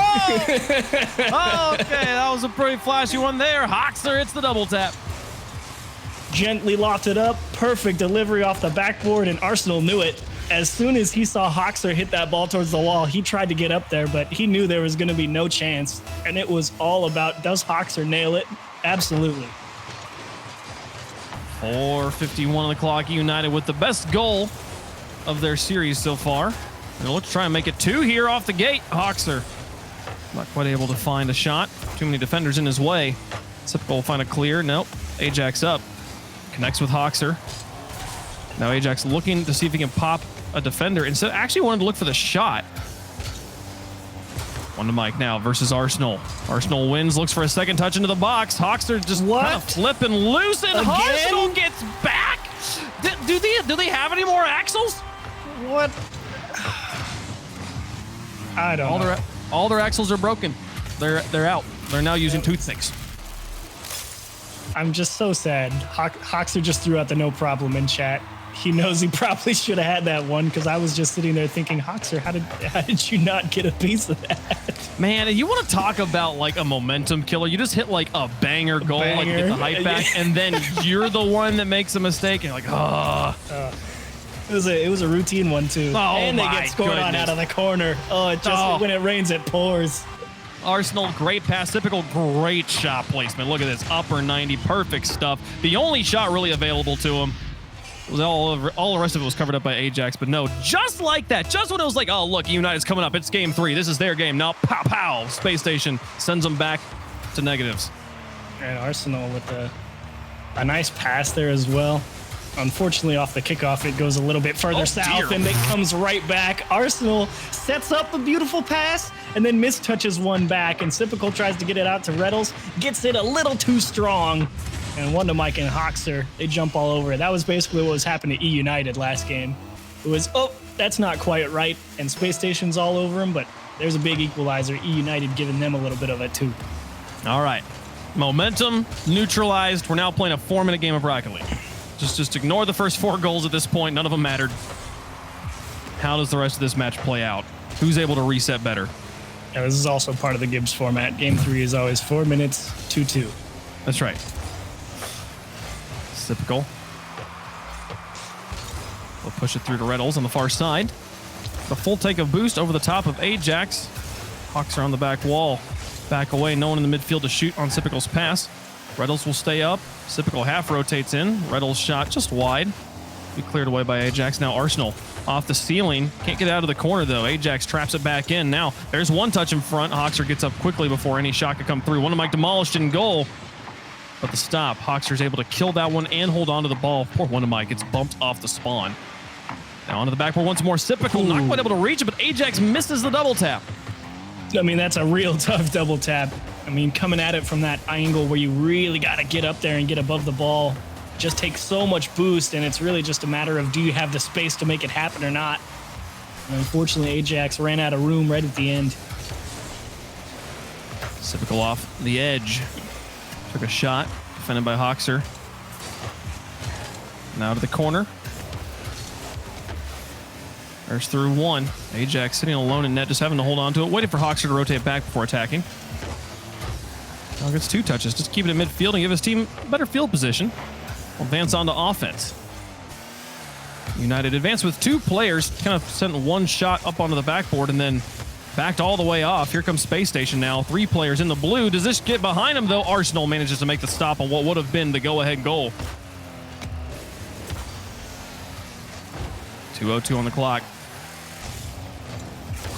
Oh, okay, that was a pretty flashy one there. Hoxer hits the double tap. Gently lofted up, perfect delivery off the backboard, and Arsenal knew it. As soon as he saw Hoxer hit that ball towards the wall, he tried to get up there, but he knew there was going to be no chance. And it was all about, does Hoxer nail it? Absolutely. 4:51 on the clock. United with the best goal of their series so far. And let's try and make it 2 here off the gate. Hoxer not quite able to find a shot. Too many defenders in his way. Sypical will find a clear. Nope. Ajax up. Connects with Hoxer. Now Ajax looking to see if he can pop a defender. Instead, actually wanted to look for the shot. One to Mike now versus Arsenal. Arsenal wins, looks for a second touch into the box. Hoxer just kind of flipping loose, and Arsenal gets back. Do they have any more axles? What? I don't know. All their axles are broken. They're out. They're now using toothpicks. I'm just so sad. Hoxer just threw out the no problem in chat. He knows he probably should have had that one because I was just sitting there thinking, Hoxer, how did you not get a piece of that? Man, you want to talk about a momentum killer? You just hit a banger goal, get the hype back, and then you're the one that makes a mistake, and you're like, It was a routine one too. Oh, and they get scored on out of the corner. When it rains, it pours. Arsenal, great pass. Typical great shot placement. Look at this, upper 90, perfect stuff. The only shot really available to him was all the rest of it was covered up by Ajax, but no, just like that, just when it was like, oh, look, United's coming up, it's game 3, this is their game. Now, pow, pow, Space Station sends them back to negatives. And Arsenal with a nice pass there as well. Unfortunately, off the kickoff, it goes a little bit further south, and it comes right back. Arsenal sets up a beautiful pass, and then mistouches one back, and Sypical tries to get it out to Rles, gets it a little too strong, and Wonder Mike and Hoxer, they jump all over it. That was basically what was happening to E United last game. It was, that's not quite right, and Space Station's all over him, but there's a big equalizer. E United giving them a little bit of it too. All right. Momentum neutralized. We're now playing a 4-minute game of Rocket League. Just ignore the first 4 goals at this point. None of them mattered. How does the rest of this match play out? Who's able to reset better? Yeah, this is also part of the Gibbs format. Game 3 is always 4 minutes, 2-2. That's right. Typical. We'll push it through to Rles on the far side. The full take of boost over the top of Ajax. Hawks are on the back wall. Back away, no one in the midfield to shoot on Sipical's pass. Rles will stay up. Sipical half rotates in. Rles shot just wide. Be cleared away by Ajax. Now Arsenal off the ceiling. Can't get out of the corner though. Ajax traps it back in. Now there's one touch in front. Hawkser gets up quickly before any shot could come through. One of Mike demolished in goal. But the stop, Hawkser's able to kill that one and hold on to the ball. Poor one of Mike gets bumped off the spawn. Now onto the backboard once more. Sipical not quite able to reach it, but Ajax misses the double tap. I mean, that's a real tough double tap. I mean, coming at it from that angle where you really got to get up there and get above the ball just takes so much boost, and it's really just a matter of do you have the space to make it happen or not. And unfortunately, Ajax ran out of room right at the end. Sipical off the edge. Took a shot, defended by Hawkser. Now to the corner. There's through one. Ajax sitting alone in net, just having to hold on to it, waiting for Hawkser to rotate back before attacking. Now gets 2 touches, just keep it in midfield and give his team a better field position. We'll advance on to offense. United advance with 2 players, kind of sent one shot up onto the backboard and then backed all the way off. Here comes Space Station now. 3 players in the blue. Does this get behind him, though? Arsenal manages to make the stop on what would have been the go-ahead goal. 2:02 on the clock.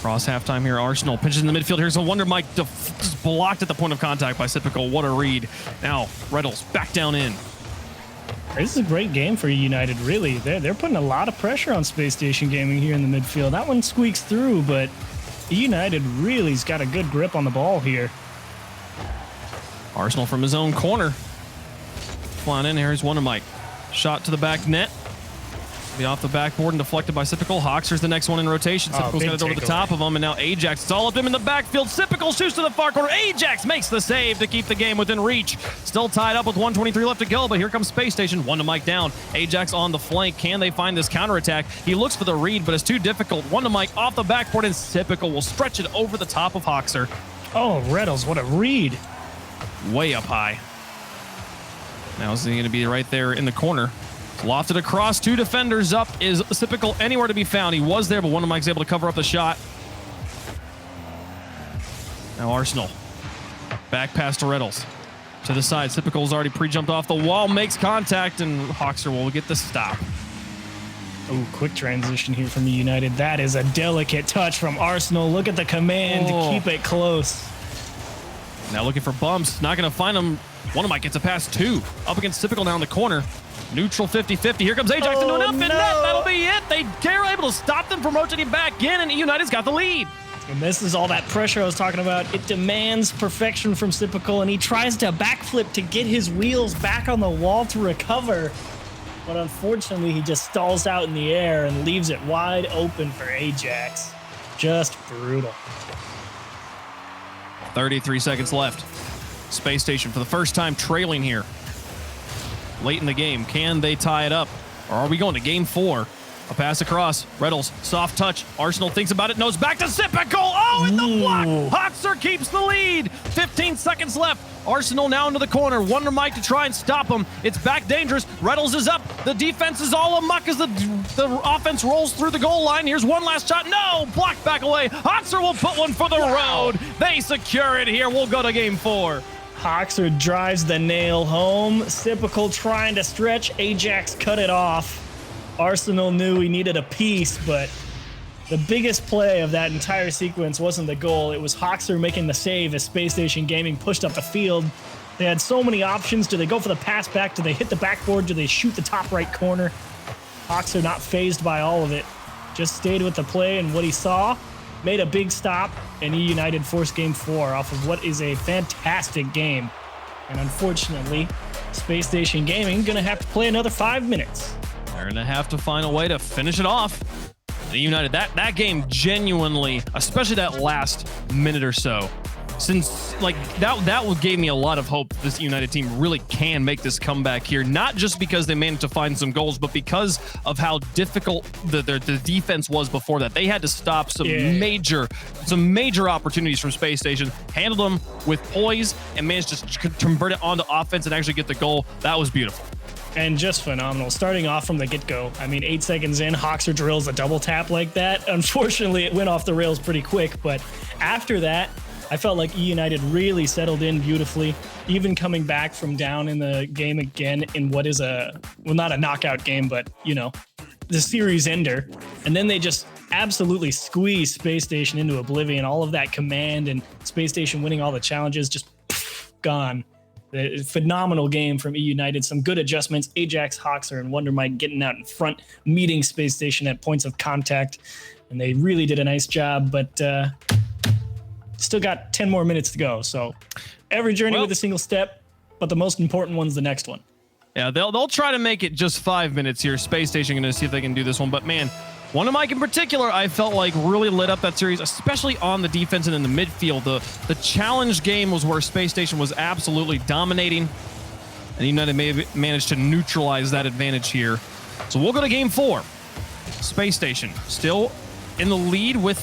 Cross halftime here. Arsenal pinches in the midfield. Here's a Wonder Mike just blocked at the point of contact by Sipical. What a read. Now, Rles back down in. This is a great game for United, really. They're putting a lot of pressure on Space Station Gaming here in the midfield. That one squeaks through, but United really's got a good grip on the ball here. Arsenal from his own corner. Flying in here is Wonder Mike. Shot to the back net. Be off the backboard and deflected by Sipical. Hawkser's the next one in rotation. Sipical's got it over the top of him, and now Ajax is all up him in the backfield. Sipical shoots to the far corner. Ajax makes the save to keep the game within reach. Still tied up with 1:23 left to go, but here comes Space Station. One to Mike down. Ajax on the flank. Can they find this counterattack? He looks for the read, but it's too difficult. One to Mike off the backboard, and Sipical will stretch it over the top of Hawkser. Oh, Rles, what a read. Way up high. Now is he going to be right there in the corner? Lofted across, 2 defenders up. Is Sipical anywhere to be found? He was there, but one of Mike's able to cover up the shot. Now Arsenal. Back pass to Rles. To the side, Sipical's already pre-jumped off the wall, makes contact, and Hawkser will get the stop. Oh, quick transition here from United. That is a delicate touch from Arsenal. Look at the command to keep it close. Now looking for bumps. Not going to find him. One of Mike gets a pass, 2. Up against Sipical now in the corner. Neutral 50-50. Here comes Ajax into an up in net. That'll be it. They're able to stop them from rotating back in, and United's got the lead. And this is all that pressure I was talking about. It demands perfection from Sipical, and he tries to backflip to get his wheels back on the wall to recover. But unfortunately, he just stalls out in the air and leaves it wide open for Ajax. Just brutal. 33 seconds left. Space Station for the first time trailing here. Late in the game, can they tie it up? Or are we going to game 4? A pass across. Rles, soft touch. Arsenal thinks about it, knows back to Sipical. Oh, in the block. Hawkser keeps the lead. 15 seconds left. Arsenal now into the corner. Wonder Mike to try and stop him. It's back dangerous. Rles is up. The defense is all amuck as the offense rolls through the goal line. Here's one last shot. No, blocked back away. Hawkser will put one for the road. They secure it here. We'll go to game 4. Hawkser drives the nail home. Sipical trying to stretch. Ajax cut it off. Arsenal knew he needed a piece, but the biggest play of that entire sequence wasn't the goal. It was Hawkser making the save as Space Station Gaming pushed up the field. They had so many options. Do they go for the pass back? Do they hit the backboard? Do they shoot the top right corner? Hawkser not phased by all of it. Just stayed with the play and what he saw. Made a big stop, and United forced game 4 off of what is a fantastic game. And unfortunately, Space Station Gaming gonna have to play another 5 minutes. They're gonna have to find a way to finish it off. The United, that game genuinely, especially that last minute or so, since like that gave me a lot of hope this United team really can make this comeback here, not just because they managed to find some goals, but because of how difficult the defense was before that. They had to stop some major opportunities from Space Station, handle them with poise, and managed to convert it onto offense and actually get the goal. That was beautiful. And just phenomenal. Starting off from the get-go. I mean, 8 seconds in, Hoxer drills a double tap like that. Unfortunately, it went off the rails pretty quick, but after that, I felt like E United really settled in beautifully, even coming back from down in the game again in what is not a knockout game, but, you know, the series ender. And then they just absolutely squeezed Space Station into oblivion. All of that command and Space Station winning all the challenges, just gone. A phenomenal game from E United. Some good adjustments. Ajax, Hoxer, and Wonder Mike getting out in front, meeting Space Station at points of contact. And they really did a nice job, but still got 10 more minutes to go. So every journey with a single step, but the most important one's the next one. Yeah, they'll try to make it just 5 minutes here. Space Station going to see if they can do this one. But man, Wonder Mike in particular, I felt like really lit up that series, especially on the defense and in the midfield. The challenge game was where Space Station was absolutely dominating, and United may have managed to neutralize that advantage here. So we'll go to game 4. Space Station still in the lead with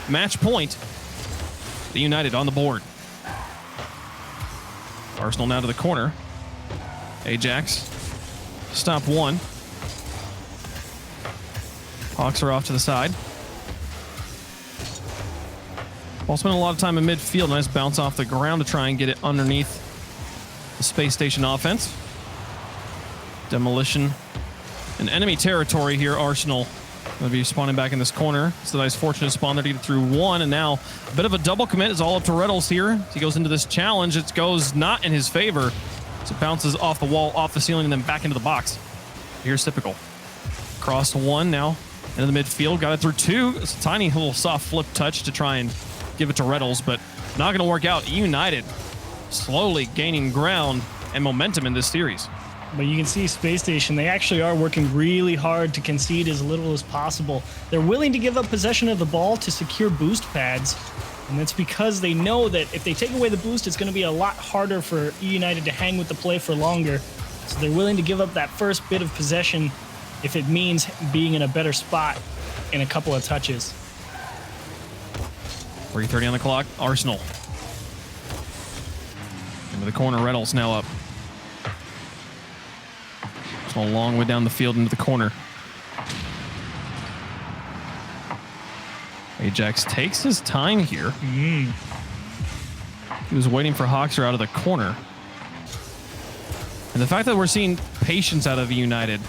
match point. The United on the board. Arsenal now to the corner. Ajax, stop one. Hawks are off to the side. Ball spent a lot of time in midfield. Nice bounce off the ground to try and get it underneath the Space Station offense. Demolition in enemy territory here. Arsenal going to be spawning back in this corner. It's a nice fortunate spawn there to get through one, and now a bit of a double commit is all up to Rles here. He goes into this challenge. It goes not in his favor. So it bounces off the wall, off the ceiling, and then back into the box. Here's typical. Cross one now into the midfield. Got it through two. It's a tiny little soft flip touch to try and give it to Rles, but not going to work out. United slowly gaining ground and momentum in this series. But you can see Space Station, they actually are working really hard to concede as little as possible. They're willing to give up possession of the ball to secure boost pads. And that's because they know that if they take away the boost, it's going to be a lot harder for E United to hang with the play for longer. So they're willing to give up that first bit of possession if it means being in a better spot in a couple of touches. 3:30 on the clock. Arsenal. Into the corner. Rles now up. So a long way down the field into the corner. Ajax takes his time here. He was waiting for Hoxer out of the corner. And the fact that we're seeing patience out of United.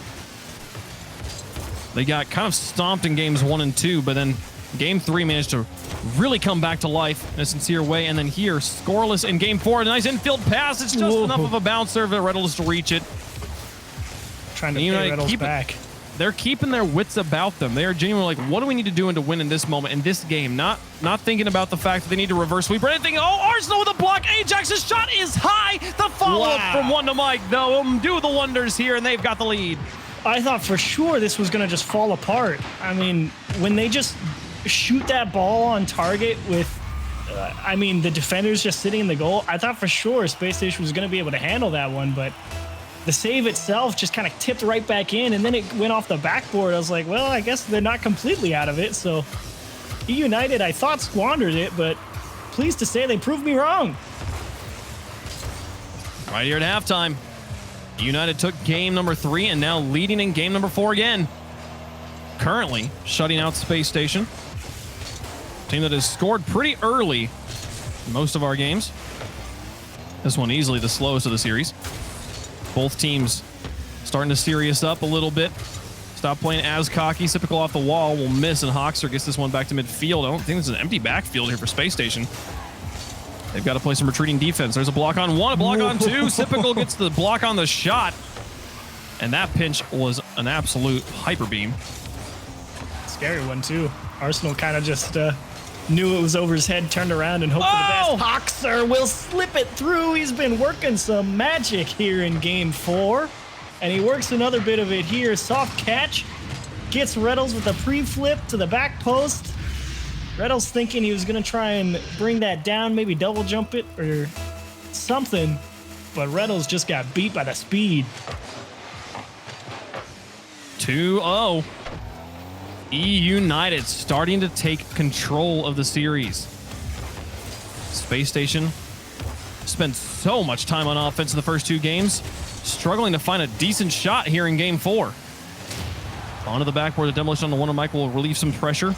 They got kind of stomped in games 1 and 2, but then game 3 managed to really come back to life in a sincere way. And then here, scoreless in game 4. A nice infield pass. It's just enough of a bouncer for Rles to reach it. Trying to pay Rles back. They're keeping their wits about them. They are genuinely like, what do we need to do to win in this moment, in this game? Not thinking about the fact that they need to reverse sweep or anything. Oh, Arsenal with a block. Ajax's shot is high. The follow-up from Wonder Mike, though, do the wonders here, and they've got the lead. I thought for sure this was going to just fall apart. I mean, when they just shoot that ball on target with, the defenders just sitting in the goal, I thought for sure Space Station was going to be able to handle that one, but the save itself just kind of tipped right back in, and then it went off the backboard. I was like, well, I guess they're not completely out of it. So E United, I thought, squandered it, but pleased to say they proved me wrong. Right here at halftime, United took game number 3 and now leading in game number 4 again. Currently shutting out Space Station. Team that has scored pretty early in most of our games. This one easily the slowest of the series. Both teams starting to serious up a little bit. Stop playing as cocky. Typical off the wall will miss, and Hoxer gets this one back to midfield. I don't think this is an empty backfield here for Space Station. They've got to play some retreating defense. There's a block on one, a block on two. Typical gets the block on the shot. And that pinch was an absolute hyper beam. Scary one, too. Arsenal kind of just knew it was over his head, turned around, and hoped for the best. Hoxer will slip it through. He's been working some magic here in game 4. And he works another bit of it here. Soft catch. Gets Rles with a pre-flip to the back post. Rles thinking he was going to try and bring that down, maybe double jump it or something, but Rles just got beat by the speed. 2-0. E United starting to take control of the series. Space Station spent so much time on offense in the first 2 games, struggling to find a decent shot here in game 4. Onto the backboard, the demolition on the Wonder Mike will relieve some pressure.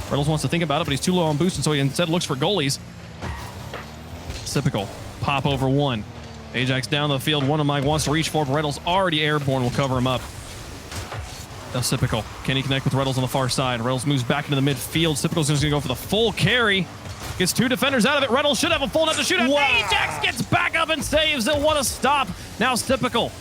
Rles wants to think about it, but he's too low on boost, and so he instead looks for goalies. Typical. Pop over 1. Ajax down the field. Wonder Mike wants to reach for it, but Rles already airborne, will cover him up. That's Typical. Can he connect with Rles on the far side? Rles moves back into the midfield. Typical's just going to go for the full carry. Gets 2 defenders out of it. Rles should have a full enough to shoot at. Wow. Ajax gets back up and saves it. What a stop. Now Typical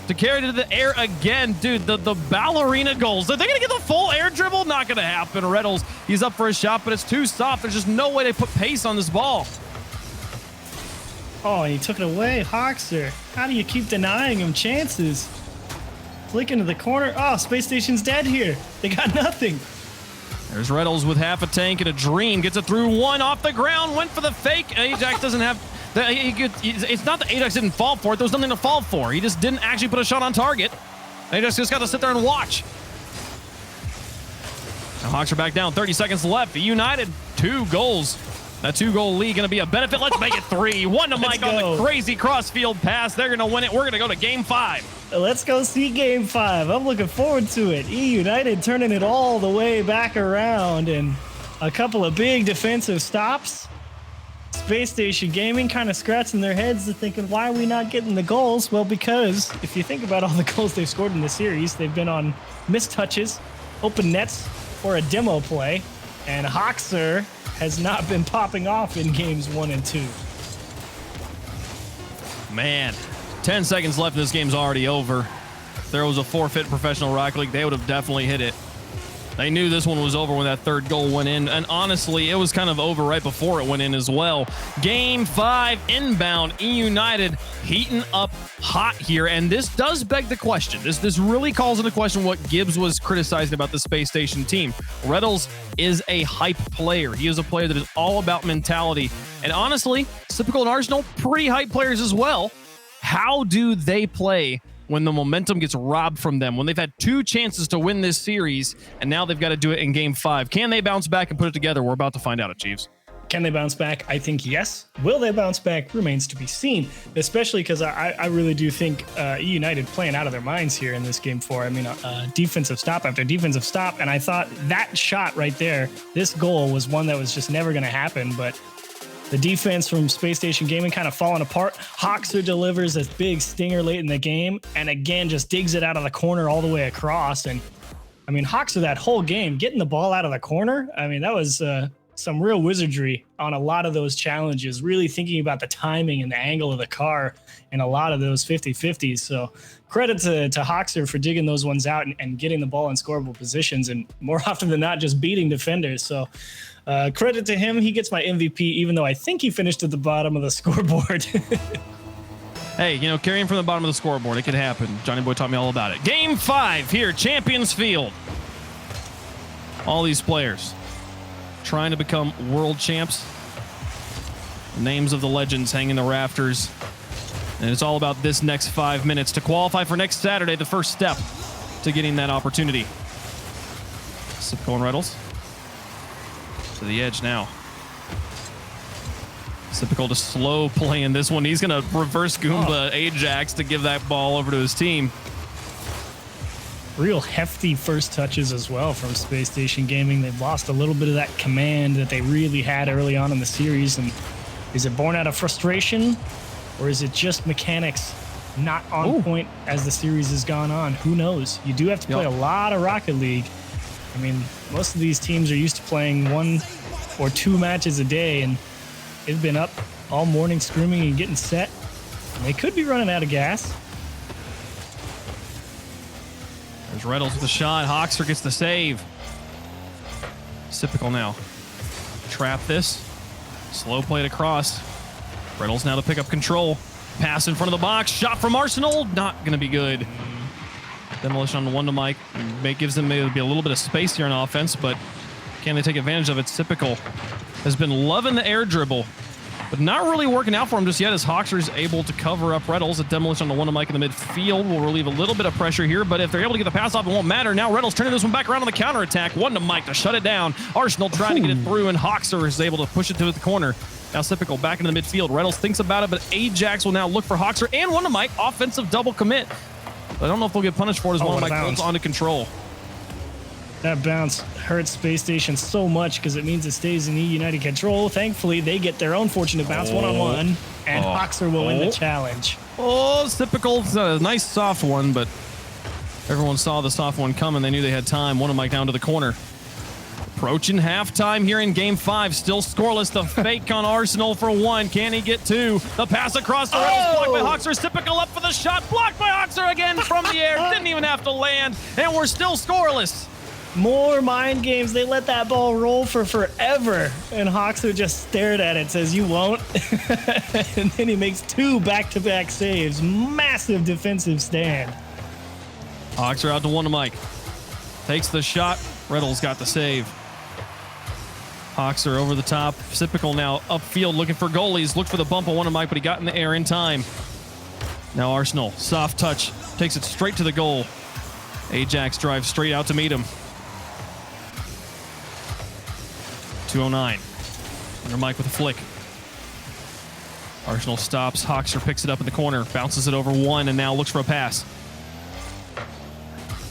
to carry to the air again. Dude, the ballerina goals. Are they going to get the full air dribble? Not going to happen. Rles, he's up for a shot, but it's too soft. There's just no way they put pace on this ball. Oh, and he took it away. Hoxer, how do you keep denying him chances? Flick into the corner. Oh, Space Station's dead here. They got nothing. There's Rles with half a tank and a dream. Gets it through 1 off the ground. Went for the fake. Ajax doesn't have... It's not that Ajax didn't fall for it. There was nothing to fall for. He just didn't actually put a shot on target. Ajax just got to sit there and watch. Now Hawks are back down. 30 seconds left. United, 2 goals. That 2-goal lead going to be a benefit. Let's make it 3. 1 to Mike on the crazy cross-field pass. They're going to win it. We're going to go to Game 5. Let's go see Game 5. I'm looking forward to it. E United turning it all the way back around, and a couple of big defensive stops. Space Station Gaming kind of scratching their heads and thinking, why are we not getting the goals? Well, because if you think about all the goals they've scored in the series, they've been on missed touches, open nets, or a demo play, and Hoxer has not been popping off in games 1 and 2. Man, 10 seconds left and this game's already over. If there was a forfeit in professional Rocket League, they would have definitely hit it. They knew this one was over when that 3rd goal went in, and honestly, it was kind of over right before it went in as well. Game 5 inbound, E United heating up hot here, and this does beg the question. This really calls into question what Gibbs was criticizing about the Space Station team. Rles is a hype player. He is a player that is all about mentality, and honestly, Typical and Arsenal, pretty hype players as well. How do they play when the momentum gets robbed from them, when they've had 2 chances to win this series, and now they've got to do it in Game 5? Can they bounce back and put it together? We're about to find out, Chiefs. Can they bounce back? I think yes. Will they bounce back? Remains to be seen, especially because I really do think E United playing out of their minds here in this Game 4. I mean, defensive stop after defensive stop, and I thought that shot right there, this goal was one that was just never going to happen, but the defense from Space Station Gaming kind of falling apart. Hoxer delivers a big stinger late in the game, and again, just digs it out of the corner all the way across. And I mean, Hoxer that whole game, getting the ball out of the corner, I mean, that was some real wizardry on a lot of those challenges, really thinking about the timing and the angle of the car in a lot of those 50-50s. So credit to Hoxer for digging those ones out and getting the ball in scoreable positions, and more often than not, just beating defenders. So credit to him. He gets my MVP, even though I think he finished at the bottom of the scoreboard. Hey, you know, carrying from the bottom of the scoreboard, it could happen. Johnny Boy taught me all about it. Game 5 here, Champions Field. All these players trying to become world champs. Names of the legends hang in the rafters. And it's all about this next 5 minutes to qualify for next Saturday, the first step to getting that opportunity. Typical and Rles to the edge now. Typical to slow play in this one. He's going to reverse Goomba Ajax to give that ball over to his team. Real hefty first touches as well from Space Station Gaming. They've lost a little bit of that command that they really had early on in the series. And is it born out of frustration, or is it just mechanics not on point as the series has gone on? Who knows? You do have to play a lot of Rocket League. I mean, most of these teams are used to playing 1 or 2 matches a day, and they've been up all morning scrimming and getting set. And they could be running out of gas. There's Rles with the shot. Hoxer gets the save. Typical now. Trap this. Slow play it across. Rles now to pick up control. Pass in front of the box. Shot from Arsenal. Not going to be good. Demolition on the 1 to Mike. Gives them maybe a little bit of space here on offense, but Can they take advantage of it? Typical has been loving the air dribble, but not really working out for him just yet as Hoxer is able to cover up Rles. A demolition on the one to Mike in the midfield will relieve a little bit of pressure here, but if they're able to get the pass off, it won't matter. Now Rles turning this one back around on the counter attack. One to Mike to shut it down. Arsenal trying to get it through, and Hoxer is able to push it to the corner. Now Typical back into the midfield. Rles thinks about it, but Ajax will now look for Hoxer and one to Mike. Offensive double commit. But I don't know if they'll get punished for it as one to Mike holds on to control. That bounce hurts Space Station so much because it means it stays in E United control. Thankfully, they get their own fortunate bounce one-on-one, and Hoxer will win the challenge. Oh, it's Typical. It's a nice soft one, but everyone saw the soft one coming. They knew they had time. One of Mike down to the corner. Approaching halftime here in Game 5. Still scoreless. The fake on Arsenal for 1. Can he get 2? The pass across the rails. Blocked by Hoxer. Typical up for the shot. Blocked by Hoxer again from the air. Didn't even have to land. And we're still scoreless. More mind games. They let that ball roll for forever. And Hoxer just stared at it, says, you won't. And then he makes 2 back-to-back saves. Massive defensive stand. Hoxer out to one to Mike. Takes the shot. Rles got the save. Hoxer over the top. Typical now upfield looking for goalies. Looked for the bump on one of Mike, but he got in the air in time. Now Arsenal, soft touch. Takes it straight to the goal. Ajax drives straight out to meet him. 209. Under Mike with a flick. Arsenal stops. Hoxer picks it up in the corner. Bounces it over 1 and now looks for a pass.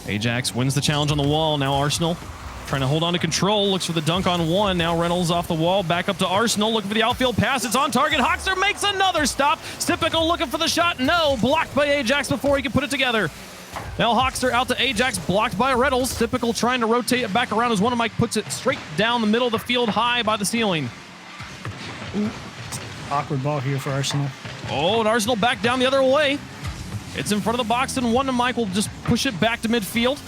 Ajax wins the challenge on the wall. Now Arsenal trying to hold on to control. Looks for the dunk on 1. Now Rles off the wall. Back up to Arsenal. Looking for the outfield pass. It's on target. Hoxer makes another stop. Typical looking for the shot. No. Blocked by Ajax before he can put it together. Now Hoxer out to Ajax. Blocked by Rles. Typical trying to rotate it back around as one of Mike puts it straight down the middle of the field, high by the ceiling. Ooh. Awkward ball here for Arsenal. Oh, and Arsenal back down the other way. It's in front of the box, and one to Mike will just push it back to midfield.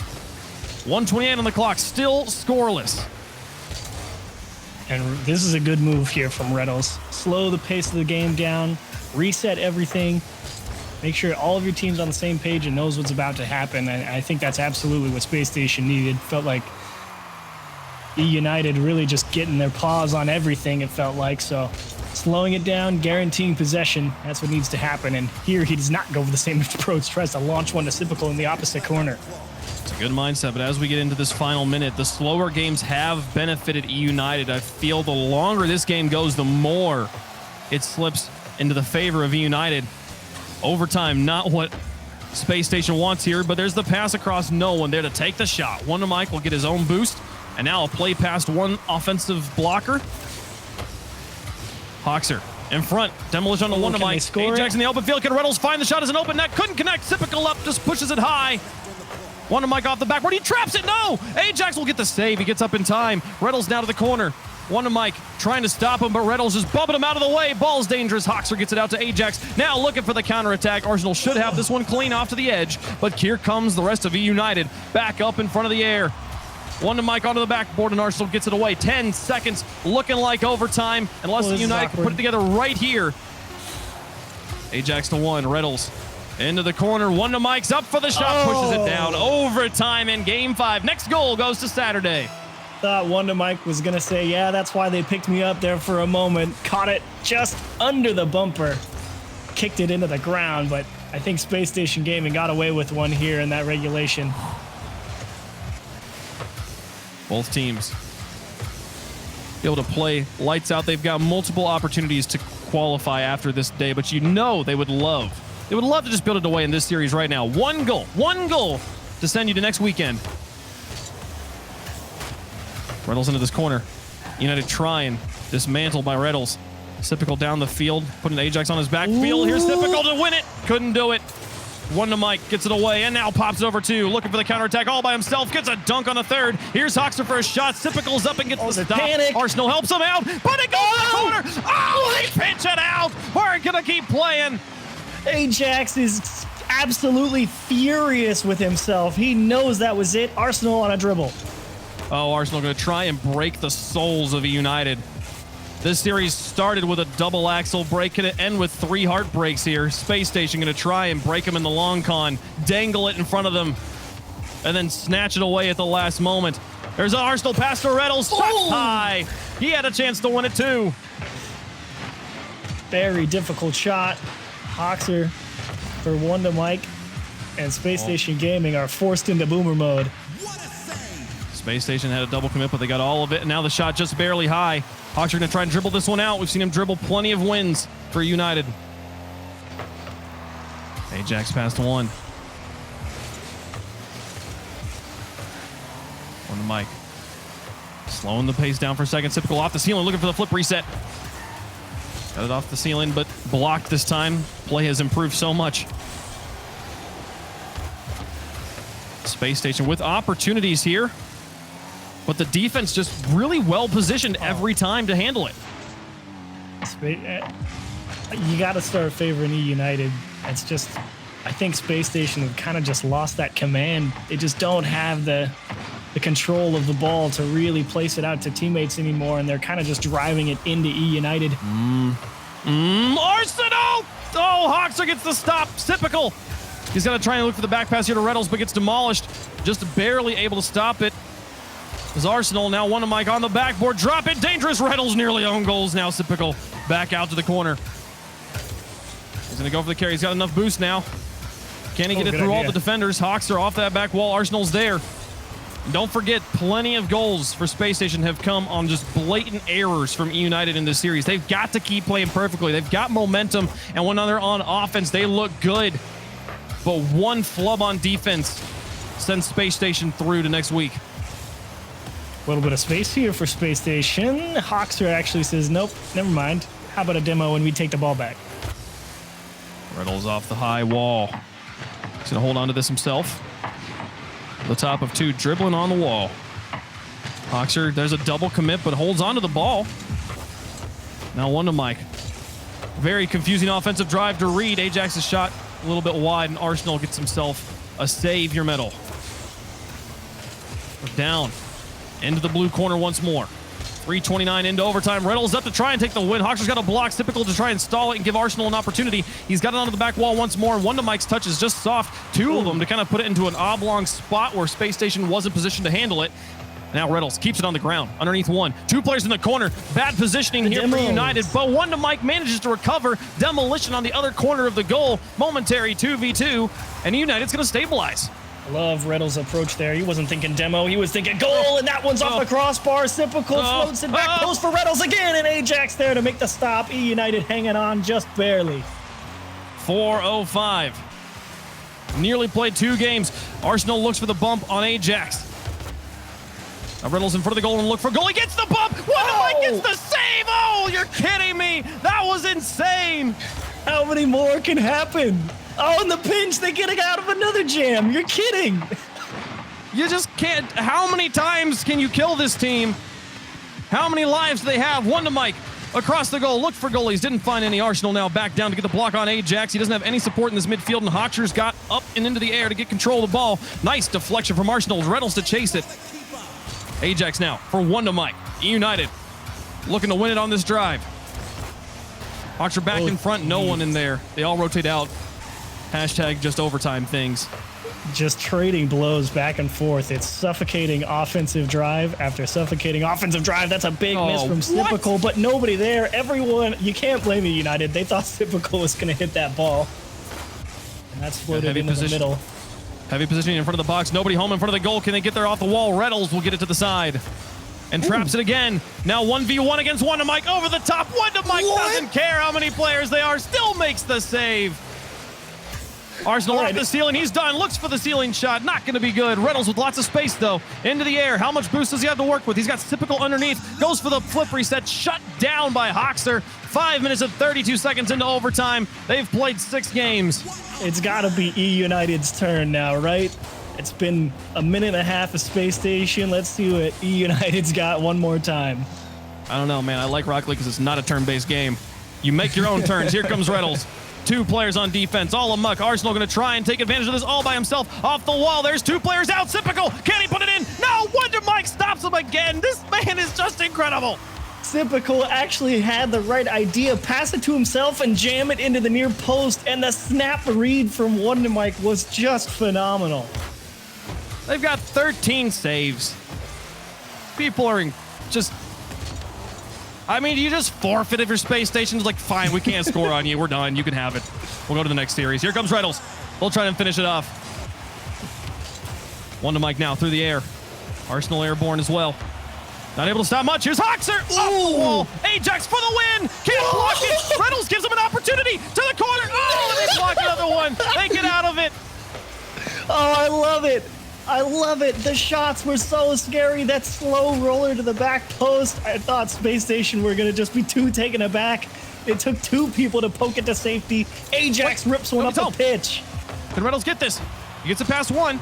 1:28 on the clock, still scoreless. And this is a good move here from Rles. Slow the pace of the game down, reset everything, make sure all of your team's on the same page and knows what's about to happen. And I think that's absolutely what Space Station needed. Felt like E United really just getting their paws on everything, it felt like. So slowing it down, guaranteeing possession, that's what needs to happen. And here he does not go for the same approach, tries to launch one to Typical in the opposite corner. It's a good mindset, but as we get into this final minute, the slower games have benefited E United. I feel the longer this game goes, the more it slips into the favor of E United. Overtime, not what Space Station wants here, but there's the pass across. No one there to take the shot. One to Mike will get his own boost, and now a play past one offensive blocker. Hoxer in front. Demolition on the one to Mike. Ajax in the open field. Can Rles find the shot as an open net? Couldn't connect. Typical up, just pushes it high. One to Mike off the backward. He traps it. No! Ajax will get the save. He gets up in time. Rles now to the corner. One to Mike, trying to stop him, but Rles just bumping him out of the way. Ball's dangerous. Hoxer gets it out to Ajax. Now looking for the counterattack. Arsenal should have this one clean off to the edge, but here comes the rest of E United. Back up in front of the air. One to Mike onto the backboard, and Arsenal gets it away. 10 seconds, looking like overtime, unless E United can put it together right here. Ajax to one, Rles into the corner. One to Mike's up for the shot, pushes it down. Overtime in Game 5. Next goal goes to Saturday. Thought one to Mike was going to say, yeah, that's why they picked me up there for a moment. Caught it just under the bumper. Kicked it into the ground, but I think Space Station Gaming got away with one here in that regulation. Both teams be able to play lights out. They've got multiple opportunities to qualify after this day, but you know they would love to just build it away in this series right now. One goal to send you to next weekend. Rles into this corner. United trying, dismantled by Rles. Typical down the field, putting Ajax on his backfield. Here's Typical to win it. Couldn't do it. One to Mike, gets it away, and now pops it over 2. Looking for the counterattack all by himself. Gets a dunk on the third. Here's Hoxer for a shot. Typical's up and gets the stop. Panic. Arsenal helps him out, but it goes to the corner. Oh, they pinch it out. We're going to keep playing. Ajax is absolutely furious with himself. He knows that was it. Arsenal on a dribble. Oh, Arsenal going to try and break the souls of United. This series started with a double axle break. Can it end with 3 heartbreaks here? Space Station going to try and break him in the long con, dangle it in front of them, and then snatch it away at the last moment. There's an Arsenal pass to Rles. Shot high. He had a chance to win it too. Very difficult shot. Hoxer for Wonder Mike and Space Station Gaming are forced into boomer mode. Space Station had a double commit, but they got all of it, and now the shot just barely high. Hawks are going to try and dribble this one out. We've seen him dribble plenty of wins for United. Ajax past one. On the mic. Slowing the pace down for a second. Typical off the ceiling, looking for the flip reset. Got it off the ceiling, but blocked this time. Play has improved so much. Space Station with opportunities here, but the defense just really well positioned every time to handle it. You got to start favoring E United. It's just, I think Space Station have kind of just lost that command. They just don't have the control of the ball to really place it out to teammates anymore, and they're kind of just driving it into E United. Arsenal! Oh, Hoxer gets the stop. Typical. He's going to try and look for the back pass here to Rles, but gets demolished. Just barely able to stop it. As Arsenal now Wonder Mike on the backboard. Drop it. Dangerous. Rles nearly own goals now. Typical. Back out to the corner. He's going to go for the carry. He's got enough boost now. Can he get it through all the defenders? Hawks are off that back wall. Arsenal's there. Don't forget, plenty of goals for Space Station have come on just blatant errors from E United in this series. They've got to keep playing perfectly. They've got momentum, and when they're on offense, they look good. But one flub on defense sends Space Station through to next week. A little bit of space here for Space Station. Hoxer actually says, nope, never mind. How about a demo when we take the ball back? Rles off the high wall. He's going to hold on to this himself. The top of two, dribbling on the wall. Hoxer, there's a double commit, but holds on to the ball. Now one to Mike. Very confusing offensive drive to Reed. Ajax's shot a little bit wide, and Arsenal gets himself a savior medal. We're down into the blue corner once more. 3:29 into overtime. Rles up to try and take the win. Hoxer's got a block. Typical to try and stall it and give Arsenal an opportunity. He's got it onto the back wall once more, and one to Mike's touch is just soft. Two of them to kind of put it into an oblong spot where Space Station wasn't positioned to handle it. Now Rles keeps it on the ground underneath one. Two players in the corner. Bad positioning here for United, but one to Mike manages to recover. Demolition on the other corner of the goal. Momentary 2v2, and United's going to stabilize. Love Rles' approach there. He wasn't thinking demo. He was thinking goal, and that one's off the crossbar. Typical floats it back post for Rles again, and Ajax there to make the stop. E United hanging on just barely. 4:05. Nearly played 2 games. Arsenal looks for the bump on Ajax. Now Rles in front of the goal and look for goal. He gets the bump. Mike gets the save. Oh, you're kidding me. That was insane. How many more can happen? Oh, in the pinch, they get out of another jam. You're kidding. You just can't. How many times can you kill this team? How many lives do they have? One to Mike. Across the goal. Look for goalies. Didn't find any. Arsenal now back down to get the block on Ajax. He doesn't have any support in this midfield, and Hoxer's got up and into the air to get control of the ball. Nice deflection from Arsenal. Rles to chase it. Ajax now for one to Mike. United looking to win it on this drive. Hoxer back in front. No one in there. They all rotate out. Hashtag just overtime things. Just trading blows back and forth. It's suffocating offensive drive after suffocating offensive drive. That's a big miss from Typical, but nobody there. Everyone, you can't blame United. They thought Typical was going to hit that ball. And that's floated into the middle. Heavy positioning in front of the box. Nobody home in front of the goal. Can they get there off the wall? Rles will get it to the side. And traps it again. Now 1v1 against one to Mike. Over the top. One to Mike. Doesn't care how many players they are. Still makes the save. Arsenal off the ceiling. He's done. Looks for the ceiling shot. Not going to be good. Rles with lots of space, though. Into the air. How much boost does he have to work with? He's got Typical underneath. Goes for the flip reset. Shut down by Hoxer. 5 minutes and 32 seconds into overtime. They've played 6 games. It's got to be E United's turn now, right? It's been a minute and a half of Space Station. Let's see what E United's got one more time. I don't know, man. I like Rocket League because it's not a turn-based game. You make your own turns. Here comes Rles. 2 players on defense, all amuck. Arsenal going to try and take advantage of this all by himself. Off the wall, there's 2 players out. Typical, can he put it in? No, Wonder Mike stops him again. This man is just incredible. Typical actually had the right idea. Pass it to himself and jam it into the near post, and the snap read from Wonder Mike was just phenomenal. They've got 13 saves. People are just... I mean, you just forfeit if your space station's like, fine, we can't score on you. We're done. You can have it. We'll go to the next series. Here comes Rles. We'll try and finish it off. One to Mike now through the air. Arsenal airborne as well. Not able to stop much. Here's Hoxer. Off the wall. Ajax for the win. Can't block it. Rles gives him an opportunity to the corner. Oh, and they block another one. They get out of it. Oh, I love it. I love it. The shots were so scary. That slow roller to the back post. I thought Space Station were going to just be two taken aback. It took two people to poke it to safety. Ajax rips one up the pitch. Can Rles get this? He gets it past one.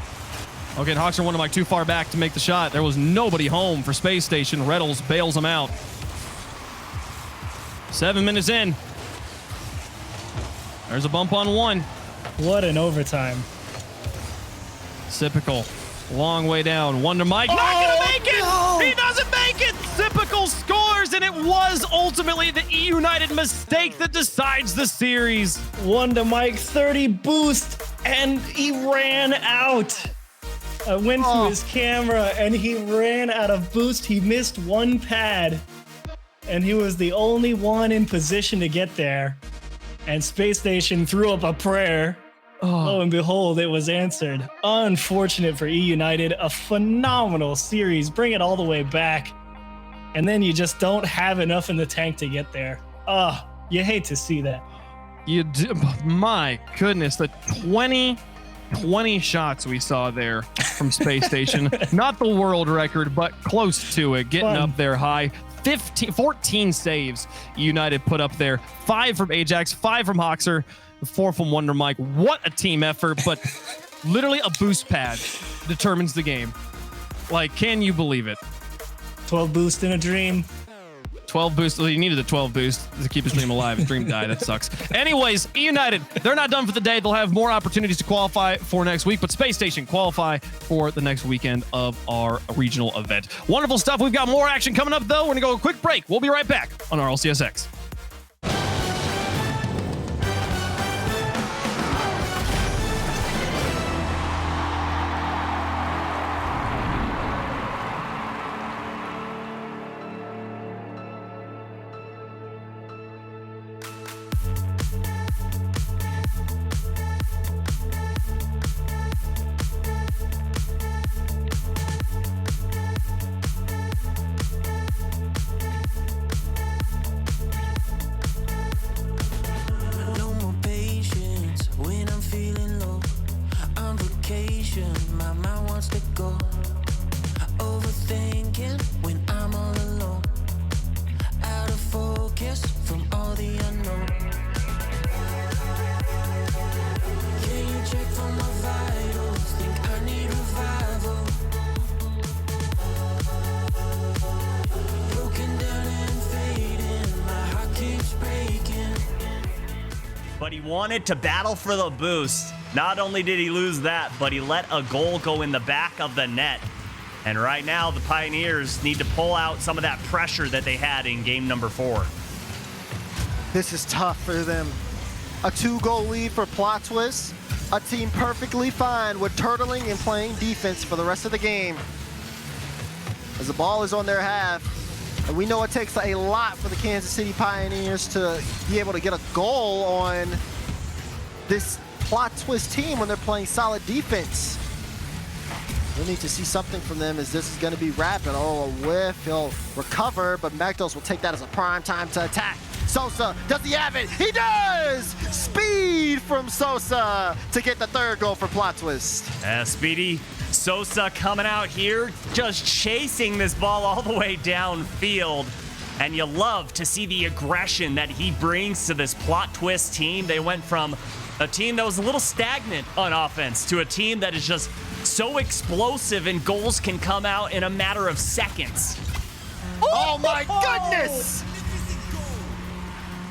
Okay, and Hoxer wanted Mike too far back to make the shot. There was nobody home for Space Station. Rles bails him out. 7 minutes in. There's a bump on one. What an overtime. Sypical, long way down. One to Mike. Not gonna make it! No. He doesn't make it! Sypical scores, and it was ultimately the E United mistake that decides the series. One to Mike, 30 boost, and he ran out. I went to his camera, and he ran out of boost. He missed one pad, and he was the only one in position to get there. And Space Station threw up a prayer. Lo and behold, it was answered. Unfortunate for E United. A phenomenal series. Bring it all the way back. And then you just don't have enough in the tank to get there. You hate to see that. You do, my goodness, the 20 shots we saw there from Space Station. Not the world record, but close to it. Getting up there high. 14 saves United put up there. 5 from Ajax, 5 from Hoxer, 4 from Wonder Mike. What a team effort, but literally a boost pad determines the game. Like, can you believe it? 12 boost in a dream. 12 boost. Well, you needed a 12 boost to keep his dream alive. His dream died. That sucks. Anyways, E United, they're not done for the day. They'll have more opportunities to qualify for next week, but Space Station qualify for the next weekend of our regional event. Wonderful stuff. We've got more action coming up, though. We're going to go a quick break. We'll be right back on RLCS X. But he wanted to battle for the boost. Not only did he lose that, but he let a goal go in the back of the net. And right now, the Pioneers need to pull out some of that pressure that they had in game number 4. This is tough for them. A 2-goal lead for Plot Twist. A team perfectly fine with turtling and playing defense for the rest of the game. As the ball is on their half, and we know it takes a lot for the Kansas City Pioneers to be able to get a goal on this Plot Twist team when they're playing solid defense. We'll need to see something from them as this is going to be rapid. Oh, a whiff. He'll recover, but Magdos will take that as a prime time to attack. Sosa, does he have it? He does! Speed from Sosa to get the 3rd goal for Plot Twist. Speedy. Sosa coming out here, just chasing this ball all the way downfield. And you love to see the aggression that he brings to this Plot Twist team. They went from a team that was a little stagnant on offense to a team that is just so explosive, and goals can come out in a matter of seconds. Oh my goodness!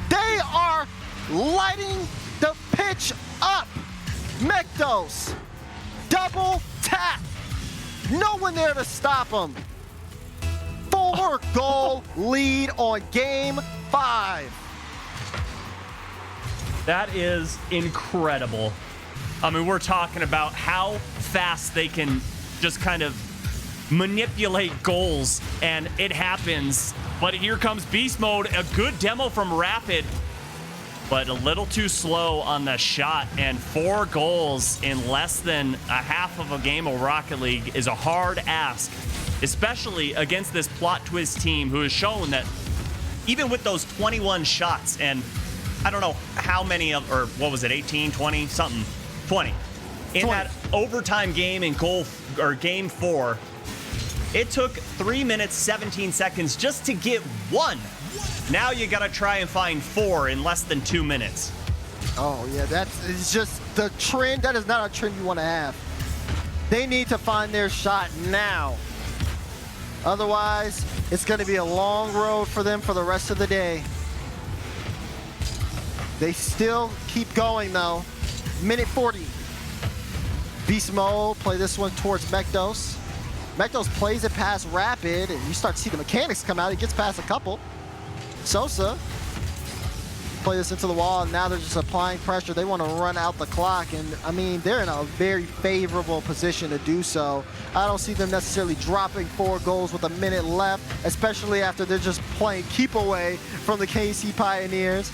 They are lighting the pitch up. Mekdos, double tap. No one there to stop him. 4-goal lead on game 5. That is incredible. I mean, we're talking about how fast they can just kind of manipulate goals, and it happens. But here comes beast mode. A good demo from Rapid, but a little too slow on the shot. And 4 goals in less than a half of a game of Rocket League is a hard ask, especially against this plot twist team who has shown that even with those 21 shots, and I don't know how many of, or what was it, 18, 20, something, 20. In 20. That overtime game in game 4, it took 3 minutes, 17 seconds just to get 1. Now you got to try and find 4 in less than 2 minutes. Oh, yeah, it's just the trend. That is not a trend you want to have. They need to find their shot now. Otherwise, it's going to be a long road for them for the rest of the day. They still keep going, though. Minute 40. Beast mode, play this one towards Mekdos. Mekdos plays it past Rapid, and you start to see the mechanics come out. He gets past a couple. Sosa, play this into the wall, and now they're just applying pressure. They want to run out the clock, and I mean, they're in a very favorable position to do so. I don't see them necessarily dropping 4 goals with a minute left, especially after they're just playing keep away from the KC Pioneers.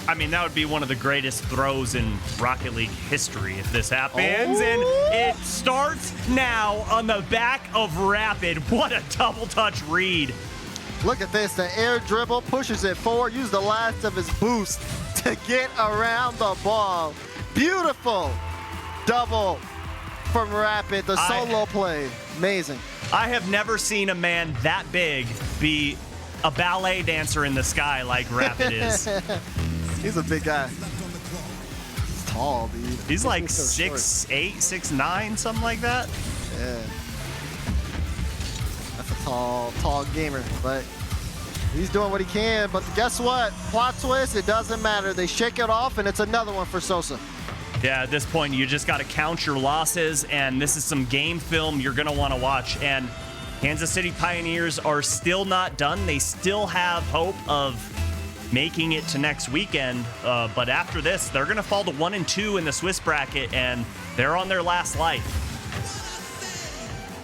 I mean, that would be one of the greatest throws in Rocket League history if this happens. And it starts now on the back of Rapid. What a double touch read. Look at this, the air dribble, pushes it forward, uses the last of his boost to get around the ball. Beautiful double from Rapid, the solo play, amazing. I have never seen a man that big be a ballet dancer in the sky like Rapid is. He's a big guy. He's tall, dude. He's like 6'8", 6'9", something like that. Yeah. That's a tall gamer, but he's doing what he can. But guess what? Plot twist, it doesn't matter. They shake it off, and it's another one for Sosa. Yeah, at this point, you just got to count your losses, and this is some game film you're going to want to watch. And Kansas City Pioneers are still not done. They still have hope of making it to next weekend, but after this, they're going to fall to 1 and 2 in the Swiss bracket, and they're on their last life.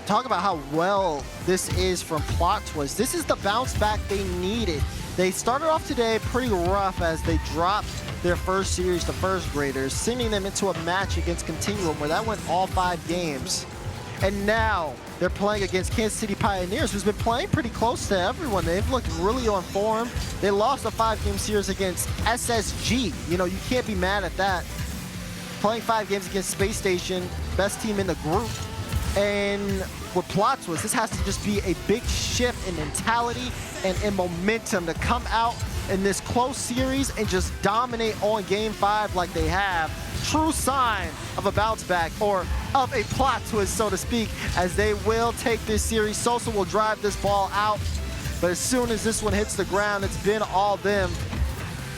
Talk about how well this is from Plot Twist. This is the bounce back they needed. They started off today pretty rough as they dropped their first series to first graders, sending them into a match against Continuum where that went all 5 games. And now they're playing against Kansas City Pioneers, who's been playing pretty close to everyone. They've looked really on form. They lost a 5-game series against SSG. You know, you can't be mad at that. Playing 5 games against Space Station, best team in the group. And with Plot Twist, this has to just be a big shift in mentality and in momentum to come out in this close series and just dominate on Game 5 like they have. True sign of a bounce back, or of a plot twist, so to speak, as they will take this series. Sosa will drive this ball out, but as soon as this one hits the ground, it's been all them.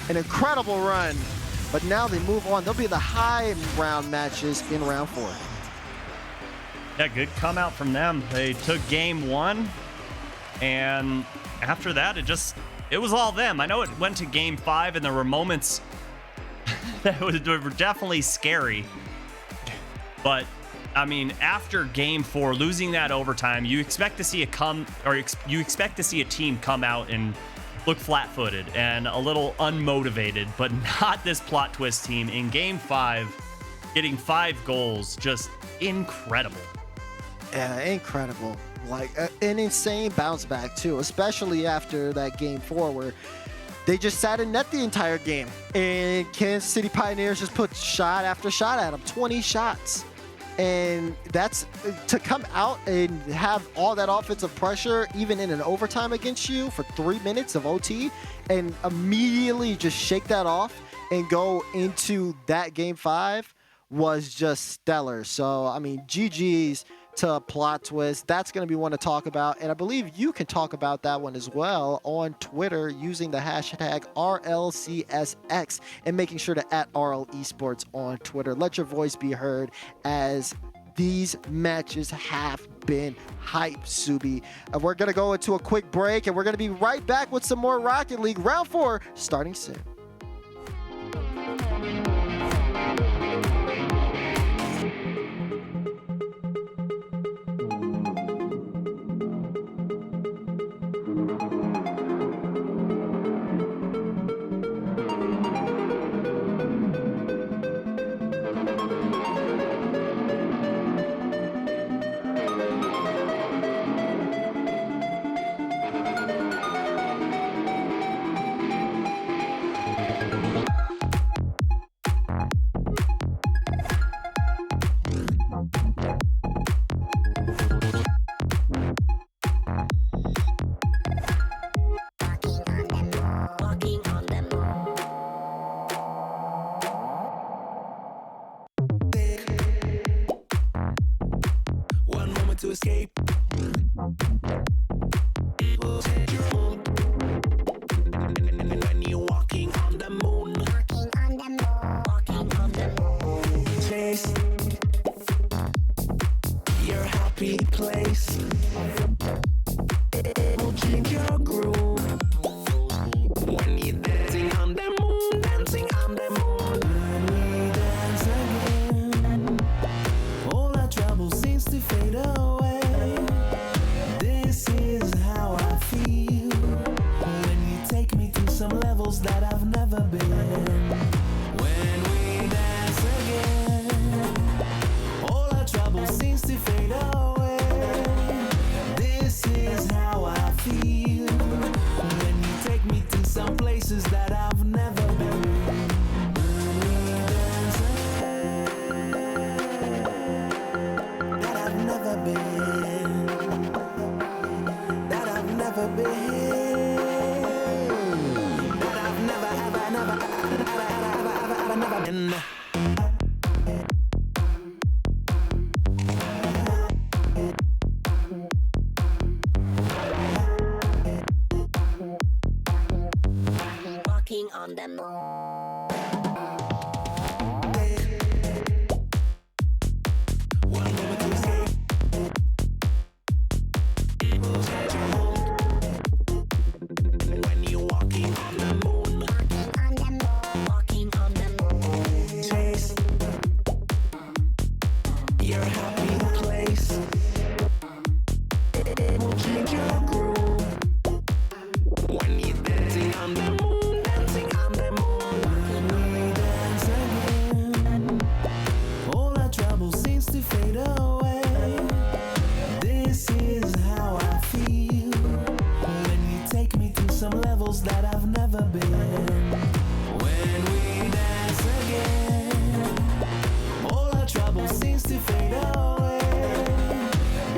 An incredible run, but now they move on. They'll be the high round matches in round 4. Yeah, good come out from them. They took game 1, and after that, it was all them. I know it went to game 5, and there were moments that were definitely scary. But I mean, after game 4, losing that overtime, you expect to see a team come out and look flat-footed and a little unmotivated, but not this plot twist team. In game 5, getting 5 goals, just incredible. Yeah, incredible. Like an insane bounce back too, especially after that game 4 where they just sat in net the entire game, and Kansas City Pioneers just put shot after shot at them, 20 shots. And that's to come out and have all that offensive pressure, even in an overtime against you for 3 minutes of OT, and immediately just shake that off and go into that game 5 was just stellar. So, I mean, GG's to Plot Twist. That's going to be one to talk about, and I believe you can talk about that one as well on Twitter using the hashtag RLCSX and making sure to @RL Esports on Twitter. Let your voice be heard, as these matches have been hype, Subi. We're going to go into a quick break, and we're going to be right back with some more Rocket League round 4 starting soon. Walking on the moon. When you're walking on the moon, walking on the moon, taste your happy place. It will change your groove when you're dancing on the moon, dancing on the moon. When we dance again, all our trouble seems to fade away. This is how I feel when you take me to some levels that I've never been. When we dance again, all our trouble seems to fade away.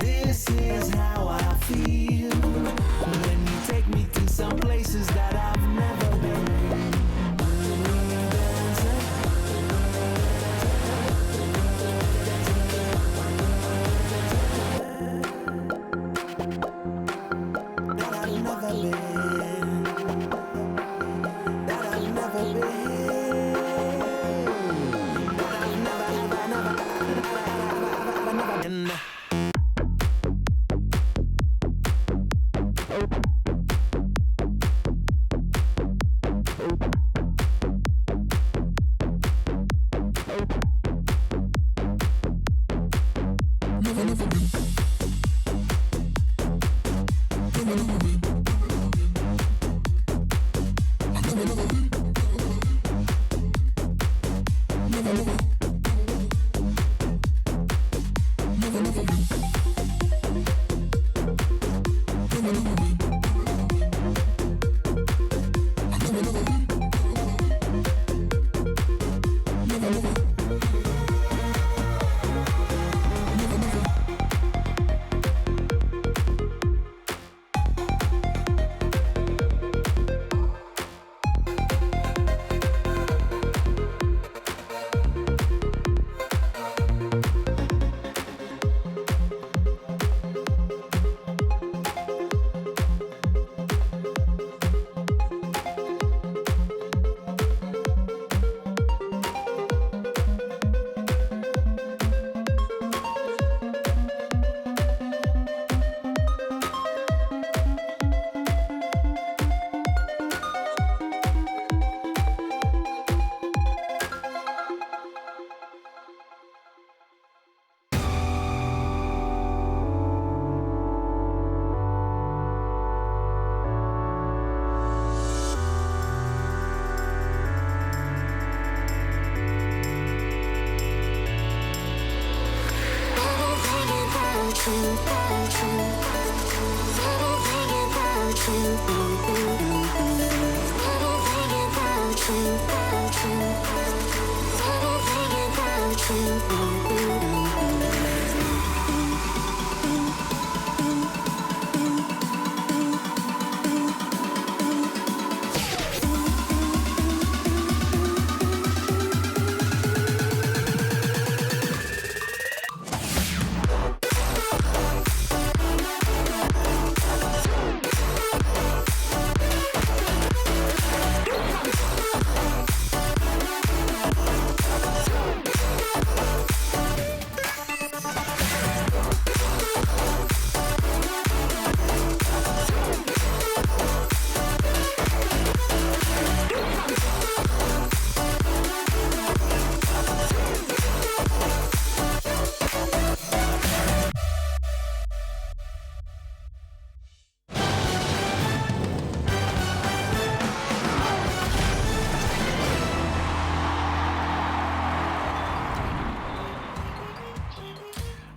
This is how I feel when you take me to some places that I've never been. When we dance that I've never been. That I've never been. That I've never been.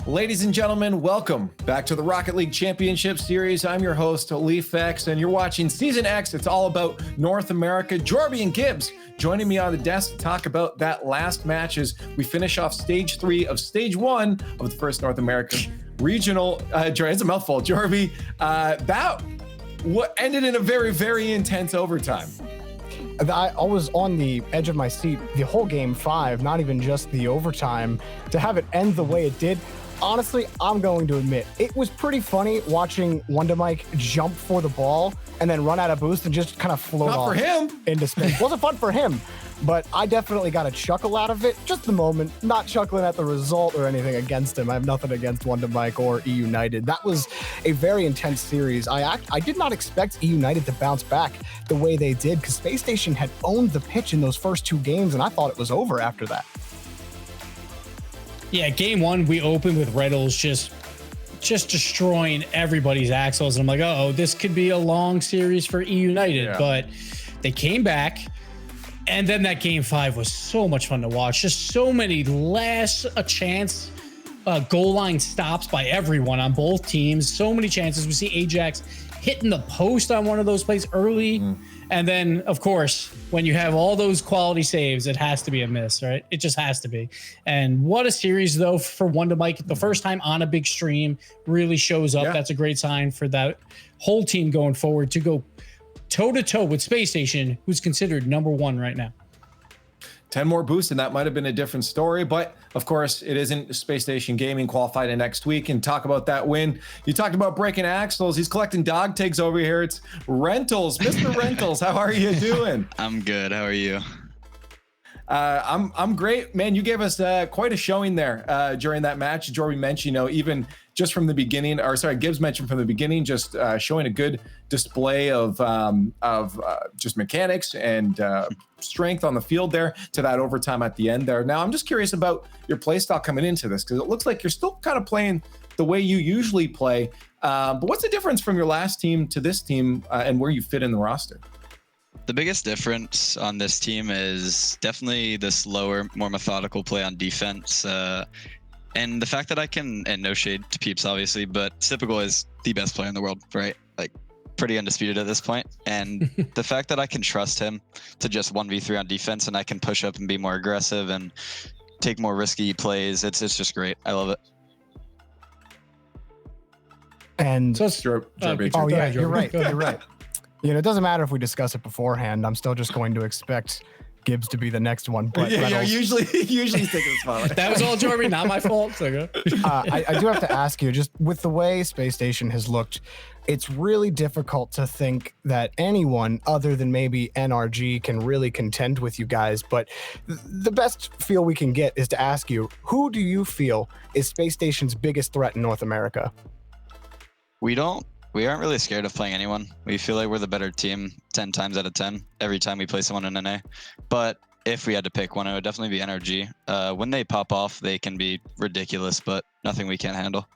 Ladies and gentlemen, welcome back to the Rocket League Championship Series. I'm your host, LeafX, and you're watching Season X. It's all about North America. Jabary and Gibbs joining me on the desk to talk about that last match as we finish off Stage 3 of Stage 1 of the first North America Regional. It's a mouthful, Jabary. That ended in a very, very intense overtime. I was on the edge of my seat the whole game 5, not even just the overtime. To have it end the way it did, honestly, I'm going to admit, it was pretty funny watching Wonder Mike jump for the ball and then run out of boost and just kind of float Not off for him. into space. Wasn't fun for him, but I definitely got a chuckle out of it. Just the moment, not chuckling at the result or anything against him. I have nothing against Wonder Mike or E United. That was a very intense series. I did not expect E United to bounce back the way they did, because Space Station had owned the pitch in those first 2 games, and I thought it was over after that. Yeah, game 1, we opened with Rles just destroying everybody's axles. And I'm like, oh, this could be a long series for E United. But they came back. And then that game 5 was so much fun to watch. Just so many last chance goal line stops by everyone on both teams. So many chances. We see Ajax hitting the post on one of those plays early. And then, of course, when you have all those quality saves, it has to be a miss, right? It just has to be. And what a series, though, for Wonder Mike. The first time on a big stream really shows up. That's a great sign for that whole team going forward to go toe-to-toe with Space Station, who's considered #1 right now. 10 more boosts, and that might have been a different story. But, of course, it isn't. Space Station Gaming qualified in next week. And talk about that win. You talked about breaking axles. He's collecting dog tags over here. It's Rentals. Mr. Rentals, how are you doing? I'm good. How are you? I'm great, man. You gave us quite a showing there during that match. Jabary mentioned, even just from the beginning, or sorry, Gibbs mentioned from the beginning, just showing a good display of just mechanics and strength on the field there to that overtime at the end there. Now, I'm just curious about your play style coming into this, because it looks like you're still kind of playing the way you usually play. But what's the difference from your last team to this team and where you fit in the roster? The biggest difference on this team is definitely this slower, more methodical play on defense. And the fact that I can, and no shade to Peeps, obviously, but Typical is the best player in the world, right? Like, pretty undisputed at this point. And the fact that I can trust him to just 1v3 on defense, and I can push up and be more aggressive and take more risky plays, it's just great. I love it. And so it's you're right. You're right. It doesn't matter if we discuss it beforehand. I'm still just going to expect Gibbs to be the next one. But usually taking the spotlight. That was all Jabary, not my fault. I do have to ask you, just with the way Space Station has looked, it's really difficult to think that anyone other than maybe NRG can really contend with you guys. But the best feel we can get is to ask you, who do you feel is Space Station's biggest threat in North America? We aren't really scared of playing anyone. We feel like we're the better team 10 times out of 10 every time we play someone in NA. But if we had to pick one, it would definitely be NRG. When they pop off, they can be ridiculous, but nothing we can't handle.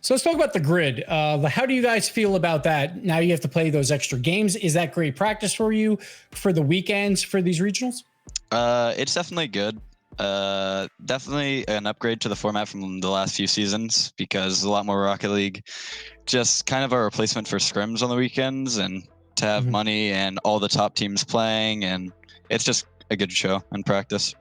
So let's talk about the grid. How do you guys feel about that? Now you have to play those extra games. Is that great practice for you for the weekends for these regionals? It's definitely good. Definitely an upgrade to the format from the last few seasons, because a lot more Rocket League, just kind of a replacement for scrims on the weekends, and to have money and all the top teams playing, and it's just a good show and practice.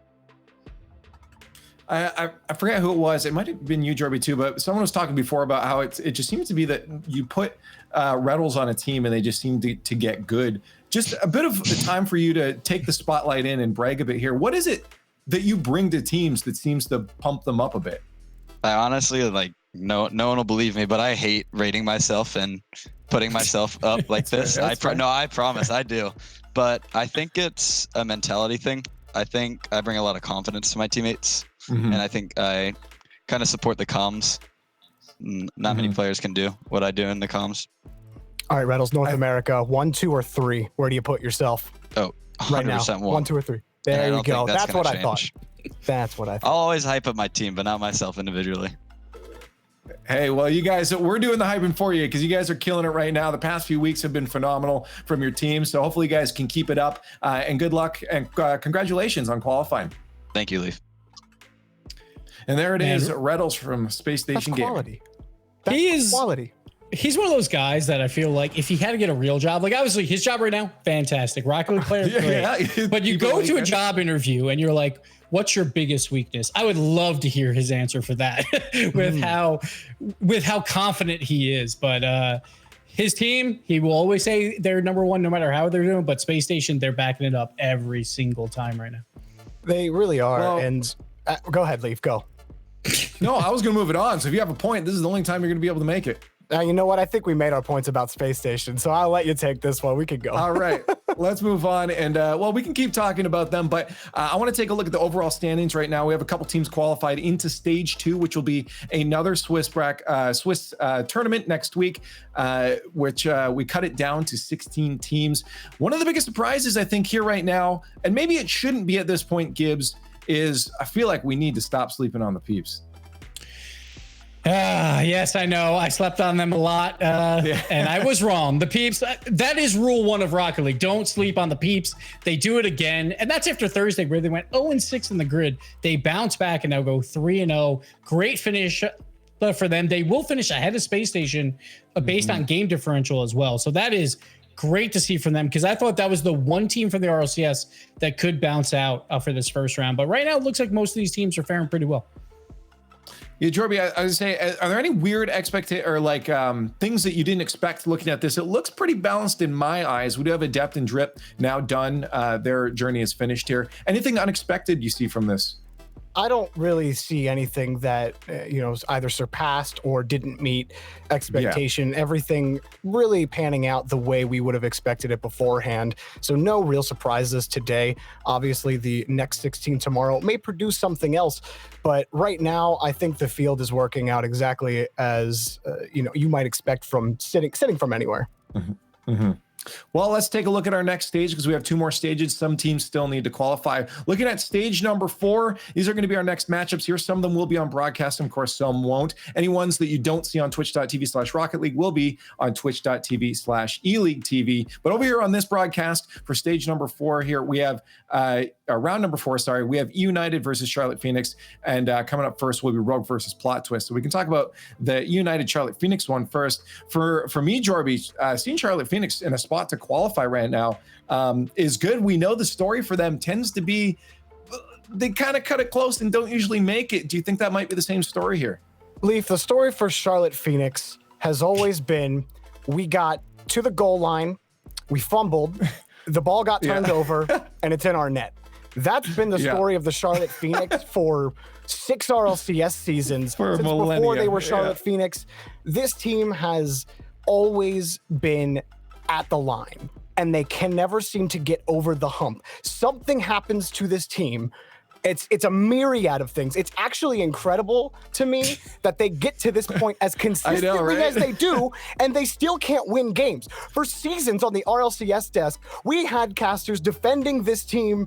I forget who it was. It might have been you, Jabary, too, but someone was talking before about how it just seems to be that you put Rles on a team and they just seem to get good. Just a bit of time for you to take the spotlight in and brag a bit here. What is it that you bring to teams that seems to pump them up a bit? I honestly, no one will believe me, but I hate rating myself and putting myself up like this. I promise I do. But I think it's a mentality thing. I think I bring a lot of confidence to my teammates, and I think I kind of support the comms. Not many players can do what I do in the comms. All right, Rles, North America, 1, 2, or 3. Where do you put yourself? Oh, 100% right now. 1, 2, or 3. There you go. That's what I thought. That's what I thought. I'll always hype up my team, but not myself individually. Hey, well, you guys, we're doing the hyping for you because you guys are killing it right now. The past few weeks have been phenomenal from your team. So hopefully you guys can keep it up, and good luck and congratulations on qualifying. Thank you, Leaf. And there it is, Rles from Space Station Gaming. He is quality. He's one of those guys that I feel like if he had to get a real job, like obviously his job right now, fantastic. Rocket League player, great. But you go to a job interview and you're like, what's your biggest weakness? I would love to hear his answer for that with how confident he is. But His team, he will always say they're number one no matter how they're doing, but Space Station, they're backing it up every single time right now. They really are. Well, and go ahead, Leaf, go. No, I was going to move it on. So if you have a point, this is the only time you're going to be able to make it. You know what? I think we made our points about Space Station, so I'll let you take this one. We could go. All right, let's move on. And well, we can keep talking about them, but I want to take a look at the overall standings right now. We have a couple teams qualified into stage 2, which will be another Swiss tournament next week, which we cut it down to 16 teams. One of the biggest surprises, I think, here right now, and maybe it shouldn't be at this point, Gibbs, is I feel like we need to stop sleeping on the Peeps. Yes, I know. I slept on them a lot, and I was wrong. The Peeps, that is rule 1 of Rocket League. Don't sleep on the Peeps. They do it again, and that's after Thursday where they went 0-6 in the grid. They bounce back and now go 3-0. Great finish for them. They will finish ahead of Space Station based on game differential as well. So that is great to see from them, because I thought that was the one team from the RLCS that could bounce out for this first round. But right now it looks like most of these teams are faring pretty well. Yeah, Jorby, I would say, are there any weird things that you didn't expect looking at this? It looks pretty balanced in my eyes. We do have Adept and Drip now done. Their journey is finished here. Anything unexpected you see from this? I don't really see anything that either surpassed or didn't meet expectation. Everything really panning out the way we would have expected it beforehand. So no real surprises today. Obviously, the next 16 tomorrow may produce something else, but right now I think the field is working out exactly as you might expect from sitting from anywhere. Mm-hmm. Mm-hmm. Well, let's take a look at our next stage, because we have 2 more stages. Some teams still need to qualify. Looking at stage number 4, these are going to be our next matchups here. Some of them will be on broadcast, and of course, some won't. Any ones that you don't see on twitch.tv/Rocket League will be on twitch.tv/eLeagueTV. But over here on this broadcast for stage number 4 here, we have round number 4, sorry, we have United versus Charlotte Phoenix. And coming up first will be Rogue versus Plot Twist. So we can talk about the United Charlotte Phoenix one first. For me, Jorby, seeing Charlotte Phoenix in a spot to qualify right now is good. We know the story for them tends to be they kind of cut it close and don't usually make it. Do you think that might be the same story here? Leaf, the story for Charlotte Phoenix has always been, we got to the goal line, we fumbled, the ball got turned over, and it's in our net. That's been the story of the Charlotte Phoenix for 6 RLCS seasons. Since before they were Charlotte Phoenix. This team has always been at the line, and they can never seem to get over the hump. Something happens to this team. It's a myriad of things. It's actually incredible to me that they get to this point as consistently as they do, and they still can't win games. For seasons on the RLCS desk, we had casters defending this team,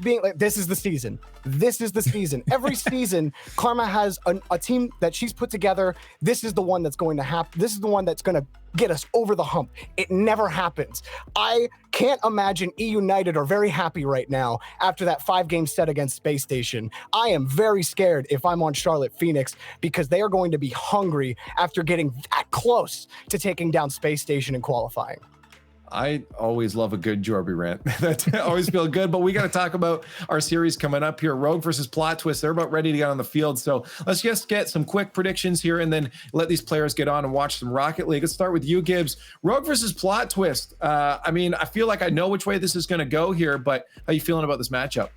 being like, this is the season. This is the season. Every season, Karma has a team that she's put together. This is the one that's going to happen. This is the one that's going to get us over the hump. It never happens. I can't imagine E United are very happy right now after that 5-game set against Space Station. I am very scared if I'm on Charlotte Phoenix, because they are going to be hungry after getting that close to taking down Space Station and qualifying. I always love a good Jorby rant. That always feel good, but we got to talk about our series coming up here. Rogue versus Plot Twist. They're about ready to get on the field. So let's just get some quick predictions here and then let these players get on and watch some Rocket League. Let's start with you, Gibbs. Rogue versus Plot Twist. I mean, I feel like I know which way this is going to go here, but how are you feeling about this matchup?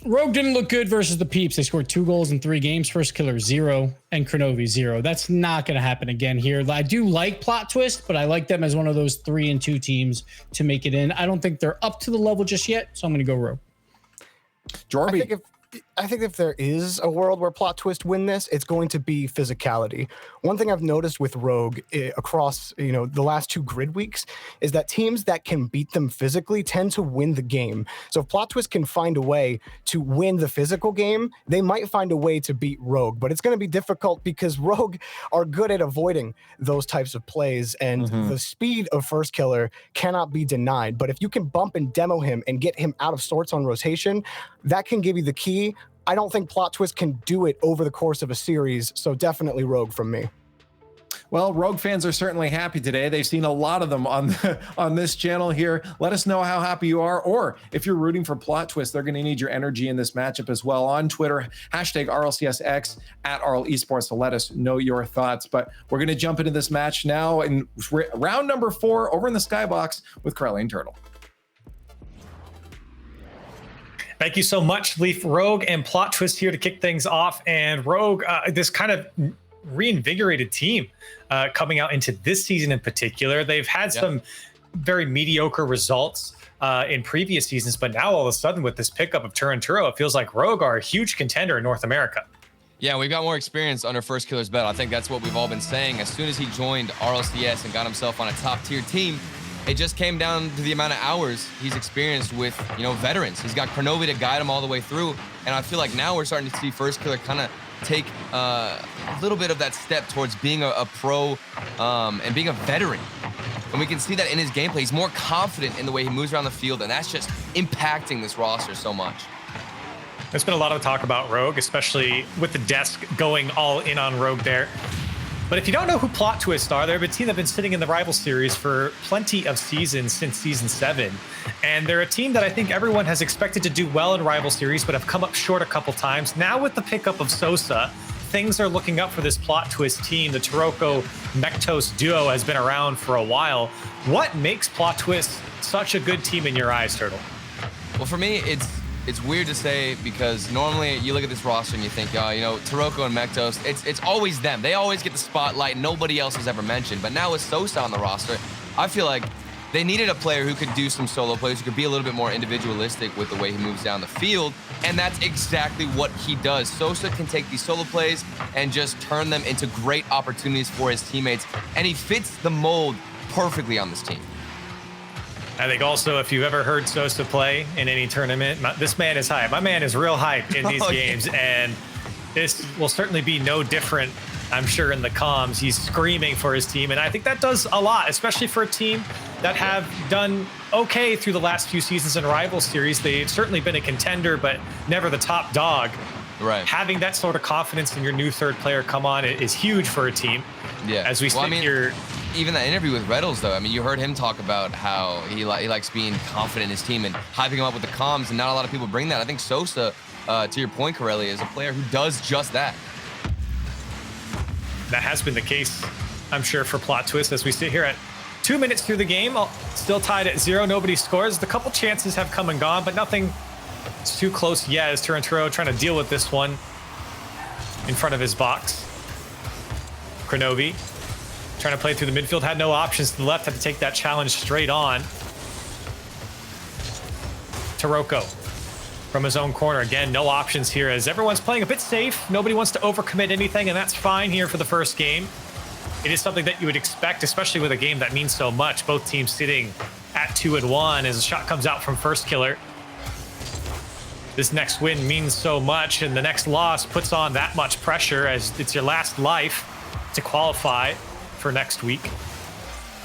Rogue didn't look good versus the Peeps. They scored 2 goals in 3 games. First killer 0 and Kronovi 0. That's not going to happen again here. I do like Plot Twist, but I like them as one of those 3-2 teams to make it in. I don't think they're up to the level just yet, so I'm going to go Rogue. Jorby. I think if there is a world where Plot Twist win this, it's going to be physicality. One thing I've noticed with Rogue across the last 2 grid weeks is that teams that can beat them physically tend to win the game. So if Plot Twist can find a way to win the physical game, they might find a way to beat Rogue. But it's going to be difficult because Rogue are good at avoiding those types of plays, and the speed of First Killer cannot be denied. But if you can bump and demo him and get him out of sorts on rotation, that can give you the key. I don't think Plot Twist can do it over the course of a series, so definitely Rogue from me. Well, Rogue fans are certainly happy today. They've seen a lot of them on on this channel here. Let us know how happy you are, or if you're rooting for Plot Twist, they're going to need your energy in this matchup as well. On Twitter, hashtag RLCS X at RL Esports to let us know your thoughts. But we're going to jump into this match now in round number 4 over in the Skybox with Corellian Turtle. Thank you so much, Leaf. Rogue and Plot Twist here to kick things off. And Rogue, this kind of reinvigorated team coming out into this season in particular. They've had some very mediocre results in previous seasons, but now all of a sudden with this pickup of Turinturo, it feels like Rogue are a huge contender in North America. Yeah, we've got more experience under First Killer's belt. I think that's what we've all been saying. As soon as he joined RLCS and got himself on a top-tier team, it just came down to the amount of hours he's experienced with, veterans. He's got Kronovi to guide him all the way through, and I feel like now we're starting to see First Killer kind of take a little bit of that step towards being a pro and being a veteran. And we can see that in his gameplay. He's more confident in the way he moves around the field, and that's just impacting this roster so much. There's been a lot of talk about Rogue, especially with the desk going all in on Rogue there. But if you don't know who Plot Twist are, they're a team that's been sitting in the Rival Series for plenty of seasons since Season 7. And they're a team that I think everyone has expected to do well in Rival Series, but have come up short a couple times. Now with the pickup of Sosa, things are looking up for this Plot Twist team. The Taroko-Mektos duo has been around for a while. What makes Plot Twist such a good team in your eyes, Turtle? Well, for me, it's weird to say because normally you look at this roster and you think, Taroko and Mektos, it's always them. They always get the spotlight. Nobody else is ever mentioned. But now with Sosa on the roster, I feel like they needed a player who could do some solo plays, who could be a little bit more individualistic with the way he moves down the field. And that's exactly what he does. Sosa can take these solo plays and just turn them into great opportunities for his teammates. And he fits the mold perfectly on this team. I think also, if you've ever heard Sosa play in any tournament, this man is hype. My man is real hype in these games, and this will certainly be no different, I'm sure, in the comms. He's screaming for his team, and I think that does a lot, especially for a team that have done okay through the last few seasons in Rival Series. They've certainly been a contender, but never the top dog. Right. Having that sort of confidence in your new third player come on is huge for a team. Yeah. As we sit here... Even that interview with Rles, though, I mean, you heard him talk about how he likes being confident in his team and hyping him up with the comms, and not a lot of people bring that. I think Sosa, to your point, Corelli, is a player who does just that. That has been the case, I'm sure, for Plot Twist as we sit here at 2 minutes through the game, still tied at 0. Nobody scores. The couple chances have come and gone, but nothing is too close yet as Turinturo trying to deal with this one in front of his box. Kronovi trying to play through the midfield, had no options to the left, had to take that challenge straight on. Taroko from his own corner. Again, no options here as everyone's playing a bit safe. Nobody wants to overcommit anything, and that's fine here for the first game. It is something that you would expect, especially with a game that means so much. Both teams sitting at 2-1 as a shot comes out from First Killer. This next win means so much, and the next loss puts on that much pressure as it's your last life to qualify for next week.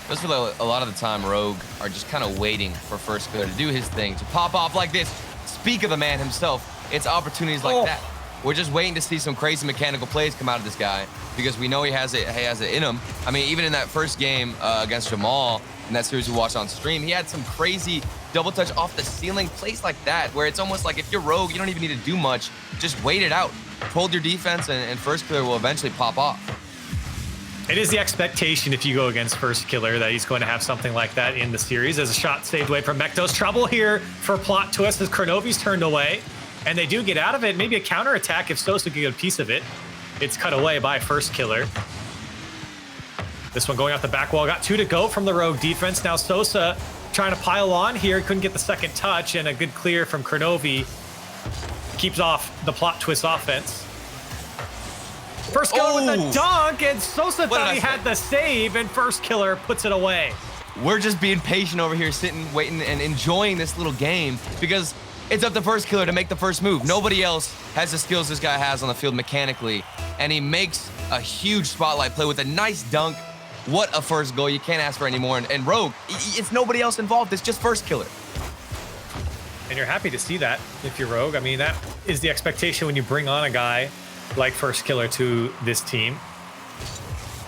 I feel like a lot of the time Rogue are just kind of waiting for First Killer to do his thing, to pop off like this. Speak of the man himself, it's opportunities like that. We're just waiting to see some crazy mechanical plays come out of this guy because we know he has it in him. I mean, even in that first game against Jamal, in that series we watched on stream, he had some crazy double touch off the ceiling plays like that, where it's almost like if you're Rogue, you don't even need to do much. Just wait it out. Hold your defense, and First Killer will eventually pop off. It is the expectation if you go against First Killer that he's going to have something like that in the series. As a shot saved away from Mektos. Trouble here for Plot Twist as Kronovi's turned away. And they do get out of it. Maybe a counterattack if Sosa can get a piece of it. It's cut away by First Killer. This one going off the back wall. Got 2 to go from the Rogue defense. Now Sosa trying to pile on here. Couldn't get the second touch. And a good clear from Kronovi keeps off the Plot Twist offense. First Killer with the dunk, and Sosa thought he had the save, and First Killer puts it away. We're just being patient over here, sitting, waiting, and enjoying this little game because it's up to First Killer to make the first move. Nobody else has the skills this guy has on the field mechanically, and he makes a huge spotlight play with a nice dunk. What a first goal. You can't ask for any more. And Rogue, it's nobody else involved. It's just First Killer. And you're happy to see that if you're Rogue. I mean, that is the expectation when you bring on a guy like First Killer to this team.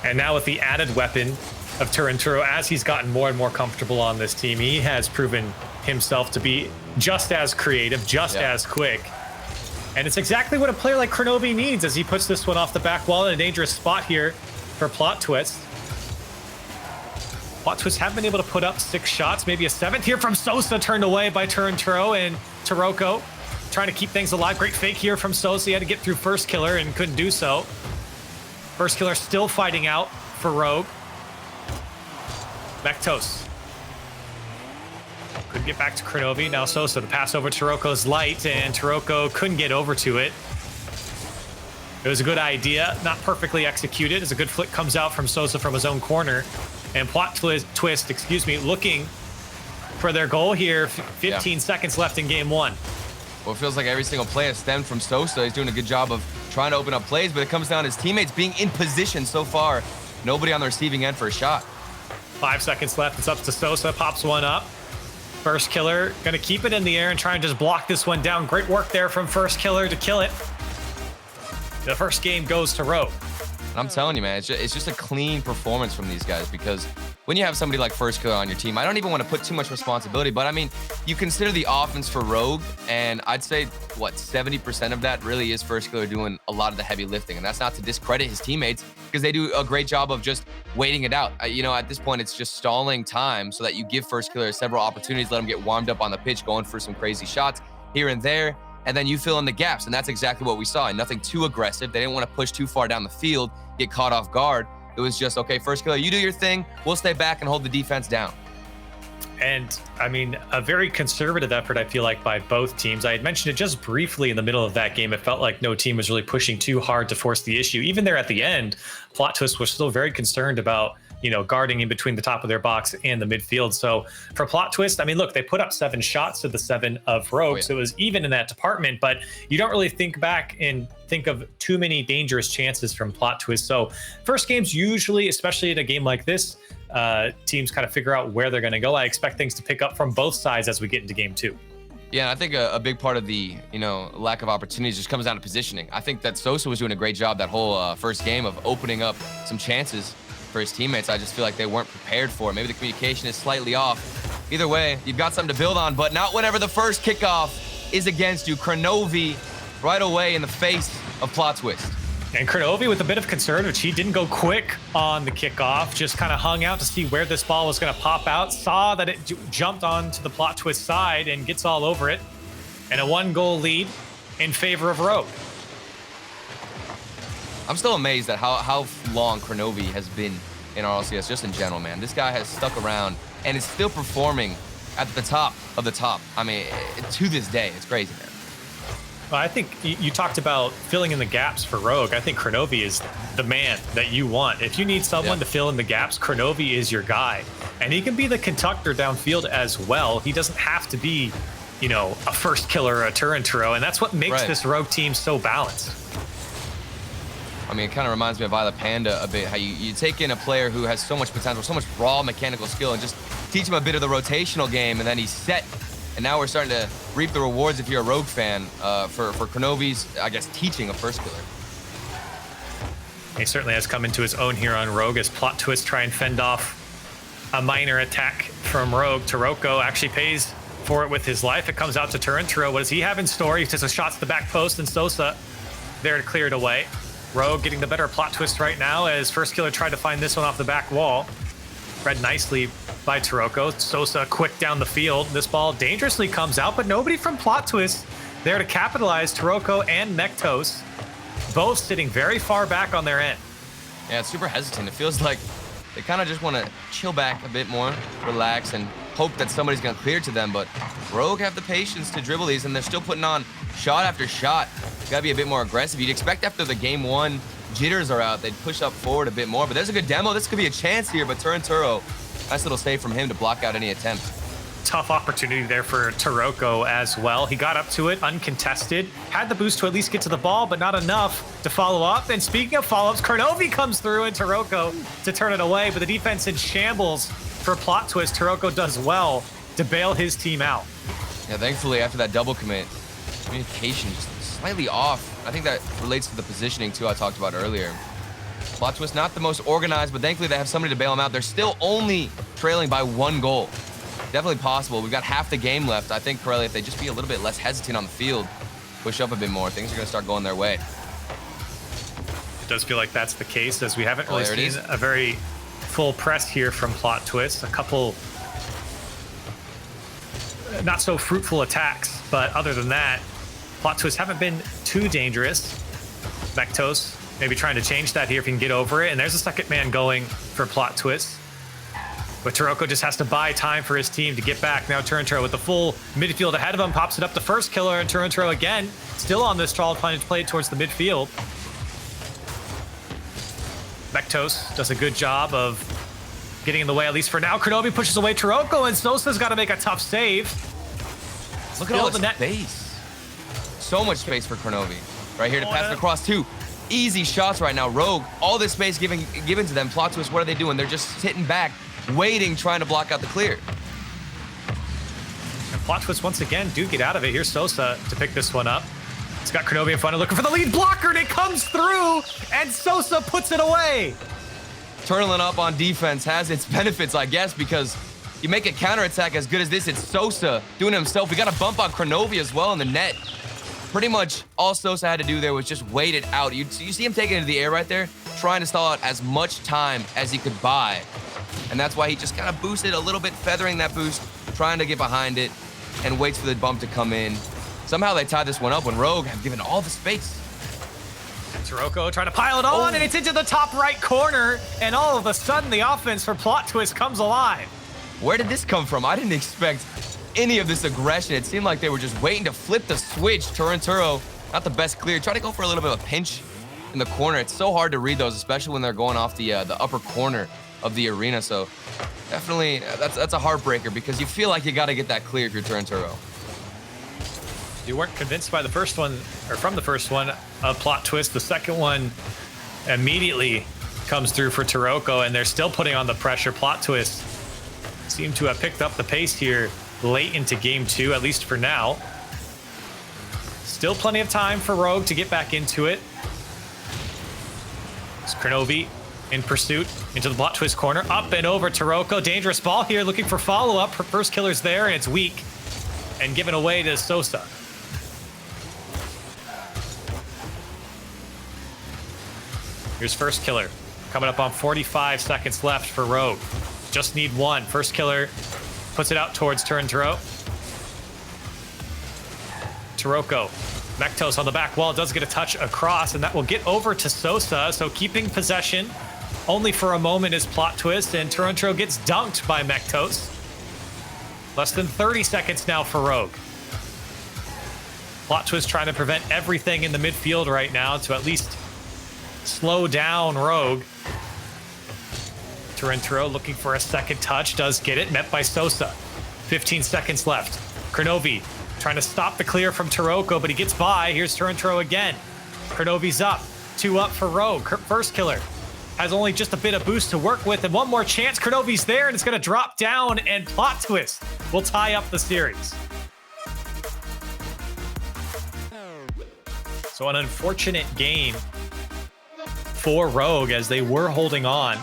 And now with the added weapon of Turinturo, as he's gotten more and more comfortable on this team, he has proven himself to be just as creative, just as quick. And it's exactly what a player like Kronovi needs as he puts this one off the back wall in a dangerous spot here for Plot Twist. Plot Twist have been able to put up 6 shots, maybe a 7th here from Sosa, turned away by Turinturo, and Taroko trying to keep things alive. Great fake here from Sosa. He had to get through First Killer and couldn't do so. First Killer still fighting out for Rogue. Vectos. Couldn't get back to Kronovi. Now Sosa, the pass over Taroko's light, and Taroko couldn't get over to it. It was a good idea, not perfectly executed, as a good flick comes out from Sosa from his own corner. And Plot Twist, looking for their goal here. 15 seconds left in game 1. Well, it feels like every single play has stemmed from Sosa. He's doing a good job of trying to open up plays, but it comes down to his teammates being in position so far. Nobody on the receiving end for a shot. 5 seconds left. It's up to Sosa. Pops one up. First Killer going to keep it in the air and try and just block this one down. Great work there from First Killer to kill it. The first game goes to Rogue. I'm telling you, man, it's just a clean performance from these guys, because when you have somebody like First Killer on your team, I don't even want to put too much responsibility, but I mean, you consider the offense for Rogue, and I'd say, what, 70% of that really is First Killer doing a lot of the heavy lifting, and that's not to discredit his teammates, because they do a great job of just waiting it out. You know, at this point, it's just stalling time so that you give First Killer several opportunities, let him get warmed up on the pitch, going for some crazy shots here and there, and then you fill in the gaps, and that's exactly what we saw. And nothing too aggressive. They didn't want to push too far down the field, get caught off guard. It was just, okay, First Killer, you do your thing. We'll stay back and hold the defense down. And, I mean, a very conservative effort, I feel like, by both teams. I had mentioned it just briefly in the middle of that game. It felt like no team was really pushing too hard to force the issue. Even there at the end, Plot Twist was still very concerned about, you know, guarding in between the top of their box and the midfield. So for Plot Twist, I mean, look, they put up 7 shots to the 7 of Rogue, so it was even in that department, but you don't really think back and think of too many dangerous chances from Plot Twist. So first games usually, especially in a game like this, teams kind of figure out where they're going to go. I expect things to pick up from both sides as we get into game 2. Yeah, and I think a big part of the, you know, lack of opportunities just comes down to positioning. I think that Sosa was doing a great job that whole first game of opening up some chances for his teammates. I just feel like they weren't prepared for it. Maybe the communication is slightly off. Either way, you've got something to build on, but not whenever the first kickoff is against you. Kronovi right away in the face of Plot Twist. And Kronovi with a bit of concern, which he didn't go quick on the kickoff, just kind of hung out to see where this ball was going to pop out, saw that it jumped onto the Plot Twist side and gets all over it. And a 1-goal lead in favor of Rogue. I'm still amazed at how long Kronovi has been in RLCS, just in general, man. This guy has stuck around and is still performing at the top of the top. I mean, to this day, it's crazy, man. Well, I think you talked about filling in the gaps for Rogue. I think Kronovi is the man that you want. If you need someone to fill in the gaps, Kronovi is your guy. And he can be the conductor downfield as well. He doesn't have to be, you know, a First Killer or a Turinturo, and that's what makes this Rogue team so balanced. I mean, it kind of reminds me of Violet Panda a bit, how you take in a player who has so much potential, so much raw mechanical skill, and just teach him a bit of the rotational game, and then he's set. And now we're starting to reap the rewards, if you're a Rogue fan, for Kronovi's, I guess, teaching of First Killer. He certainly has come into his own here on Rogue as Plot Twist try and fend off a minor attack from Rogue. Taroko actually pays for it with his life. It comes out to Turinturo. What does he have in store? He takes a shot to the back post, and Sosa there to clear it away. Rogue getting the better Plot Twist right now as First Killer tried to find this one off the back wall. Read nicely by Taroko. Sosa quick down the field. This ball dangerously comes out, but nobody from Plot Twist there to capitalize. Taroko and Nektos both sitting very far back on their end. Yeah, it's super hesitant. It feels like they kind of just want to chill back a bit more, relax, and hope that somebody's going to clear to them. But Rogue have the patience to dribble these, and they're still putting on shot after shot. Got to be a bit more aggressive. You'd expect after the game 1 jitters are out, they'd push up forward a bit more. But there's a good demo. This could be a chance here. But Turinturo, nice little save from him to block out any attempt. Tough opportunity there for Taroko as well. He got up to it uncontested, had the boost to at least get to the ball, but not enough to follow up. And speaking of follow-ups, Kronovi comes through and Taroko to turn it away, but the defense in shambles for Plot Twist. Taroko does well to bail his team out. Yeah, thankfully after that double commit, communication just slightly off. I think that relates to the positioning too I talked about earlier. Plot Twist, not the most organized, but thankfully they have somebody to bail them out. They're still only trailing by 1 goal. Definitely possible. We've got half the game left. I think Corelli, if they just be a little bit less hesitant on the field, push up a bit more, things are going to start going their way. It does feel like that's the case, as we haven't really seen a very full press here from Plot Twist. A couple not so fruitful attacks, but other than that, Plot Twist haven't been too dangerous. Mektos maybe trying to change that here if he can get over it. And there's a second man going for Plot Twist. But Taroko just has to buy time for his team to get back. Now Turintro with the full midfield ahead of him, pops it up to first killer, and Turintro again, still on this trawl, trying to play it towards the midfield. Mektos does a good job of getting in the way, at least for now. Kronovi pushes away Taroko, and Sosa's got to make a tough save. Look at all the space. So much space for Kronovi. Right here to pass it across two. Easy shots right now. Rogue, all this space given to them. Plot Twist, what are they doing? They're just sitting back, waiting, trying to block out the clear. And Plot Twist once again do get out of it. Here's Sosa to pick this one up. He's got Kronovi in front of looking for the lead blocker, and it comes through, and Sosa puts it away. Turtling up on defense has its benefits, I guess, because you make a counterattack as good as this. It's Sosa doing it himself. We got a bump on Kronovi as well in the net. Pretty much all Sosa had to do there was just wait it out. You see him taking it into the air right there, trying to stall out as much time as he could buy. And that's why he just kind of boosted a little bit, feathering that boost, trying to get behind it, and waits for the bump to come in. Somehow they tied this one up when Rogue have given all the space. Taroko trying to pile it on, and it's into the top right corner, and all of a sudden the offense for Plot Twist comes alive. Where did this come from? I didn't expect any of this aggression. It seemed like they were just waiting to flip the switch. Turinturo, not the best clear. Try to go for a little bit of a pinch in the corner. It's so hard to read those, especially when they're going off the upper corner of the arena. So definitely, that's a heartbreaker because you feel like you got to get that clear if you're Turinturo. You weren't convinced by the first one, or from the first one, of Plot Twist. The second one immediately comes through for Taroko, and they're still putting on the pressure. Plot Twist seem to have picked up the pace here late into game 2, at least for now. Still plenty of time for Rogue to get back into it. It's Kronovi in pursuit into the Plot Twist corner, up and over Taroko. Dangerous ball here, looking for follow-up. First killer's there, and it's weak and given away to Sosa. Here's first killer, coming up on 45 seconds left for Rogue. Just need one. First killer puts it out towards Turinturo. Taroko, Mektos on the back wall, does get a touch across, and that will get over to Sosa. So keeping possession only for a moment is Plot Twist, and Turinturo gets dunked by Mektos. Less than 30 seconds now for Rogue. Plot Twist trying to prevent everything in the midfield right now to at least slow down Rogue. Turinturo looking for a second touch, does get it, met by Sosa. 15 seconds left. Kronovi trying to stop the clear from Taroko, but he gets by. Here's Turinturo again. Kronovi's up, 2 up for Rogue. First killer has only just a bit of boost to work with, and one more chance. Kronovi's there, and it's going to drop down, and Plot Twist will tie up the series. So an unfortunate game for Rogue, as they were holding on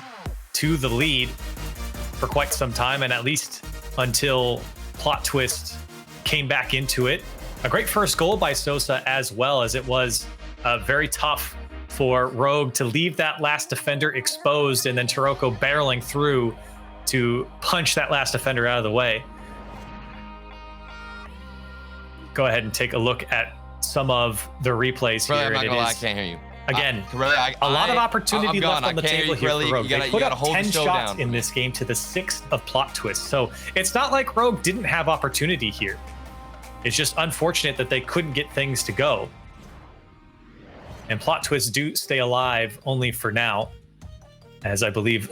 to the lead for quite some time, and at least until Plot Twist came back into it. A great first goal by Sosa, as well, as it was very tough for Rogue to leave that last defender exposed, and then Taroko barreling through to punch that last defender out of the way. Go ahead and take a look at some of the replays here. I'm not gonna lie, I can't hear you. Again, a lot of opportunity left on the table here for Rogue. They put up 10 shots in this game to the 6th of Plot Twist. So it's not like Rogue didn't have opportunity here. It's just unfortunate that they couldn't get things to go. And Plot Twist do stay alive only for now, as I believe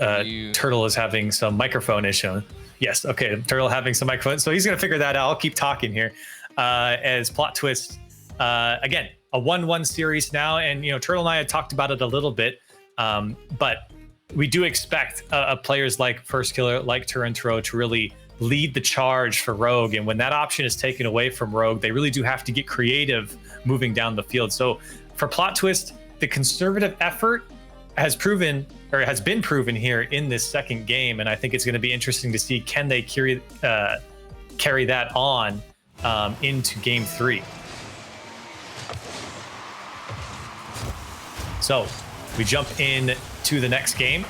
Turtle is having some microphone issue. Yes, okay, Turtle having some microphone. So he's going to figure that out. I'll keep talking here. As Plot Twist, again, a 1-1 series now, and Turtle and I had talked about it a little bit, but we do expect players like First Killer, like Turinturo, to really lead the charge for Rogue. And when that option is taken away from Rogue, they really do have to get creative moving down the field. So for Plot Twist, the conservative effort has proven, or has been proven here in this second game, and I think it's going to be interesting to see, can they carry that on into game 3. So we jump in to the next game.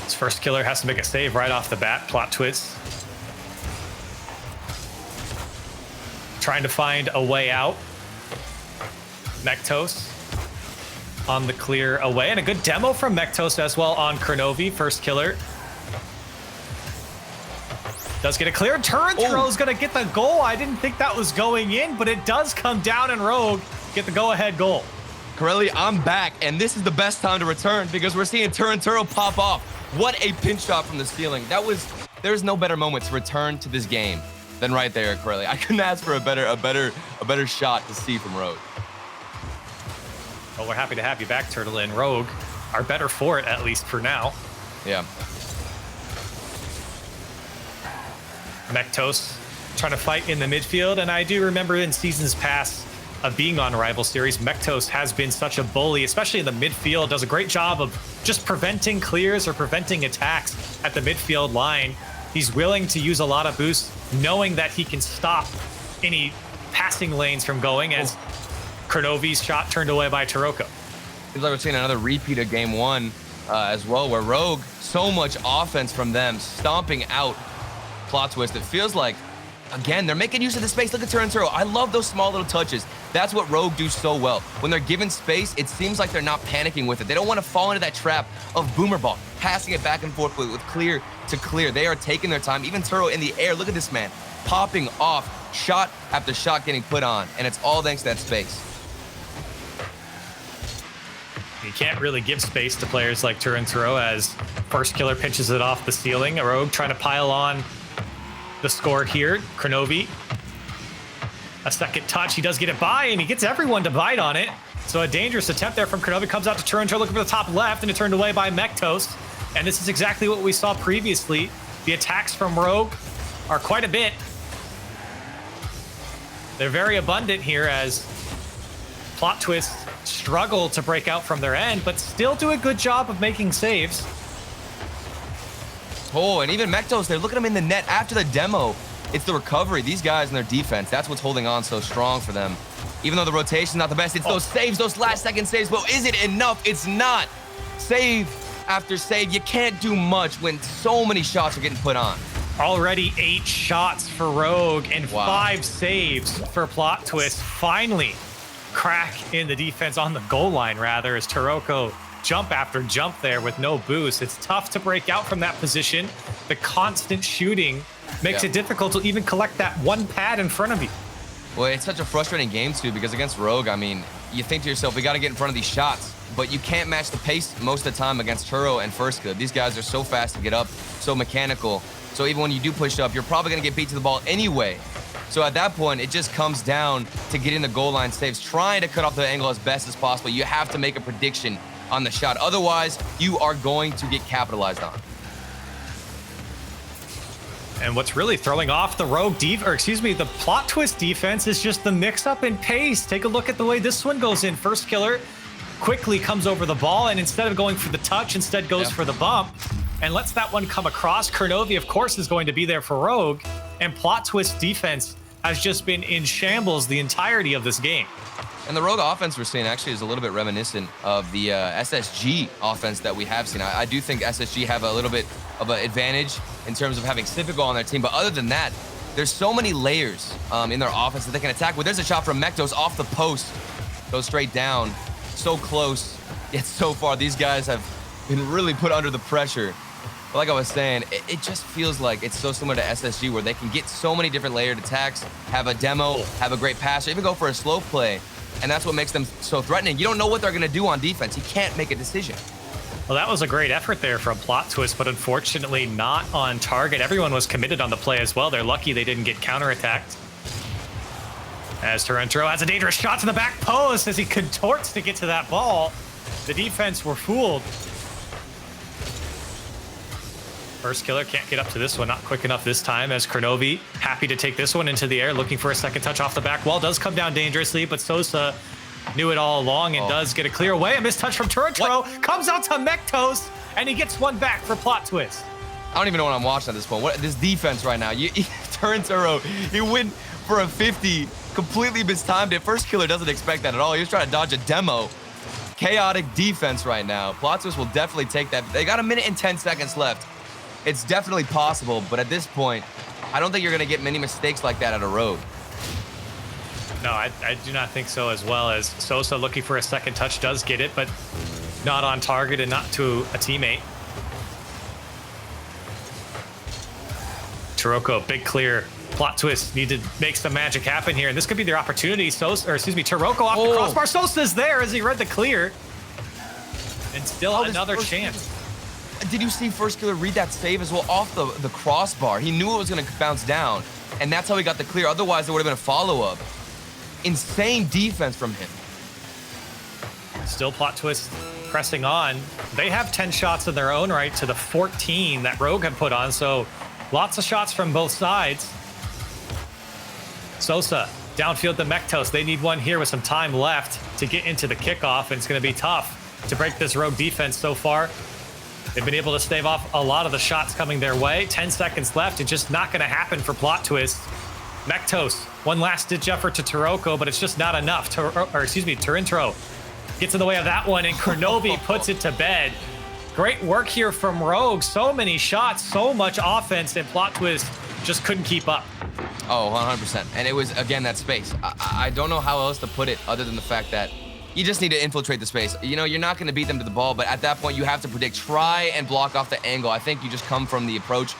This first killer has to make a save right off the bat. Plot twist. Trying to find a way out. Mektos on the clear away, and a good demo from Mektos as well on Kronovi. First killer. Does get a clear. Turretro is going to get the goal. I didn't think that was going in, but it does come down, and Rogue get the go-ahead goal. Corelli, I'm back, and this is the best time to return because we're seeing Turretro pop off. What a pinch shot from the ceiling. There's no better moment to return to this game than right there, Corelli. I couldn't ask for a better shot to see from Rogue. Well, we're happy to have you back, Turtle, and Rogue are better for it, at least for now. Yeah. Mektos trying to fight in the midfield, and I do remember in seasons past of being on Rival Series, Mektos has been such a bully, especially in the midfield, does a great job of just preventing clears or preventing attacks at the midfield line. He's willing to use a lot of boosts, knowing that he can stop any passing lanes from going, as Kronovi's shot turned away by Taroko. Seems like we're seeing another repeat of game 1 as well, where Rogue, so much offense from them, stomping out Plot Twist. It feels like, again, they're making use of the space. Look at Turnturo. I love those small little touches. That's what Rogue do so well. When they're given space, it seems like they're not panicking with it. They don't want to fall into that trap of boomer ball, passing it back and forth with clear to clear. They are taking their time. Even Turo in the air. Look at this man, popping off, shot after shot getting put on, and it's all thanks to that space. You can't really give space to players like Turnturo, as first killer pinches it off the ceiling. A Rogue trying to pile on the score here. Kronovi, a second touch. He does get it by, and he gets everyone to bite on it. So a dangerous attempt there from Kronovi. Comes out to Turnturo looking for the top left, and it turned away by Mektos. And this is exactly what we saw previously. The attacks from Rogue are quite a bit. They're very abundant here, as Plot Twist struggle to break out from their end, but still do a good job of making saves. Oh, and even Mektos, they're looking at him in the net after the demo. It's the recovery. These guys and their defense, that's what's holding on so strong for them. Even though the rotation's not the best, it's those saves, those last second saves. But is it enough? It's not. Save after save. You can't do much when so many shots are getting put on. Already 8 shots for Rogue and 5 saves for Plot Twist. Finally, crack in the defense on the goal line, rather, as Taroko jump after jump there with no boost. It's tough to break out from that position. The constant shooting makes it difficult to even collect that one pad in front of you. Well, it's such a frustrating game, too, because against Rogue, I mean, you think to yourself, we got to get in front of these shots, but you can't match the pace most of the time against Turo and First Good. These guys are so fast to get up, so mechanical. So even when you do push up, you're probably going to get beat to the ball anyway. So at that point, it just comes down to getting the goal line saves, trying to cut off the angle as best as possible. You have to make a prediction on the shot. Otherwise, you are going to get capitalized on. And what's really throwing off the Rogue the Plot Twist defense is just the mix-up in pace. Take a look at the way this one goes in. First killer quickly comes over the ball, and instead of going for the touch, instead goes for the bump and lets that one come across. Kronovi, of course, is going to be there for Rogue, and Plot Twist defense has just been in shambles the entirety of this game. And the Rogue offense we're seeing actually is a little bit reminiscent of the SSG offense that we have seen. I do think SSG have a little bit of an advantage in terms of having Civico on their team, but other than that, there's so many layers in their offense that they can attack with. There's a shot from Mektos off the post, goes straight down, so close, yet so far these guys have been really put under the pressure. But like I was saying, it just feels like it's so similar to SSG, where they can get so many different layered attacks, have a demo, have a great pass, or even go for a slow play. And that's what makes them so threatening. You don't know what they're going to do on defense. You can't make a decision. Well, that was a great effort there from Plot Twist, but unfortunately not on target. Everyone was committed on the play as well. They're lucky they didn't get counterattacked. As Torrentro has a dangerous shot to the back post as he contorts to get to that ball. The defense were fooled. First killer can't get up to this one, not quick enough this time, as Kronovi happy to take this one into the air, looking for a second touch off the back wall. Does come down dangerously, but Sosa knew it all along and does get a clear away. A mistouch from Turintro comes out to Mektos, and he gets one back for Plot Twist. I don't even know what I'm watching at this point. What this defense right now? Turintro, he went for a 50, completely mistimed it. First killer doesn't expect that at all. He was trying to dodge a demo. Chaotic defense right now. Plot Twist will definitely take that. They got 1 minute and 10 seconds left. It's definitely possible, but at this point, I don't think you're gonna get many mistakes like that at a Rogue. No, I do not think so, as well. As Sosa looking for a second touch does get it, but not on target and not to a teammate. Taroko, big clear. Plot Twist need to make some magic happen here, and this could be their opportunity. Taroko off the crossbar. Sosa's there as he read the clear. And still another chance. Did you see First Killer read that save as well off the crossbar? He knew it was going to bounce down, and that's how he got the clear. Otherwise, there would have been a follow-up. Insane defense from him. Still Plot Twist pressing on. They have 10 shots in their own right to the 14 that Rogue had put on, so lots of shots from both sides. Sosa, downfield to Mektos. They need one here with some time left to get into the kickoff, and it's going to be tough to break this Rogue defense so far. They've been able to stave off a lot of the shots coming their way. 10 seconds left. It's just not going to happen for Plot Twist. Mektos, one last ditch effort to Taroko, but it's just not enough. Turintro gets in the way of that one, and Kronovi puts it to bed. Great work here from Rogue. So many shots, so much offense, and Plot Twist just couldn't keep up. Oh, 100%. And it was, again, that space. I don't know how else to put it other than the fact that you just need to infiltrate the space. You know, you're not going to beat them to the ball, but at that point, you have to predict. Try and block off the angle. I think you just come from the approach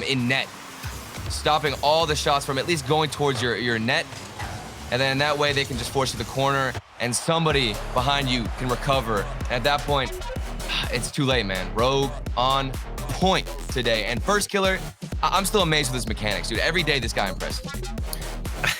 in net, stopping all the shots from at least going towards your net. And then that way, they can just force you to the corner, and somebody behind you can recover. And at that point, it's too late, man. Rogue on point today. And First Killer, I'm still amazed with his mechanics, dude. Every day, this guy impresses me.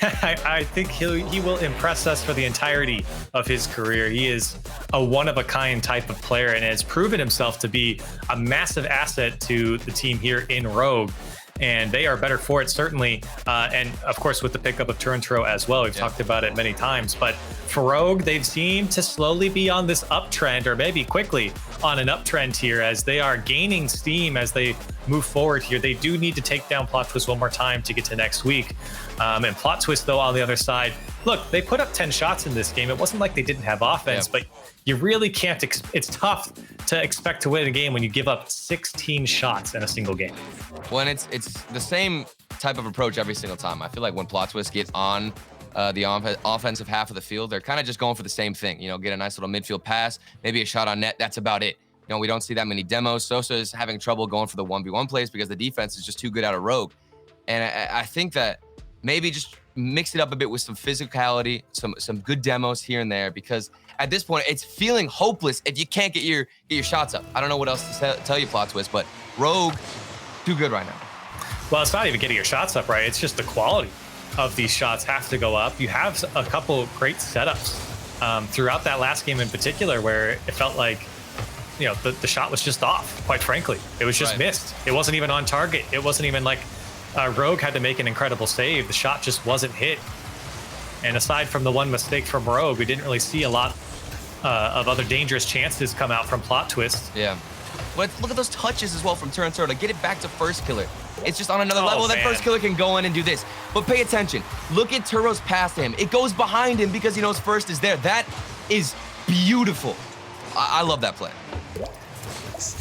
I think he will impress us for the entirety of his career. He is a one-of-a-kind type of player and has proven himself to be a massive asset to the team here in Rogue. And they are better for it, certainly. And of course, with the pickup of Turintro as well. We've talked about it many times. But for Rogue, they've seemed to slowly be on this uptrend, or maybe quickly on an uptrend here, as they are gaining steam as they move forward here. They do need to take down Plot Twist one more time to get to next week. And Plot Twist, though, on the other side, look, they put up 10 shots in this game. It wasn't like they didn't have offense, but you really can't. It's tough to expect to win a game when you give up 16 shots in a single game. When it's the same type of approach every single time. I feel like when Plot Twist gets on the offensive half of the field, they're kind of just going for the same thing. You know, get a nice little midfield pass, maybe a shot on net. That's about it. You know, we don't see that many demos. Sosa is having trouble going for the 1v1 plays because the defense is just too good out of Rogue. And I think that maybe just mix it up a bit with some physicality, some good demos here and there, because at this point, it's feeling hopeless if you can't get your shots up. I don't know what else to tell you, Plot Twist, but Rogue, too good right now. Well, it's not even getting your shots up, right? It's just the quality of these shots have to go up. You have a couple great setups throughout that last game in particular, where it felt like, you know, the shot was just off, quite frankly. It was just missed. It wasn't even on target. It wasn't even like Rogue had to make an incredible save. The shot just wasn't hit. And aside from the one mistake from Rogue, we didn't really see a lot of other dangerous chances come out from Plot Twist. Yeah. But look at those touches as well from Turintro to get it back to First Killer. It's just on another level that First Killer can go in and do this. But pay attention. Look at Turo's pass to him. It goes behind him because he knows First is there. That is beautiful. I love that play.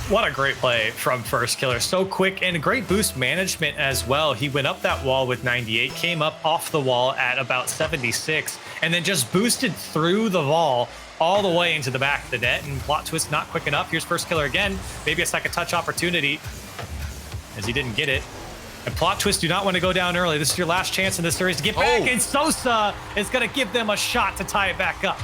What a great play from First Killer. So quick, and great boost management as well. He went up that wall with 98, came up off the wall at about 76, and then just boosted through the wall all the way into the back of the net. And Plot Twist not quick enough. Here's First Killer again. Maybe a second touch opportunity, as he didn't get it. And Plot Twist do not want to go down early. This is your last chance in this series to get back, and Sosa is going to give them a shot to tie it back up.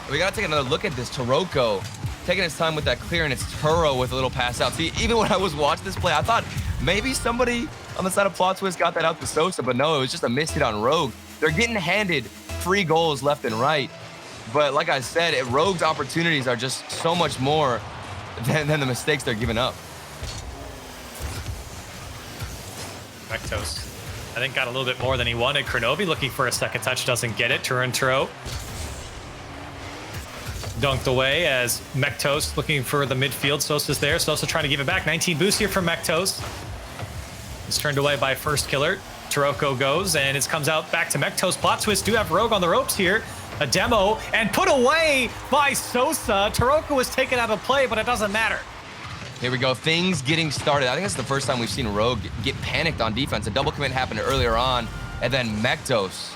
We got to take another look at this. Taroko taking his time with that clear, and it's Turo with a little pass out. See, even when I was watching this play, I thought maybe somebody on the side of Plot Twist got that out to Sosa, but no, it was just a miss hit on Rogue. They're getting handed free goals left and right. But like I said, Rogue's opportunities are just so much more than the mistakes they're giving up. Mektos, I think, got a little bit more than he wanted. Kronovi looking for a second touch, doesn't get it. Turintro Dunked away as Mektos looking for the midfield. Sosa's there. Sosa trying to give it back. 19 boost here from Mektos. It's turned away by first killer. Taroko goes, and it comes out back to Mektos. Plot twist do have Rogue on the ropes here. A demo, and put away by Sosa. Taroko was taken out of play, but it doesn't matter. Here we go. Things getting started. I think it's the first time we've seen Rogue get panicked on defense. A double commit happened earlier on, and then Mektos.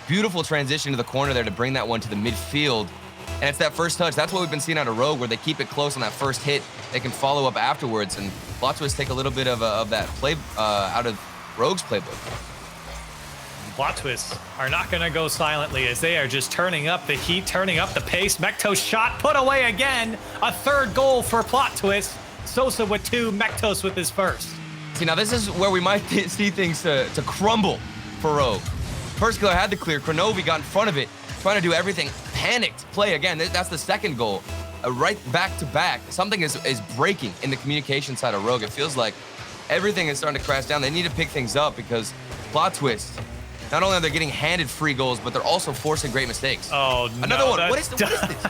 Beautiful transition to the corner there to bring that one to the midfield. And it's that first touch. That's what we've been seeing out of Rogue, where they keep it close on that first hit. They can follow up afterwards, and Plot Twist take a little bit of that play out of Rogue's playbook. Plot Twists are not going to go silently as they are just turning up the heat, turning up the pace. Mektos shot put away again. A third goal for Plot Twist. Sosa with 2, Mektos with his first. See, now this is where we might see things to crumble for Rogue. First killer had to clear. Kronovi got in front of it, trying to do everything. Panicked play again. That's the second goal. Right back to back. Something is breaking in the communication side of Rogue. It feels like everything is starting to crash down. They need to pick things up because Plot Twist, not only are they getting handed free goals, but they're also forcing great mistakes. Oh, another no, one. What is this?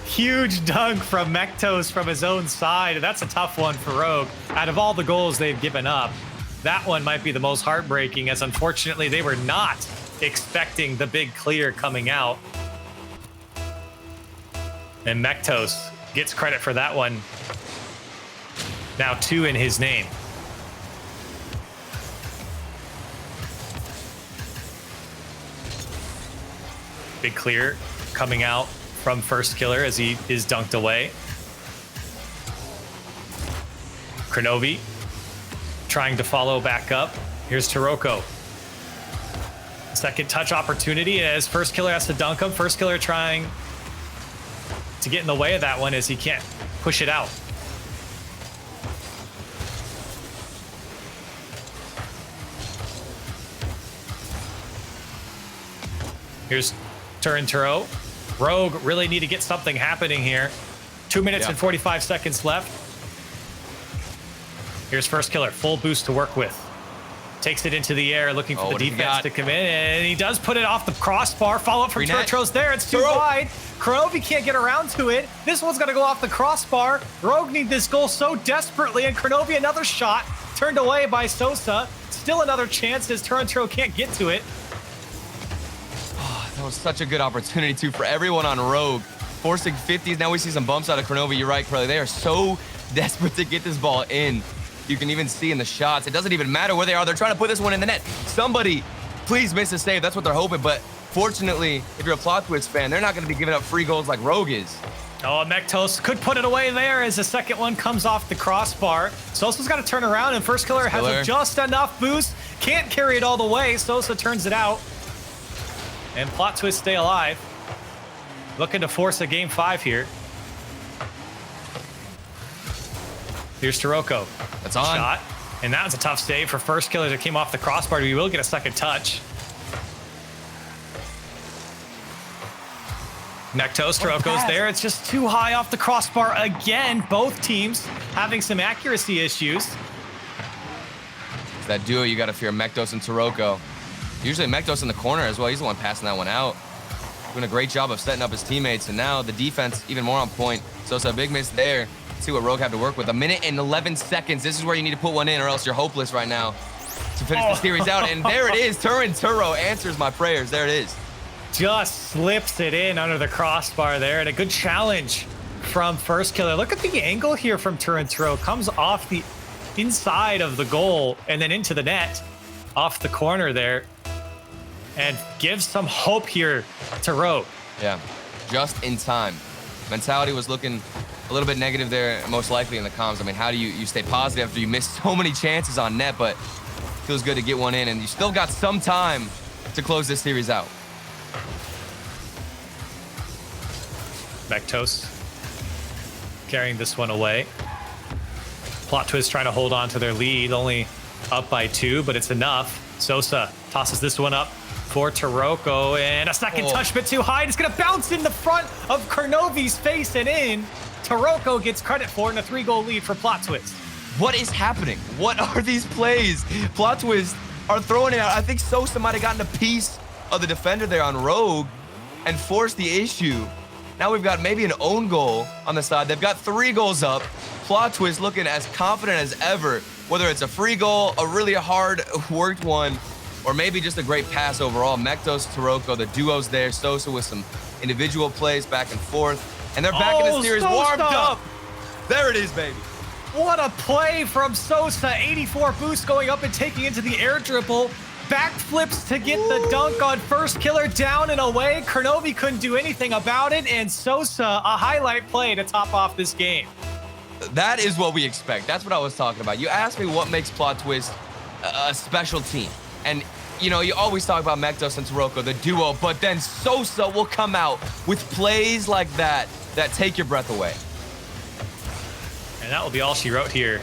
Huge dunk from Mektos from his own side. That's a tough one for Rogue. Out of all the goals they've given up, that one might be the most heartbreaking, as unfortunately they were not expecting the big clear coming out. And Mektos gets credit for that one. Now 2 in his name. Big clear coming out from first killer as he is dunked away. Kronovi trying to follow back up. Here's Taroko. Second touch opportunity as first killer has to dunk him. First killer trying to get in the way of that one as he can't push it out. Here's Turo. Rogue really need to get something happening here. 2 minutes and 45 seconds left. Here's first killer, full boost to work with. Takes it into the air, looking for the defense to come in, and he does put it off the crossbar. Follow up from Turtro's there. It's too wide. Kronovi can't get around to it. This one's gonna go off the crossbar. Rogue need this goal so desperately, and Kronovi another shot turned away by Sosa. Still another chance as Turntro can't get to it. That was such a good opportunity, too, for everyone on Rogue. Forcing 50s. Now we see some bumps out of Kronovi. You're right, Crowley. They are so desperate to get this ball in. You can even see in the shots. It doesn't even matter where they are. They're trying to put this one in the net. Somebody, please miss a save. That's what they're hoping. But fortunately, if you're a Plot Twist fan, they're not going to be giving up free goals like Rogue is. Oh, Mektos could put it away there as the second one comes off the crossbar. Sosa's got to turn around, and first killer has just enough boost. Can't carry it all the way. Sosa turns it out. And Plot Twist stay alive. Looking to force a game 5 here. Here's Taroko. That's on. Shot. And that was a tough save for first killer that came off the crossbar. We will get a second touch. Mektos, Taroko's there. It's just too high off the crossbar again. Both teams having some accuracy issues. It's that duo you got to fear, Mektos and Taroko. Usually Mektos in the corner as well. He's the one passing that one out. Doing a great job of setting up his teammates. And now the defense even more on point. So it's a big miss there. Let's see what Rogue have to work with. 1 minute and 11 seconds. This is where you need to put one in or else you're hopeless right now to finish the series out. And there it is. Turo answers my prayers. There it is. Just slips it in under the crossbar there. And a good challenge from first killer. Look at the angle here from Turo. Comes off the inside of the goal and then into the net. Off the corner there. And gives some hope here to Rogue. Yeah, just in time. Mentality was looking a little bit negative there, most likely in the comms. I mean, how do you stay positive after you miss so many chances on net, but feels good to get one in, and you still got some time to close this series out. Mektos carrying this one away. Plot Twist trying to hold on to their lead, only up by 2, but it's enough. Sosa tosses this one up for Taroko, and a second touch bit too high. It's gonna bounce in the front of Kronovi's face and in. Taroko gets credit for it, and a 3-goal lead for Plot Twist. What is happening? What are these plays? Plot Twist are throwing it out. I think Sosa might have gotten a piece of the defender there on Rogue and forced the issue. Now we've got maybe an own goal on the side. They've got 3 goals up. Plot Twist looking as confident as ever, whether it's a free goal, a really hard worked one, or maybe just a great pass overall. Mektos, Taroko, the duo's there. Sosa with some individual plays back and forth. And they're back in the series, warmed up. There it is, baby. What a play from Sosa. 84 boost going up and taking into the air dribble. Backflips to get the dunk on first killer, down and away. Kronovi couldn't do anything about it, and Sosa, a highlight play to top off this game. That is what we expect. That's what I was talking about. You asked me what makes Plot Twist a special team. And, you know, you always talk about Mektos and Taroko, the duo, but then Sosa will come out with plays like that take your breath away. And that will be all she wrote here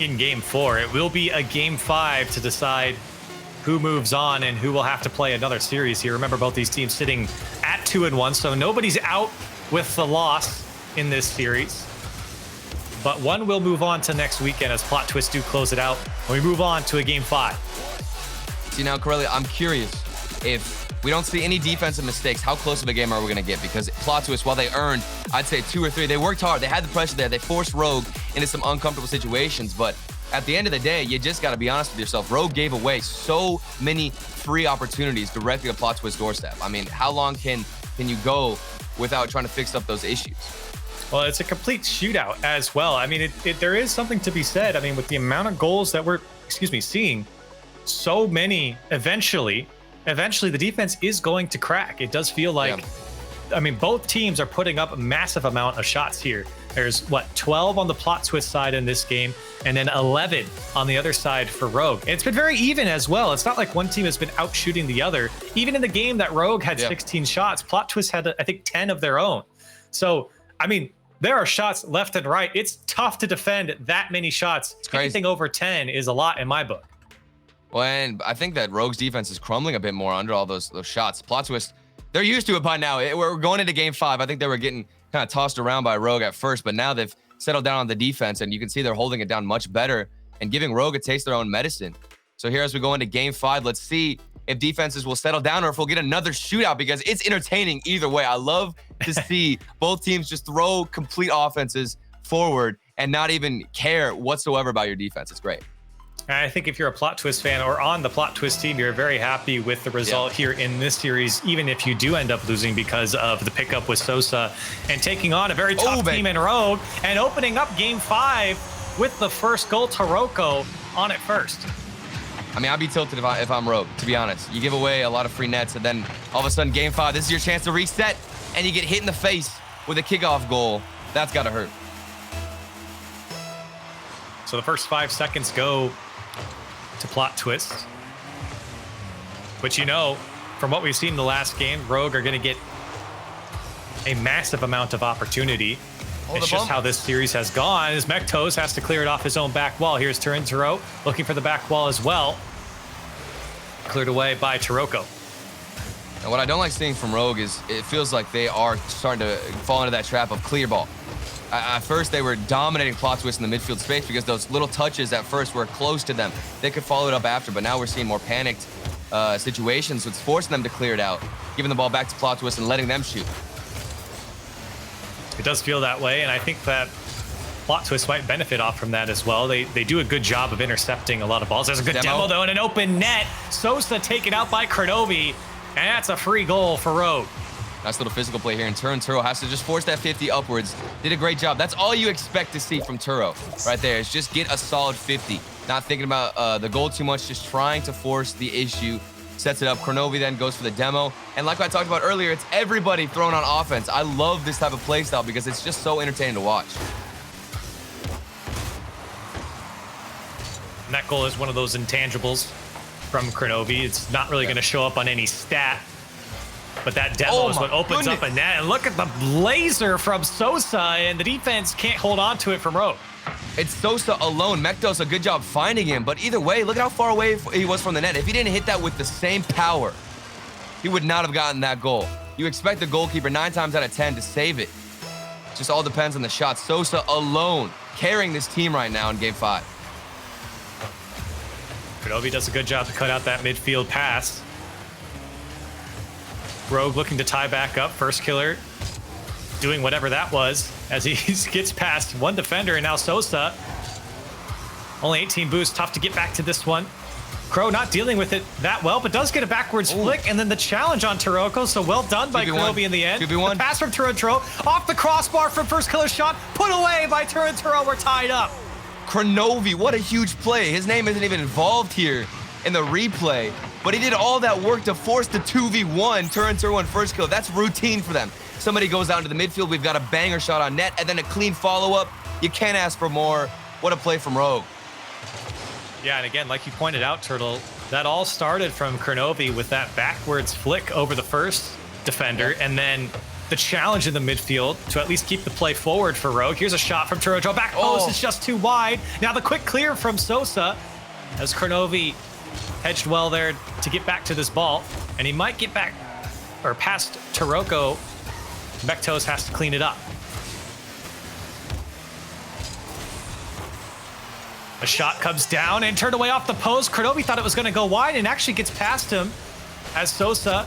in Game 4. It will be a Game 5 to decide who moves on and who will have to play another series here. Remember, both these teams sitting at 2-1, so nobody's out with the loss in this series. But one will move on to next weekend as Plot Twist do close it out. And we move on to a Game 5. See, now, Corelli, I'm curious if we don't see any defensive mistakes, how close of a game are we going to get? Because Plot Twist, while they earned, I'd say 2 or 3, they worked hard. They had the pressure there. They forced Rogue into some uncomfortable situations. But at the end of the day, you just got to be honest with yourself. Rogue gave away so many free opportunities directly to Plot Twist's doorstep. I mean, how long can you go without trying to fix up those issues? Well, it's a complete shootout as well. I mean, there is something to be said. I mean, with the amount of goals that we're, seeing, so many eventually the defense is going to crack. It does feel like, I mean, both teams are putting up a massive amount of shots here. There's 12 on the Plot Twist side in this game, and then 11 on the other side for Rogue. And it's been very even as well. It's not like one team has been out shooting the other. Even in the game that Rogue had 16 shots, Plot Twist had, I think, 10 of their own. So, I mean, there are shots left and right. It's tough to defend that many shots. Anything over 10 is a lot in my book. Well, and I think that Rogue's defense is crumbling a bit more under all those shots. Plot Twist, they're used to it by now. We're going into Game 5. I think they were getting kind of tossed around by Rogue at first, but now they've settled down on the defense, and you can see they're holding it down much better and giving Rogue a taste of their own medicine. So here as we go into Game 5, let's see if defenses will settle down or if we'll get another shootout, because it's entertaining either way. I love to see both teams just throw complete offenses forward and not even care whatsoever about your defense. It's great. And I think if you're a Plot Twist fan or on the Plot Twist team, you're very happy with the result here in this series, even if you do end up losing because of the pickup with Sosa and taking on a very tough team in Rogue and opening up Game 5 with the first goal. Taroko on it first. I mean, I'd be tilted if I'm Rogue, to be honest. You give away a lot of free nets, and then all of a sudden, Game 5, this is your chance to reset, and you get hit in the face with a kickoff goal. That's got to hurt. So the first 5 seconds go to Plot Twist. But you know, from what we've seen in the last game, Rogue are going to get a massive amount of opportunity. It's just how this series has gone, as Mektos has to clear it off his own back wall. Here's Turintaro looking for the back wall as well. Cleared away by Taroko. And what I don't like seeing from Rogue is it feels like they are starting to fall into that trap of clear ball. At first, they were dominating Plot Twist in the midfield space because those little touches at first were close to them. They could follow it up after, but now we're seeing more panicked situations, so it's forcing them to clear it out, giving the ball back to Plot Twist and letting them shoot. It does feel that way, and I think that Plot Twist might benefit off from that as well. They do a good job of intercepting a lot of balls. There's a good demo though, in an open net. Sosa taken out by Kronovi, and that's a free goal for Rogue. Nice little physical play here, and Turo has to just force that 50 upwards. Did a great job. That's all you expect to see from Turo right there, is just get a solid 50. Not thinking about the goal too much, just trying to force the issue. Sets it up. Kronovi then goes for the demo. And like I talked about earlier, it's everybody thrown on offense. I love this type of play style because it's just so entertaining to watch. And that goal is one of those intangibles from Kronovi. It's not really going to show up on any stat. But that demo is what opens up a net. And look at the laser from Sosa, and the defense can't hold on to it from Rogue. It's Sosa alone. Mektos, a good job finding him. But either way, look at how far away he was from the net. If he didn't hit that with the same power, he would not have gotten that goal. You expect the goalkeeper 9 times out of 10 to save it. It just all depends on the shot. Sosa alone carrying this team right now in Game 5. Kronovi does a good job to cut out that midfield pass. Rogue looking to tie back up. First killer doing whatever that was as he gets past one defender, and now Sosa. Only 18 boosts, tough to get back to this one. Crow not dealing with it that well, but does get a backwards flick, and then the challenge on Taroko, so well done by Kronovi in the end. 2v1. The pass from Turinturo, off the crossbar from first killer shot, put away by Turinturo, we're tied up. Kronovi, what a huge play. His name isn't even involved here in the replay, but he did all that work to force the 2v1, Turinturo and first kill. That's routine for them. Somebody goes down to the midfield, we've got a banger shot on net, and then a clean follow-up. You can't ask for more. What a play from Rogue. Yeah, and again, like you pointed out, Turtle, that all started from Kronovi with that backwards flick over the first defender, and then the challenge in the midfield to at least keep the play forward for Rogue. Here's a shot from Turojo. Back post is just too wide. Now the quick clear from Sosa as Kronovi hedged well there to get back to this ball, and he might get back or past Taroko. Mektos has to clean it up. A shot comes down and turned away off the post. Kronovi thought it was going to go wide and actually gets past him as Sosa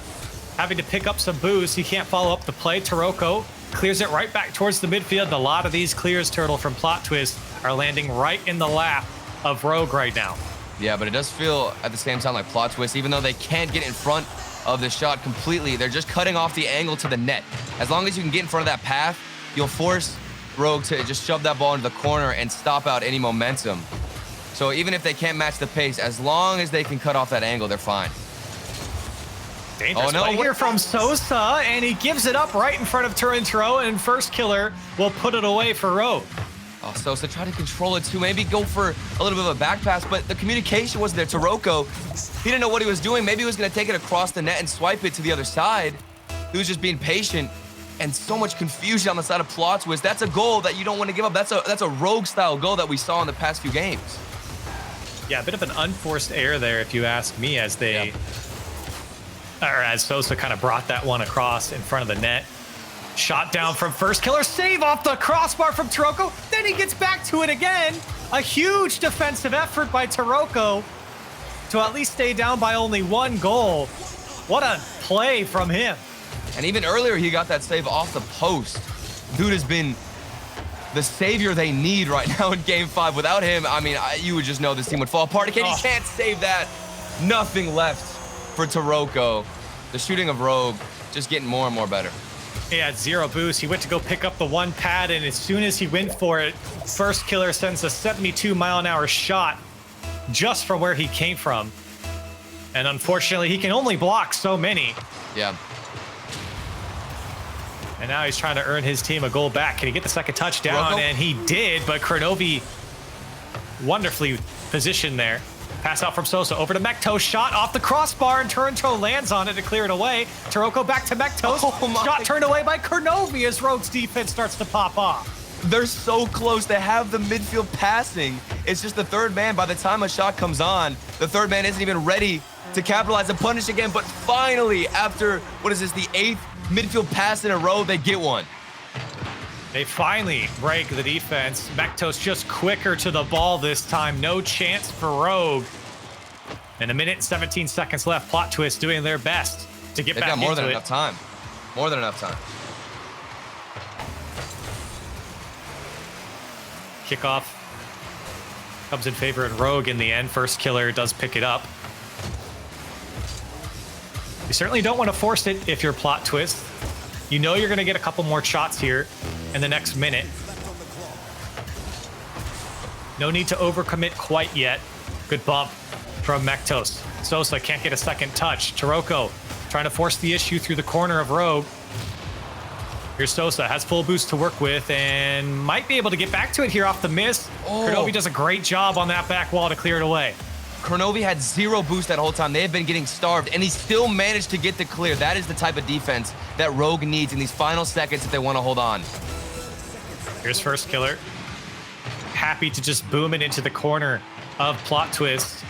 having to pick up some boost. He can't follow up the play. Taroko clears it right back towards the midfield. A lot of these clears, Turtle, from Plot Twist are landing right in the lap of Rogue right now. Yeah, but it does feel at the same time like Plot Twist, even though they can't get in front of the shot completely, they're just cutting off the angle to the net. As long as you can get in front of that path, you'll force Rogue to just shove that ball into the corner and stop out any momentum. So even if they can't match the pace, as long as they can cut off that angle, they're fine. Dangerous play here from Sosa, and he gives it up right in front of Turinturo, and first killer will put it away for Rogue. Oh, Sosa tried to control it too, maybe go for a little bit of a back pass, but the communication wasn't there. Taroko, he didn't know what he was doing. Maybe he was gonna take it across the net and swipe it to the other side. He was just being patient, and so much confusion on the side of Plot Twist. That's a goal that you don't want to give up. That's a Rogue-style goal that we saw in the past few games. Yeah, a bit of an unforced error there, if you ask me, as they, or as Sosa kind of brought that one across in front of the net. Shot down from first killer, save off the crossbar from Taroko. Then he gets back to it again. A huge defensive effort by Taroko to at least stay down by only one goal. What a play from him. And even earlier, he got that save off the post. Dude has been the savior they need right now in Game 5. Without him, I mean, you would just know this team would fall apart again. He can't save that. Nothing left for Taroko. The shooting of Rogue just getting more and more better. He had 0 boost. He went to go pick up the one pad, and as soon as he went for it, first killer sends a 72-mile-an-hour shot just from where he came from. And unfortunately, he can only block so many. Yeah. And now he's trying to earn his team a goal back. Can he get the second touchdown? Taroko? And he did, but Kronovi wonderfully positioned there. Pass out from Sosa over to Mektos, shot off the crossbar, and Turinturo lands on it to clear it away. Taroko back to Mektos, shot turned away by Kronovi as Rogue's defense starts to pop off. They're so close. They have the midfield passing. It's just the third man. By the time a shot comes on, the third man isn't even ready to capitalize and punish again. But finally, after, what is this, the 8th midfield pass in a row, they get one. They finally break the defense. Mektos just quicker to the ball this time. No chance for Rogue. And 1 minute and 17 seconds left. Plot Twist doing their best to get back into it. They've got more than enough time. More than enough time. Kickoff comes in favor of Rogue in the end. First killer does pick it up. You certainly don't want to force it if you're Plot Twist. You know you're going to get a couple more shots here in the next minute. No need to overcommit quite yet. Good bump from Mektos. Sosa can't get a second touch. Taroko trying to force the issue through the corner of Rogue. Here's Sosa, has full boost to work with and might be able to get back to it here off the miss. Kronovi does a great job on that back wall to clear it away. Kronovi had 0 boost that whole time. They have been getting starved, and he still managed to get the clear. That is the type of defense that Rogue needs in these final seconds if they want to hold on. Here's first killer. Happy to just boom it into the corner of Plot Twist.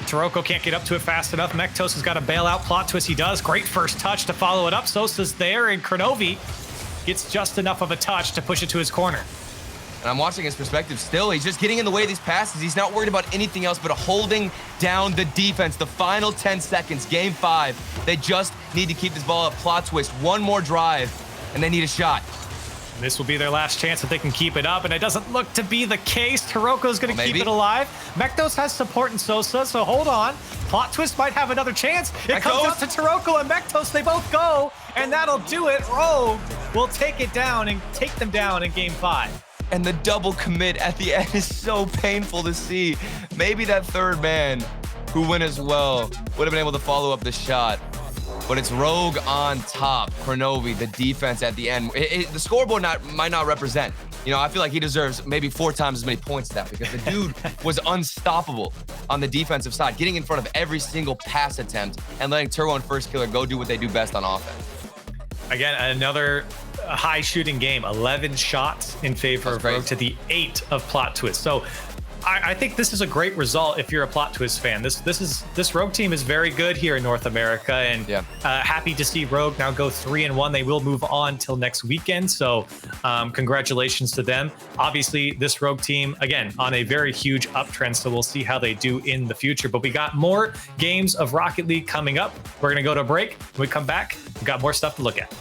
Taroko can't get up to it fast enough. Mektos has got to bail out Plot Twist. He does. Great first touch to follow it up. Sosa's there, and Kronovi gets just enough of a touch to push it to his corner. And I'm watching his perspective still. He's just getting in the way of these passes. He's not worried about anything else but holding down the defense. The final 10 seconds, Game 5. They just need to keep this ball up. Plot Twist, one more drive, and they need a shot. This will be their last chance if they can keep it up, and it doesn't look to be the case. Taroko's going to keep it alive. Mektos has support in Sosa, so hold on. Plot Twist might have another chance. It comes out to Taroko and Mektos. They both go, and that'll do it. Rogue will take it down and take them down in game 5. And the double commit at the end is so painful to see. Maybe that third man who went as well would have been able to follow up the shot. But it's Rogue on top. Cronovi, the defense at the end. The scoreboard might not represent. You know, I feel like he deserves maybe 4 times as many points as that because the dude was unstoppable on the defensive side, getting in front of every single pass attempt and letting Turbo and First Killer go do what they do best on offense. Again, another high shooting game. 11 shots in favor of Rogue to the 8 of Plot Twist. So I think this is a great result if you're a Plot Twist fan. This Rogue team is very good here in North America, and happy to see Rogue now go 3-1. They will move on till next weekend, so congratulations to them. Obviously, this Rogue team, again, on a very huge uptrend, so we'll see how they do in the future. But we got more games of Rocket League coming up. We're going to go to a break. When we come back, we've got more stuff to look at.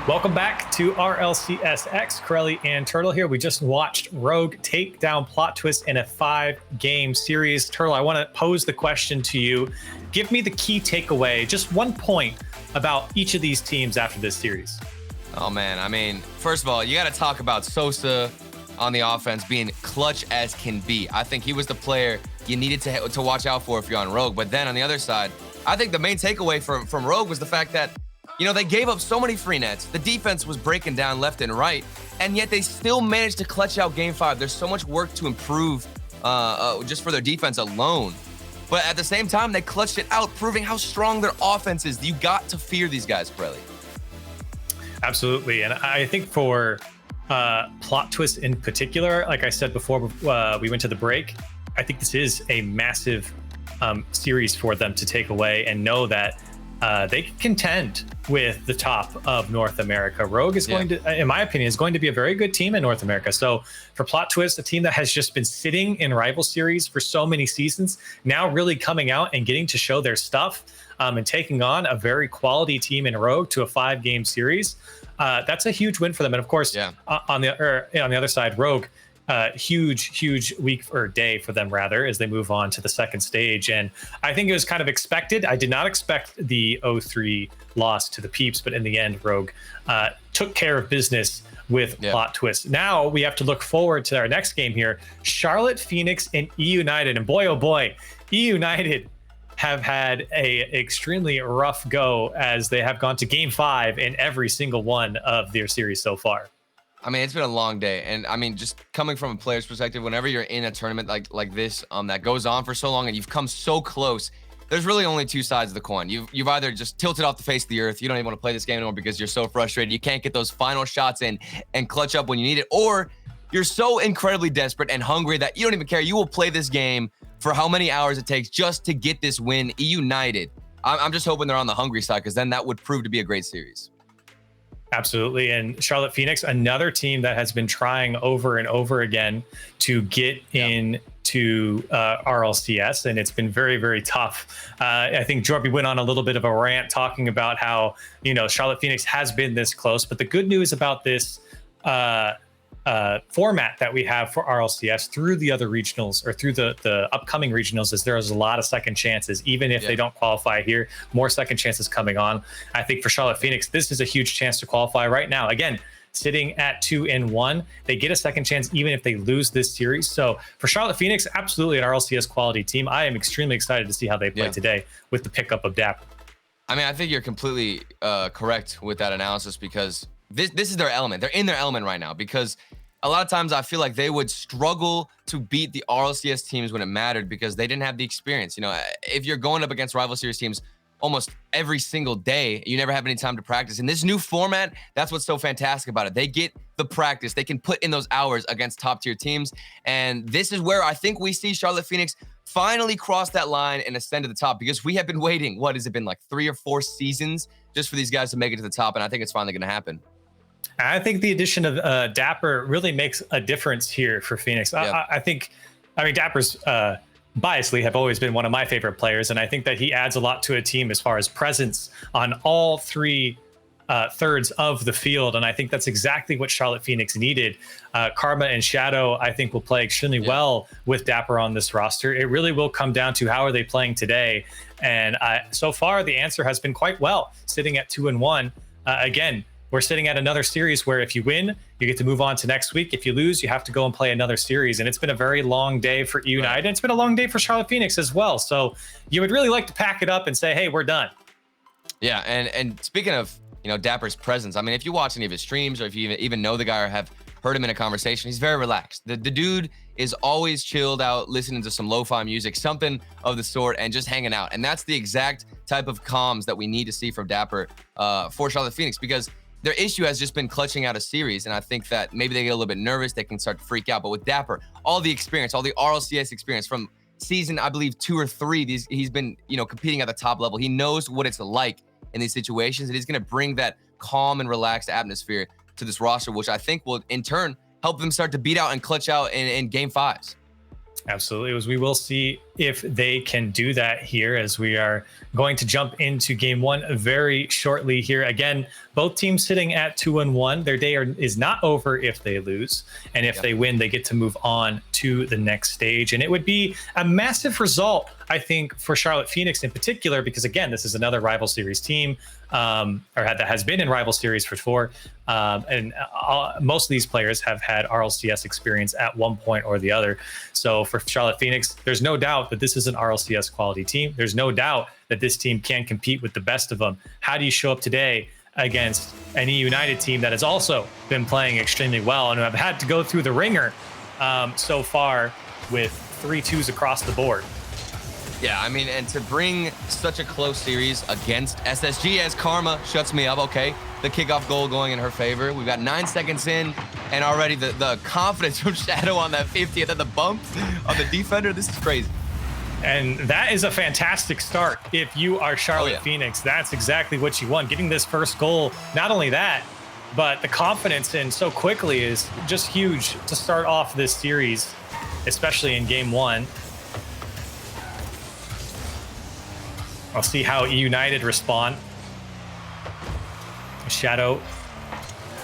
Welcome back to RLCS X. Corelli and Turtle here. We just watched Rogue take down Plot Twist in a 5-game series. Turtle, I want to pose the question to you. Give me the key takeaway, just 1 point about each of these teams after this series. Oh, man. I mean, first of all, you got to talk about Sosa on the offense being clutch as can be. I think he was the player you needed to watch out for if you're on Rogue. But then on the other side, I think the main takeaway from Rogue was the fact that, you know, they gave up so many free nets. The defense was breaking down left and right, and yet they still managed to clutch out Game 5. There's so much work to improve just for their defense alone. But at the same time, they clutched it out, proving how strong their offense is. You got to fear these guys, Pirelli. Absolutely. And I think for Plot Twist in particular, like I said before we went to the break, I think this is a massive series for them to take away and know that they can contend with the top of North America. Rogue is going to, in my opinion, is going to be a very good team in North America. So for Plot Twist, a team that has just been sitting in rival series for so many seasons, now really coming out and getting to show their stuff and taking on a very quality team in Rogue to a 5-game series. That's a huge win for them. And of course, on the other side, Rogue, huge week or day for them rather, as they move on to the second stage. And I think it was kind of expected. I did not expect the 0-3 loss to the Peeps, but in the end, Rogue took care of business with Plot Twist. Now we have to look forward to our next game here, Charlotte Phoenix and E United. And boy, oh boy, E United have had a extremely rough go as they have gone to Game 5 in every single one of their series so far. I mean, it's been a long day. And I mean, just coming from a player's perspective, whenever you're in a tournament like this that goes on for so long and you've come so close, there's really only two sides of the coin. You've either just tilted off the face of the earth. You don't even want to play this game anymore because you're so frustrated. You can't get those final shots in and clutch up when you need it. Or you're so incredibly desperate and hungry that you don't even care. You will play this game for how many hours it takes just to get this win. E United, I'm just hoping they're on the hungry side, because then that would prove to be a great series. Absolutely. And Charlotte Phoenix, another team that has been trying over and over again to get into RLCS, and it's been very, very tough. I think Jabary went on a little bit of a rant talking about how, you know, Charlotte Phoenix has been this close. But the good news about this format that we have for RLCS through the other regionals, or through the upcoming regionals, is there's a lot of second chances. Even if they don't qualify here, more second chances coming on. I think for Charlotte Phoenix, this is a huge chance to qualify right now. Again, sitting at 2-1, they get a second chance even if they lose this series. So for Charlotte Phoenix, absolutely an RLCS quality team. I am extremely excited to see how they play today with the pickup of Dapper. I mean, I think you're completely correct with that analysis, because this is their element. They're in their element right now, because a lot of times I feel like they would struggle to beat the RLCS teams when it mattered because they didn't have the experience. You know, if you're going up against rival series teams almost every single day, you never have any time to practice. In this new format, that's what's so fantastic about it. They get the practice. They can put in those hours against top tier teams. And this is where I think we see Charlotte Phoenix finally cross that line and ascend to the top, because we have been waiting. What has it been, like 3 or 4 seasons just for these guys to make it to the top? And I think it's finally going to happen. I think the addition of Dapper really makes a difference here for Phoenix. I mean, Dapper's biasly have always been one of my favorite players, and I think that he adds a lot to a team as far as presence on all 3 thirds of the field, and I think that's exactly what Charlotte Phoenix needed. Karma and Shadow, I think, will play extremely well with Dapper on this roster. It really will come down to how are they playing today, and so far the answer has been quite well, sitting at 2-1. Again, we're sitting at another series where if you win, you get to move on to next week. If you lose, you have to go and play another series. And it's been a very long day for EU United. It's been a long day for Charlotte Phoenix as well. So you would really like to pack it up and say, hey, we're done. Yeah, and speaking of, Dapper's presence, I mean, if you watch any of his streams or if you even know the guy or have heard him in a conversation, he's very relaxed. The dude is always chilled out, listening to some lo-fi music, something of the sort, and just hanging out. And that's the exact type of comms that we need to see from Dapper for Charlotte Phoenix, because their issue has just been clutching out a series. And I think that maybe they get a little bit nervous, they can start to freak out. But with Dapper, all the experience, all the RLCS experience from season, I believe 2 or 3, he's been, competing at the top level. He knows what it's like in these situations, and he's going to bring that calm and relaxed atmosphere to this roster, which I think will in turn help them start to beat out and clutch out in game 5s. Absolutely, as we will see if they can do that here, as we are going to jump into game 1 very shortly here. Again, both teams sitting at 2-1. Their day is not over if they lose, and if they win, they get to move on to the next stage. And it would be a massive result, I think, for Charlotte Phoenix in particular, because again, this is another rival series team, that has been in rival series before. Most of these players have had RLCS experience at one point or the other. So for Charlotte Phoenix, there's no doubt that this is an RLCS quality team. There's no doubt that this team can compete with the best of them. How do you show up today against an EU United team that has also been playing extremely well and have had to go through the ringer so far with 3-2s across the board? Yeah, I mean, and to bring such a close series against SSG, as Karma shuts me up, okay, the kickoff goal going in her favor. We've got 9 seconds in, and already the confidence from Shadow on that 50, and then the bump on the defender. This is crazy. And that is a fantastic start. If you are Charlotte Phoenix, that's exactly what you want. Getting this first goal, not only that, but the confidence in so quickly is just huge to start off this series, especially in game 1. I'll see how EU United respond. Shadow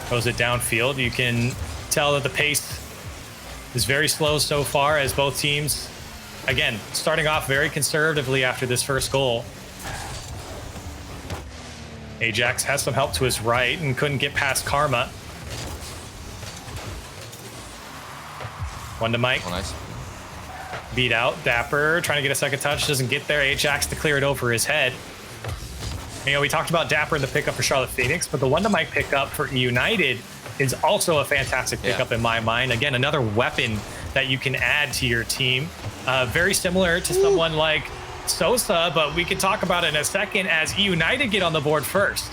throws it downfield. You can tell that the pace is very slow so far, as both teams, again, starting off very conservatively after this first goal. Ajax has some help to his right and couldn't get past Karma. One to Mike. Oh, nice. Beat out. Dapper trying to get a second touch, doesn't get there. Ajax to clear it over his head. We talked about Dapper in the pickup for Charlotte Phoenix, but the one to Mike pickup for United is also a fantastic pickup in my mind. Again, another weapon that you can add to your team. Very similar to someone like Sosa, but we can talk about it in a second as United get on the board first.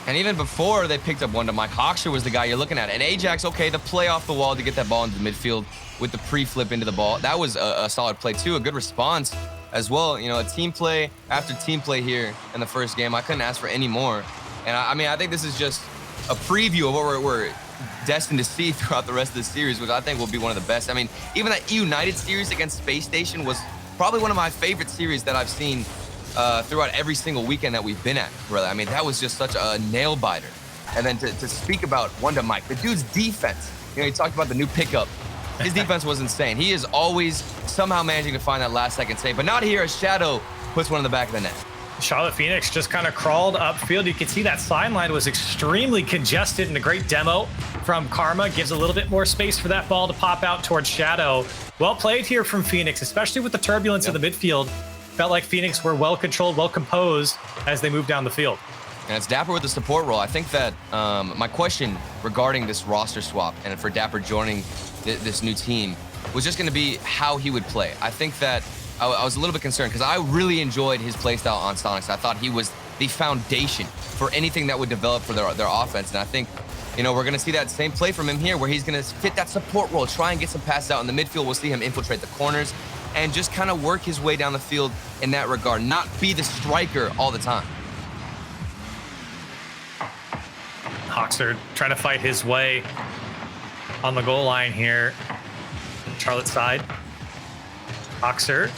And even before they picked up one to Mike, Hawksher was the guy you're looking at. And Ajax, okay, the play off the wall to get that ball into the midfield with the pre-flip into the ball. That was a solid play too, a good response as well. A team play after team play here in the first game. I couldn't ask for any more. And I think this is just a preview of what we're destined to see throughout the rest of the series, which I think will be one of the best. I mean, even that United series against Space Station was probably one of my favorite series that I've seen throughout every single weekend that we've been at, really. I mean, that was just such a nail biter. And then to speak about one to Mike, the dude's defense. He talked about the new pickup. His defense was insane. He is always somehow managing to find that last second save, but not here as Shadow puts one in the back of the net. Charlotte Phoenix just kind of crawled upfield. You can see that sideline was extremely congested, and a great demo from Karma gives a little bit more space for that ball to pop out towards Shadow. Well played here from Phoenix, especially with the turbulence of the midfield. Felt like Phoenix were well controlled, well composed as they moved down the field. And it's Dapper with the support role. I think that my question regarding this roster swap and for Dapper joining this new team was just going to be how he would play. I think that I was a little bit concerned because I really enjoyed his playstyle on Sonics. I thought he was the foundation for anything that would develop for their offense. And I think, we're going to see that same play from him here where he's going to fit that support role, try and get some passes out in the midfield. We'll see him infiltrate the corners and just kind of work his way down the field in that regard, not be the striker all the time. Hawksher trying to fight his way on the goal line here. Charlotte side. Hawksher,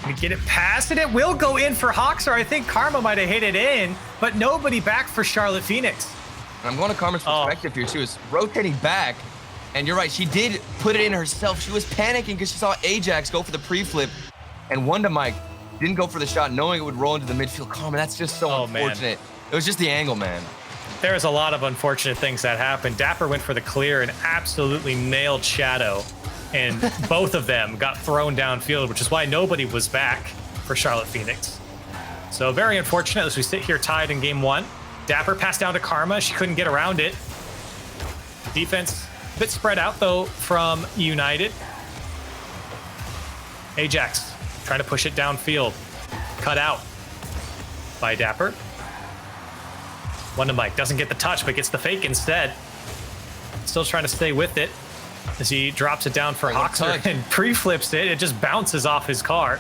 we get it past, and it will go in for Hawksher. I think Karma might have hit it in, but nobody back for Charlotte Phoenix. And I'm going to Karma's perspective here too. Is rotating back, and you're right, she did put it in herself. She was panicking because she saw Ajax go for the pre-flip, and one to Mike didn't go for the shot, knowing it would roll into the midfield. Karma, that's just so unfortunate. It was just the angle, man. there's a lot of unfortunate things that happened. Dapper went for the clear and absolutely nailed Shadow, and both of them got thrown downfield, which is why nobody was back for Charlotte Phoenix. So very unfortunate as we sit here tied in game 1. Dapper passed down to Karma. She couldn't get around it. Defense a bit spread out, though, from United. Ajax trying to push it downfield. Cut out by Dapper. One to Mike. Doesn't get the touch, but gets the fake instead. Still trying to stay with it as he drops it down for Hoxer and pre-flips it. It just bounces off his car.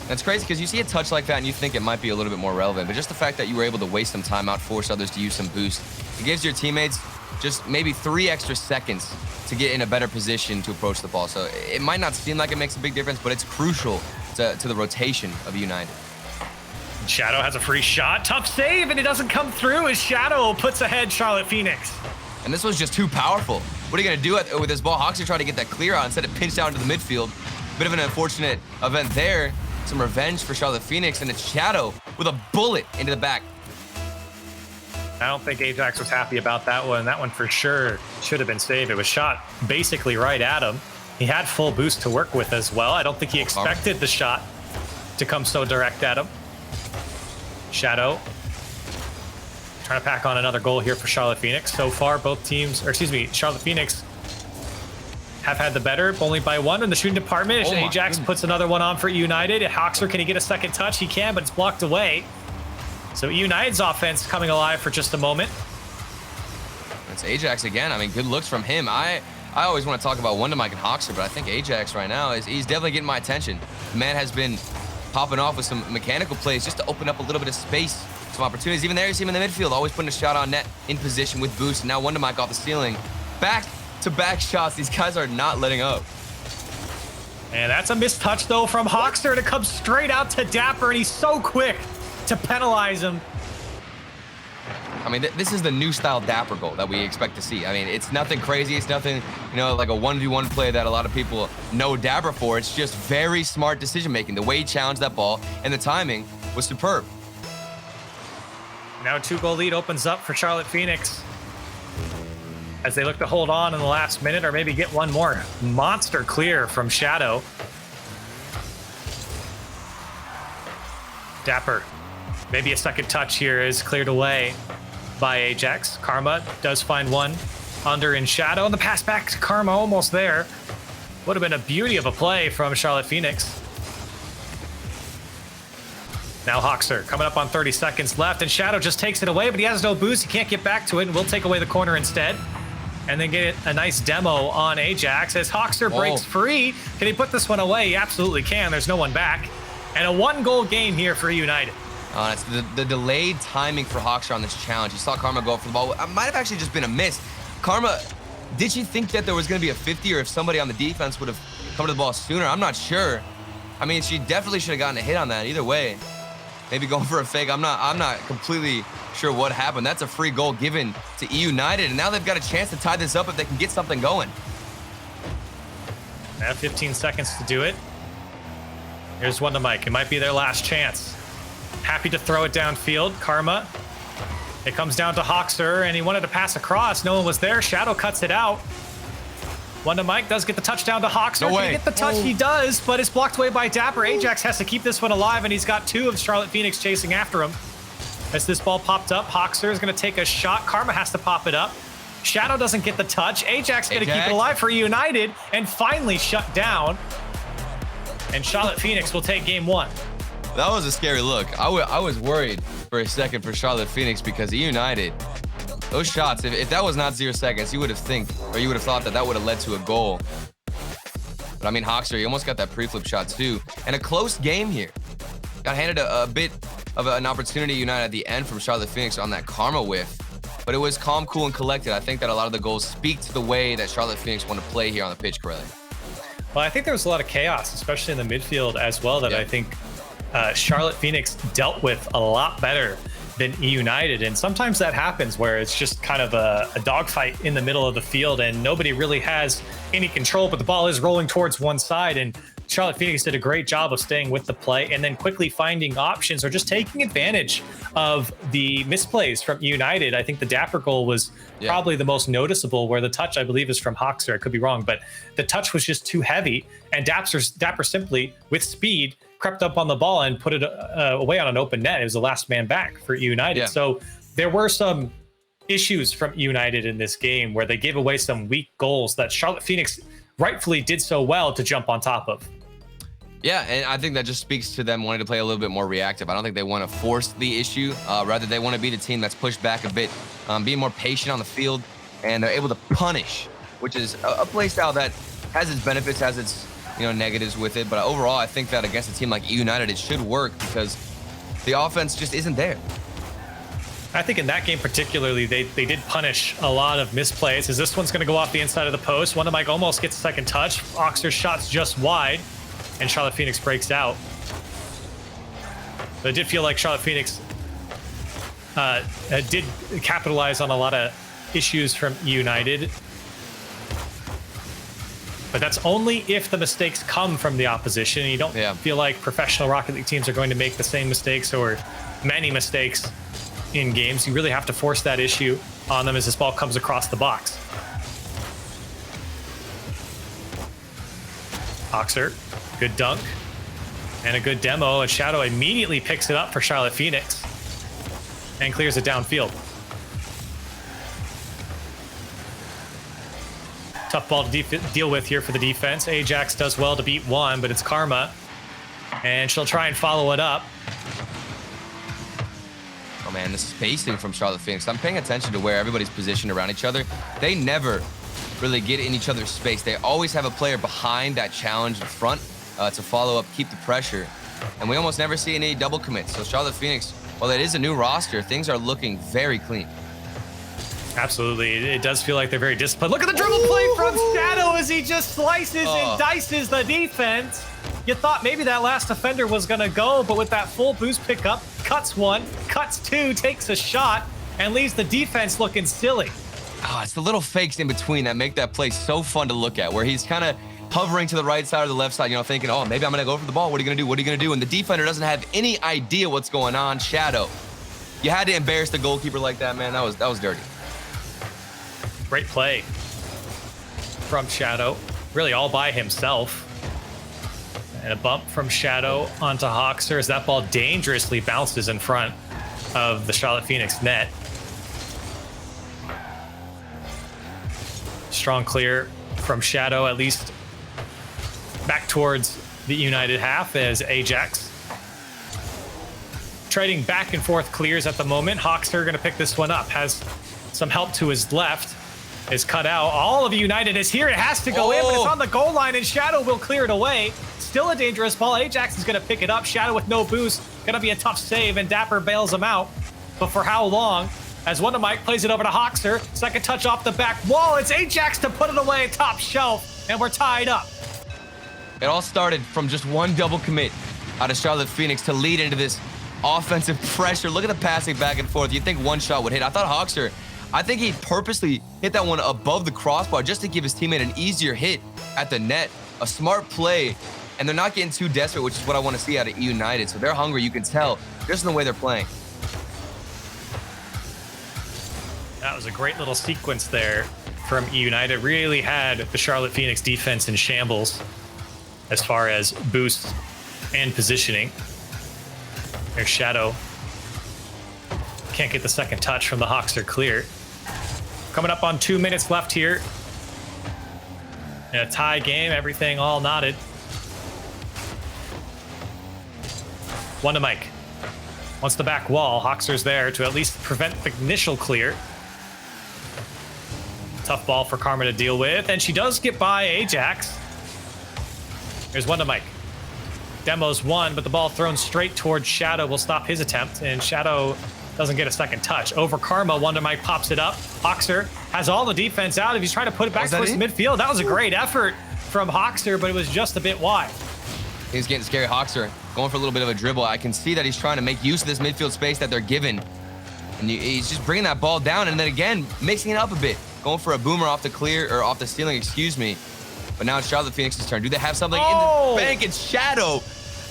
That's crazy because you see a touch like that and you think it might be a little bit more relevant, but just the fact that you were able to waste some time out, force others to use some boost, it gives your teammates just maybe 3 extra seconds to get in a better position to approach the ball. So it might not seem like it makes a big difference, but it's crucial to the rotation of United. Shadow has a free shot. Tough save, and it doesn't come through as Shadow puts ahead Charlotte Phoenix. And this was just too powerful. What are you going to do with this ball? Hoxer tried to get that clear out instead of pinch down to the midfield. Bit of an unfortunate event there. Some revenge for Charlotte Phoenix, and it's Shadow with a bullet into the back. I don't think Ajax was happy about that one. That one for sure should have been saved. It was shot basically right at him. He had full boost to work with as well. I don't think he expected the shot to come so direct at him. Shadow trying to pack on another goal here for Charlotte Phoenix. So far, both teams, or excuse me, Charlotte Phoenix have had the better, only by 1 in the shooting department. Ajax puts another one on for United. Hoxer, can he get a second touch? He can, but it's blocked away. So United's offense coming alive for just a moment. It's Ajax again. I mean, good looks from him. I always want to talk about Wonder Mike and Hoxer, but I think Ajax right now he's definitely getting my attention. The man has been popping off with some mechanical plays just to open up a little bit of space, some opportunities. Even there, you see him in the midfield, always putting a shot on net in position with boost. And now Wonder Mike off the ceiling. Back-to-back shots. These guys are not letting up. And that's a missed touch, though, from Hoxer to come straight out to Dapper, and he's so quick to penalize him. I mean, this is the new style Dapper goal that we expect to see. I mean, it's nothing crazy. It's nothing, like a 1v1 play that a lot of people know Dapper for. It's just very smart decision-making. The way he challenged that ball and the timing was superb. Now a 2-goal lead opens up for Charlotte Phoenix as they look to hold on in the last minute or maybe get one more. Monster clear from Shadow. Dapper. Maybe a second touch here is cleared away by Ajax. Karma does find one under in Shadow, and the pass back to Karma almost there. Would have been a beauty of a play from Charlotte Phoenix. Now Hoxer coming up on 30 seconds left, and Shadow just takes it away, but he has no boost. He can't get back to it, and we'll take away the corner instead. And then get a nice demo on Ajax as Hoxer breaks free. Can he put this one away? He absolutely can. There's no one back. And a 1-goal game here for United. It's the delayed timing for Hoxer on this challenge. You saw Karma go up for the ball. It might have actually just been a miss. Karma, did she think that there was going to be a 50 or if somebody on the defense would have come to the ball sooner? I'm not sure. I mean, she definitely should have gotten a hit on that either way. Maybe going for a fake. I'm not completely sure what happened. That's a free goal given to United, and now they've got a chance to tie this up if they can get something going. They have 15 seconds to do it. Here's one to Mike. It might be their last chance. Happy to throw it downfield. Karma. It comes down to Hoxer, and he wanted to pass across. No one was there. Shadow cuts it out. One to Mike, does get the touchdown to Hoxer. No way. Can he get the touch? He does, but it's blocked away by Dapper. Ajax has to keep this one alive, and he's got 2 of Charlotte Phoenix chasing after him. As this ball popped up, Hoxer is going to take a shot. Karma has to pop it up. Shadow doesn't get the touch. Ajax going to keep it alive for United, and finally shut down. And Charlotte Phoenix will take game 1. That was a scary look. I was worried for a second for Charlotte Phoenix because United, those shots, if that was not 0 seconds, you would have thought that would have led to a goal. But I mean, Hoxer, he almost got that pre-flip shot too. And a close game here. Got handed a bit of an opportunity United at the end from Charlotte Phoenix on that Karma whiff. But it was calm, cool, and collected. I think that a lot of the goals speak to the way that Charlotte Phoenix want to play here on the pitch, Corelli. Well, I think there was a lot of chaos, especially in the midfield as well, that I think Charlotte Phoenix dealt with a lot better than United. And sometimes that happens where it's just kind of a dogfight in the middle of the field and nobody really has any control, but the ball is rolling towards one side. And Charlotte Phoenix did a great job of staying with the play and then quickly finding options or just taking advantage of the misplays from United. I think the Dapper goal was probably the most noticeable, where the touch, I believe, is from Hoxer. I could be wrong, but the touch was just too heavy. And Dapper simply, with speed, crept up on the ball and put it away on an open net. It was the last man back for United. Yeah. So there were some issues from United in this game where they gave away some weak goals that Charlotte Phoenix rightfully did so well to jump on top of. Yeah, and I think that just speaks to them wanting to play a little bit more reactive. I don't think they want to force the issue. Rather, they want to be the team that's pushed back a bit, being more patient on the field, and they're able to punish, which is a play style that has its benefits, has its negatives with it. But overall, I think that against a team like United, it should work because the offense just isn't there. I think in that game particularly, they did punish a lot of misplays, as this one's going to go off the inside of the post. Wondermike almost gets a second touch. Oxer's shot's just wide, and Charlotte Phoenix breaks out. But it did feel like Charlotte Phoenix did capitalize on a lot of issues from United. But that's only if the mistakes come from the opposition. You don't feel like professional Rocket League teams are going to make the same mistakes or many mistakes in games. You really have to force that issue on them as this ball comes across the box. Hoxer, good dunk and a good demo, and Shadow immediately picks it up for Charlotte Phoenix and clears it downfield. Tough ball to deal with here for the defense. Ajax does well to beat one, but it's Karma, and she'll try and follow it up. Oh man, the spacing from Charlotte Phoenix. I'm paying attention to where everybody's positioned around each other. They never really get in each other's space. They always have a player behind that challenge in front to follow up, keep the pressure. And we almost never see any double commits. So Charlotte Phoenix, while it is a new roster, things are looking very clean. Absolutely. It does feel like they're very disciplined. Look at the dribble play from Shadow as he just slices and dices the defense. You thought maybe that last defender was going to go, but with that full boost pickup, cuts one, cuts two, takes a shot, and leaves the defense looking silly. Oh, it's the little fakes in between that make that play so fun to look at, where he's kind of hovering to the right side or the left side, thinking, oh, maybe I'm going to go for the ball. What are you going to do? What are you going to do? And the defender doesn't have any idea what's going on. Shadow, you had to embarrass the goalkeeper like that, man. That was dirty. Great play from Shadow, really all by himself. And a bump from Shadow onto Hoxer as that ball dangerously bounces in front of the Charlotte Phoenix net. Strong clear from Shadow, at least back towards the United half, as Ajax trading back and forth clears at the moment. Hoxer going to pick this one up, has some help to his left, is cut out. All of United is here. It has to go in, but it's on the goal line, and Shadow will clear it away. Still a dangerous ball. Ajax is going to pick it up. Shadow with no boost. Going to be a tough save, and Dapper bails him out. But for how long? As Wondermike plays it over to Hoxer. Second touch off the back wall. It's Ajax to put it away top shelf, and we're tied up. It all started from just one double commit out of Charlotte Phoenix to lead into this offensive pressure. Look at the passing back and forth. You'd think one shot would hit. I thought Hoxer, I think he purposely hit that one above the crossbar just to give his teammate an easier hit at the net. A smart play, and they're not getting too desperate, which is what I want to see out of United. So they're hungry, you can tell, just in the way they're playing. That was a great little sequence there from United. Really had the Charlotte Phoenix defense in shambles as far as boosts and positioning. There's Shadow. Can't get the second touch from the Hoxer clear. Coming up on 2 minutes left here. In a tie game, everything all knotted. Wondermike wants the back wall. Hoxer's there to at least prevent the initial clear. Tough ball for Karma to deal with, and she does get by Ajax. Here's Wondermike. Demo's one, but the ball thrown straight towards Shadow will stop his attempt, and Shadow doesn't get a second touch. Over Karma, Wondermike pops it up. Hoxer has all the defense out. If he's trying to put it back towards the midfield, that was a great effort from Hoxer, but it was just a bit wide. He's getting scary. Hoxer going for a little bit of a dribble. I can see that he's trying to make use of this midfield space that they're given. And he's just bringing that ball down and then again, mixing it up a bit. Going for a boomer off the clear, or off the ceiling, excuse me. But now it's Charlotte Phoenix's turn. Do they have something in the bank? It's Shadow.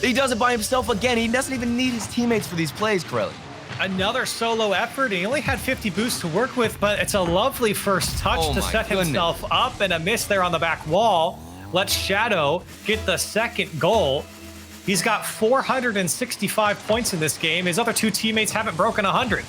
He does it by himself again. He doesn't even need his teammates for these plays, Corelli. Another solo effort. He only had 50 boosts to work with, but it's a lovely first touch to set himself up, and a miss there on the back wall. Let's Shadow get the second goal. He's got 465 points in this game. His other two teammates haven't broken 100.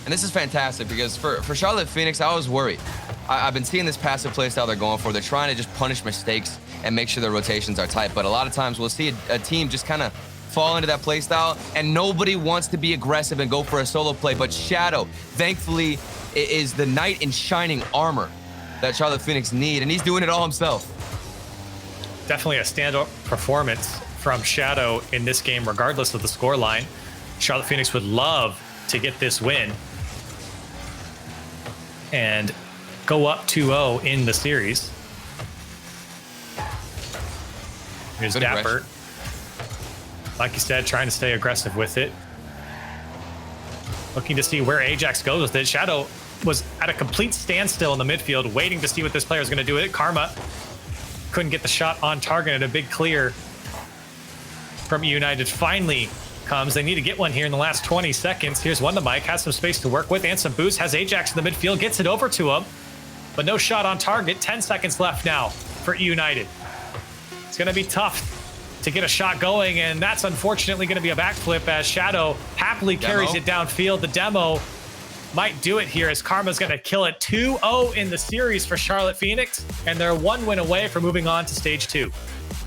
And this is fantastic because for Charlotte Phoenix, I was worried. I've been seeing this passive play style they're going for. They're trying to just punish mistakes and make sure their rotations are tight. But a lot of times we'll see a team just kind of fall into that play style, and nobody wants to be aggressive and go for a solo play. But Shadow, thankfully, is the knight in shining armor that Charlotte Phoenix need, and he's doing it all himself. Definitely a standout performance from Shadow in this game, regardless of the scoreline. Charlotte Phoenix would love to get this win and go up 2-0 in the series. Here's Dapper. Like you said, trying to stay aggressive with it. Looking to see where Ajax goes with it. Shadow was at a complete standstill in the midfield, waiting to see what this player is going to do with it. Karma couldn't get the shot on target, and a big clear from United finally comes. They need to get one here in the last 20 seconds. Here's one to Mike, has some space to work with and some boost, has Ajax in the midfield, gets it over to him, but no shot on target. 10 seconds left now for United. It's going to be tough to get a shot going, and that's unfortunately going to be a backflip as Shadow happily carries it downfield. The demo might do it here as Karma's going to kill it. 2-0 in the series for Charlotte Phoenix, and they're one win away from moving on to stage 2.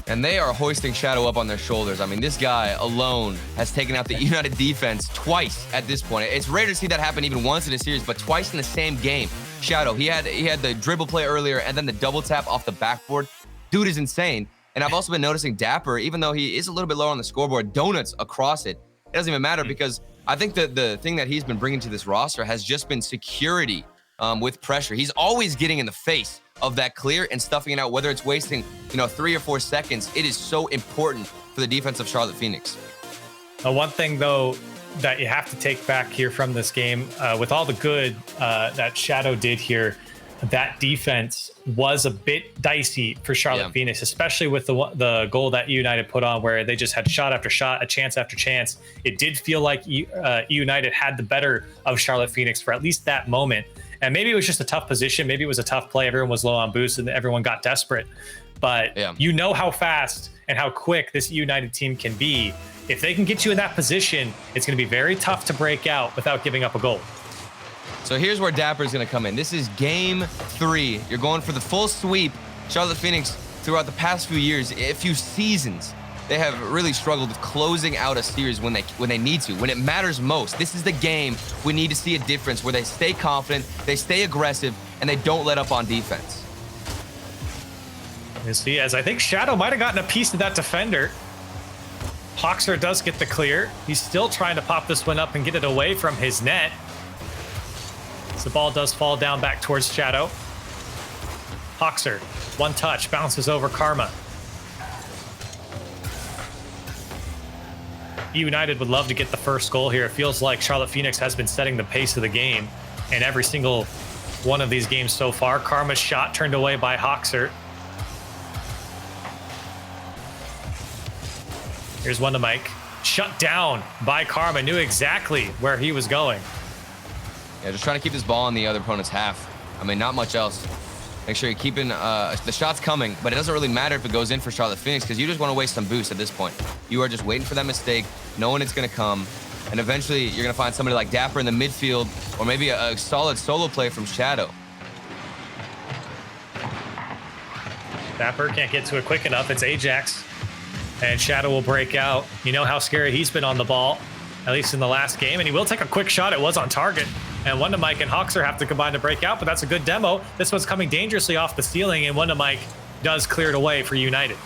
And they are hoisting Shadow up on their shoulders. I mean, this guy alone has taken out the United defense twice at this point. It's rare to see that happen even once in a series, but twice in the same game. Shadow, he had the dribble play earlier and then the double tap off the backboard. Dude is insane. And I've also been noticing Dapper, even though he is a little bit low on the scoreboard, donuts across it. It doesn't even matter because I think that the thing that he's been bringing to this roster has just been security with pressure. He's always getting in the face of that clear and stuffing it out, whether it's wasting 3 or 4 seconds. It is so important for the defense of Charlotte Phoenix. One thing though that you have to take back here from this game, with all the good that Shadow did here, that defense was a bit dicey for Charlotte Phoenix, especially with the goal that United put on, where they just had shot after shot, a chance after chance. It did feel like United had the better of Charlotte Phoenix for at least that moment. And maybe it was just a tough position. Maybe it was a tough play. Everyone was low on boost and everyone got desperate. But you know how fast and how quick this United team can be. If they can get you in that position, it's going to be very tough to break out without giving up a goal. So here's where Dapper is going to come in. This is game 3. You're going for the full sweep. Charlotte Phoenix, throughout the past few years, a few seasons, they have really struggled with closing out a series when they need to, when it matters most. This is the game we need to see a difference where they stay confident, they stay aggressive, and they don't let up on defense. You see, as I think Shadow might have gotten a piece of that defender. Hoxer does get the clear. He's still trying to pop this one up and get it away from his net. The ball does fall down back towards Shadow. Hoxer, one touch, bounces over Karma. United would love to get the first goal here. It feels like Charlotte Phoenix has been setting the pace of the game in every single one of these games so far. Karma's shot turned away by Hoxer. Here's one to Mike. Shut down by Karma. Knew exactly where he was going. Yeah, just trying to keep this ball in the other opponent's half. I mean, not much else. Make sure you're keeping the shots coming, but it doesn't really matter if it goes in for Charlotte Phoenix because you just want to waste some boost at this point. You are just waiting for that mistake, knowing it's going to come, and eventually you're going to find somebody like Dapper in the midfield or maybe a solid solo play from Shadow. Dapper can't get to it quick enough. It's Ajax, and Shadow will break out. You know how scary he's been on the ball, at least in the last game, and he will take a quick shot. It was on target. And Wonder Mike and Hoxer have to combine to break out, but that's a good demo. This one's coming dangerously off the ceiling, and Wonder Mike does clear it away for United.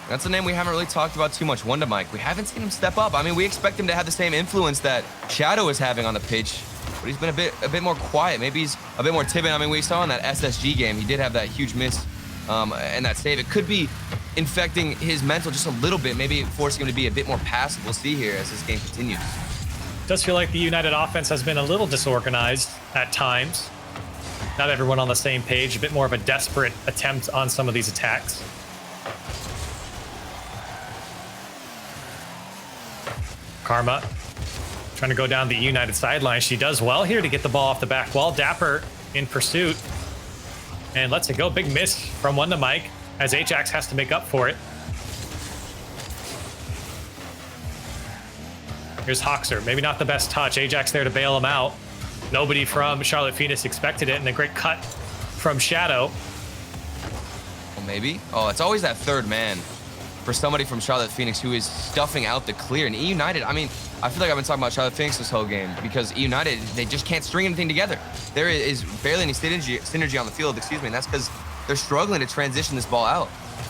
That's a name we haven't really talked about too much, Wonder Mike. We haven't seen him step up. I mean, we expect him to have the same influence that Shadow is having on the pitch, but he's been a bit more quiet. Maybe he's a bit more timid. I mean, we saw in that SSG game, he did have that huge miss and that save. It could be infecting his mental just a little bit, maybe forcing him to be a bit more passive. We'll see here as this game continues. Does feel like the United offense has been a little disorganized at times. not everyone on the same page. A bit more of a desperate attempt on some of these attacks. Karma trying to go down the United sideline. She does well here to get the ball off the back wall. Dapper in pursuit and lets it go. Big miss from Wonder Mike as Ajax has to make up for it. Here's Hoxer. Maybe not the best touch. Ajax there to bail him out. Nobody from Charlotte Phoenix expected it, and a great cut from Shadow. Well, maybe. Oh, it's always that third man for somebody from Charlotte Phoenix who is stuffing out the clear. And E United, I mean, I feel like I've been talking about Charlotte Phoenix this whole game because E United, they just can't string anything together. There is barely any synergy on the field, excuse me, and that's because they're struggling to transition this ball out.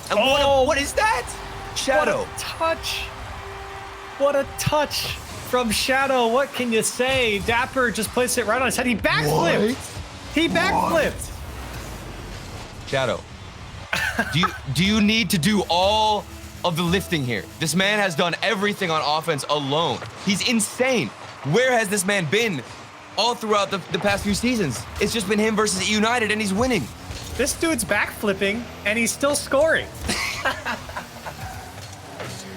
And what is that? Shadow. What a touch. What a touch from Shadow. What can you say? Dapper just puts it right on his head. He backflipped. What? He backflipped. Shadow, do you need to do all of the lifting here? This man has done everything on offense alone. He's insane. Where has this man been all throughout the past few seasons? It's just been him versus United, and he's winning. This dude's backflipping, and he's still scoring.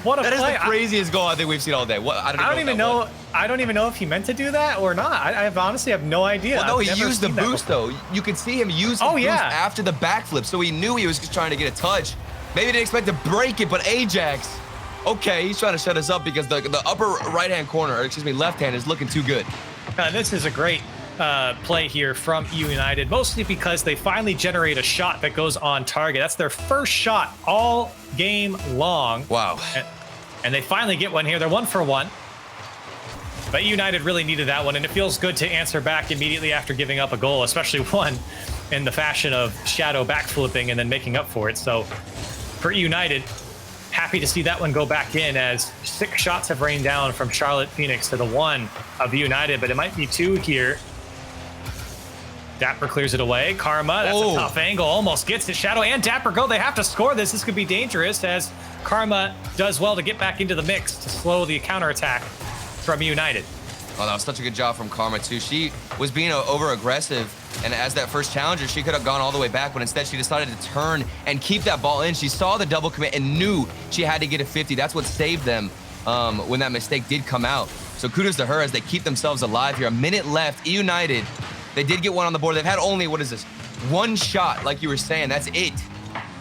What a play. That is the craziest goal I think we've seen all day. What, I don't even know if he meant to do that or not. I honestly have no idea. Well, no, he used the boost, though. You could see him use the boost after the backflip, so he knew he was just trying to get a touch. Maybe he didn't expect to break it, but Ajax, okay, he's trying to shut us up because the upper right-hand corner, or excuse me, left hand is looking too good. This is a great play here from United, mostly because they finally generate a shot that goes on target. That's their first shot all game long. Wow. And they finally get one here. They're 1 for 1. But United really needed that one, and it feels good to answer back immediately after giving up a goal, especially one in the fashion of Shadow backflipping and then making up for it. So for United, happy to see that one go back in as 6 shots have rained down from Charlotte Phoenix to the 1 of United, but it might be 2 here. Dapper clears it away. Karma, that's a tough angle, almost gets it. Shadow and Dapper go. They have to score this. This could be dangerous as Karma does well to get back into the mix to slow the counterattack from United. Oh, that was such a good job from Karma, too. She was being over-aggressive, and as that first challenger, she could have gone all the way back, but instead she decided to turn and keep that ball in. She saw the double commit and knew she had to get a 50. That's what saved them when that mistake did come out. So kudos to her as they keep themselves alive here. A minute left. United, they did get one on the board. They've had only, what is this, 1 shot, like you were saying. That's it.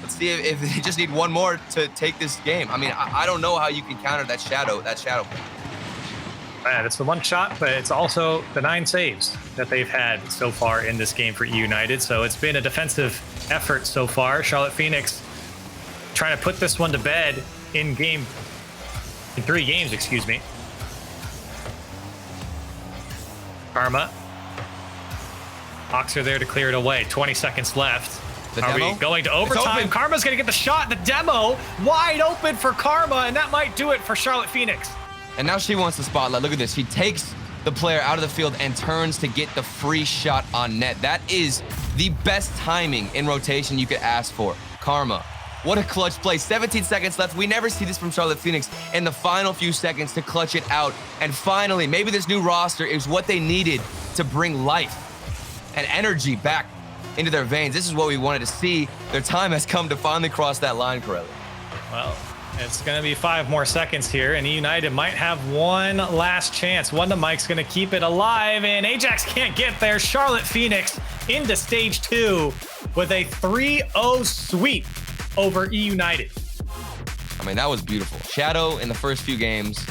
Let's see if they just need 1 more to take this game. I mean, I don't know how you can counter that shadow play. Man, it's the 1 shot, but it's also the 9 saves that they've had so far in this game for United. So it's been a defensive effort so far. Charlotte Phoenix trying to put this one to bed in 3 games, excuse me. Karma. Hawks are there to clear it away. 20 seconds left. Are we going to overtime? Karma's going to get the shot. The demo wide open for Karma, and that might do it for Charlotte Phoenix. And now she wants the spotlight. Look at this. She takes the player out of the field and turns to get the free shot on net. That is the best timing in rotation you could ask for. Karma, what a clutch play. 17 seconds left. We never see this from Charlotte Phoenix in the final few seconds to clutch it out. And finally, maybe this new roster is what they needed to bring life and energy back into their veins. This is what we wanted to see. Their time has come to finally cross that line, Corelli. Well, it's going to be 5 more seconds here, and United might have one last chance. Wonder Mike's going to keep it alive, and Ajax can't get there. Charlotte Phoenix into stage 2 with a 3-0 sweep over E United. I mean, that was beautiful. Shadow in the first few games,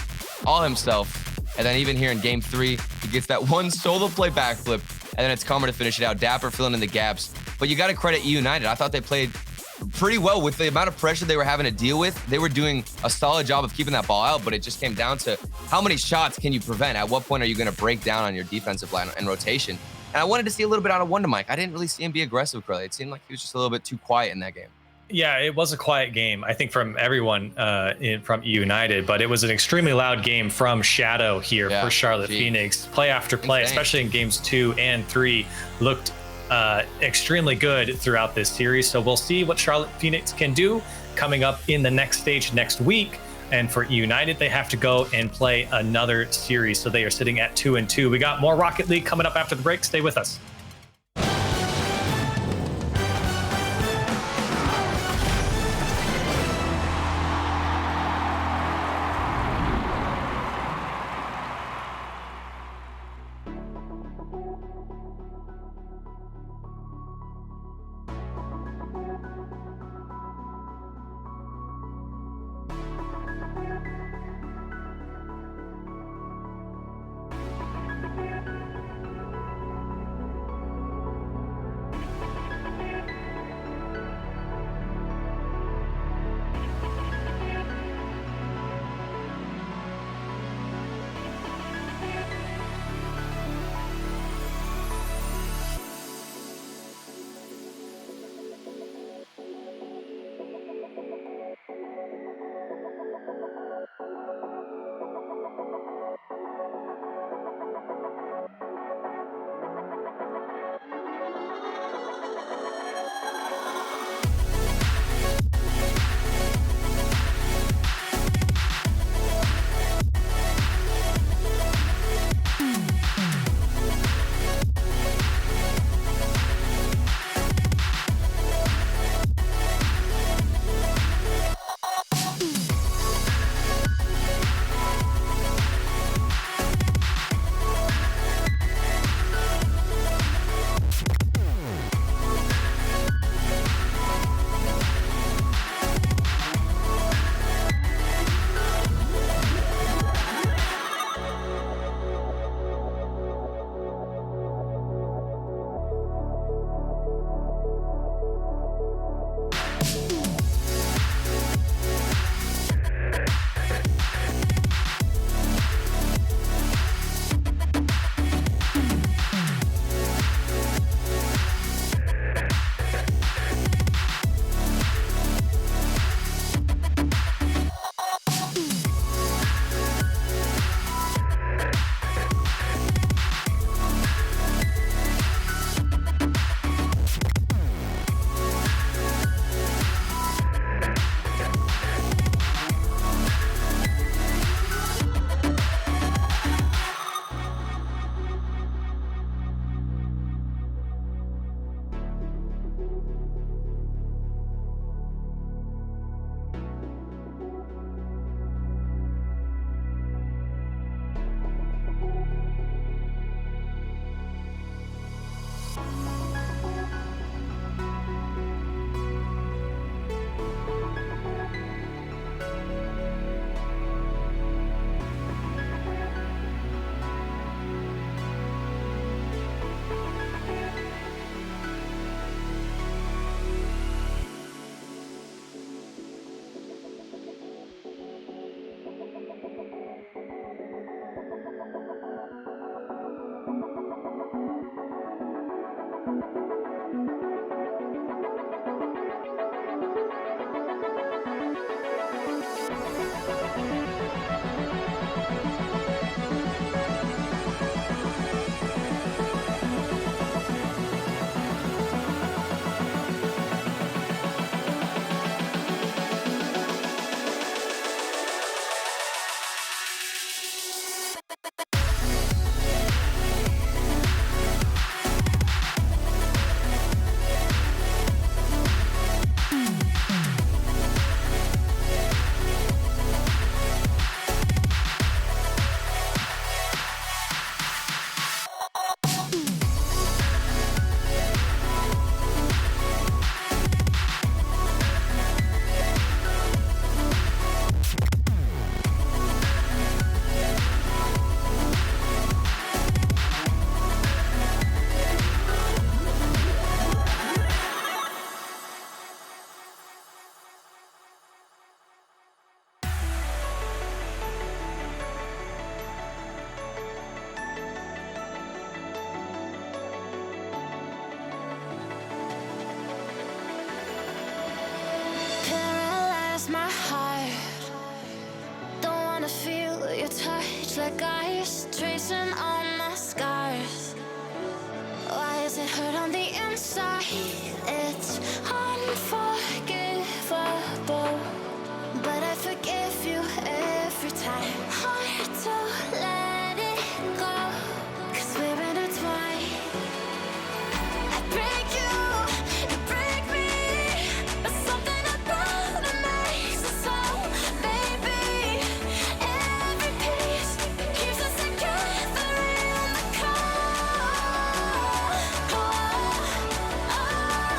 all himself, and then even here in game 3, he gets that 1 solo play backflip, and then it's Karma to finish it out. Dapper filling in the gaps. But you got to credit E United. I thought they played pretty well with the amount of pressure they were having to deal with. They were doing a solid job of keeping that ball out, but it just came down to how many shots can you prevent? At what point are you going to break down on your defensive line and rotation? And I wanted to see a little bit out of Wonder Mike. I didn't really see him be aggressive, Curly. It seemed like he was just a little bit too quiet in that game. Yeah, it was a quiet game, I think, from everyone from United, but it was an extremely loud game from Shadow here for Charlotte Phoenix. Play after play, especially in games 2 and 3, looked extremely good throughout this series. So we'll see what Charlotte Phoenix can do coming up in the next stage next week. And for United, they have to go and play another series. So they are sitting at 2-2. We got more Rocket League coming up after the break. Stay with us. like ice, tracing all my scars. Why is it hurt on the inside? It's unforgivable, but I forgive you every time. Hard to let it go, 'cause we're intertwined. I break you, you break me, but something about it makes us so, baby. Every piece keeps us together in the core. Oh, oh, oh.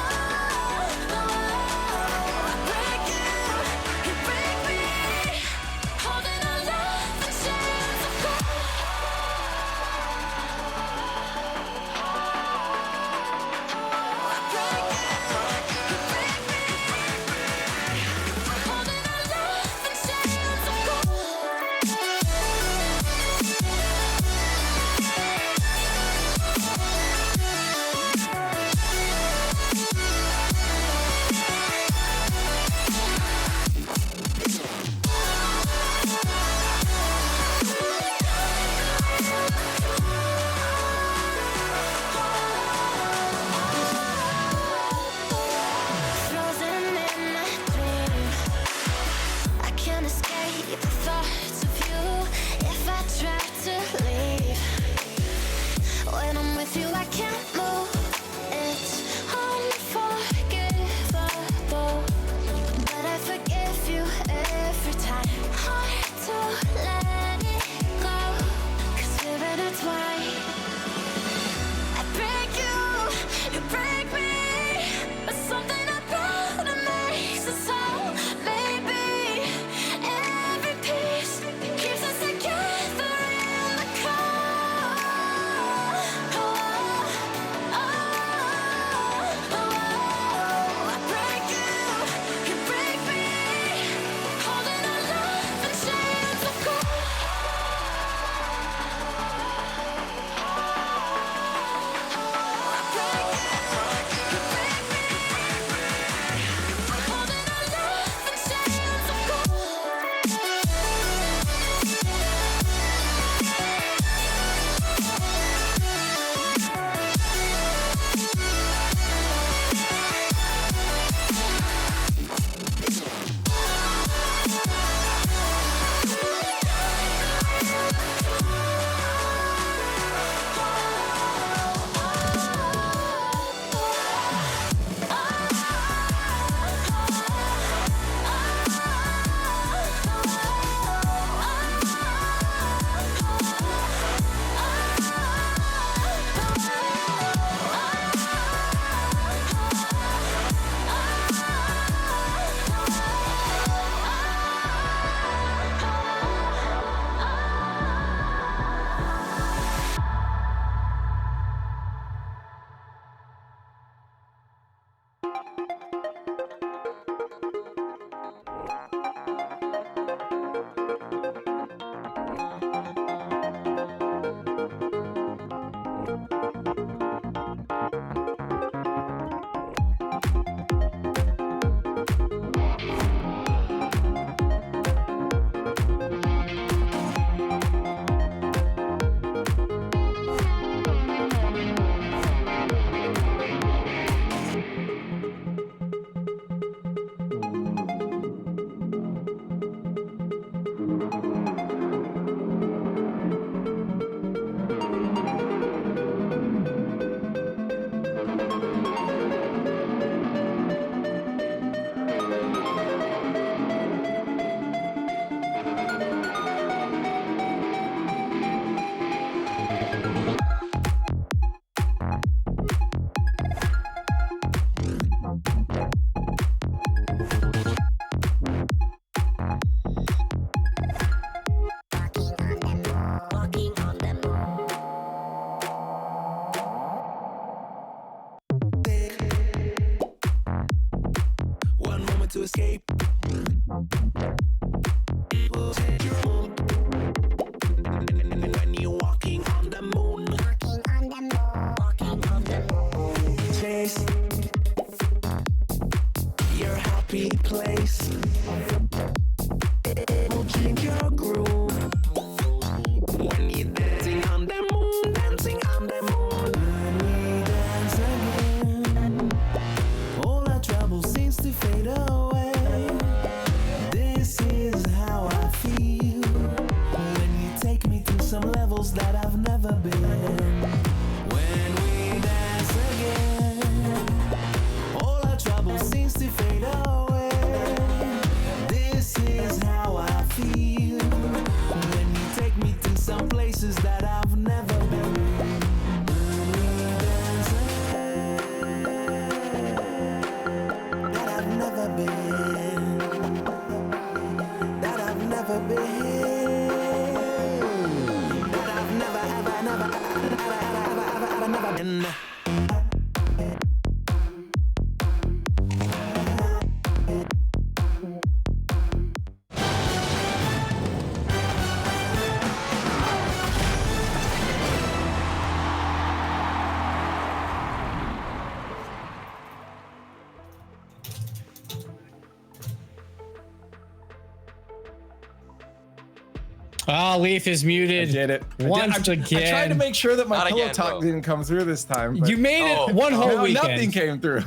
Leaf is muted. I did it. Once again. I tried to make sure that my Not pillow again, talk bro. didn't come through this time. You made it one whole no, weekend. Nothing came through.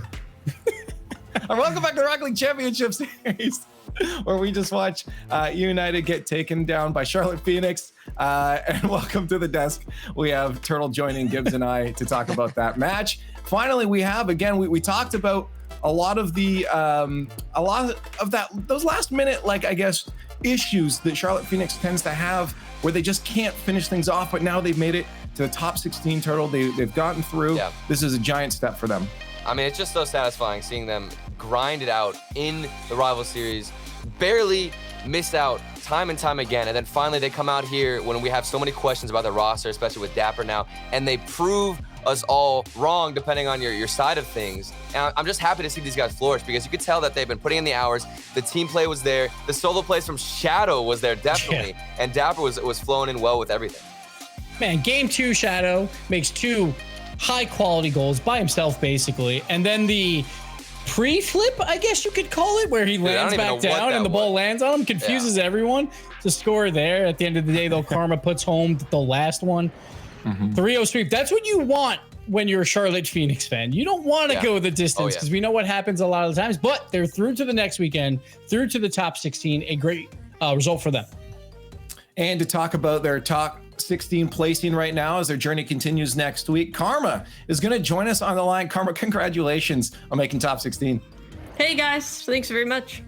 And welcome back to the Rocket League Championship Series, where we just watch United get taken down by Charlotte Phoenix. And welcome to the desk. We have Turtle joining Gibbs and I to talk about that match. Finally, we have, again, we talked about a lot of those last minute, like, I guess, issues that Charlotte Phoenix tends to have where they just can't finish things off, but now they've made it to the top 16 Turtle. They've gotten through. Yeah. This is a giant step for them. I mean, it's just so satisfying seeing them grind it out in the rival series, barely miss out time and time again, and then finally they come out here when we have so many questions about the roster, especially with Dapper now, and they prove us all wrong depending on your side of things. And I'm just happy to see these guys flourish because you could tell that they've been putting in the hours. The team play was there. The solo plays from Shadow was there definitely, and Dapper was flowing in well with everything. Man, game 2, Shadow makes 2 high quality goals by himself basically, and then the pre-flip, I guess you could call it, where he lands back down and the ball lands on him, confuses everyone. To score there. At the end of the day, though, Karma puts home the last one. 3-0 sweep. That's what you want when you're a Charlotte Phoenix fan. You don't want to go the distance because we know what happens a lot of the times, but they're through to the next weekend, through to the top 16, a great result for them. And to talk about their top 16 placing right now as their journey continues next week, Karma is going to join us on the line. Karma, congratulations on making top 16. Hey guys, thanks very much.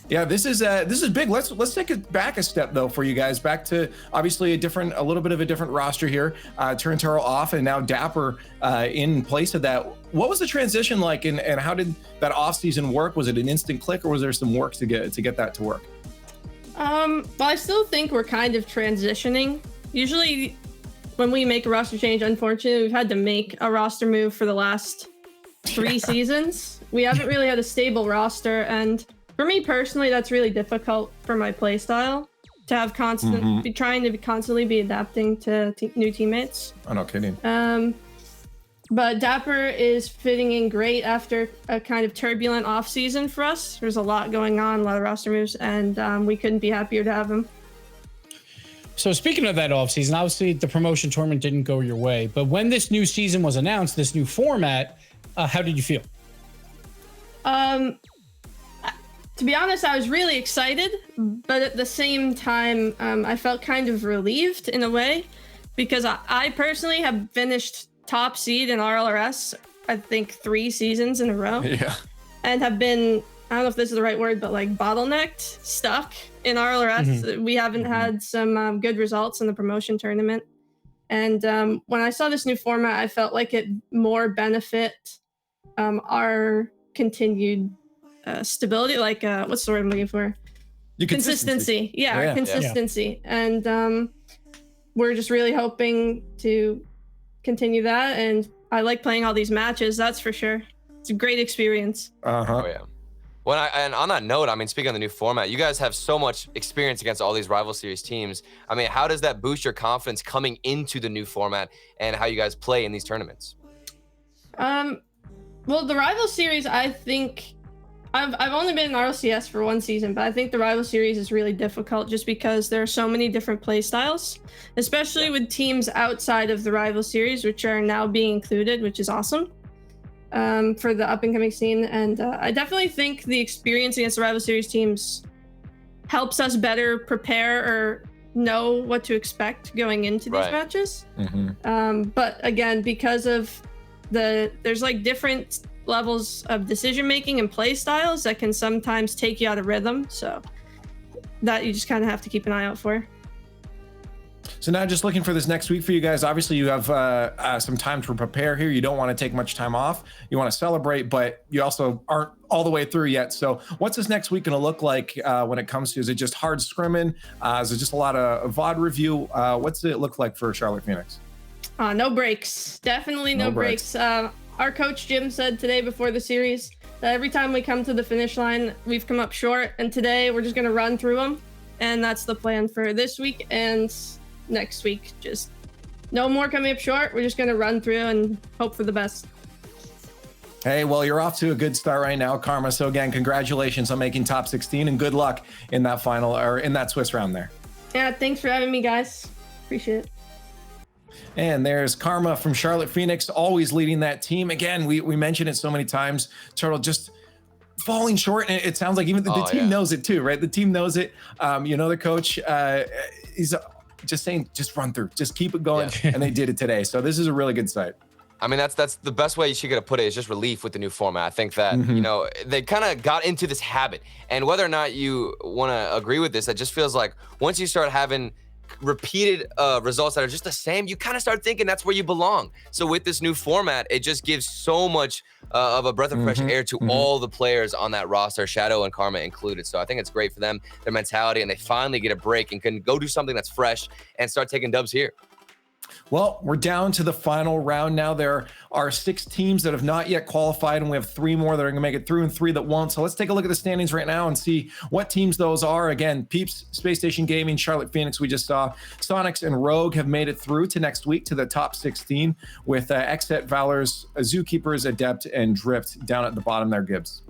Yeah, this is big. Let's take it back a step though for you guys, back to obviously a little bit of a different roster here. Turntaro off and now Dapper in place of that. What was the transition like, and how did that off season work? Was it an instant click, or was there some work to get that to work? Well, I still think we're kind of transitioning. Usually when we make a roster change, unfortunately, we've had to make a roster move for the last 3 seasons. We haven't really had a stable roster, and for me personally, that's really difficult for my play style to have be trying to constantly be adapting to new teammates. Oh, no kidding. But Dapper is fitting in great after a kind of turbulent off season for us. There's a lot going on, a lot of roster moves, and we couldn't be happier to have him. So speaking of that offseason, obviously the promotion tournament didn't go your way, but when this new season was announced, this new format, how did you feel? To be honest, I was really excited, but at the same time, I felt kind of relieved in a way, because I personally have finished top seed in RLRS, I think 3 seasons in a row. Yeah. And have been, I don't know if this is the right word, but like bottlenecked, stuck in RLRS. We haven't had some good results in the promotion tournament. And when I saw this new format, I felt like it more benefit our continued stability, like what's the word I'm looking for? Consistency. Yeah, consistency. And we're just really hoping to continue that. And I like playing all these matches, that's for sure. It's a great experience. Oh yeah. And on that note, I mean, speaking of the new format, you guys have so much experience against all these rival series teams. I mean, how does that boost your confidence coming into the new format and how you guys play in these tournaments? Well, the rival series, I think I've only been in RLCS for 1 season, but I think the rival series is really difficult just because there are so many different play styles, especially with teams outside of the rival series, which are now being included, which is awesome for the up and coming scene. And I definitely think the experience against the rival series teams helps us better prepare or know what to expect going into these matches. But again, because of there's like different levels of decision making and play styles that can sometimes take you out of rhythm, so that you just kind of have to keep an eye out for. So now just looking for this next week for you guys. Obviously, you have some time to prepare here. You don't want to take much time off. You want to celebrate, but you also aren't all the way through yet. So what's this next week going to look like when it comes to, is it just hard scrimming? Is it just a lot of VOD review? What's it look like for Charlotte Phoenix? No breaks. Definitely no breaks. Our coach Jim said today before the series that every time we come to the finish line, we've come up short. And today we're just going to run through them. And that's the plan for this week and next week. Just no more coming up short. We're just going to run through and hope for the best. Hey, well, you're off to a good start right now, Karma. So again, congratulations on making top 16 and good luck in that final, or in that Swiss round there. Yeah, thanks for having me, guys. Appreciate it. And there's Karma from Charlotte Phoenix, always leading that team. Again, we mentioned it so many times. Turtle just falling short, and it sounds like even the team knows it too, right? The team knows it. The coach, he's just saying, just run through, just keep it going. And they did it today. So this is a really good sight. I mean, that's the best way you could put it, is just relief with the new format. I think that, they kind of got into this habit. And whether or not you want to agree with this, it just feels like once you start having repeated results that are just the same, you kind of start thinking that's where you belong. So with this new format, it just gives so much of a breath of fresh air to all the players on that roster, Shadow and Karma included. So I think it's great for them, their mentality, and they finally get a break and can go do something that's fresh and start taking dubs here. Well, we're down to the final round now. There are 6 teams that have not yet qualified, and we have 3 more that are going to make it through and 3 that won't. So let's take a look at the standings right now and see what teams those are. Again, Peeps, Space Station Gaming, Charlotte Phoenix, we just saw. Sonics and Rogue have made it through to next week to the top 16 with Xset, Valors, Zookeepers, Adept, and Drift down at the bottom there, Gibbs.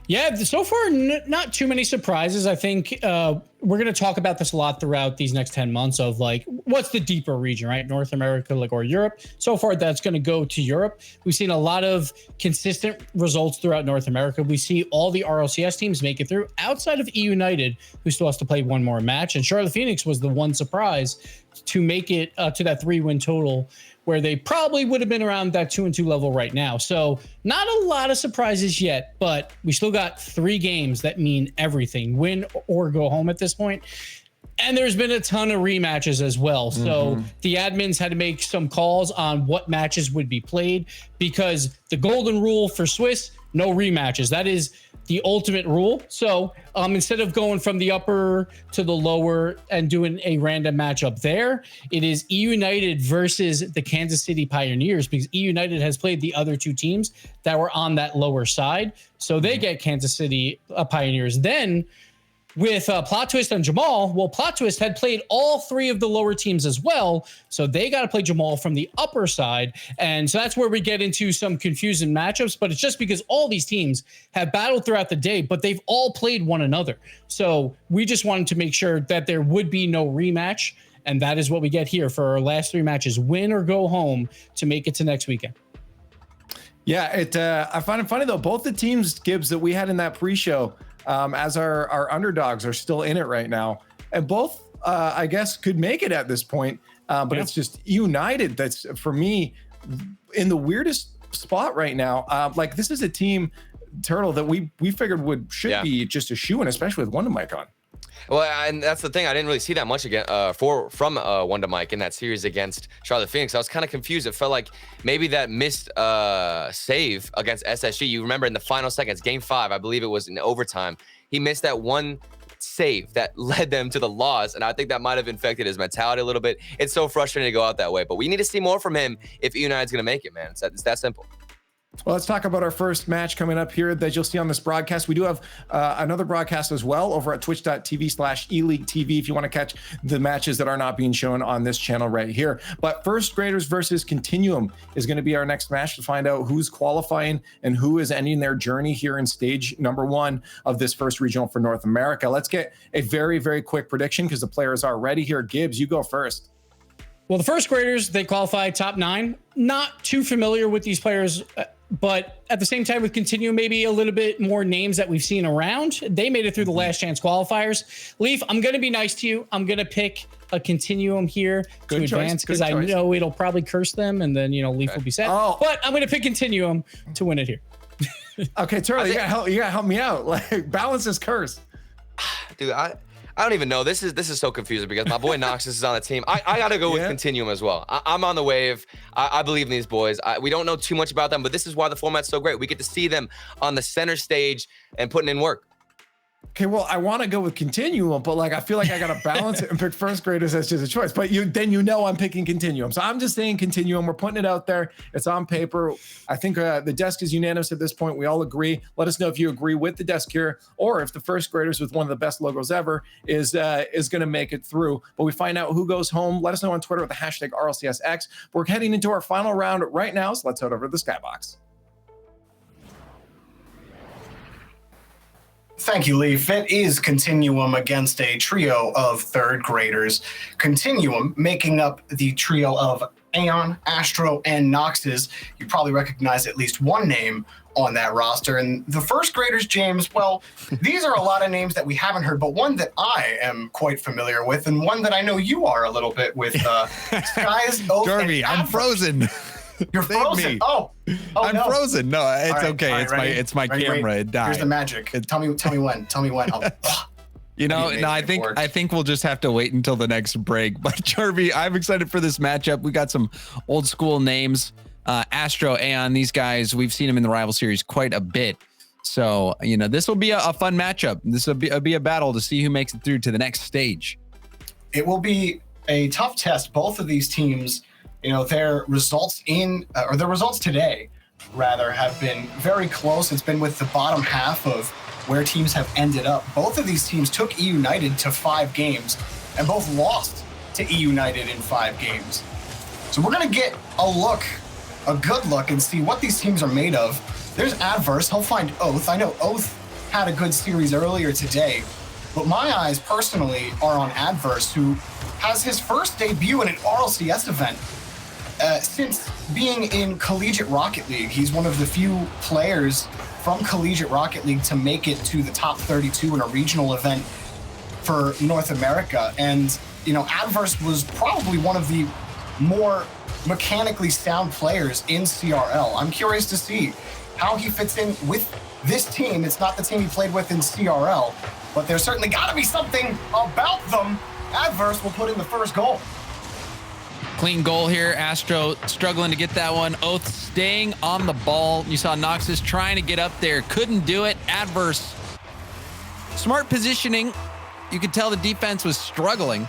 Yeah, so far, not too many surprises. I think we're going to talk about this a lot throughout these next 10 months of like, what's the deeper region, right? North America, or Europe. So far, that's going to go to Europe. We've seen a lot of consistent results throughout North America. We see all the RLCS teams make it through outside of EU United, who still has to play one more match. And Charlotte Phoenix was the one surprise to make it to that 3-win total, where they probably would have been around that 2-2 level right now. So not a lot of surprises yet, but we still got 3 games that mean everything, win or go home at this point. And there's been a ton of rematches as well. So the admins had to make some calls on what matches would be played, because the golden rule for Swiss, no rematches. That is the ultimate rule. So instead of going from the upper to the lower and doing a random matchup there, it is EU United versus the Kansas City Pioneers, because EU United has played the other 2 teams that were on that lower side. So they get Kansas City Pioneers. Then with Plot Twist and Jamal, well, Plot Twist had played all 3 of the lower teams as well, so they got to play Jamal from the upper side. And so that's where we get into some confusing matchups, but it's just because all these teams have battled throughout the day, but they've all played one another. So we just wanted to make sure that there would be no rematch, and that is what we get here for our last 3 matches, win or go home to make it to next weekend. Yeah, I find it funny, though, both the teams, Gibbs, that we had in that pre-show, as our underdogs, are still in it right now, and both I guess could make it at this point, but it's just United that's, for me, in the weirdest spot right now. Like, this is a team, Turtle, that we figured should be just a shoo-in, especially with Wonder Mike on. Well, and that's the thing. I didn't really see that much again from Wonder Mike in that series against Charlotte Phoenix. I was kind of confused. It felt like maybe that missed save against SSG. You remember in the final seconds, Game 5, I believe it was in overtime, he missed that one save that led them to the loss, and I think that might have infected his mentality a little bit. It's so frustrating to go out that way, but we need to see more from him if United's going to make it, man. It's that simple. Well, let's talk about our first match coming up here that you'll see on this broadcast. We do have another broadcast as well over at twitch.tv/eleaguetv if you want to catch the matches that are not being shown on this channel right here. But First Graders versus Continuum is going to be our next match to find out who's qualifying and who is ending their journey here in stage number 1 of this first regional for North America. Let's get a very, very quick prediction because the players are ready here. Gibbs, you go first. Well, the First Graders, they qualify top 9. Not too familiar with these players, but at the same time with Continuum, maybe a little bit more names that we've seen around. They made it through the last chance qualifiers. Leaf, I'm going to be nice to you. I'm going to pick a Continuum here to advance because I know it'll probably curse them, and then, Leaf will be set. But I'm going to pick Continuum to win it here. Okay, Turley, you gotta help me out. Like, balance this curse. Dude, I don't even know. This is so confusing because my boy Noxus is on the team. I got to go with Continuum as well. I'm on the wave. I believe in these boys. We don't know too much about them, but this is why the format's so great. We get to see them on the center stage and putting in work. Okay, well, I want to go with Continuum, but like I feel like I got to balance it and pick first graders as just a choice. But then I'm picking Continuum. So I'm just saying Continuum. We're putting it out there. It's on paper. I think the desk is unanimous at this point. We all agree. Let us know if you agree with the desk here, or if the first graders with one of the best logos ever is going to make it through. But we find out who goes home. Let us know on Twitter with the hashtag RLCS X. We're heading into our final round right now, so let's head over to the Skybox. Thank you, Leaf. It is Continuum against a trio of third graders. Continuum making up the trio of Aeon, Astro, and Noxus. You probably recognize at least one name on that roster. And the first graders, James, well, these are a lot of names that we haven't heard, but one that I am quite familiar with, and one that I know you are a little bit with. Skies, Oath, Jeremy, I'm frozen. You're frozen. Oh, I'm no. frozen. No, it's All right, okay. all right, It's my ready? camera. It died. Here's the magic. Tell me when. Tell me when. You know, no, I think we'll just have to wait until the next break. But Jeremy, I'm excited for this matchup. We got some old school names. Astro, Aeon, these guys, we've seen them in the rival series quite a bit. So, you know, this will be a fun matchup. This will be a battle to see who makes it through to the next stage. It will be a tough test. Both of these teams, you know, their results today, rather, have been very close. It's been with the bottom half of where teams have ended up. Both of these teams took E United to 5 games and both lost to E United in 5 games. So we're going to get a good look and see what these teams are made of. There's Adverse. He'll find Oath. I know Oath had a good series earlier today, but my eyes personally are on Adverse, who has his first debut in an RLCS event since being in Collegiate Rocket League. He's one of the few players from Collegiate Rocket League to make it to the top 32 in a regional event for North America. And, you know, Adverse was probably one of the more mechanically sound players in CRL. I'm curious to see how he fits in with this team. It's not the team he played with in CRL, but there's certainly got to be something about them. Adverse will put in the first goal. Clean goal here. Astro struggling to get that one. Oath staying on the ball. You saw Noxus trying to get up there. Couldn't do it. Adverse. Smart positioning. You could tell the defense was struggling.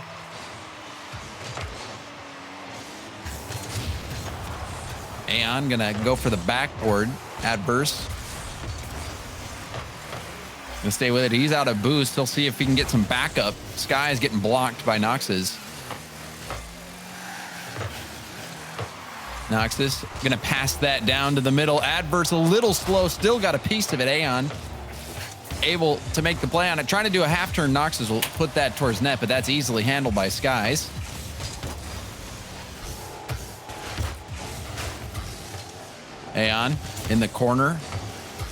Aeon gonna go for the backboard. Adverse. Gonna stay with it. He's out of boost. He'll see if he can get some backup. Sky is getting blocked by Noxus. Noxus gonna pass that down to the middle. Adverse a little slow, still got a piece of it. Aeon able to make the play on it. Trying to do a half turn. Noxus will put that towards net, but that's easily handled by Skies. Aeon in the corner.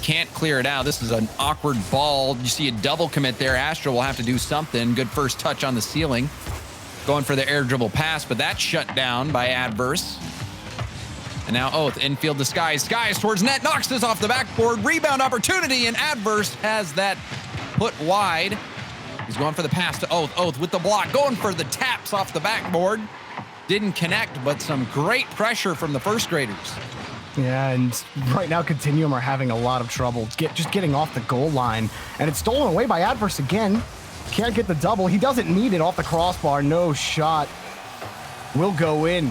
Can't clear it out. This is an awkward ball. You see a double commit there. Astro will have to do something. Good first touch on the ceiling. Going for the air dribble pass, but that's shut down by Adverse. And now Oath, infield to Skies. Skies towards net, knocks this off the backboard. Rebound opportunity, and Adverse has that put wide. He's going for the pass to Oath. Oath with the block, going for the taps off the backboard. Didn't connect, but some great pressure from the first graders. Yeah, and right now Continuum are having a lot of trouble just getting off the goal line. And it's stolen away by Adverse again. Can't get the double. He doesn't need it off the crossbar. No shot will go in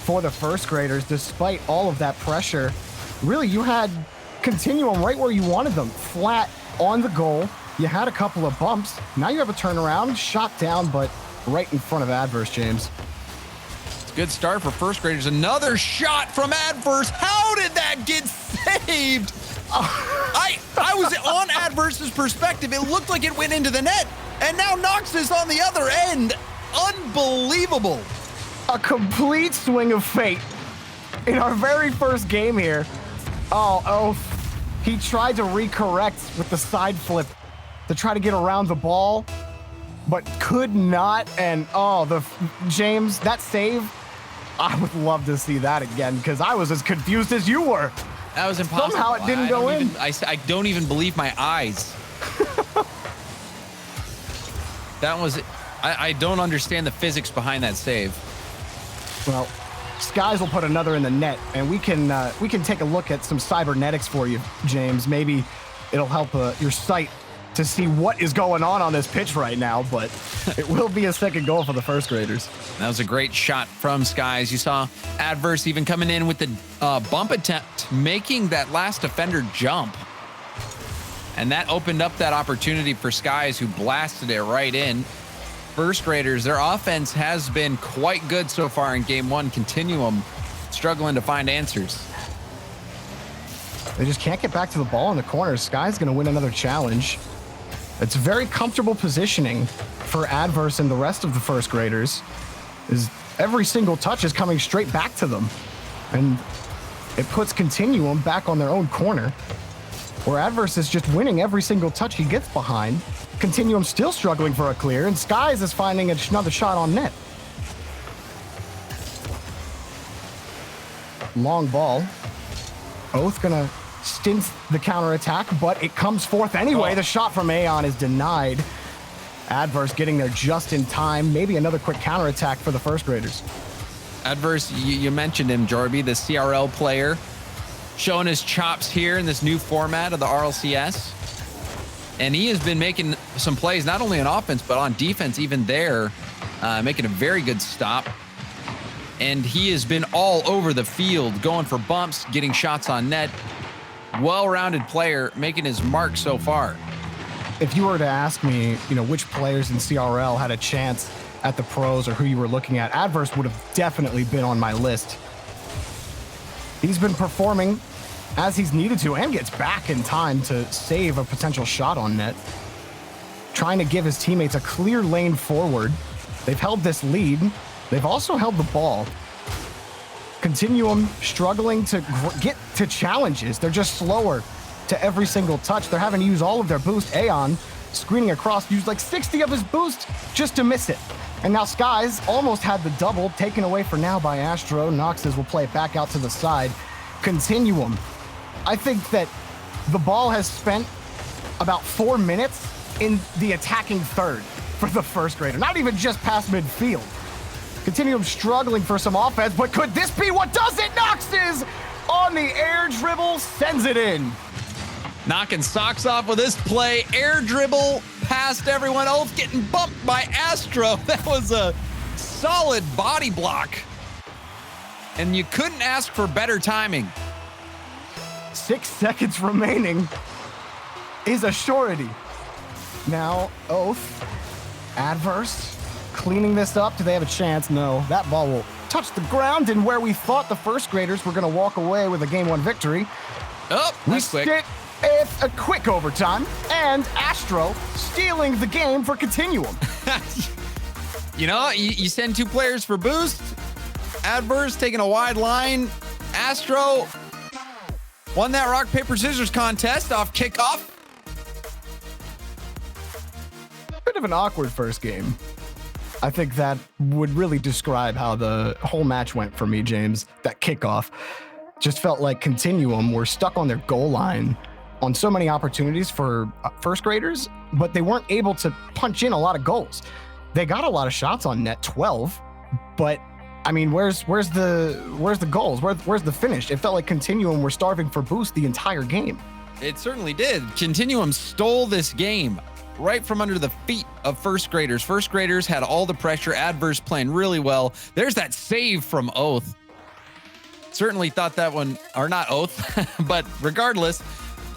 for the first graders, despite all of that pressure. Really, you had Continuum right where you wanted them, flat on the goal. You had a couple of bumps. Now you have a turnaround, shot down, but right in front of Adverse, James. It's a good start for first graders. Another shot from Adverse. How did that get saved? I was on Adverse's perspective. It looked like it went into the net, and now Noxus on the other end. Unbelievable. A complete swing of fate in our very first game here. Oh, he tried to recorrect with the side flip to try to get around the ball, but could not. And James, that save, I would love to see that again, because I was as confused as you were. That was impossible. Somehow it didn't go in. I don't even believe my eyes. That was, I don't understand the physics behind that save. Well, Skies will put another in the net, and we can take a look at some cybernetics for you, James. Maybe it'll help your sight to see what is going on this pitch right now, but it will be a second goal for the first graders. That was a great shot from Skies. You saw Adverse even coming in with the bump attempt, making that last defender jump. And that opened up that opportunity for Skies, who blasted it right in. First graders, their offense has been quite good so far in game one. Continuum struggling to find answers. They just can't get back to the ball in the corner. Sky's going to win another challenge. It's very comfortable positioning for Adverse and the rest of the first graders. Every single touch is coming straight back to them. And it puts Continuum back on their own corner, where Adverse is just winning every single touch he gets behind. Continuum still struggling for a clear, and Skies is finding another shot on net. Long ball. Oath gonna stint the counterattack, but it comes forth anyway. The shot from Aeon is denied. Adverse getting there just in time. Maybe another quick counterattack for the first graders. Adverse, you mentioned him, Jarby, the CRL player, showing his chops here in this new format of the RLCS. And he has been making some plays, not only on offense, but on defense, even there, making a very good stop. And he has been all over the field, going for bumps, getting shots on net. Well-rounded player, making his mark so far. If you were to ask me, which players in CRL had a chance at the pros or who you were looking at, Adverse would have definitely been on my list. He's been performing as he's needed to, and gets back in time to save a potential shot on net. Trying to give his teammates a clear lane forward. They've held this lead. They've also held the ball. Continuum struggling to get to challenges. They're just slower to every single touch. They're having to use all of their boost. Aeon screening across, used like 60 of his boost just to miss it. And now Skies almost had the double, taken away for now by Astro. Noxes will play it back out to the side. Continuum. I think that the ball has spent about 4 minutes in the attacking third for the first grader. Not even just past midfield. Continuum struggling for some offense, but could this be what does it? Noxes on the air dribble, sends it in. Knocking socks off with this play. Air dribble past everyone else, getting bumped by Astro. That was a solid body block. And you couldn't ask for better timing. 6 seconds remaining is a surety. Now, Oath, Adverse, cleaning this up. Do they have a chance? No. That ball will touch the ground, and where we thought the first graders were going to walk away with a game one victory. Oh, that's quick. It's a quick overtime, and Astro stealing the game for Continuum. You send 2 players for boost. Adverse taking a wide line. Astro won that rock, paper, scissors contest off kickoff. Bit of an awkward first game. I think that would really describe how the whole match went for me, James. That kickoff just felt like Continuum were stuck on their goal line on so many opportunities for first graders, but they weren't able to punch in a lot of goals. They got a lot of shots on net, 12, but I mean, where's the goals? Where's the finish? It felt like Continuum were starving for boost the entire game. It certainly did. Continuum stole this game right from under the feet of first graders. First graders had all the pressure. Adverse playing really well. There's that save from Oath. Certainly thought that one, or not Oath, but regardless,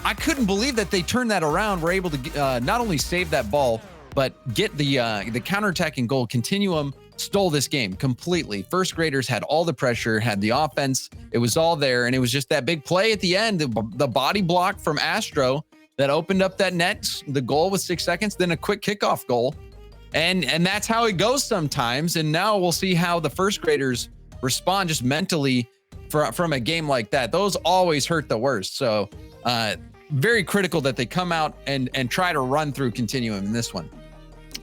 I couldn't believe that they turned that around. Were able to not only save that ball, but get the counterattacking goal. Continuum stole this game completely. First graders had all the pressure, had the offense. It was all there, and it was just that big play at the end, the body block from Astro that opened up that net, the goal with 6 seconds, then a quick kickoff goal. And that's how it goes sometimes. And now we'll see how the first graders respond just mentally from a game like that. Those always hurt the worst. So very critical that they come out and try to run through Continuum in this one.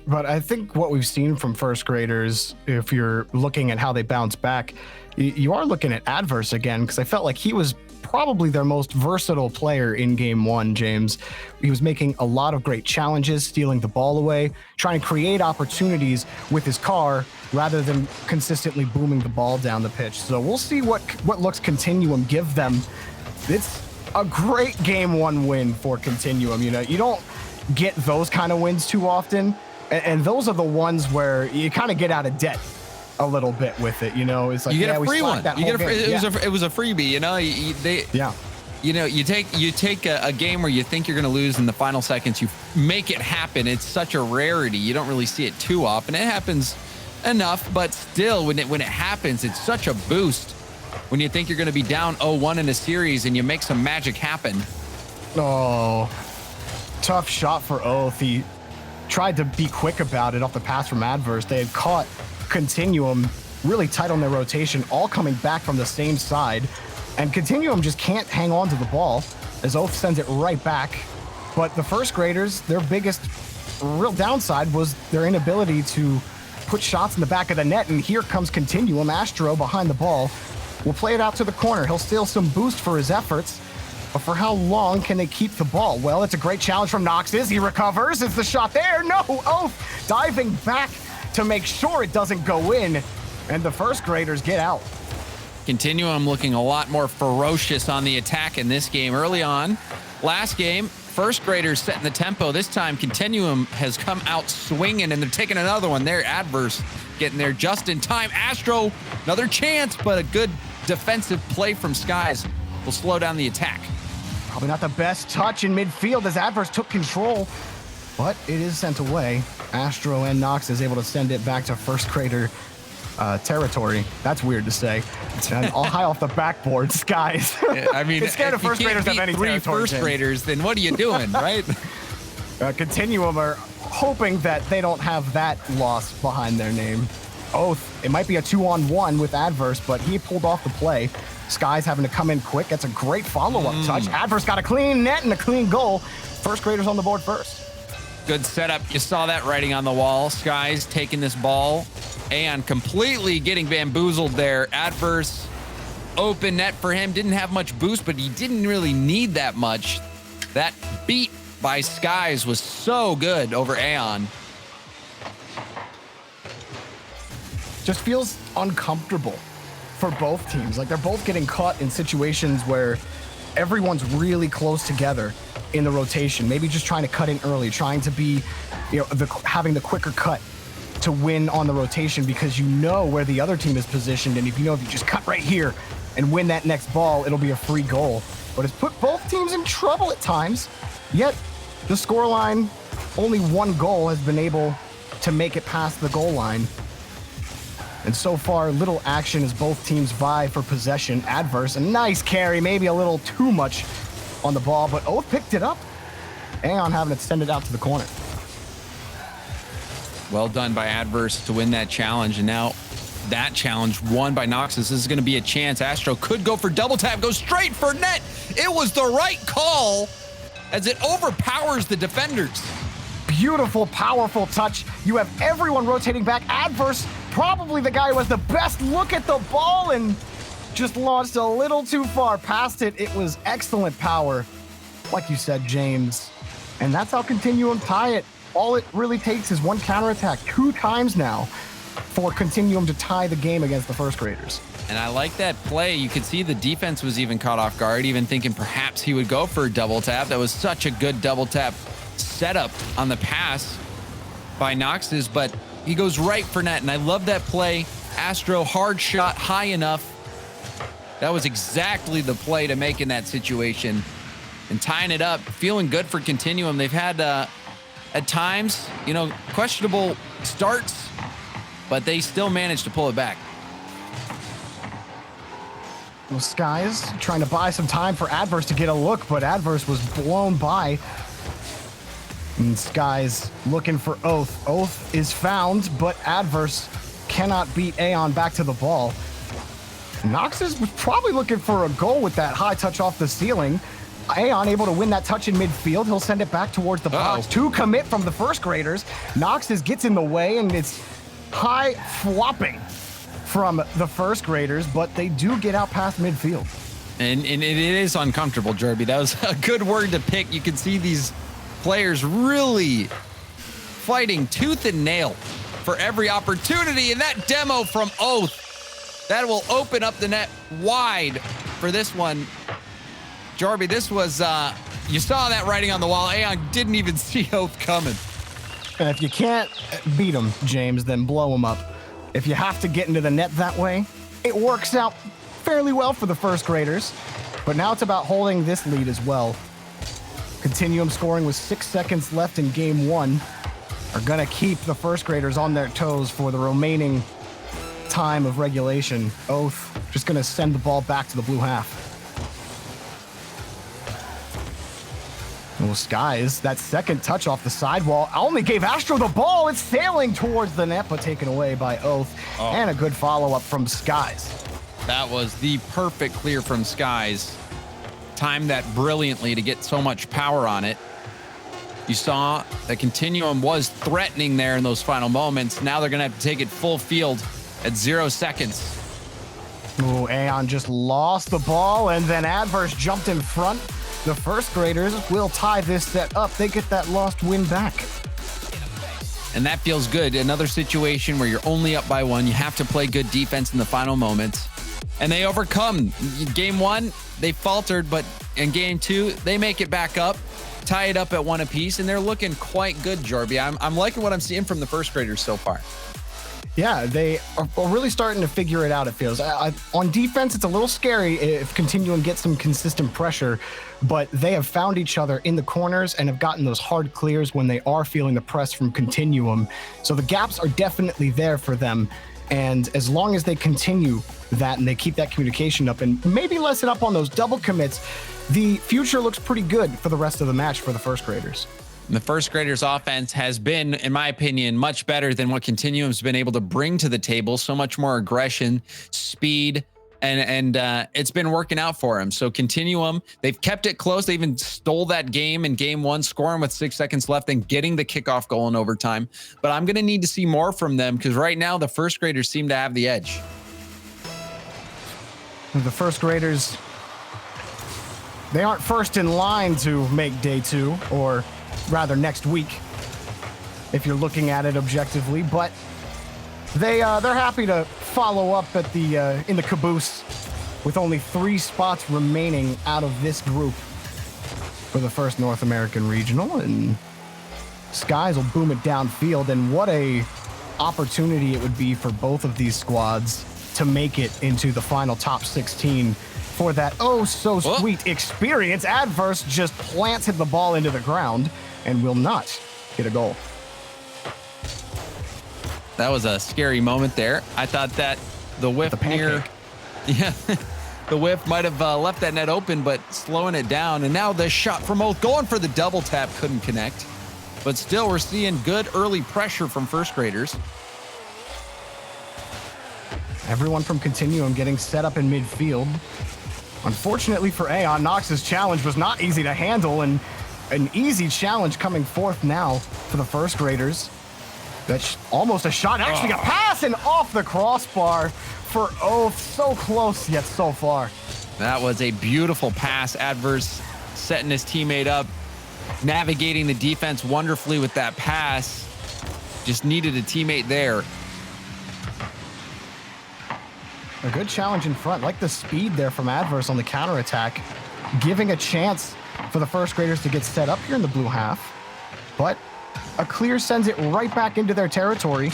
But I think what we've seen from first graders, if you're looking at how they bounce back, you are looking at Adverse again, because I felt like he was probably their most versatile player in game one, James. He was making a lot of great challenges, stealing the ball away, trying to create opportunities with his car rather than consistently booming the ball down the pitch. So we'll see what looks Continuum give them. It's a great game one win for Continuum. You know, you don't get those kind of wins too often, and those are the ones where you kind of get out of debt a little bit with it. You know, it's like, you get yeah, a free one. That You get a free, game. it was a freebie. You know, You know, you take a game where you think you're going to lose in the final seconds, you make it happen. It's such a rarity. You don't really see it too often. It happens enough, but still, when it happens, it's such a boost. When you think you're going to be down 0-1 in a series and you make some magic happen. Oh, tough shot for Oath. He tried to be quick about it off the pass from Adverse. They had caught Continuum really tight on their rotation, all coming back from the same side. And Continuum just can't hang on to the ball as Oath sends it right back. But the first graders, their biggest real downside was their inability to put shots in the back of the net. And here comes Continuum. Astro behind the ball will play it out to the corner. He'll steal some boost for his efforts. But for how long can they keep the ball? Well, it's a great challenge from Noxus. He recovers. Is the shot there? No. Oath diving back to make sure it doesn't go in. And the first graders get out. Continuum looking a lot more ferocious on the attack in this game. Early on, last game, first graders setting the tempo. This time, Continuum has come out swinging, and they're taking another one. They're Adverse getting there just in time. Astro, another chance, but a good defensive play from Skies will slow down the attack. Probably not the best touch in midfield as Adverse took control, but it is sent away. Astro and Nox is able to send it back to first grader territory. That's weird to say. And all high off the backboard, Skies. I mean, it's scared of first graders have any three territory. first graders, then what are you doing, right? Continuum are hoping that they don't have that loss behind their name. Oath, it might be a 2-on-1 with Adverse, but he pulled off the play. Skies having to come in quick. That's a great follow-up touch. Adverse got a clean net and a clean goal. First graders on the board first. Good setup. You saw that writing on the wall. Skies taking this ball and completely getting bamboozled there. Adverse open net for him. Didn't have much boost, but he didn't really need that much. That beat by Skies was so good over Aeon. Just feels uncomfortable for both teams. Like, they're both getting caught in situations where everyone's really close together in the rotation, maybe just trying to cut in early, trying to be, you know, having the quicker cut to win on the rotation because you know where the other team is positioned, and if you just cut right here and win that next ball, it'll be a free goal. But it's put both teams in trouble at times, yet the scoreline, only one goal has been able to make it past the goal line. And so far, little action as both teams vie for possession. Adverse, a nice carry, maybe a little too much on the ball, but Oath picked it up. Aeon having it send it out to the corner. Well done by Adverse to win that challenge, and now that challenge won by Noxus. This is going to be a chance. Astro could go for double tap, go straight for net. It was the right call as it overpowers the defenders. Beautiful, powerful touch. You have everyone rotating back. Adverse, probably the guy who has the best look at the ball and just launched a little too far past it. It was excellent power, like you said, James. And that's how Continuum tie it. All it really takes is one counterattack 2 times now for Continuum to tie the game against the first graders. And I like that play. You could see the defense was even caught off guard, even thinking perhaps he would go for a double tap. That was such a good double tap setup on the pass by Noxus, but he goes right for net. And I love that play. Astro, hard shot, high enough. That was exactly the play to make in that situation. And tying it up, feeling good for Continuum. They've had, at times, questionable starts, but they still managed to pull it back. Well, Skies trying to buy some time for Adverse to get a look, but Adverse was blown by. And Skies looking for Oath. Oath is found, but Adverse cannot beat Aeon back to the ball. Noxus was probably looking for a goal with that high touch off the ceiling. Aeon able to win that touch in midfield. He'll send it back towards the box. To commit from the first graders. Noxus gets in the way, and it's high flopping from the first graders, but they do get out past midfield. And it is uncomfortable, Jabary. That was a good word to pick. You can see these players really fighting tooth and nail for every opportunity. And that demo from Oath, that will open up the net wide for this one. Jabary, this was, you saw that writing on the wall. Aeon didn't even see Oath coming. And if you can't beat them, James, then blow them up. If you have to get into the net that way, it works out fairly well for the first graders. But now it's about holding this lead as well. Continuum scoring with 6 seconds left in game 1 are going to keep the first graders on their toes for the remaining time of regulation. Oath just going to send the ball back to the blue half. Well, Skies, that second touch off the sidewall only gave Astro the ball. It's sailing towards the net, but taken away by Oath. And a good follow-up from Skies. That was the perfect clear from Skies. Timed that brilliantly to get so much power on it. You saw the Continuum was threatening there in those final moments. Now they're going to have to take it full field at 0 seconds. Ooh, Aeon just lost the ball, and then Adverse jumped in front. The first graders will tie this set up. They get that lost win back. And that feels good. Another situation where you're only up by 1. You have to play good defense in the final moments. And they overcome. Game 1, they faltered, but in game 2, they make it back up, tie it up at 1 apiece, and they're looking quite good, Jabary. I'm liking what I'm seeing from the first graders so far. Yeah, they are really starting to figure it out, it feels. On defense, it's a little scary if Continuum gets some consistent pressure, but they have found each other in the corners and have gotten those hard clears when they are feeling the press from Continuum. So the gaps are definitely there for them. And as long as they continue that and they keep that communication up and maybe lessen up on those double commits, the future looks pretty good for the rest of the match for the first graders. The first graders offense has been, in my opinion, much better than what Continuum's been able to bring to the table. So much more aggression, speed, and it's been working out for them. So Continuum, they've kept it close. They even stole that game in game 1, scoring with 6 seconds left and getting the kickoff goal in overtime. But I'm going to need to see more from them because right now the first graders seem to have the edge. The first graders, they aren't first in line to make day 2, or rather next week, if you're looking at it objectively, but they're happy to follow up at the in the caboose with only 3 spots remaining out of this group for the first North American regional, and Skies will boom it downfield. And what a opportunity it would be for both of these squads to make it into the final top 16 for that sweet experience. Adverse just planted the ball into the ground and will not get a goal. That was a scary moment there. I thought that the whiff the whiff might have left that net open, but slowing it down. And now the shot from Oath going for the double tap, couldn't connect. But still, we're seeing good early pressure from first graders. Everyone from Continuum getting set up in midfield. Unfortunately for Aeon, Nox's challenge was not easy to handle, and an easy challenge coming forth now for the first graders. That's almost a shot, actually a pass, and off the crossbar for Oath. So close, yet so far. That was a beautiful pass. Adverse setting his teammate up, navigating the defense wonderfully with that pass. Just needed a teammate there. A good challenge in front. Like the speed there from Adverse on the counterattack, giving a chance for the first graders to get set up here in the blue half. But a clear sends it right back into their territory.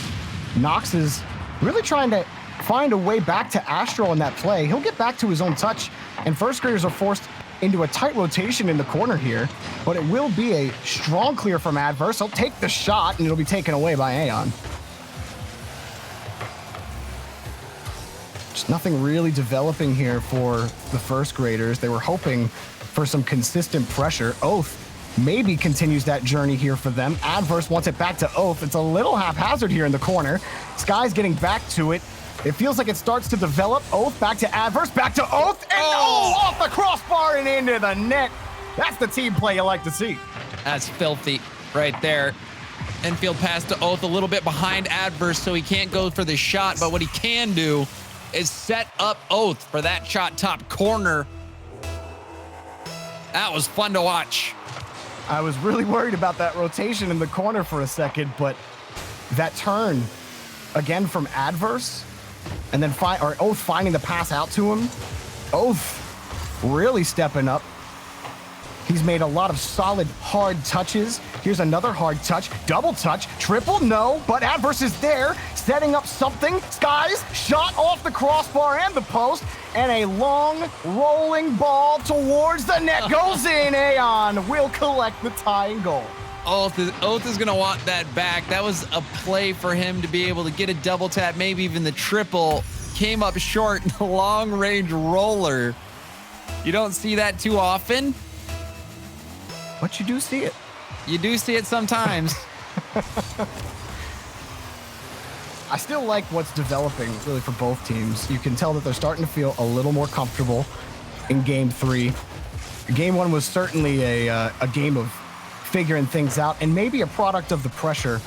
Nox is really trying to find a way back to Astro on that play. He'll get back to his own touch, and first graders are forced into a tight rotation in the corner here, but it will be a strong clear from Adverse. He'll take the shot, and it'll be taken away by Aeon. Just nothing really developing here for the first graders. They were hoping for some consistent pressure. Oath maybe continues that journey here for them. Adverse wants it back to Oath. It's a little haphazard here in the corner. Sky's getting back to it. It feels like it starts to develop. Oath back to Adverse, back to Oath, and off the crossbar and into the net. That's the team play you like to see. That's filthy right there. Infield pass to Oath, a little bit behind Adverse, so he can't go for the shot, but what he can do is set up Oath for that shot top corner. That was fun to watch. I was really worried about that rotation in the corner for a second, but that turn again from Adverse, and then Oath finding the pass out to him. Oath really stepping up. He's made a lot of solid, hard touches. Here's another hard touch, double touch, triple, no, but Adverse is there, setting up something. Skies, shot off the crossbar and the post, and a long, rolling ball towards the net goes in. Aeon will collect the tying goal. Oath is going to want that back. That was a play for him to be able to get a double tap, maybe even the triple. Came up short in a long-range roller. You don't see that too often. But you do see it. You do see it sometimes. I still like what's developing really for both teams. You can tell that they're starting to feel a little more comfortable in game 3. Game 1 was certainly a game of figuring things out and maybe a product of the pressure,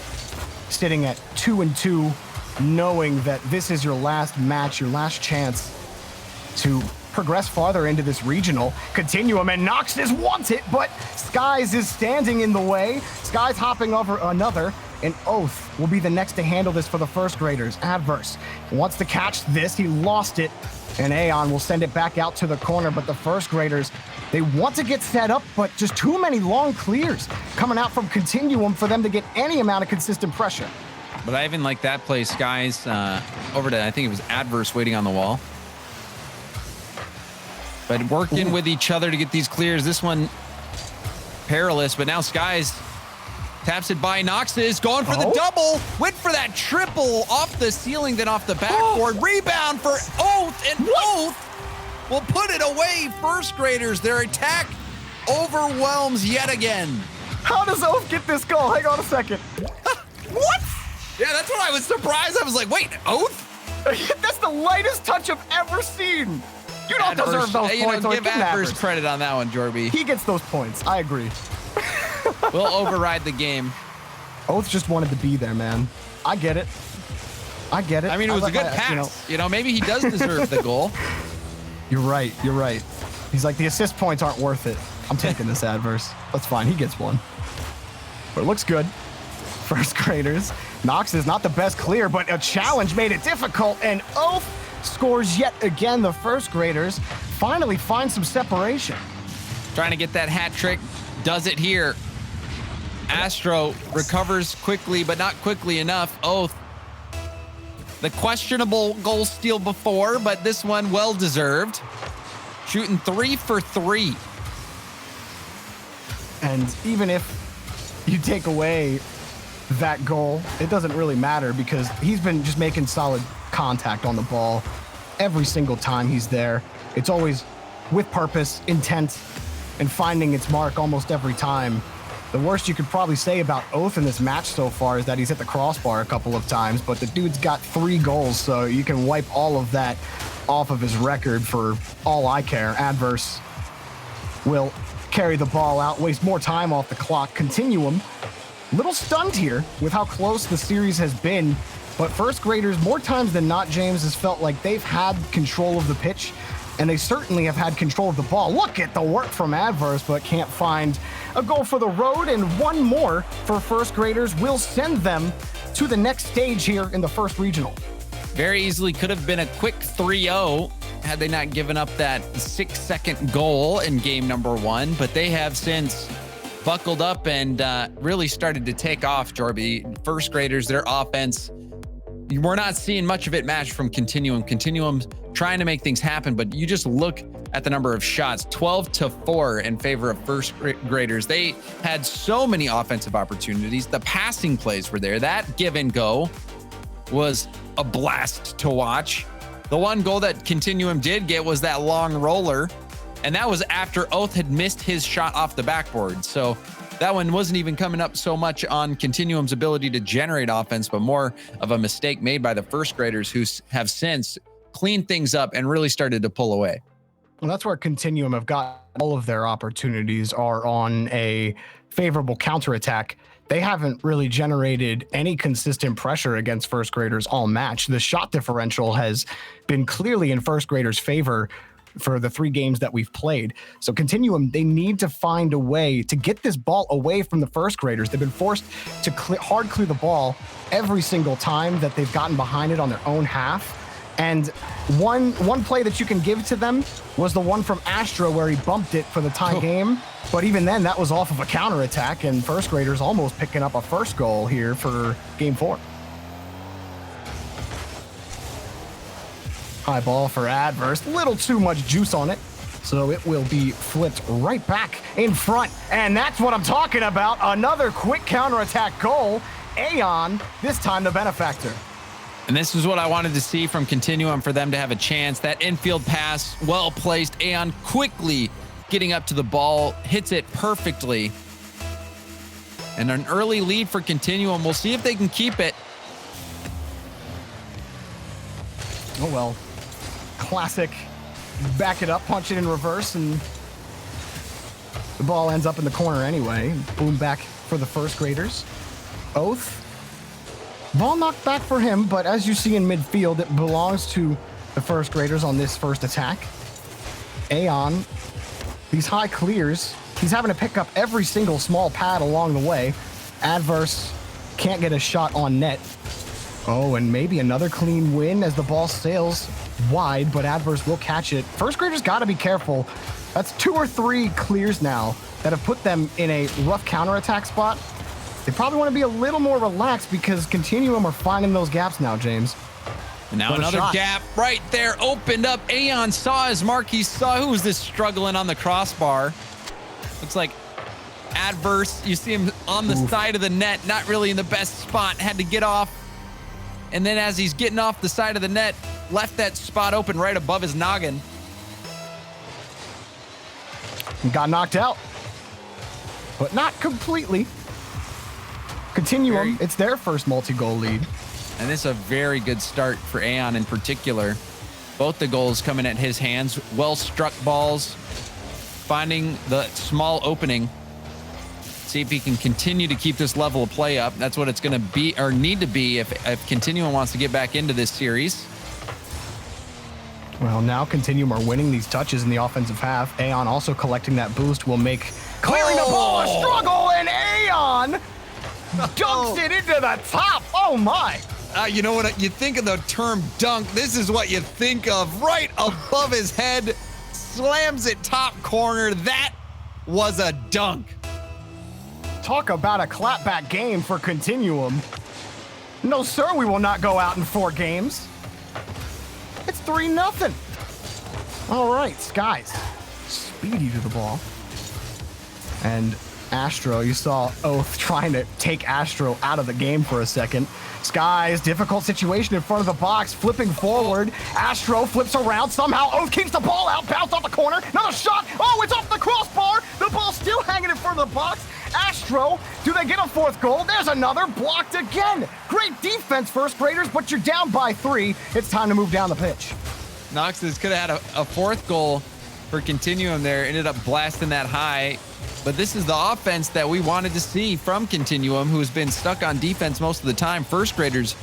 sitting at 2-2, knowing that this is your last match, your last chance to progress farther into this regional. Continuum and Noxus wants it, but Skies is standing in the way. Skies hopping over another, and Oath will be the next to handle this for the first graders. Adverse wants to catch this. He lost it, and Aeon will send it back out to the corner, but the first graders, they want to get set up, but just too many long clears coming out from Continuum for them to get any amount of consistent pressure. But I even like that play, Skies, over to, I think it was Adverse waiting on the wall. But working with each other to get these clears. This one perilous, but now Skies taps it by Noxus, going for the double, went for that triple off the ceiling, then off the backboard. Rebound for Oath, and Oath will put it away. First graders, their attack overwhelms yet again. How does Oath get this goal? Hang on a second. What? Yeah, that's what I was surprised. I was like, wait, Oath? That's the lightest touch I've ever seen. You don't deserve those points. Give Adverse credit on that one, Jorby. He gets those points. I agree. We'll override the game. Oath just wanted to be there, man. I get it. I get it. I mean, it was a good pass. You know, maybe he does deserve the goal. You're right. You're right. He's like, the assist points aren't worth it. I'm taking this Adverse. That's fine. He gets one. But it looks good. First graders. Nox is not the best clear, but a challenge made it difficult, and Oath scores yet again. The first graders finally find some separation. Trying to get that hat trick, does it here. Astro recovers quickly, but not quickly enough. Oath, the questionable goal steal before, but this one well-deserved. Shooting 3 for 3. And even if you take away that goal, it doesn't really matter because he's been just making solid contact on the ball every single time he's there. It's always with purpose, intent, and finding its mark almost every time. The worst you could probably say about Oath in this match so far is that he's hit the crossbar a couple of times, but the dude's got 3 goals, so you can wipe all of that off of his record for all I care. Adverse will carry the ball out, waste more time off the clock. Continuum, little stunned here with how close the series has been, but first graders, more times than not, James, has felt like they've had control of the pitch, and they certainly have had control of the ball. Look at the work from Adverse, but can't find a goal for the road, and one more for first graders will send them to the next stage here in the first regional. Very easily could have been a quick 3-0 had they not given up that 6-second goal in game number 1, but they have since buckled up and really started to take off, Jorby. First graders, their offense, we're not seeing much of it matched from Continuum. Continuum's trying to make things happen, but you just look at the number of shots, 12-4 in favor of first graders. They had so many offensive opportunities. The passing plays were there. That give and go was a blast to watch. The one goal that Continuum did get was that long roller, and that was after Oath had missed his shot off the backboard. So that one wasn't even coming up so much on Continuum's ability to generate offense, but more of a mistake made by the first graders who have since cleaned things up and really started to pull away. Well, that's where Continuum have got all of their opportunities are on a favorable counterattack. They haven't really generated any consistent pressure against first graders all match. The shot differential has been clearly in first graders' favor for the 3 games that we've played. So Continuum, they need to find a way to get this ball away from the first graders. They've been forced to hard clear the ball every single time that they've gotten behind it on their own half. And one play that you can give to them was the one from Astro where he bumped it for the tie game. But even then, that was off of a counterattack, and first graders almost picking up a first goal here for game 4. High ball for Adverse, little too much juice on it. So it will be flipped right back in front. And that's what I'm talking about. Another quick counterattack goal. Aeon, this time the benefactor. And this is what I wanted to see from Continuum for them to have a chance. That infield pass, well placed. Aeon quickly getting up to the ball, hits it perfectly. And an early lead for Continuum. We'll see if they can keep it. Oh, well. Classic. Back it up, punch it in reverse, and the ball ends up in the corner anyway. Boom back for the first graders. Oath. Ball knocked back for him, but as you see in midfield, it belongs to the first graders on this first attack. Aeon, these high clears, he's having to pick up every single small pad along the way. Adverse can't get a shot on net. Oh, and maybe another clean win as the ball sails wide, but Adverse will catch it. First graders got to be careful. That's 2 or 3 clears now that have put them in a rough counterattack spot. They probably want to be a little more relaxed because Continuum are finding those gaps now, James. And now another gap right there opened up. Aeon saw his mark. He saw who was this struggling on the crossbar. Looks like Adverse. You see him on the side of the net, not really in the best spot. Had to get off. And then as he's getting off the side of the net, left that spot open right above his noggin. Got knocked out, but not completely. Continuum, it's their first multi-goal lead. And this is a very good start for Aeon in particular. Both the goals coming at his hands. Well-struck balls, finding the small opening. See if he can continue to keep this level of play up. That's what it's going to be, or need to be, if Continuum wants to get back into this series. Well, now Continuum are winning these touches in the offensive half. Aeon also collecting that boost will make clearing the ball a struggle, and Aeon dunks it into the top. Oh my. You know what? You think of the term dunk. This is what you think of. Right above his head. Slams it top corner. That was a dunk. Talk about a clapback game for Continuum. No, sir, we will not go out in 4 games. It's 3-0. All right, Skies. Speedy to the ball. And Astro, you saw Oath trying to take Astro out of the game for a second. Skies, difficult situation in front of the box, flipping forward. Astro flips around. Somehow Oath keeps the ball out, bounce off the corner. Another shot. Oh, it's off the crossbar. The ball's still hanging in front of the box. Astro, do they get a 4th goal? There's another, blocked again. Great defense, first graders, but you're down by 3. It's time to move down the pitch. Noxus could have had a 4th goal for Continuum there. Ended up blasting that high. But this is the offense that we wanted to see from Continuum, who has been stuck on defense most of the time. First graders,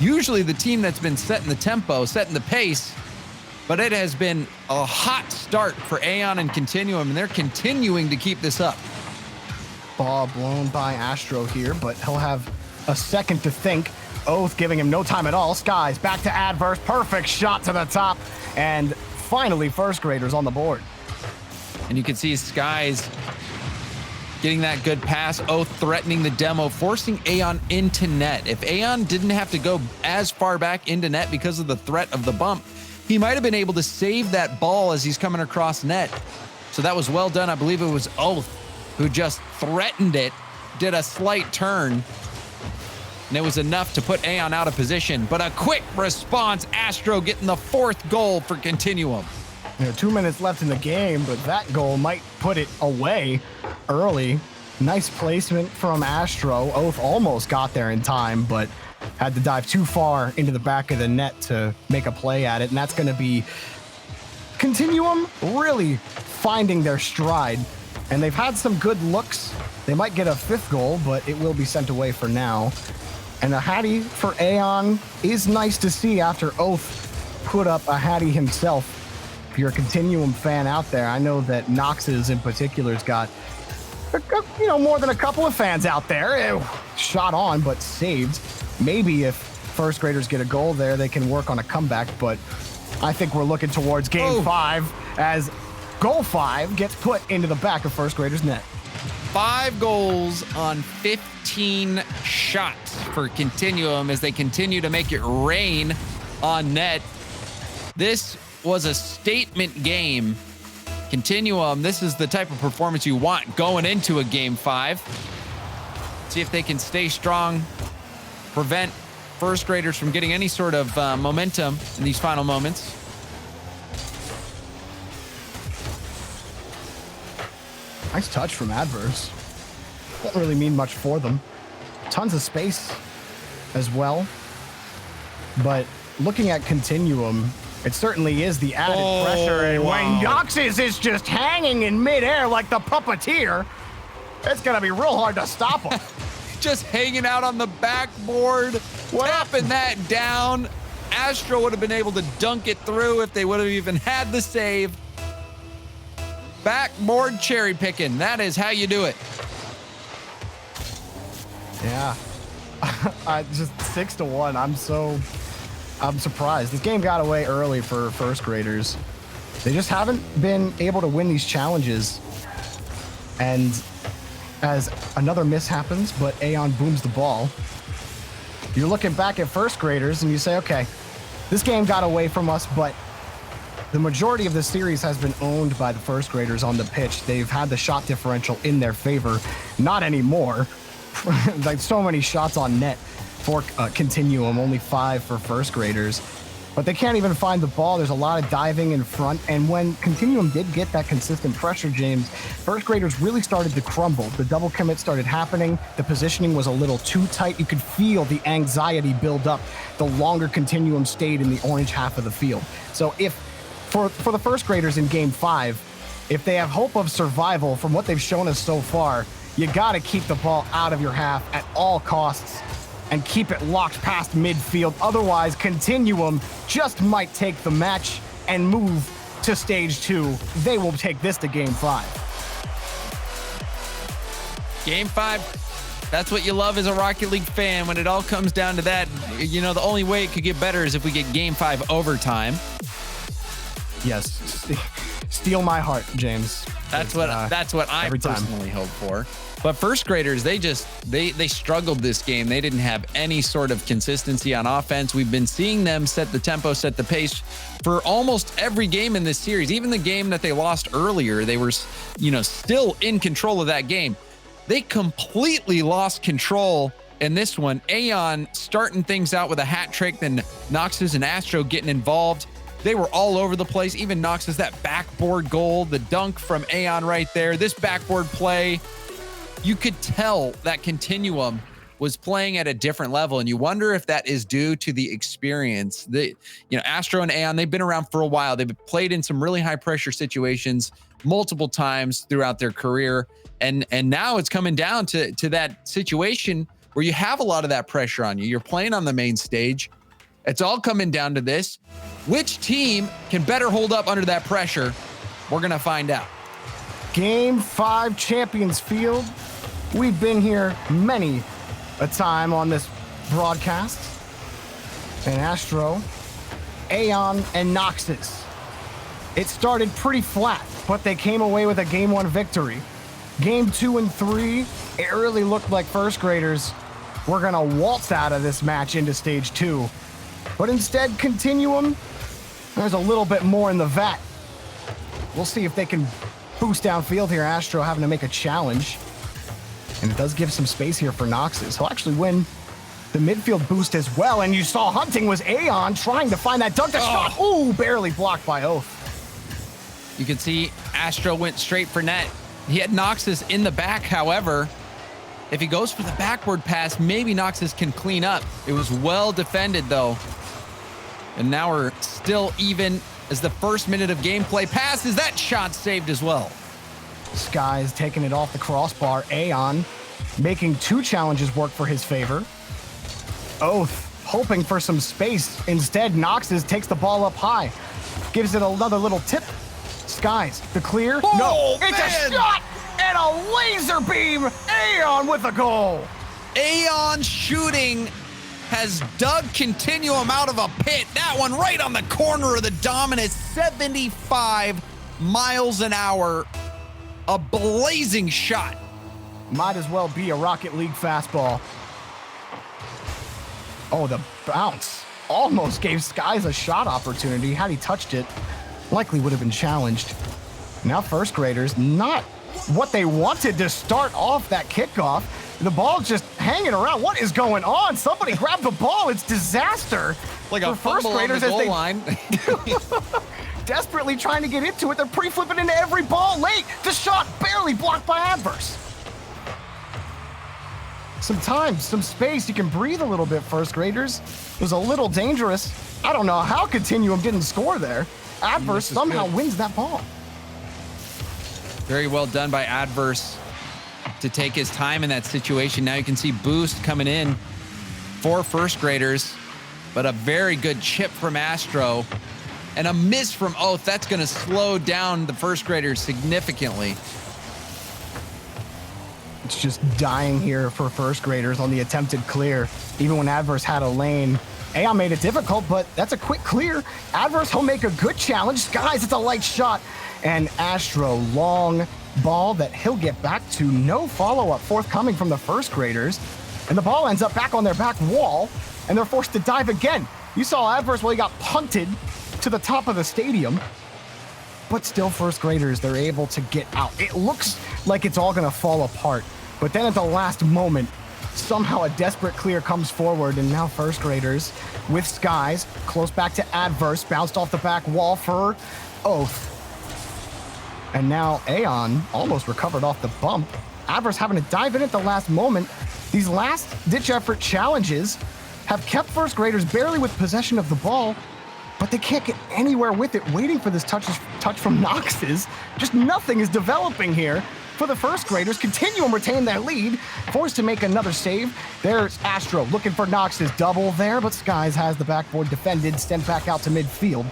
usually the team that's been setting the tempo, setting the pace. But it has been a hot start for Aeon and Continuum, and they're continuing to keep this up. Ball blown by Astro here, but he'll have a second to think. Oath giving him no time at all. Skies back to Adverse. Perfect shot to the top. And finally, first graders on the board. And you can see Skies getting that good pass. Oath threatening the demo, forcing Aeon into net. If Aeon didn't have to go as far back into net because of the threat of the bump, he might have been able to save that ball as he's coming across net. So that was well done. I believe it was Oath who just threatened it, did a slight turn, and it was enough to put Aeon out of position. But a quick response, Astro getting the 4th goal for Continuum. 2 minutes left in the game, but that goal might put it away early. Nice placement from Astro. Oath almost got there in time, but had to dive too far into the back of the net to make a play at it. And that's going to be Continuum really finding their stride. And they've had some good looks. They might get a 5th goal, but it will be sent away for now. And a Hattie for Aeon is nice to see after Oath put up a Hattie himself. if you're a Continuum fan out there, I know that Nox's in particular has got, more than a couple of fans out there. Shot on, but saved. Maybe if first graders get a goal there, they can work on a comeback, but I think we're looking towards game 5 as goal 5 gets put into the back of first graders' net. 5 goals on 15 shots for Continuum as they continue to make it rain on net. This was a statement game. Continuum, this is the type of performance you want going into a game 5. See if they can stay strong, prevent first graders from getting any sort of momentum in these final moments. Nice touch from Adverse. Doesn't really mean much for them. Tons of space as well. But looking at Continuum, it certainly is the added pressure. And when Noxus is just hanging in midair like the puppeteer, it's going to be real hard to stop him. Just hanging out on the backboard, tapping that down. Astro would have been able to dunk it through if they would have even had the save. Backboard cherry picking. That is how you do it. Yeah. Just 6-1. I'm surprised. This game got away early for first graders. They just haven't been able to win these challenges. And as another miss happens, but Aeon booms the ball, you're looking back at first graders and you say, okay, this game got away from us, but the majority of the series has been owned by the first graders on the pitch. They've had the shot differential in their favor. Not anymore. Like so many shots on net for Continuum, only 5 for first graders. But they can't even find the ball. There's a lot of diving in front. And when Continuum did get that consistent pressure, James, first graders really started to crumble. The double commit started happening. The positioning was a little too tight. You could feel the anxiety build up the longer Continuum stayed in the orange half of the field. So if for the first graders in game 5, if they have hope of survival from what they've shown us so far, you got to keep the ball out of your half at all costs and keep it locked past midfield. Otherwise, Continuum just might take the match and move to stage 2. They will take this to game 5. Game 5. That's what you love as a Rocket League fan when it all comes down to that. You know, the only way it could get better is if we get game 5 overtime. Yes. Steal my heart, James. That's what I personally hope for. But first graders, they struggled this game. They didn't have any sort of consistency on offense. We've been seeing them set the tempo, set the pace for almost every game in this series. Even the game that they lost earlier, they were, still in control of that game. They completely lost control in this one. Aeon starting things out with a hat trick, then Noxus and Astro getting involved. They were all over the place. Even Noxus, that backboard goal, the dunk from Aeon right there, this backboard play. You could tell that Continuum was playing at a different level, and you wonder if that is due to the experience. Astro and Aeon, they've been around for a while. They've played in some really high pressure situations multiple times throughout their career, and now it's coming down to that situation where you have a lot of that pressure on you. You're playing on the main stage. It's all coming down to this. Which team can better hold up under that pressure? We're gonna find out. Game 5, Champions Field. We've been here many a time on this broadcast. And Astro, Aeon, and Noxus. It started pretty flat, but they came away with a game 1 victory. Game 2 and 3, it really looked like first graders were gonna waltz out of this match into stage 2. But instead, Continuum, there's a little bit more in the vat. We'll see if they can boost downfield here. Astro having to make a challenge. And it does give some space here for Noxus. He'll actually win the midfield boost as well. And you saw hunting was Aeon trying to find that dunk shot. Ooh, barely blocked by Oath. You can see Astro went straight for net. He had Noxus in the back, however. If he goes for the backward pass, maybe Noxus can clean up. It was well defended, though. And now we're still even as the first minute of gameplay passes. That shot saved as well. Sky's taking it off the crossbar. Aeon making 2 challenges work for his favor. Oath hoping for some space. Instead, Noxus takes the ball up high. gives it another little tip. Skies, the clear. Oh, no, it's man. a shot and a laser beam. Aeon with a goal. Aeon shooting has dug Continuum out of a pit. That one right on the corner of the dominant, 75 miles an hour. A blazing shot. Might as well be a Rocket League fastball. Oh, the bounce almost gave Skies a shot opportunity. Had he touched it, likely would have been challenged. Now first graders, not what they wanted to start off that kickoff. The ball's just hanging around. What is going on? Somebody grab the ball. It's disaster. Like a for first fumble on graders the as goal they line. desperately trying to get into it. They're pre-flipping into every ball late. The shot barely blocked by adverse. Some time, some space. You can breathe a little bit, first graders. It was a little dangerous. I don't know how Continuum didn't score there. Adverse somehow wins that ball. Very well done by Adverse to take his time in that situation. Now you can see Boost coming in for first graders, but a very good chip from Astro and a miss from Oath. That's going to slow down the first graders significantly. It's just dying here for first graders on the attempted clear. Even when Adverse had a lane, Aeon made it difficult, but that's a quick clear. Adverse will make a good challenge. Guys, it's a light shot. And Astro, long ball that he'll get back to. No follow-up forthcoming from the first graders. And the ball ends up back on their back wall, and they're forced to dive again. You saw Adverse, well, he got punted to the top of the stadium. But still, first graders, they're able to get out. It looks like it's all gonna fall apart. But then at the last moment, somehow a desperate clear comes forward, and now first graders with Skies, close back to Adverse, bounced off the back wall for Oath. And now Aeon almost recovered off the bump. Adverse having to dive in at the last moment. These last-ditch effort challenges have kept first graders barely with possession of the ball, but they can't get anywhere with it, waiting for this touch from Nox's. Just nothing is developing here for the first graders. Continuum retain their lead, forced to make another save. There's Astro looking for Nox's double there, but Skies has the backboard defended, sent back out to midfield.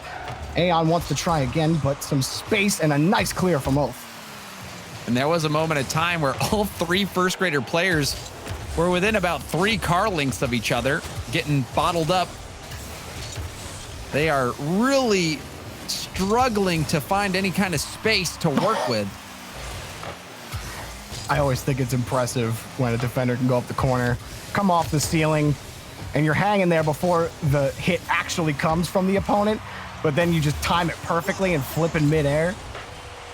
Aeon wants to try again, but some space and a nice clear from Oath. And there was a moment of time where all three first grader players were within about 3 car lengths of each other, getting bottled up. They are really struggling to find any kind of space to work with. I always think it's impressive when a defender can go up the corner, come off the ceiling, and you're hanging there before the hit actually comes from the opponent, but then you just time it perfectly and flip in midair.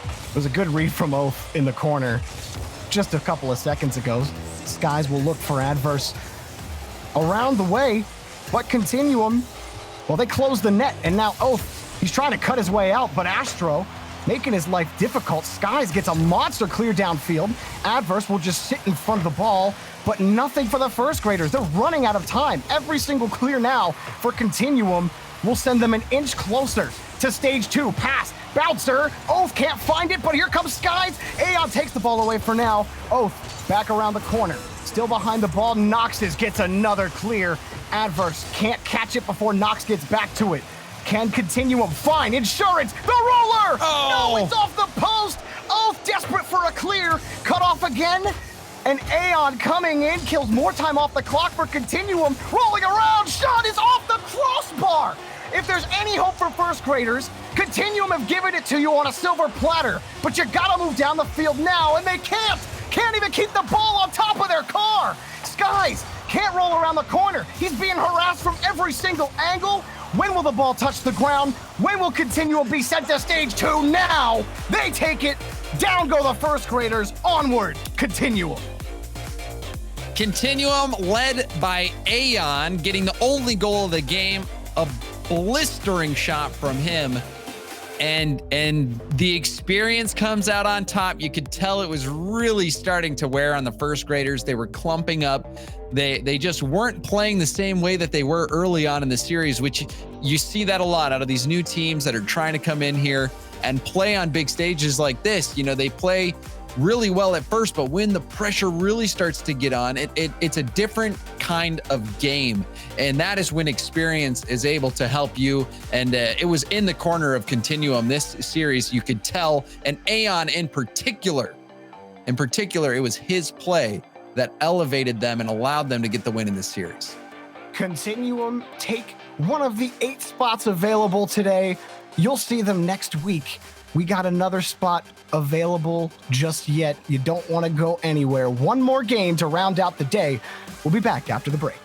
It was a good read from Oath in the corner just a couple of seconds ago. Skies will look for Adverse around the way, but Continuum, well, they close the net, and now Oath, he's trying to cut his way out, but Astro making his life difficult. Skies gets a monster clear downfield. Adverse will just sit in front of the ball, but nothing for the first graders. They're running out of time. Every single clear now for Continuum will send them an inch closer to stage 2. Pass, bouncer, Oath can't find it, but here comes Skies. Aeon takes the ball away for now. Oath back around the corner, still behind the ball. Nox's gets another clear. Adverse can't catch it before Nox gets back to it. Can Continuum find insurance? The roller! Oh. No, it's off the post! Oath desperate for a clear. Cut off again. And Aeon coming in, kills more time off the clock for Continuum. Rolling around, shot is off the crossbar! If there's any hope for first graders, Continuum have given it to you on a silver platter. But you gotta move down the field now, and they can't! Can't even keep the ball on top of their car! Skies can't roll around the corner. He's being harassed from every single angle. When will the ball touch the ground? When will Continuum be sent to stage 2? Now! They take it. Down go the first graders. Onward, Continuum. Continuum led by Aeon, getting the only goal of the game. A blistering shot from him. And the experience comes out on top. You could tell it was really starting to wear on the first graders. They were clumping up. They just weren't playing the same way that they were early on in the series, which you see that a lot out of these new teams that are trying to come in here and play on big stages like this. You know, they play really well at first, but when the pressure really starts to get on, it's a different kind of game. And that is when experience is able to help you. And it was in the corner of Continuum this series, you could tell, and Aeon in particular, it was his play that elevated them and allowed them to get the win in this series. Continuum take one of the 8 spots available today. You'll see them next week. We got another spot available just yet. You don't want to go anywhere. One more game to round out the day. We'll be back after the break.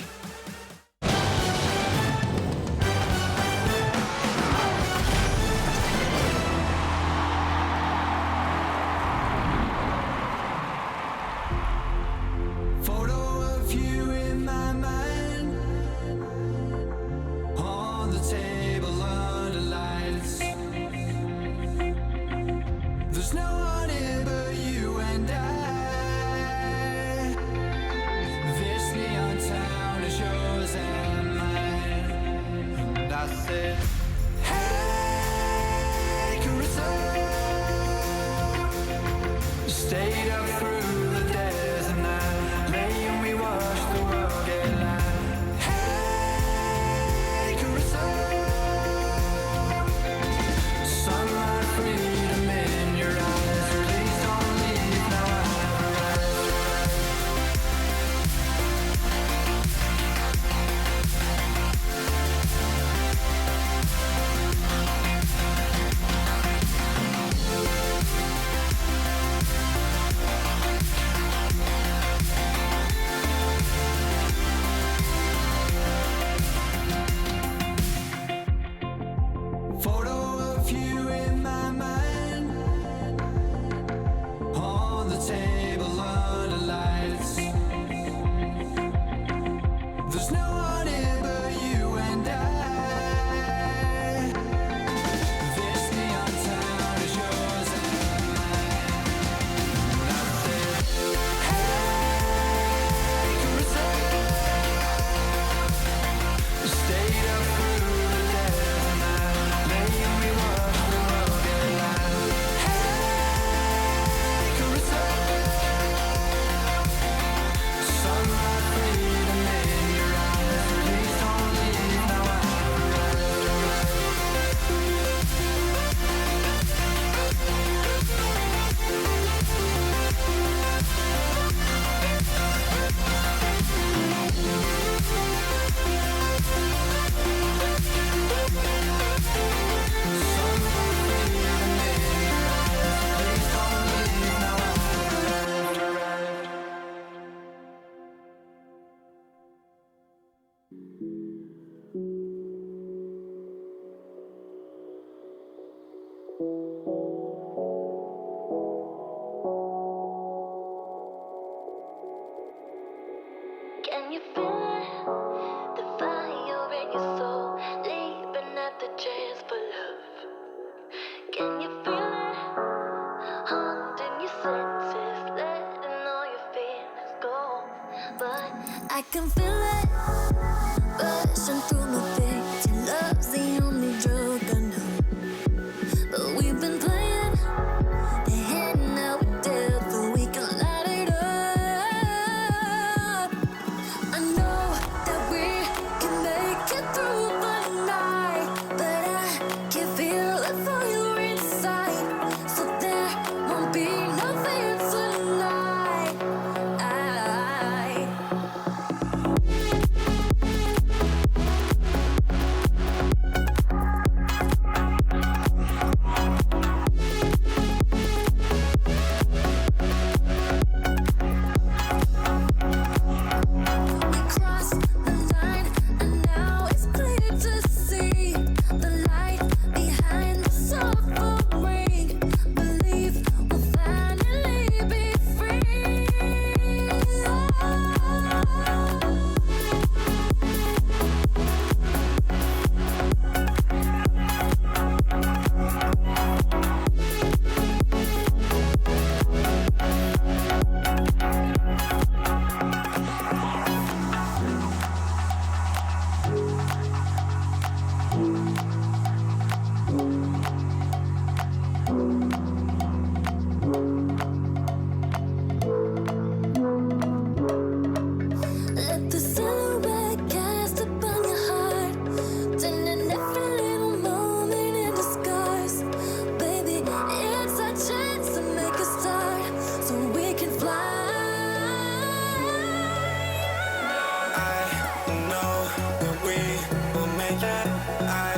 make it. I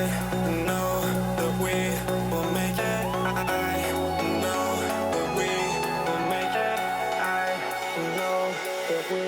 know that we will make it. I know that we will make it. I know that we.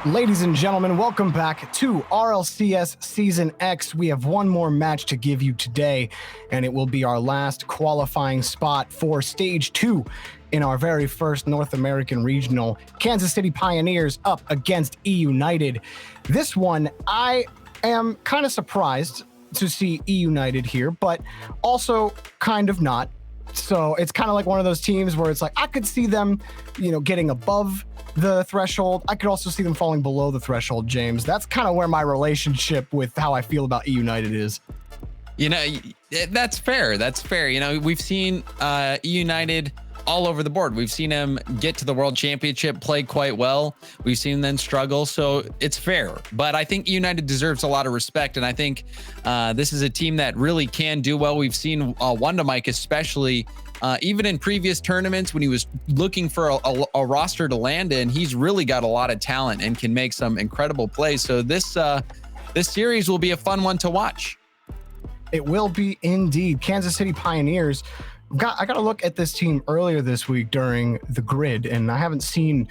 Ladies and gentlemen, welcome back to RLCS Season X. We have one more match to give you today, and it will be our last qualifying spot for Stage 2 in our very first North American Regional. Kansas City Pioneers up against E United. This one, I am kind of surprised to see E United here, but also kind of not. So it's kind of like one of those teams where it's like, I could see them, getting above the threshold. I could also see them falling below the threshold, James. That's kind of where my relationship with how I feel about E United is. That's fair. That's fair. We've seen E United all over the board. We've seen them get to the World Championship, play quite well. We've seen them struggle, so it's fair. But I think E United deserves a lot of respect, and I think this is a team that really can do well. We've seen Wonder Mike, especially even in previous tournaments when he was looking for a roster to land in, he's really got a lot of talent and can make some incredible plays. So this series will be a fun one to watch. It will be indeed. Kansas City Pioneers. I got to look at this team earlier this week during the grid, and I haven't seen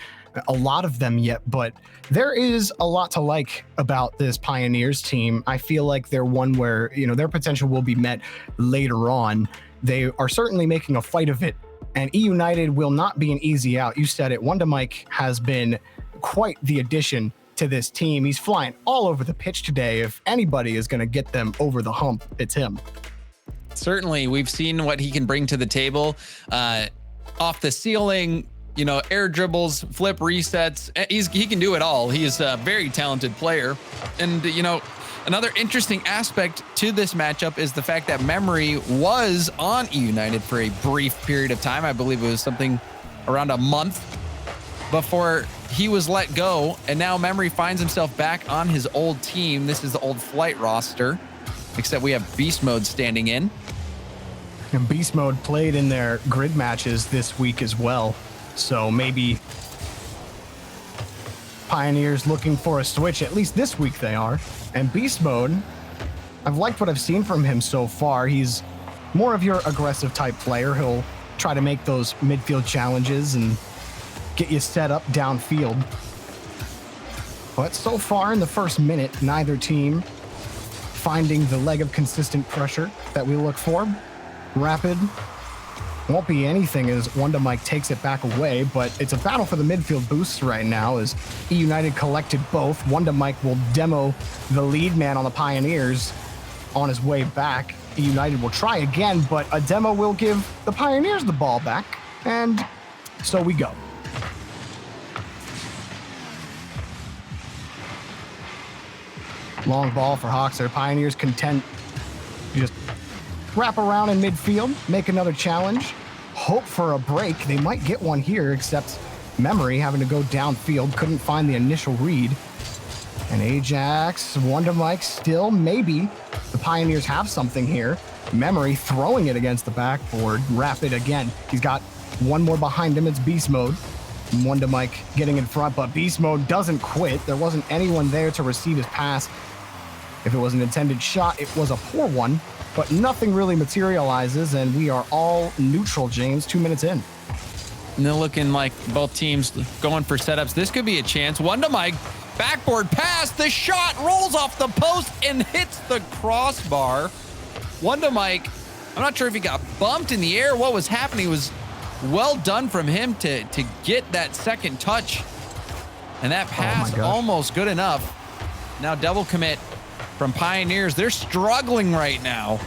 a lot of them yet, but there is a lot to like about this Pioneers team. I feel like they're one where, their potential will be met later on. They are certainly making a fight of it, and E United will not be an easy out. You said it. Wonder Mike has been quite the addition to this team. He's flying all over the pitch today. If anybody is going to get them over the hump, it's him. Certainly, we've seen what he can bring to the table. Off the ceiling, air dribbles, flip resets. He can do it all. He is a very talented player. And, another interesting aspect to this matchup is the fact that Memory was on E United for a brief period of time. I believe it was something around a month before he was let go. And now Memory finds himself back on his old team. This is the old Flight roster, except we have Beast Mode standing in. And Beast Mode played in their grid matches this week as well. So maybe Pioneers looking for a switch, at least this week they are. And Beast Mode, I've liked what I've seen from him so far. He's more of your aggressive type player. He'll try to make those midfield challenges and get you set up downfield. But so far in the first minute, neither team finding the leg of consistent pressure that we look for. Rapid won't be anything as Wonder Mike takes it back away, but it's a battle for the midfield boosts right now as E United collected both. Wonder Mike will demo the lead man on the Pioneers on his way back. E United will try again, but a demo will give the Pioneers the ball back, and so we go. Long ball for Hoxer. Pioneers content to just wrap around in midfield, make another challenge, hope for a break. They might get one here, except Memory having to go downfield, couldn't find the initial read. And Ajax, Wonder Mike still, maybe the Pioneers have something here. Memory throwing it against the backboard. Rapid again. He's got one more behind him. It's Beast Mode. Wonder Mike getting in front, but Beast Mode doesn't quit. There wasn't anyone there to receive his pass. If it was an intended shot, it was a poor one, but nothing really materializes, and we are all neutral, James, 2 minutes in. And they're looking like both teams going for setups. This could be a chance. Wonder Mike, backboard pass. The shot rolls off the post and hits the crossbar. Wonder Mike, I'm not sure if he got bumped in the air. What was happening? It was well done from him to get that second touch. And that pass almost good enough. Now double commit from Pioneers. They're struggling right now.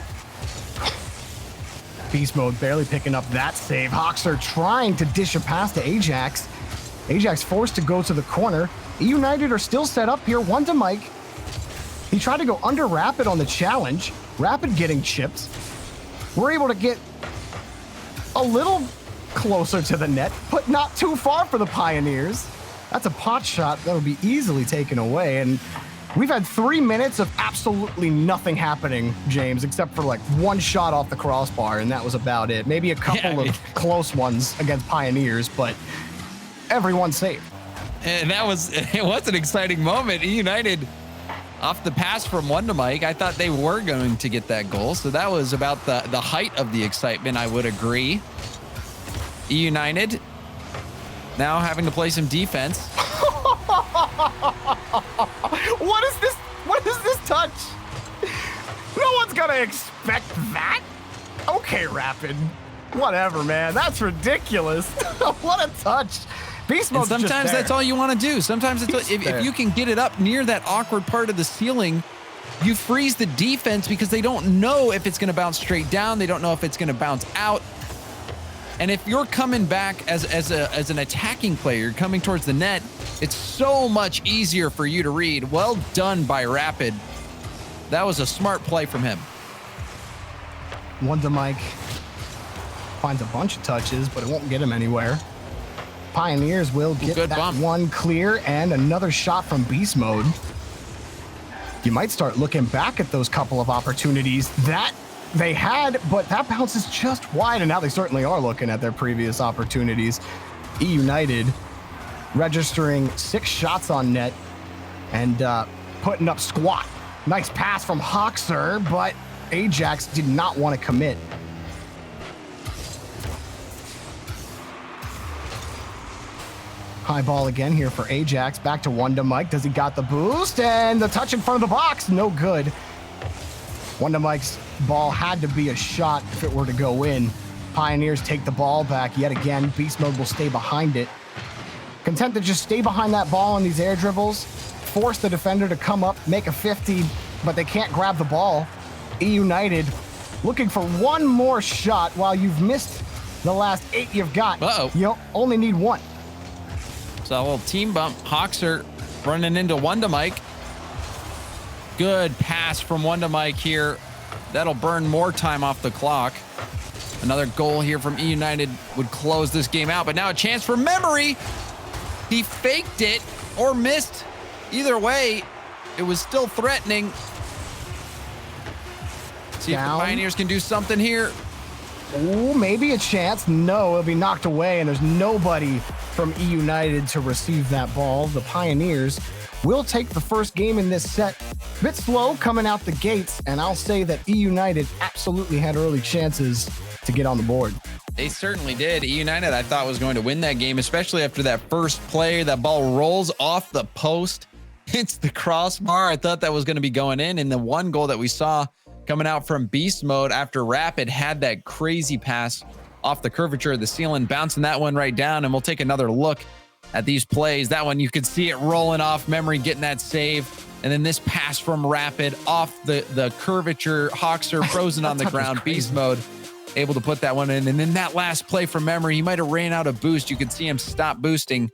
Beast Mode barely picking up that save. Hoxer trying to dish a pass to Ajax. Ajax forced to go to the corner. E United are still set up here. One to Mike. He tried to go under Rapid on the challenge. Rapid getting chipped. We're able to get a little closer to the net, but not too far for the Pioneers. That's a pot shot that would be easily taken away. And we've had 3 minutes of absolutely nothing happening, James, except for like one shot off the crossbar, and that was about it. Maybe a couple of close ones against Pioneers, but everyone's safe. And it was an exciting moment. United off the pass from Wondamike. I thought they were going to get that goal. So that was about the height of the excitement, I would agree. United now having to play some defense. What is this? What is this touch? No one's gonna expect that. Okay, Rapid. Whatever, man. That's ridiculous. What a touch. Beast mode's sometimes just that's all you want to do. Sometimes if you can get it up near that awkward part of the ceiling, you freeze the defense because they don't know if it's going to bounce straight down. They don't know if it's going to bounce out. And if you're coming back as an attacking player, coming towards the net, it's so much easier for you to read. Well done by Rapid. That was a smart play from him. Wondamike finds a bunch of touches, but it won't get him anywhere. Pioneers will get that bump. One clear and another shot from Beast Mode. You might start looking back at those couple of opportunities that they had, but that bounces just wide, and now they certainly are looking at their previous opportunities. E United registering 6 shots on net and putting up squat. Nice pass from Hoxer, but Ajax did not want to commit. High ball again here for Ajax. Back to Wondamike. Does he got the boost? And the touch in front of the box. No good. Wondamike's ball had to be a shot if it were to go in. Pioneers take the ball back yet again. Beast Mode will stay behind it. Content to just stay behind that ball on these air dribbles. Force the defender to come up, make a 50, but they can't grab the ball. E United looking for one more shot while you've missed the last 8 you've got. You only need one. So a little team bump. Hoxer running into Wondamike. Good pass from Wondamike here. That'll burn more time off the clock. Another goal here from E United would close this game out, but now a chance for Memory. He faked it or missed. Either way, it was still threatening. See if the Pioneers can do something here. Oh, maybe a chance. No, it'll be knocked away, and there's nobody from E United to receive that ball. The Pioneers will take the first game in this set. A bit slow coming out the gates, and I'll say that E United absolutely had early chances to get on the board. They certainly did. E United, I thought, was going to win that game, especially after that first play. That ball rolls off the post, hits the crossbar. I thought that was going to be going in, and the one goal that we saw coming out from Beast Mode after Rapid had that crazy pass off the curvature of the ceiling, bouncing that one right down. And we'll take another look at these plays. That one, you could see it rolling off Memory, getting that save. And then this pass from Rapid off the curvature, Hoxer frozen on the ground, Beast Mode able to put that one in. And then that last play from Memory, he might have ran out of boost. You could see him stop boosting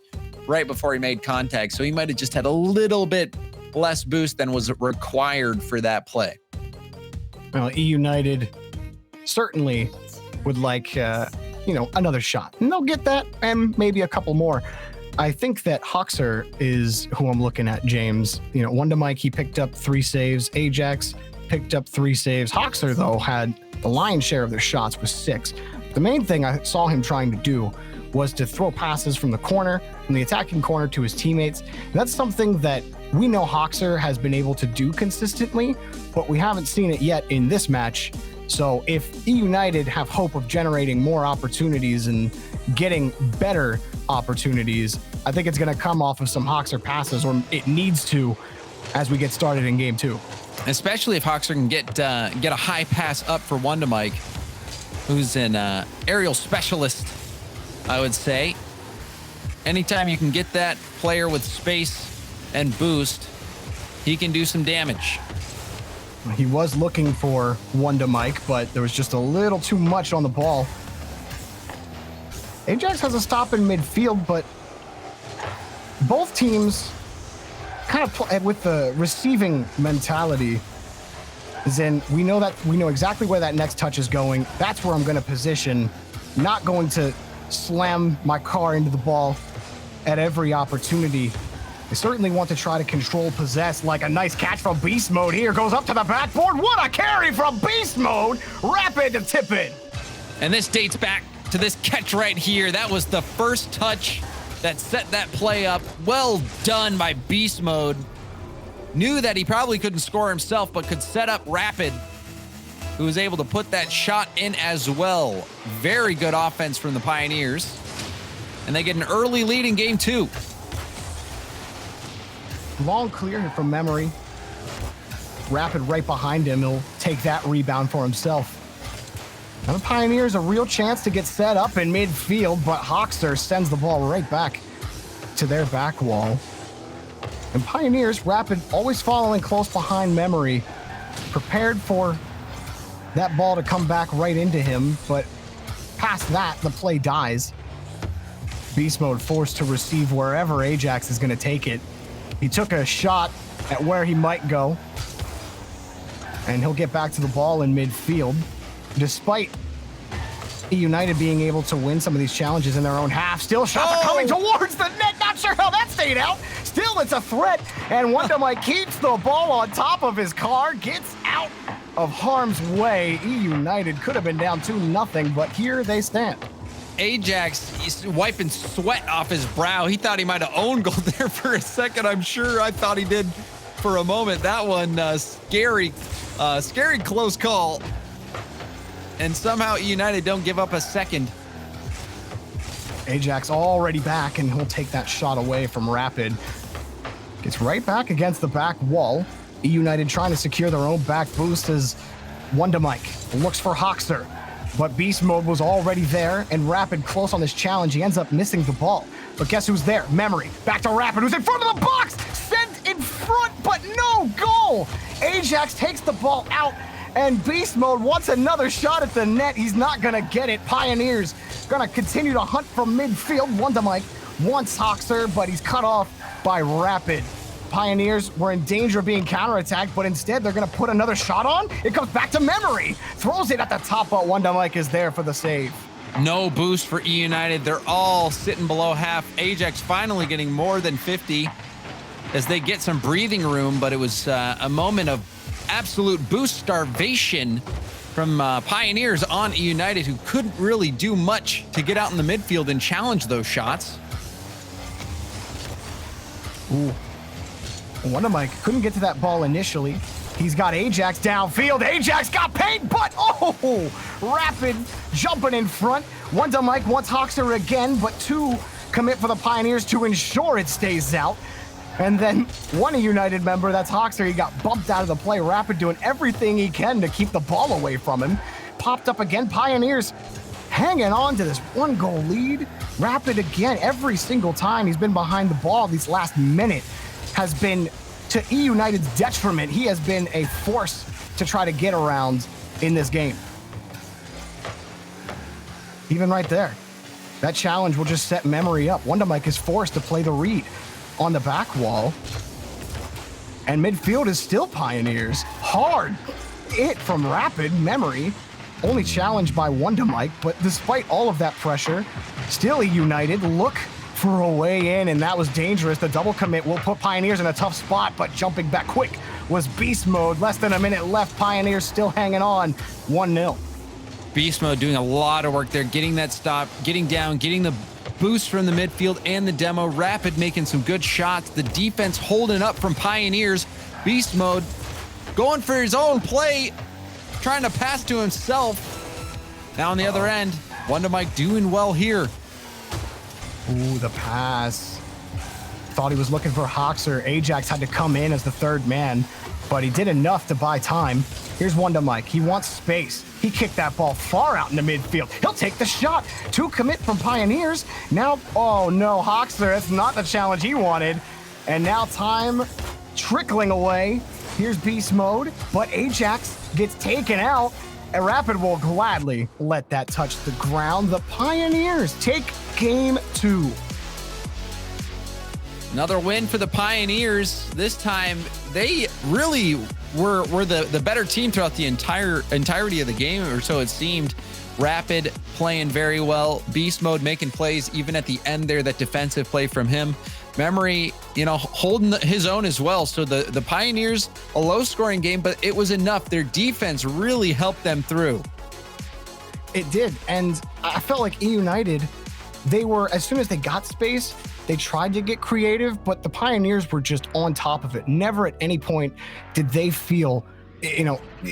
right before he made contact. So he might have just had a little bit less boost than was required for that play. Well, E United certainly would like, another shot. And they'll get that and maybe a couple more. I think that Hoxer is who I'm looking at, James. Wondamike, he picked up 3 saves. Ajax picked up 3 saves. Hoxer, though, had the lion's share of their shots with 6. The main thing I saw him trying to do was to throw passes from the corner, from the attacking corner to his teammates. And that's something that we know Hoxer has been able to do consistently, but we haven't seen it yet in this match. So if E United have hope of generating more opportunities and getting better opportunities, I think it's going to come off of some Hoxer passes, or it needs to, as we get started in game 2. Especially if Hoxer can get a high pass up for Wondamike, who's an aerial specialist, I would say. Anytime you can get that player with space and boost, he can do some damage. He was looking for Wondamike, but there was just a little too much on the ball. Ajax has a stop in midfield, but both teams kind of play with the receiving mentality. As in, we know exactly where that next touch is going. That's where I'm going to position. Not going to slam my car into the ball. at every opportunity. They certainly want to try to control possess, like a nice catch from Beast Mode here. Goes up to the backboard. What a carry from Beast Mode. Rapid to tip it. And this dates back to this catch right here. That was the first touch that set that play up. Well done by Beast Mode. Knew that he probably couldn't score himself, but could set up Rapid, who was able to put that shot in as well. Very good offense from the Pioneers. And they get an early lead in game 2. Long clear from Memory. Rapid right behind him. He'll take that rebound for himself. Now the Pioneers a real chance to get set up in midfield, but Hoxer sends the ball right back to their back wall. And Pioneers, Rapid always following close behind Memory, prepared for that ball to come back right into him, but past that, the play dies. Beast Mode forced to receive wherever Ajax is going to take it. He took a shot at where he might go, and he'll get back to the ball in midfield. Despite United being able to win some of these challenges in their own half, still shots are coming towards the net. Not sure how that stayed out. Still, it's a threat, and Wonder Mike keeps the ball on top of his car, gets out of harm's way. United could have been down 2-0, but here they stand. Ajax, he's wiping sweat off his brow. He thought he might have owned goal there for a second. I'm sure I thought he did for a moment. That one, scary close call. And somehow United don't give up a second. Ajax already back, and he'll take that shot away from Rapid. Gets right back against the back wall. United trying to secure their own back boost as Wonder Mike looks for Hoxer. But Beast Mode was already there, and Rapid close on this challenge. He ends up missing the ball. But guess who's there? Memory. Back to Rapid, who's in front of the box! Sent in front, but no goal! Ajax takes the ball out, and Beast Mode wants another shot at the net. He's not gonna get it. Pioneers gonna continue to hunt from midfield. Wonder Mike wants Hoxer, but he's cut off by Rapid. Pioneers were in danger of being counterattacked, but instead they're going to put another shot on. It comes back to Memory. Throws it at the top, but Wonder Mike is there for the save. No boost for E United. They're all sitting below half. Ajax finally getting more than 50 as they get some breathing room, but it was a moment of absolute boost starvation from Pioneers on E United, who couldn't really do much to get out in the midfield and challenge those shots. Ooh. Wonder Mike couldn't get to that ball initially. He's got Ajax downfield. Ajax got paid, but Rapid jumping in front. Wonder Mike wants Hoxer again, but 2 commit for the Pioneers to ensure it stays out. And then one United member, that's Hoxer, he got bumped out of the play. Rapid doing everything he can to keep the ball away from him. Popped up again. Pioneers hanging on to this 1-goal lead. Rapid again, every single time he's been behind the ball these last minute has been to E United's detriment. He has been a force to try to get around in this game. Even right there, that challenge will just set Memory up. Wonder Mike is forced to play the read on the back wall, and midfield is still Pioneers. Hard hit from Rapid. Memory only challenged by Wonder Mike, but despite all of that pressure, still E United look for a way in, and that was dangerous. The double commit will put Pioneers in a tough spot, but jumping back quick was Beast Mode. Less than a minute left. Pioneers still hanging on. 1-0. Beast Mode doing a lot of work there, getting that stop, getting down, getting the boost from the midfield and the demo. Rapid making some good shots. The defense holding up from Pioneers. Beast Mode going for his own play, trying to pass to himself. Now on the other end, Wonder Mike doing well here. Ooh, the pass. Thought he was looking for Hoxer. Ajax had to come in as the third man, but he did enough to buy time. Here's Wonder Mike. He wants space. He kicked that ball far out in the midfield. He'll take the shot. 2 commit from Pioneers. Now, oh no, Hoxer, that's not the challenge he wanted. And now time trickling away. Here's Beast Mode, but Ajax gets taken out. And Rapid will gladly let that touch the ground. The Pioneers take game 2. Another win for the Pioneers. This time, they really were the better team throughout the entirety of the game, or so it seemed. Rapid playing very well. Beast Mode making plays even at the end there, that defensive play from him. Memory, holding his own as well. So the Pioneers, a low scoring game, but it was enough. Their defense really helped them through. It did. And I felt like E-United, they were, as soon as they got space, they tried to get creative, but the Pioneers were just on top of it. Never at any point did they feel,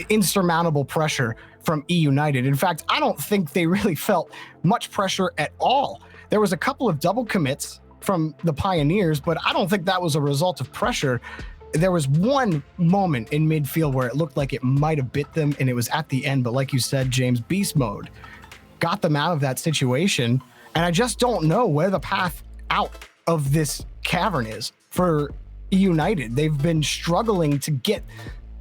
insurmountable pressure from E-United. In fact, I don't think they really felt much pressure at all. There was a couple of double commits from the Pioneers, but I don't think that was a result of pressure. There was one moment in midfield where it looked like it might have bit them, and it was at the end. But like you said, James, Beast Mode got them out of that situation. And I just don't know where the path out of this cavern is for United. They've been struggling to get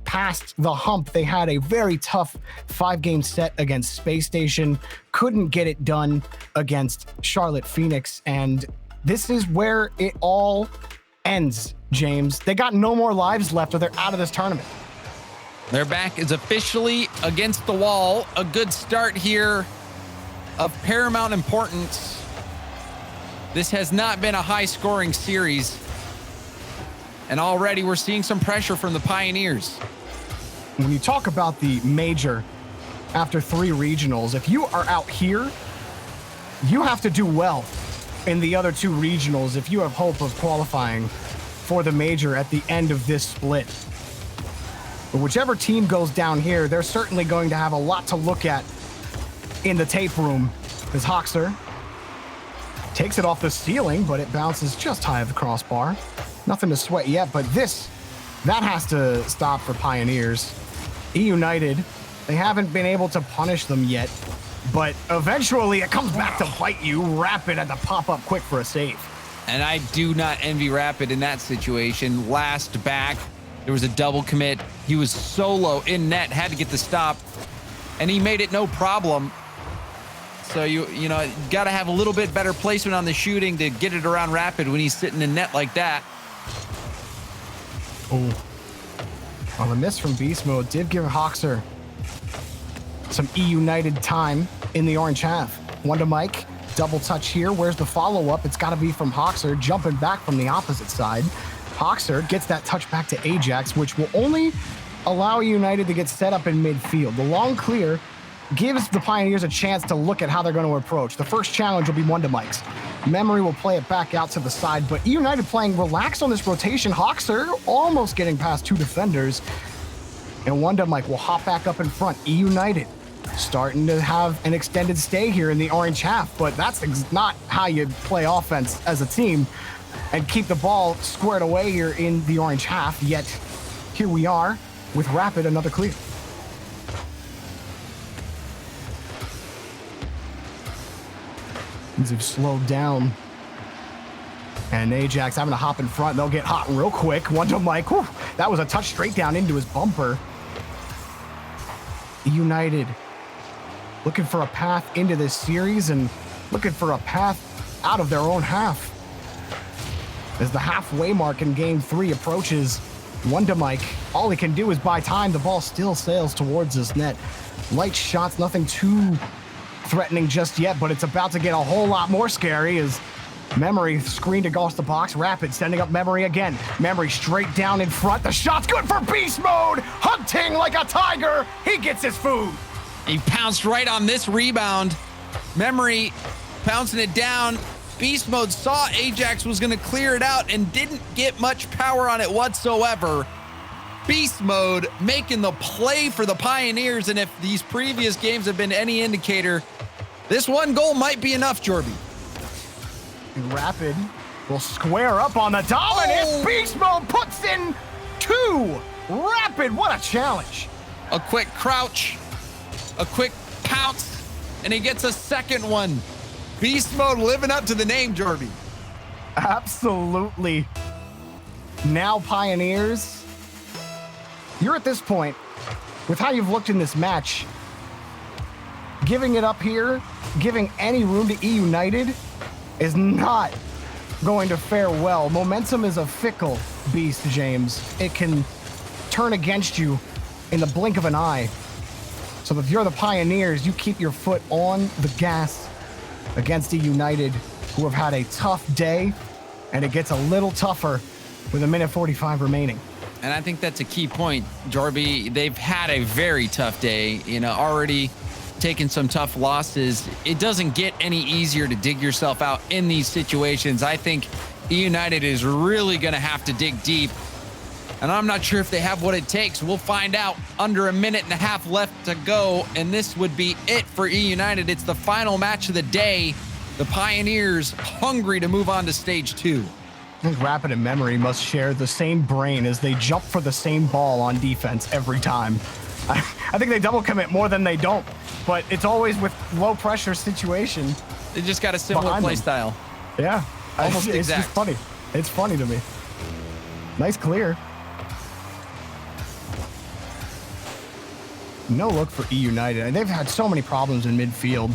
past the hump. They had a very tough 5-game set against Space Station, couldn't get it done against Charlotte Phoenix, and this is where it all ends, James. They got no more lives left or they're out of this tournament. Their back is officially against the wall. A good start here of paramount importance. This has not been a high-scoring series, and already we're seeing some pressure from the Pioneers. When you talk about the major after 3 regionals, if you are out here, you have to do well in the other 2 regionals if you have hope of qualifying for the major at the end of this split. But whichever team goes down here, they're certainly going to have a lot to look at in the tape room, as Hoxer takes it off the ceiling, but it bounces just high of the crossbar. Nothing to sweat yet, but that has to stop for Pioneers. E-United, they haven't been able to punish them yet, but eventually it comes back to bite you. Rapid had to pop up quick for a save. And I do not envy Rapid in that situation. Last back, there was a double commit. He was solo in net, had to get the stop, and he made it no problem. So you got to have a little bit better placement on the shooting to get it around Rapid when he's sitting in net like that. Oh, well, the miss from Beast Mode did give Hoxer some E-United time in the orange half. One to Mike, double touch here. Where's the follow-up? It's got to be from Hoxer, jumping back from the opposite side. Hoxer gets that touch back to Ajax, which will only allow United to get set up in midfield. The long clear gives the Pioneers a chance to look at how they're going to approach. The first challenge will be one to Mike's. Memory will play it back out to the side, but United playing relaxed on this rotation. Hoxer almost getting past 2 defenders. And Wanda Mike will hop back up in front. E-United starting to have an extended stay here in the orange half, but that's not how you play offense as a team and keep the ball squared away here in the orange half. Yet here we are with Rapid, another clear. Things have slowed down. And Ajax having to hop in front. They'll get hot real quick. One to Mike. Whew, that was a touch straight down into his bumper. United looking for a path into this series and looking for a path out of their own half. As the halfway mark in game 3 approaches, one to Mike. All he can do is buy time. The ball still sails towards his net. Light shots, nothing too threatening just yet, but it's about to get a whole lot more scary as Memory screened across the box. Rapid sending up Memory again. Memory straight down in front. The shot's good for Beast Mode. Hunting like a tiger. He gets his food. He pounced right on this rebound. Memory pouncing it down. Beast Mode saw Ajax was going to clear it out and didn't get much power on it whatsoever. Beast Mode making the play for the Pioneers, and if these previous games have been any indicator, this one goal might be enough, Jorby. Rapid will square up on the dominant. Oh. Beast Mode puts in 2. Rapid, what a challenge. A quick crouch, a quick pounce, and he gets a second one. Beast Mode living up to the name, Jorby. Absolutely. Now, Pioneers, you're at this point, with how you've looked in this match, giving it up here, giving any room to E-United is not going to fare well. Momentum is a fickle beast, James. It can turn against you in the blink of an eye. So if you're the Pioneers, you keep your foot on the gas against E United, who have had a tough day, and it gets a little tougher with 1:45 remaining. And I think that's a key point, Jorby. They've had a very tough day, already taken some tough losses. It doesn't get any easier to dig yourself out in these situations. I think E United is really going to have to dig deep. And I'm not sure if they have what it takes. We'll find out. Under 1.5 minutes left to go, and this would be it for E United. It's the final match of the day. The Pioneers hungry to move on to stage 2. I think Rapid and Memory must share the same brain as they jump for the same ball on defense every time. I think they double commit more than they don't, but it's always with low pressure situation. They just got a similar play style. Yeah, Almost it's exact. just funny. It's funny to me. Nice clear. No look for E United. And they've had so many problems in midfield.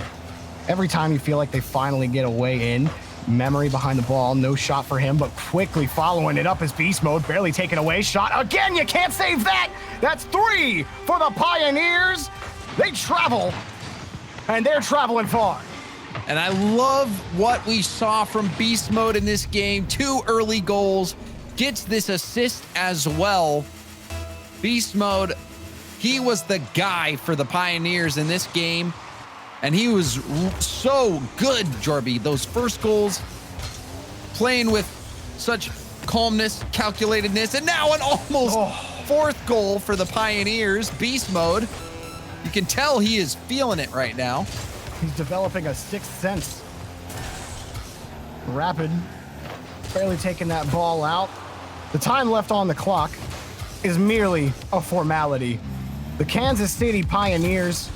Every time you feel like they finally get a way in, Memory behind the ball, no shot for him, but quickly following it up is Beast Mode, barely taken away. Shot again, you can't save that. That's 3 for the Pioneers. They travel, and they're traveling far. And I love what we saw from Beast Mode in this game. 2 early goals, gets this assist as well. Beast Mode, he was the guy for the Pioneers in this game. And he was so good, Jorby. Those first goals, playing with such calmness, calculatedness, and now an almost 4th goal for the Pioneers. Beast Mode. You can tell he is feeling it right now. He's developing a 6th sense. Rapid, barely taking that ball out. The time left on the clock is merely a formality. The Kansas City Pioneers,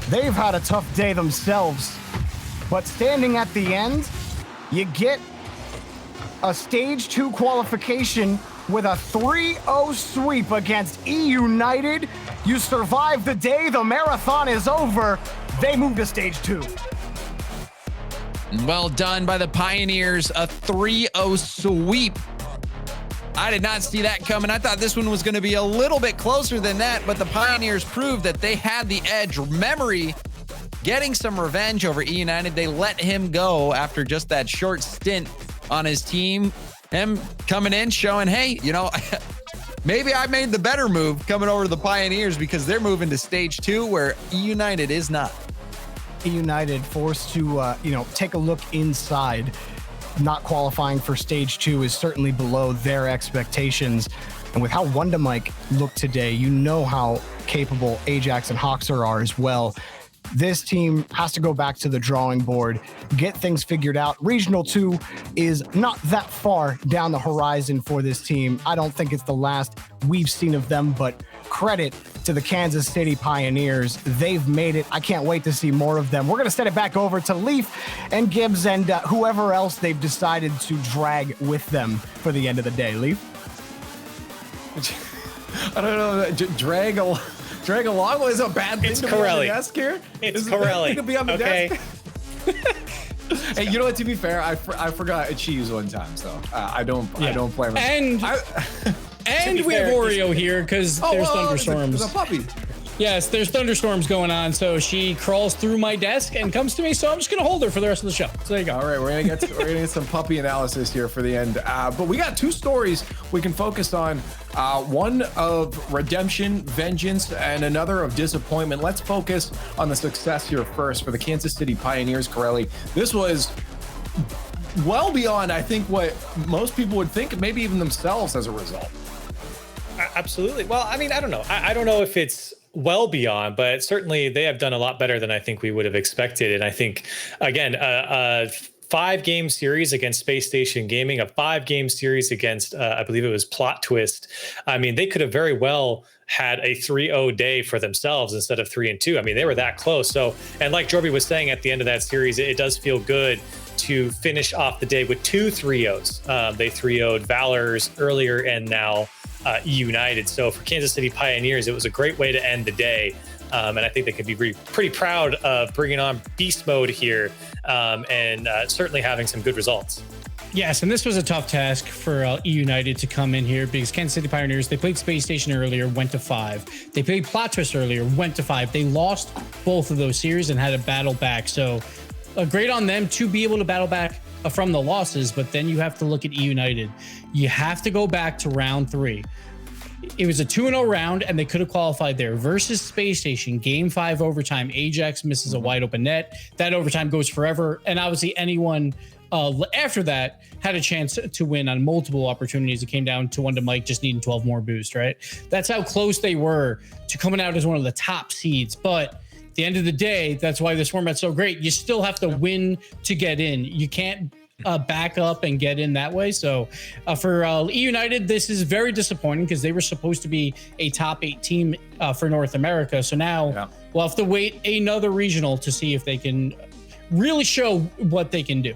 they've had a tough day themselves, but standing at the end, you get a stage 2 qualification with a 3-0 sweep against E United. You survive the day, the marathon is over. They move to stage 2. Well done by the Pioneers, a 3-0 sweep. I did not see that coming. I thought this one was going to be a little bit closer than that, but the Pioneers proved that they had the edge. Memory getting some revenge over E United. They let him go after just that short stint on his team. Him coming in, showing, hey, maybe I made the better move coming over to the Pioneers because they're moving to stage 2 where E United is not. E United forced to, take a look inside. Not qualifying for stage 2 is certainly below their expectations. And with how Wondamike looked today, you know how capable Ajax and Hoxer are as well. This team has to go back to the drawing board, get things figured out. Regional 2 is not that far down the horizon for this team. I don't think it's the last we've seen of them, but credit to the Kansas City Pioneers. They've made it. I can't wait to see more of them. We're going to send it back over to Leaf and Gibbs and whoever else they've decided to drag with them for the end of the day. Leaf? I don't know. Drag along was a bad thing it's to Corelli. be on the desk here. It's Is it a bad thing Corelli. to be on the Okay. desk? Hey, you know what? To be fair, I forgot a cheese one time, so I don't blame her. And we have Oreo here because there's thunderstorms. There's a puppy. Yes, there's thunderstorms going on, so she crawls through my desk and comes to me. So I'm just gonna hold her for the rest of the show. So there you go. All right, we're gonna get some puppy analysis here for the end. But we got 2 stories we can focus on. One of redemption, vengeance, and another of disappointment. Let's focus on the success here first for the Kansas City Pioneers, Corelli. This was well beyond, I think, what most people would think, maybe even themselves as a result. Absolutely. Well, I mean, I don't know. I don't know if it's well beyond, but certainly they have done a lot better than I think we would have expected. And I think, again, a 5-game series against Space Station Gaming, a 5-game series against, I believe it was Plot Twist. I mean, they could have very well had a 3-0 day for themselves instead of 3-2. I mean, they were that close. So, and like Jorby was saying at the end of that series, it does feel good to finish off the day with 2 3-0s. They 3-0'd Valors earlier and now E United. So for Kansas City Pioneers, it was a great way to end the day. And I think they can be pretty proud of bringing on beast mode here and certainly having some good results. Yes, and this was a tough task for EU United to come in here because Kansas City Pioneers, they played Space Station earlier, went to 5. They played Plot Twist earlier, went to 5. They lost both of those series and had to battle back. So great on them to be able to battle back from the losses, but then you have to look at EU United. You have to go back to round 3. It was a 2-0 round, and they could have qualified there versus Space Station. Game 5 overtime. Ajax misses a wide open net. That overtime goes forever, and obviously anyone after that had a chance to win on multiple opportunities. It came down to 1 to Mike just needing 12 more boost, right? That's how close they were to coming out as one of the top seeds. But at the end of the day, that's why this format's so great. You still have to win to get in. You can't back up and get in that way. So for EU United, this is very disappointing because they were supposed to be a top 8 team for North America. So now we'll have to wait another regional to see if they can really show what they can do.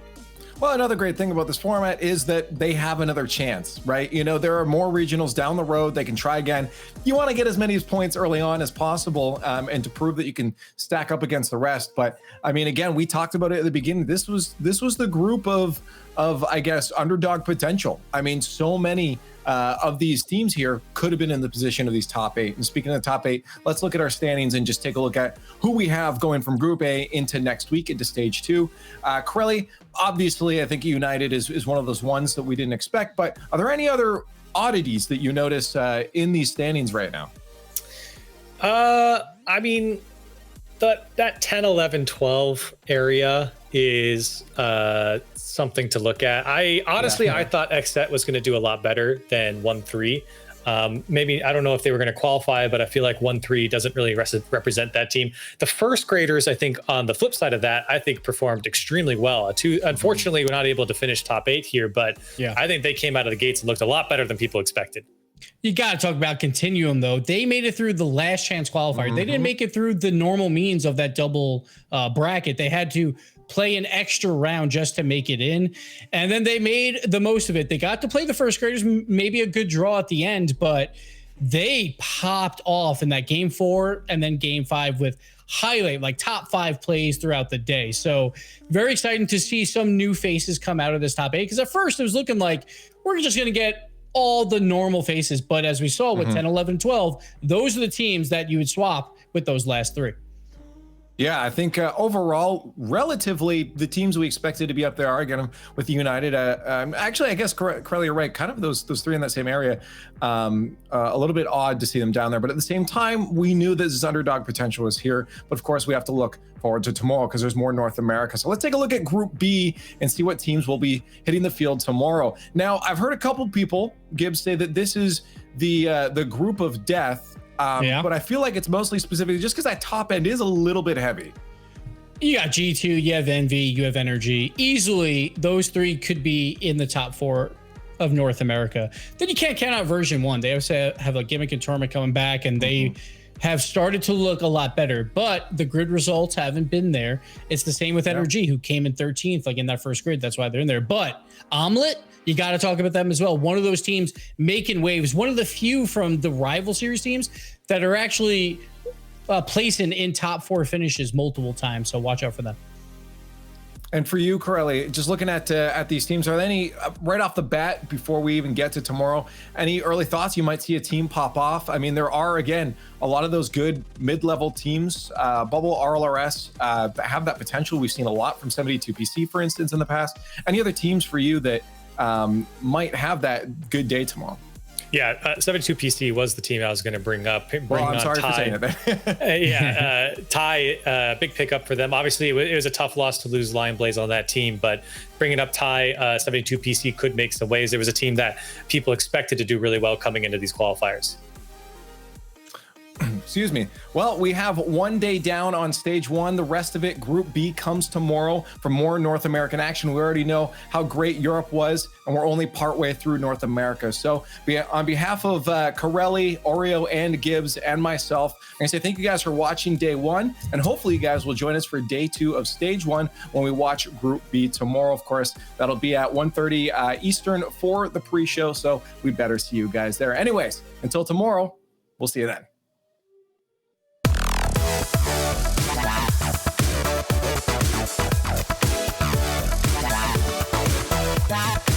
Well, another great thing about this format is that they have another chance, right? You know, there are more regionals down the road. They can try again. You want to get as many points early on as possible and to prove that you can stack up against the rest. But I mean, again, we talked about it at the beginning. This was the group of I guess, underdog potential. I mean, so many of these teams here could have been in the position of these top 8. And speaking of the top 8, let's look at our standings and just take a look at who we have going from Group A into next week into Stage 2. Corelli, obviously, I think United is one of those ones that we didn't expect, but are there any other oddities that you notice in these standings right now? I mean, that 10, 11, 12 area is something to look at. I thought XSET was going to do a lot better than 1-3. Maybe, I don't know if they were going to qualify, but I feel like 1-3 doesn't really represent that team. The first graders, I think, on the flip side of that, I think performed extremely well. Unfortunately, we're not able to finish top 8 here, but I think they came out of the gates and looked a lot better than people expected. You got to talk about Continuum, though. They made it through the last chance qualifier. They didn't make it through the normal means of that double bracket. They had to play an extra round just to make it in. And then they made the most of it. They got to play the first graders, maybe a good draw at the end, but they popped off in that game 4 and then game 5 with like top 5 plays throughout the day. So very exciting to see some new faces come out of this top 8. Because at first it was looking like we're just going to get all the normal faces. But as we saw with 10, 11, 12, those are the teams that you would swap with those last 3. Yeah, I think overall, relatively, the teams we expected to be up there are again with United. Actually, I guess Corelli, you're right. Kind of those 3 in that same area. A little bit odd to see them down there, but at the same time, we knew that this underdog potential was here. But of course, we have to look forward to tomorrow because there's more North America. So let's take a look at Group B and see what teams will be hitting the field tomorrow. Now, I've heard a couple people, Gibbs, say that this is the group of death. But I feel like it's mostly specifically just because that top end is a little bit heavy. You got G2, you have Envy, you have Energy. Easily, those 3 could be in the top 4 of North America. Then you can't count out version 1. They also have a Gimmick and Tournament coming back, and they have started to look a lot better. But the grid results haven't been there. It's the same with Energy, who came in 13th, like in that first grid. That's why they're in there. But Omelet, you got to talk about them as well. One of those teams making waves. One of the few from the rival series teams that are actually placing in top 4 finishes multiple times. So watch out for them. And for you, Corelli, just looking at these teams, are there any, right off the bat, before we even get to tomorrow, any early thoughts you might see a team pop off? I mean, there are, again, a lot of those good mid-level teams, Bubble, RLRS, that have that potential. We've seen a lot from 72PC, for instance, in the past. Any other teams for you that might have that good day tomorrow? Yeah, 72PC was the team I was going to bring up. I'm sorry for saying that. Ty, big pickup for them. Obviously, it was a tough loss to lose Lion Blaze on that team, but bringing up Ty, 72PC could make some waves. There was a team that people expected to do really well coming into these qualifiers. Excuse me. Well, we have one day down on Stage 1. The rest of it, Group B, comes tomorrow for more North American action. We already know how great Europe was, and we're only partway through North America. So on behalf of Corelli, Oreo, and Gibbs, and myself, I'm going to say thank you guys for watching Day 1, and hopefully you guys will join us for Day 2 of Stage 1 when we watch Group B tomorrow. Of course, that'll be at 1:30 Eastern for the pre-show, so we better see you guys there. Anyways, until tomorrow, we'll see you then. That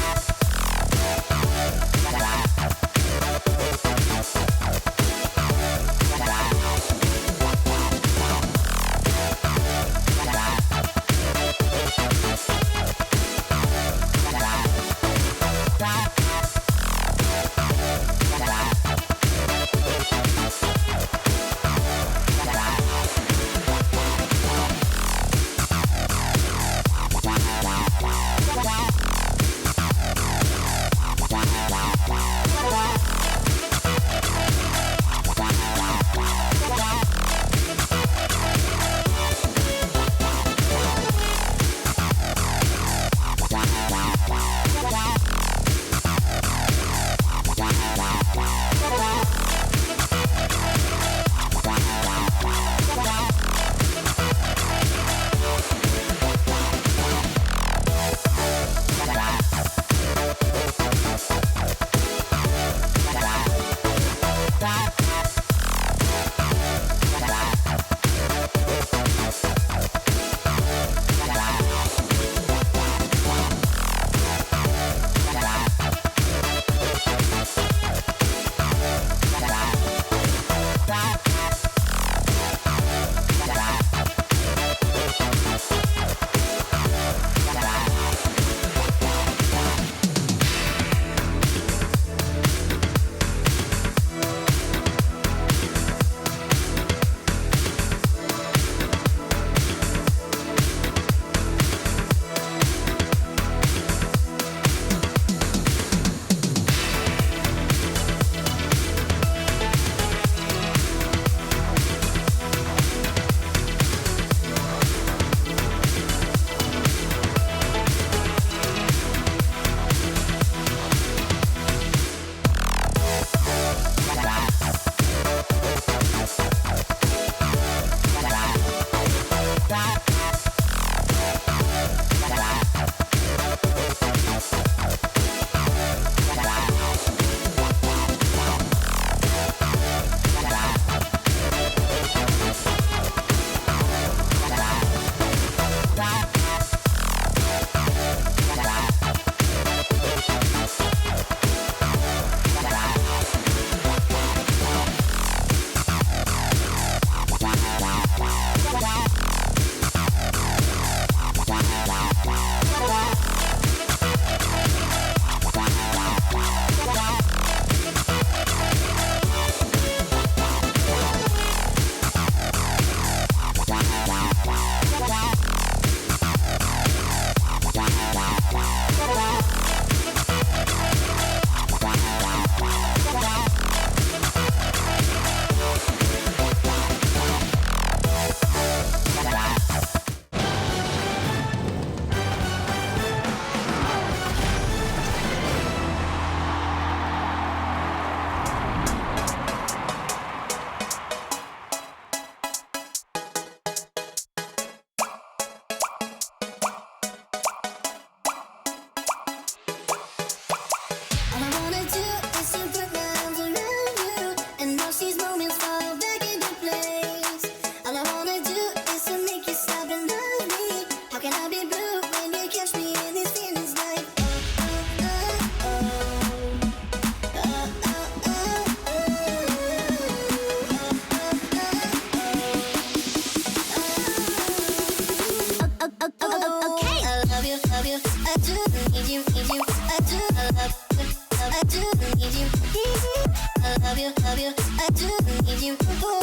love you, I do need you. Ooh,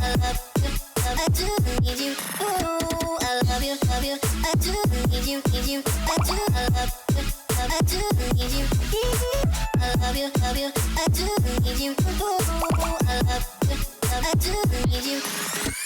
I love you, I do need you. Ooh, I love you, I do need you, I do, I love you, I do need you. I love you, I do need you. Ooh, I love you, I do need you.